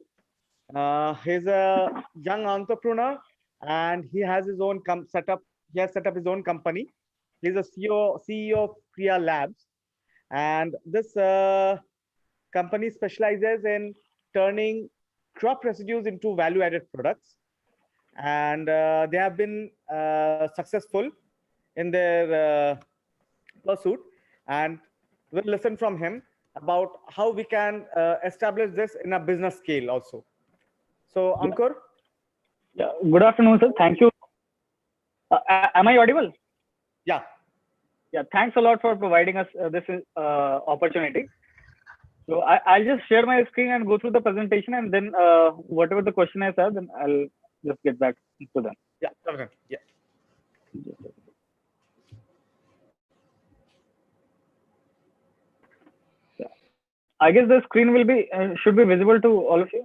He's a young entrepreneur, and he has his own setup. He has set up his own company. He's a CEO of Kriya Labs, and this company specializes in turning crop residues into value-added products. And they have been successful in their pursuit, and we'll listen from him about how we can establish this in a business scale also. So Ankur. Yeah, good afternoon, sir. Thank you. Am I audible? Yeah. Yeah, thanks a lot for providing us this opportunity. So I'll just share my screen and go through the presentation, and then whatever the question is, then I'll just get back to them. Yeah, okay. Yeah. I guess the screen will be should be visible to all of you.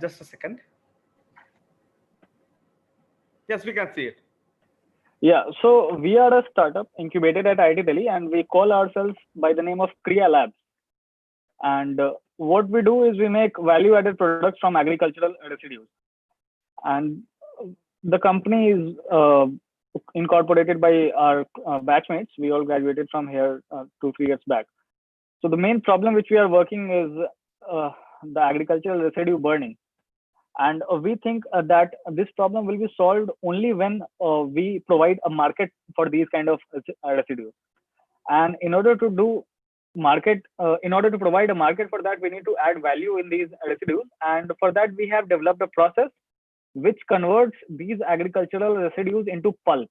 Just a second. Yes, we can see it. Yeah, so we are a startup incubated at IIT Delhi, and we call ourselves by the name of Kriya Labs. And what we do is we make value-added products from agricultural residues. And the company is incorporated by our batchmates. We all graduated from here 2-3 years back. So the main problem which we are working is the agricultural residue burning. And we think that this problem will be solved only when we provide a market for these kind of residues. And in order to do in order to provide a market for that, we need to add value in these residues. And for that, we have developed a process which converts these agricultural residues into pulp.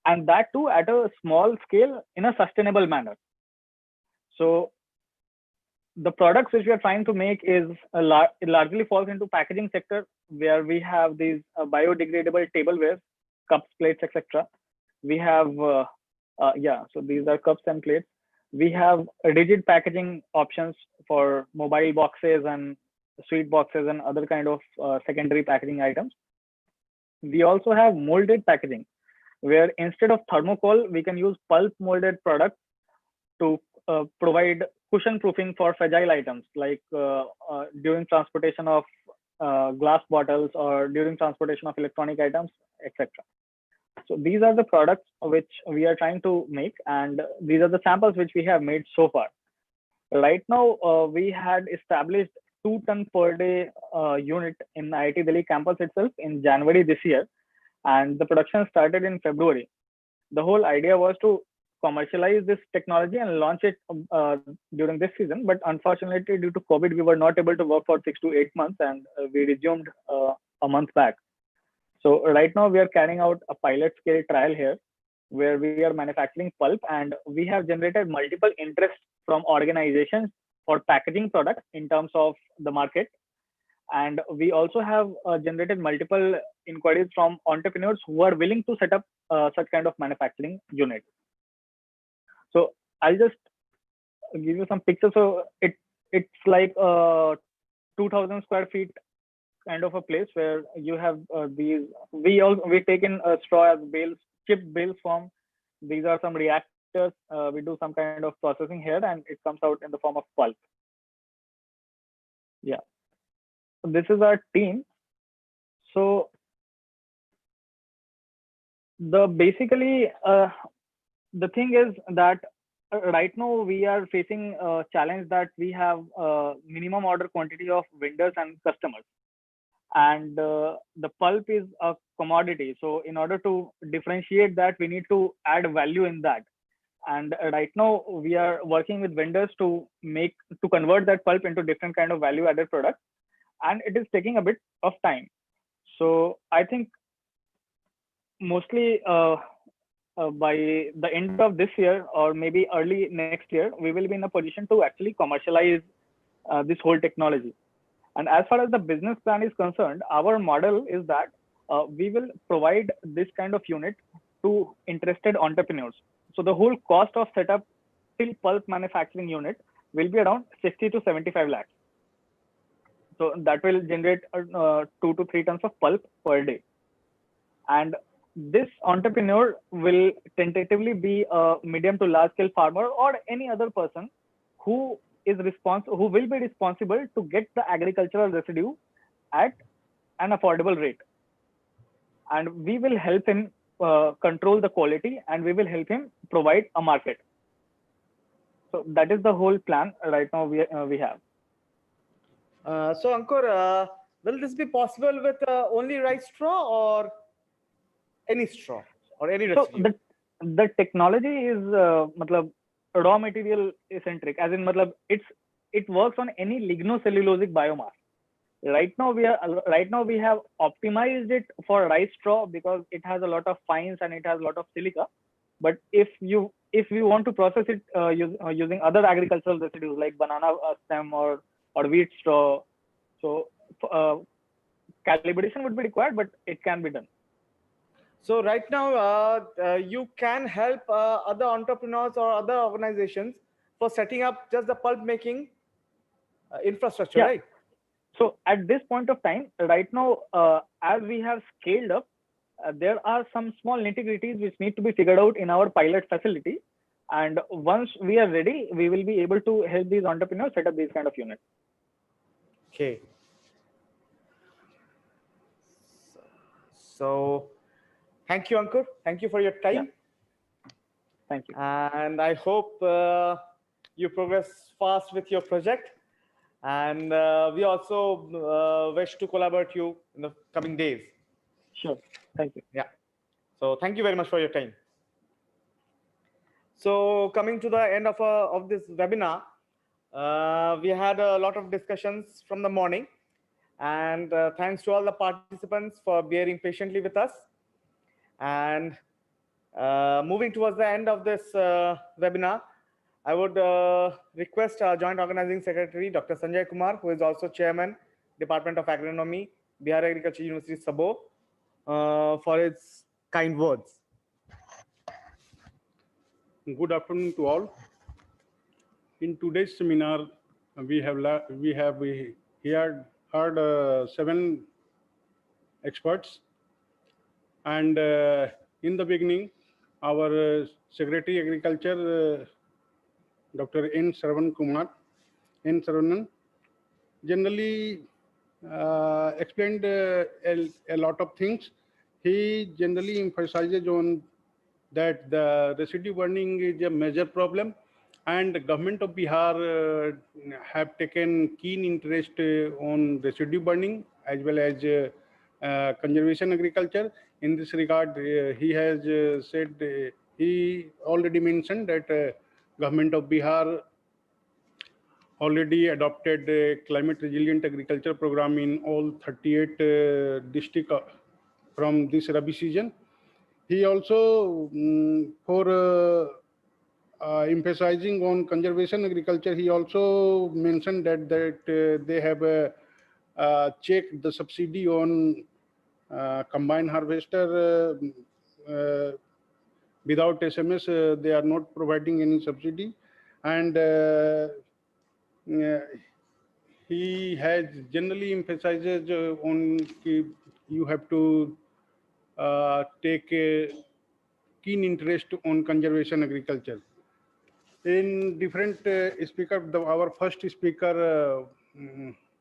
And that too at a small scale in a sustainable manner. So the products which we are trying to make is it largely falls into packaging sector, where we have these biodegradable tableware, cups, plates, etc. We have so these are cups and plates. We have rigid packaging options for mobile boxes and sweet boxes and other kind of secondary packaging items. We also have molded packaging, where instead of thermocol, we can use pulp molded products to provide cushion proofing for fragile items, like during transportation of glass bottles or during transportation of electronic items, etc. So these are the products which we are trying to make, and these are the samples which we have made so far. Right now, we had established 2 ton per day unit in IIT Delhi campus itself in January this year, and the production started in February. The whole idea was to commercialize this technology and launch it during this season, but unfortunately due to COVID, we were not able to work for 6 to 8 months, and we resumed a month back. So right now we are carrying out a pilot scale trial here, where we are manufacturing pulp, and we have generated multiple interests from organizations for packaging products in terms of the market. And we also have generated multiple inquiries from entrepreneurs who are willing to set up such kind of manufacturing unit. So I'll just give you some pictures. So it's like 2,000 square feet kind of a place where you have these. We take in straw as bales, chipped bales form. These are some reactors. We do some kind of processing here, and it comes out in the form of pulp. Yeah. So this is our team. So basically the thing is that right now we are facing a challenge that we have minimum order quantity of vendors and customers, and the pulp is a commodity. So in order to differentiate that, we need to add value in that. And right now we are working with vendors to convert that pulp into different kind of value added products, and it is taking a bit of time. So I think mostly by the end of this year or maybe early next year, we will be in a position to actually commercialize this whole technology. And as far as the business plan is concerned, our model is that we will provide this kind of unit to interested entrepreneurs. So the whole cost of setup till pulp manufacturing unit will be around 60 to 75 lakhs. So that will generate 2 to 3 tons of pulp per day. And this entrepreneur will tentatively be a medium to large scale farmer or any other person who will be responsible to get the agricultural residue at an affordable rate. And we will help him control the quality, and we will help him provide a market. So that is the whole plan right now we have. So Ankur, will this be possible with only rice straw or any straw or any residue? So the technology is raw material eccentric, as in it works on any lignocellulosic biomass. Right now we have optimized it for rice straw because it has a lot of fines and it has a lot of silica. But if you want to process it using other agricultural residues like banana stem or wheat straw, so calibration would be required, but it can be done. So right now you can help other entrepreneurs or other organizations for setting up just the pulp making infrastructure, Yeah. right? So at this point of time, right now, as we have scaled up, there are some small nitty-gritties which need to be figured out in our pilot facility. And once we are ready, we will be able to help these entrepreneurs set up these kind of units. Okay. So thank you, Ankur. Thank you for your time. Yeah. Thank you. And I hope you progress fast with your project. And we also wish to collaborate you in the coming days. Sure. Thank you. Yeah. So thank you very much for your time. So coming to the end of this webinar, we had a lot of discussions from the morning. And thanks to all the participants for bearing patiently with us. And moving towards the end of this webinar, I would request our Joint Organizing Secretary, Dr. Sanjay Kumar, who is also Chairman, Department of Agronomy, Bihar Agriculture University, Sabo, for its kind words. Good afternoon to all. In today's seminar, we have heard 7 experts, and in the beginning, our Secretary Agriculture, Dr. N. Saravanan, generally explained a lot of things. He generally emphasizes on that the residue burning is a major problem, and the government of Bihar have taken keen interest on residue burning as well as conservation agriculture. In this regard, he has said, he already mentioned that government of Bihar already adopted a climate resilient agriculture program in all 38 districts from this Rabi season. He also, for emphasizing on conservation agriculture, he also mentioned that they have checked the subsidy on combined harvester. Without SMS, they are not providing any subsidy, and he has generally emphasizes on you have to take a keen interest on conservation agriculture. In different speaker, our first speaker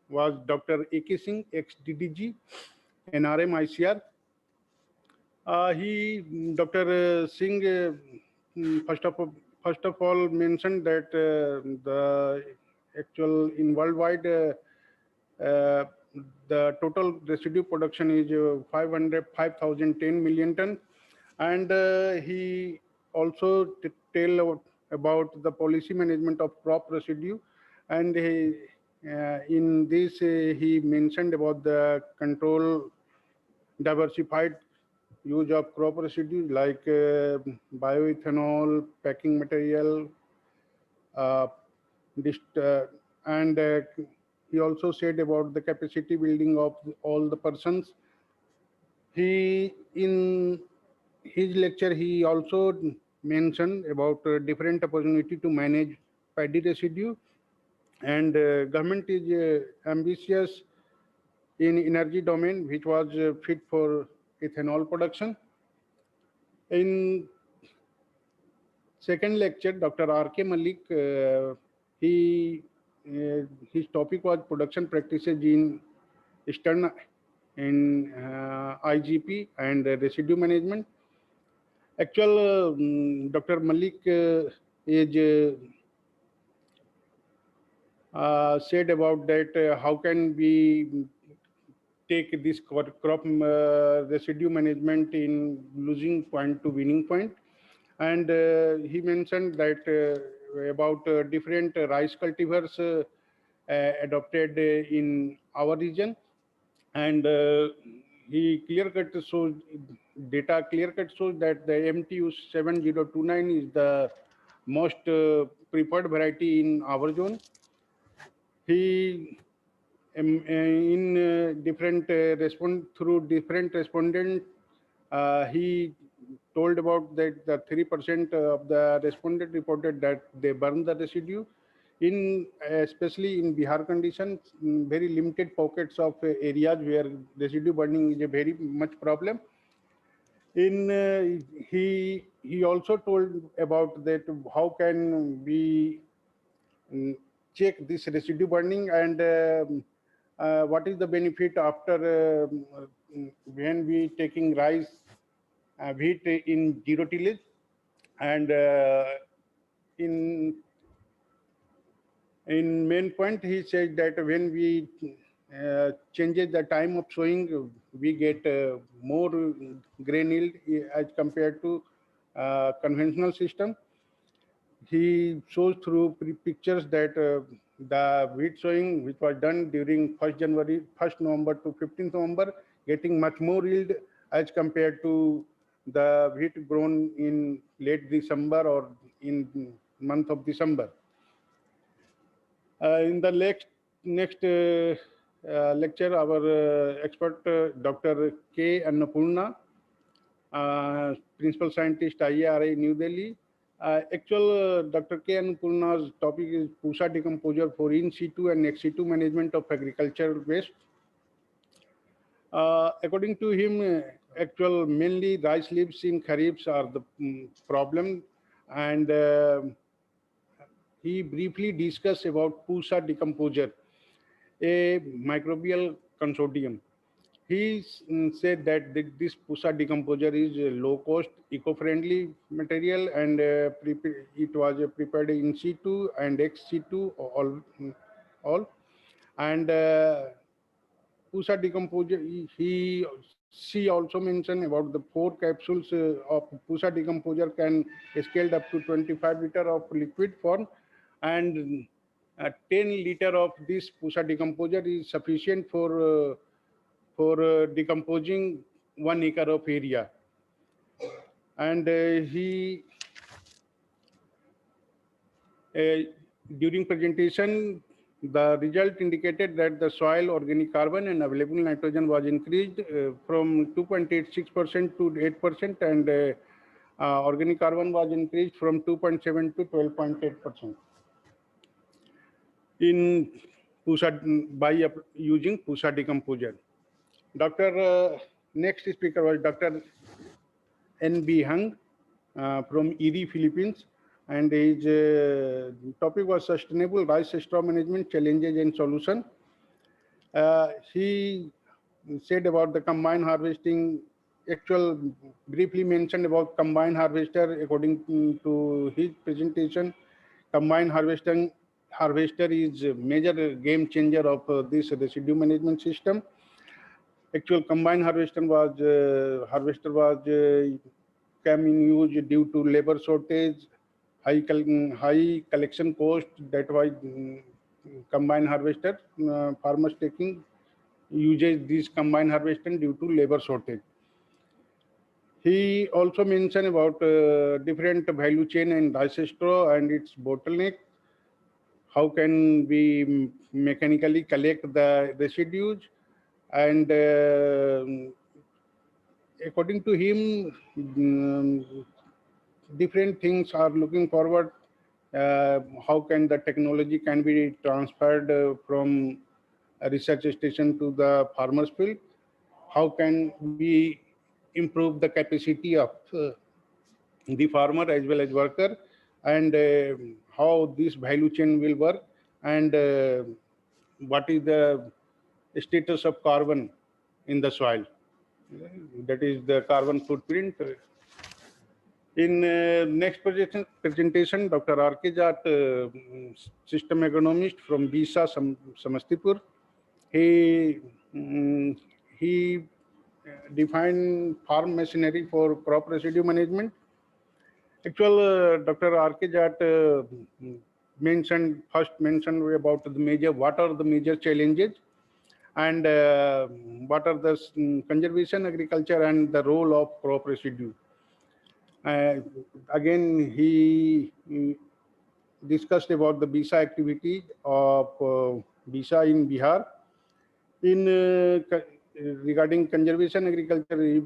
was Dr. A.K. Singh, ex-DDG, NRM ICR. Dr. Singh, first of all, mentioned that the actual in worldwide the total residue production is 5,010 million ton, and he also tell about the policy management of crop residue, and in this he mentioned about the control diversified use of crop residues like bioethanol, packing material, uh, and he also said about the capacity building of all the persons. In his lecture, he also mentioned about different opportunity to manage paddy residue, and government is ambitious in energy domain, which was fit for ethanol production. In second lecture, Dr. R.K. Malik, his topic was production practices in Eastern in IGP and residue management. Actual, Dr. Malik is said about that how can we take this crop residue management in losing point to winning point. And he mentioned that about different rice cultivars adopted in our region, and he clear-cut shows data clear-cut shows that the MTU 7029 is the most preferred variety in our zone. He in different through different respondents, he told about that the 3% of the respondent reported that they burn the residue. In especially in Bihar conditions, very limited pockets of areas where residue burning is a very much problem. In he also told about that how can we check this residue burning and what is the benefit after when we taking rice wheat in zero tillage, and in main point he said that when we changes the time of sowing, we get more grain yield as compared to conventional system. He shows through pictures that the wheat sowing which was done during 1st November to 15th November, getting much more yield as compared to the wheat grown in late December or in month of December. In the next lecture, our expert Dr. K. Annapurna, Principal Scientist, IARI, New Delhi. Dr. K. Annapurna's topic is Pusa decomposer for in situ and ex situ management of agricultural waste. According to him, mainly rice leaves in kharifs are the problem, and he briefly discussed about Pusa decomposer, a microbial consortium. He said that this Pusa decomposer is a low-cost, eco-friendly material, and it was prepared in situ and ex situ all. And Pusa decomposer, she also mentioned about the 4 capsules of Pusa decomposer can scaled up to 25 liter of liquid form, and 10 liter of this Pusa decomposer is sufficient for decomposing 1 acre of area. And during presentation, the result indicated that the soil organic carbon and available nitrogen was increased from 2.86% to 8%, and organic carbon was increased from 2.7 to 12.8% in Pusa by using Pusa decomposer. Next speaker was Dr. N.B. Hung from Erie, Philippines, and his topic was sustainable rice straw management challenges and solution. He said about the combined harvesting, briefly mentioned about combined harvester. According to his presentation, combined harvester is a major game changer of this residue management system. Combined harvester was came in use due to labor shortage, high collection cost. That was combined harvester. Farmers uses this combined harvester due to labor shortage. He also mentioned about different value chain and rice straw and its bottleneck. How can we mechanically collect the residues, and according to him, different things are looking forward. How can the technology can be transferred from a research station to the farmer's field? How can we improve the capacity of the farmer as well as worker, and how this value chain will work, and what is the status of carbon in the soil? That is the carbon footprint. In next presentation, Dr. R.K. Jat, system agronomist from BISA, Samastipur. He defined farm machinery for crop residue management. Dr. R.K. Jat mentioned about what are the major challenges, and what are the conservation agriculture and the role of crop residue. Again, he discussed about the BISA activity of BISA in Bihar. In regarding conservation agriculture, he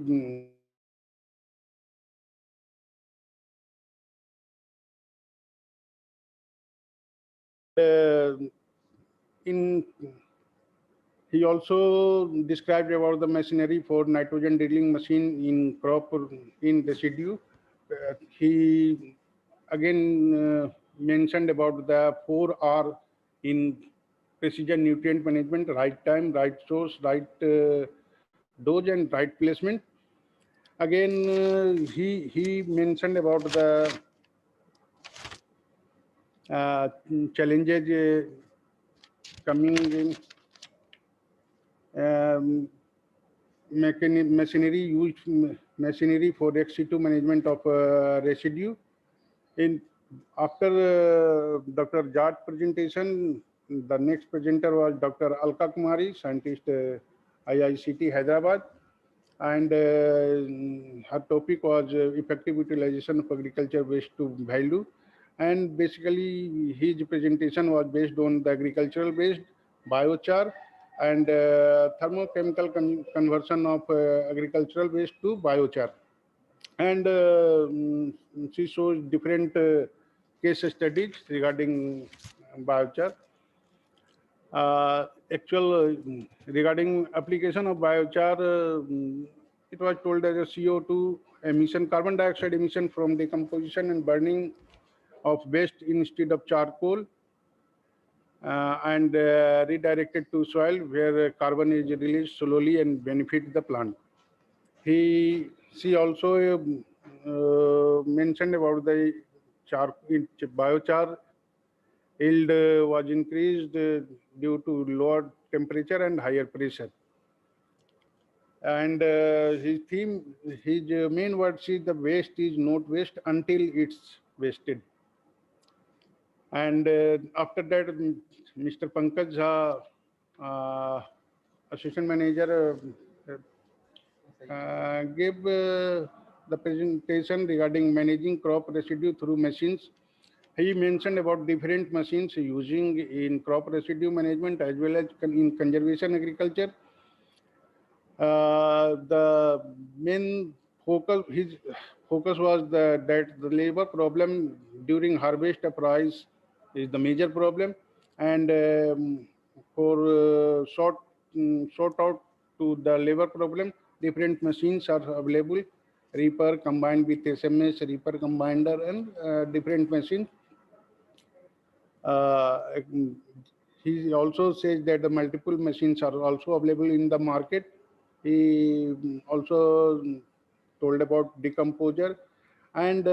in he also described about the machinery for nitrogen drilling machine in crop in residue. He again mentioned about the 4R in precision nutrient management: right time, right source, right dose, and right placement. Again, he mentioned about the challenges coming in machinery for ex-situ management of residue. In after Dr. Jat presentation, the next presenter was Dr. Alka Kumari, scientist, IICT Hyderabad, and her topic was effective utilization of agriculture waste to value. And basically, his presentation was based on the agricultural based biochar and thermochemical conversion of agricultural waste to biochar. And she shows different case studies regarding biochar. Regarding application of biochar, it was told as a CO2 emission, carbon dioxide emission from decomposition and burning of waste instead of charcoal, and redirected to soil where carbon is released slowly and benefit the plant. She also mentioned about the biochar yield was increased due to lower temperature and higher pressure. And his main words is the waste is not waste until it's wasted. And after that, Mr. Pankaj Jha, assistant manager, gave the presentation regarding managing crop residue through machines. He mentioned about different machines using in crop residue management as well as in conservation agriculture. The main focus, his focus was that the labor problem during harvest price is the major problem, and for sort out to the labor problem, different machines are available: reaper combined with SMS, reaper combiner, and different machines. He also says that the multiple machines are also available in the market. He also told about decomposer, and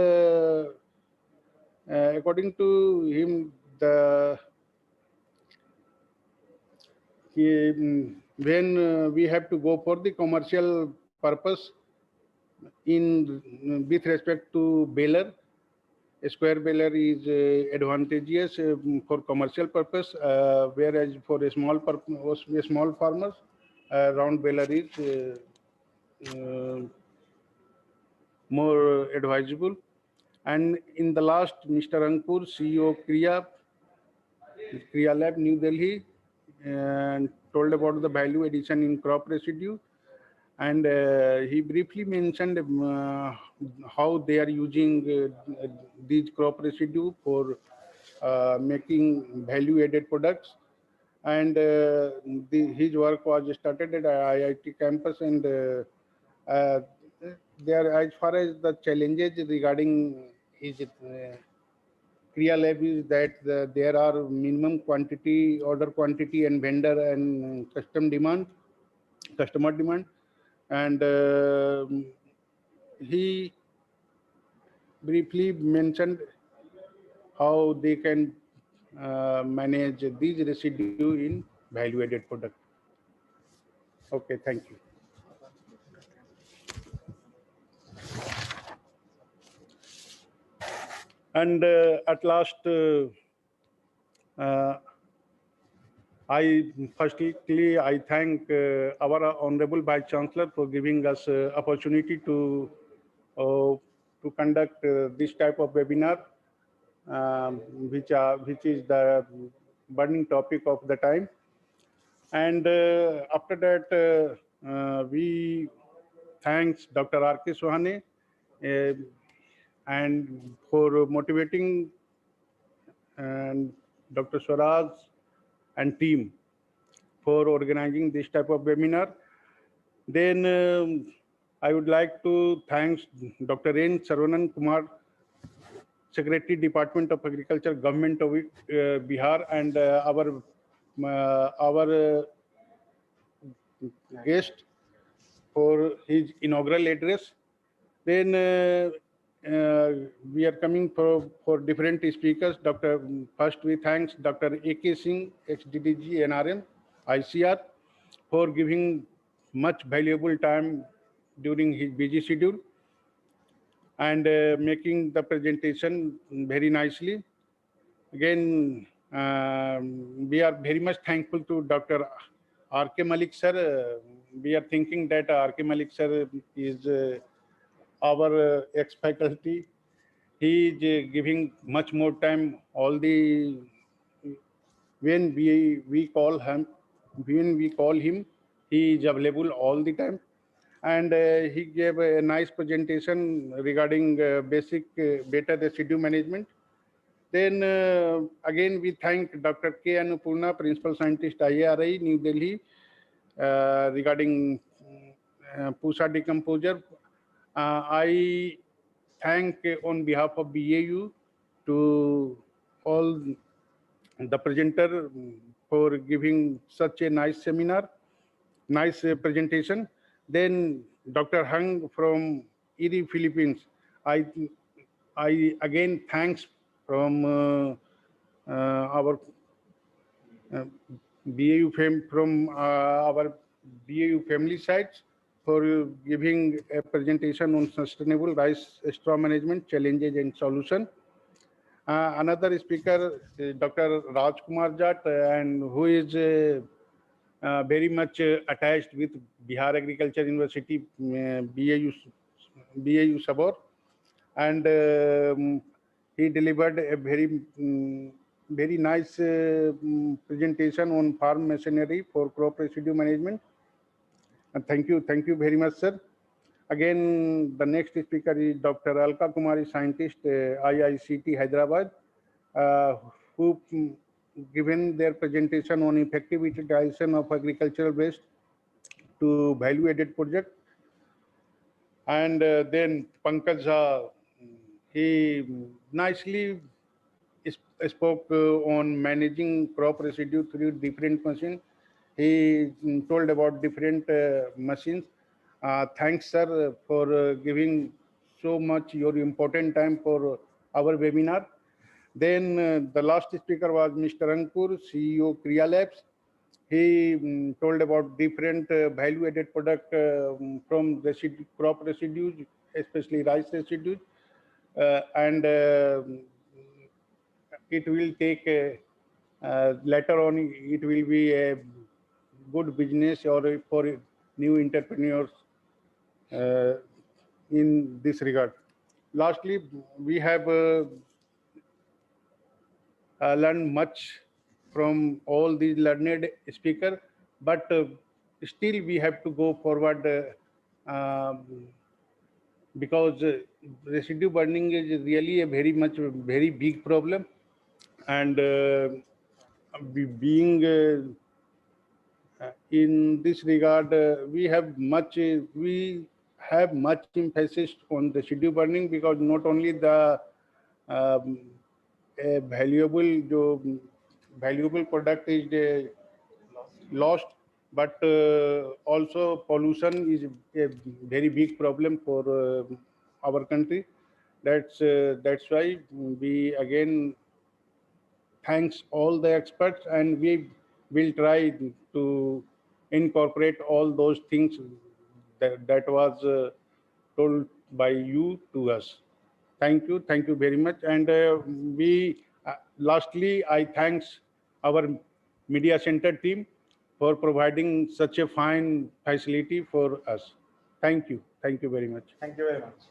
according to him, when we have to go for the commercial purpose with respect to baler, a square baler is advantageous for commercial purpose, whereas for a small farmers, round baler is more advisable. And in the last, Mr. Ankur, CEO Kriya Lab, New Delhi, and told about the value addition in crop residue. And he briefly mentioned how they are using these crop residue for making value-added products. And his work was started at IIT campus, and there, as far as the challenges regarding his Kriya Lab is that there are minimum quantity, order quantity, and vendor and customer demand. And he briefly mentioned how they can manage these residue in value-added product. Okay, thank you. And at last, I thank our Honorable Vice Chancellor for giving us opportunity to conduct this type of webinar, which is the burning topic of the time. And after that, we thanks Dr. R.K. Sohane and for motivating and Dr. Swaraj and team for organizing this type of webinar. Then I would like to thank Dr. N. Sarvanan Kumar, Secretary, Department of Agriculture, Government of Bihar, and our guest for his inaugural address. Then we are coming for different speakers. First, we thanks Dr. A.K. Singh, ex-DDG NRM, ICR, for giving much valuable time during his busy schedule and making the presentation very nicely. Again, we are very much thankful to Dr. R.K. Malik sir. We are thinking that R.K. Malik sir is our ex-faculty. He is giving much more time. When we call him, he is available all the time. And he gave a nice presentation regarding basic beta residue management. Then again, we thank Dr. K. Annapurna, Principal Scientist, IARI, New Delhi, regarding Pusa decomposer. I thank on behalf of BAU to all the presenter for giving such a nice seminar, nice presentation. Then Dr. Hang from Iri, Philippines. I again thanks from our our BAU family sites for giving a presentation on sustainable rice straw management challenges and solution. Another speaker, Dr. Rajkumar Jat, and who is very much attached with Bihar Agriculture University, BAU Sabor, and he delivered a very nice presentation on farm machinery for crop residue management. And thank you very much, sir. Again, the next speaker is Dr. Alka Kumari, scientist, IICT Hyderabad, who given their presentation on effective utilization of agricultural waste to value-added project. And then Pankaj Jha, he nicely spoke on managing crop residue through different machines. He told about different machines. Thanks, sir, for giving so much your important time for our webinar. Then the last speaker was Mr. Ankur, CEO Kriya Labs. He told about different value-added product from crop residues, especially rice residues, and it will take later on. It will be a good business or for new entrepreneurs in this regard. Lastly, we have learned much from all these learned speakers, but still we have to go forward because residue burning is really a very big problem, and being in this regard, we have much emphasis on residue burning, because not only the a valuable product is lost, but also pollution is a very big problem for our country. That's why we again thanks all the experts, and we will try to incorporate all those things that was told by you to us. Thank you very much. And lastly, I thanks our media center team for providing such a fine facility for us. Thank you very much. Thank you very much.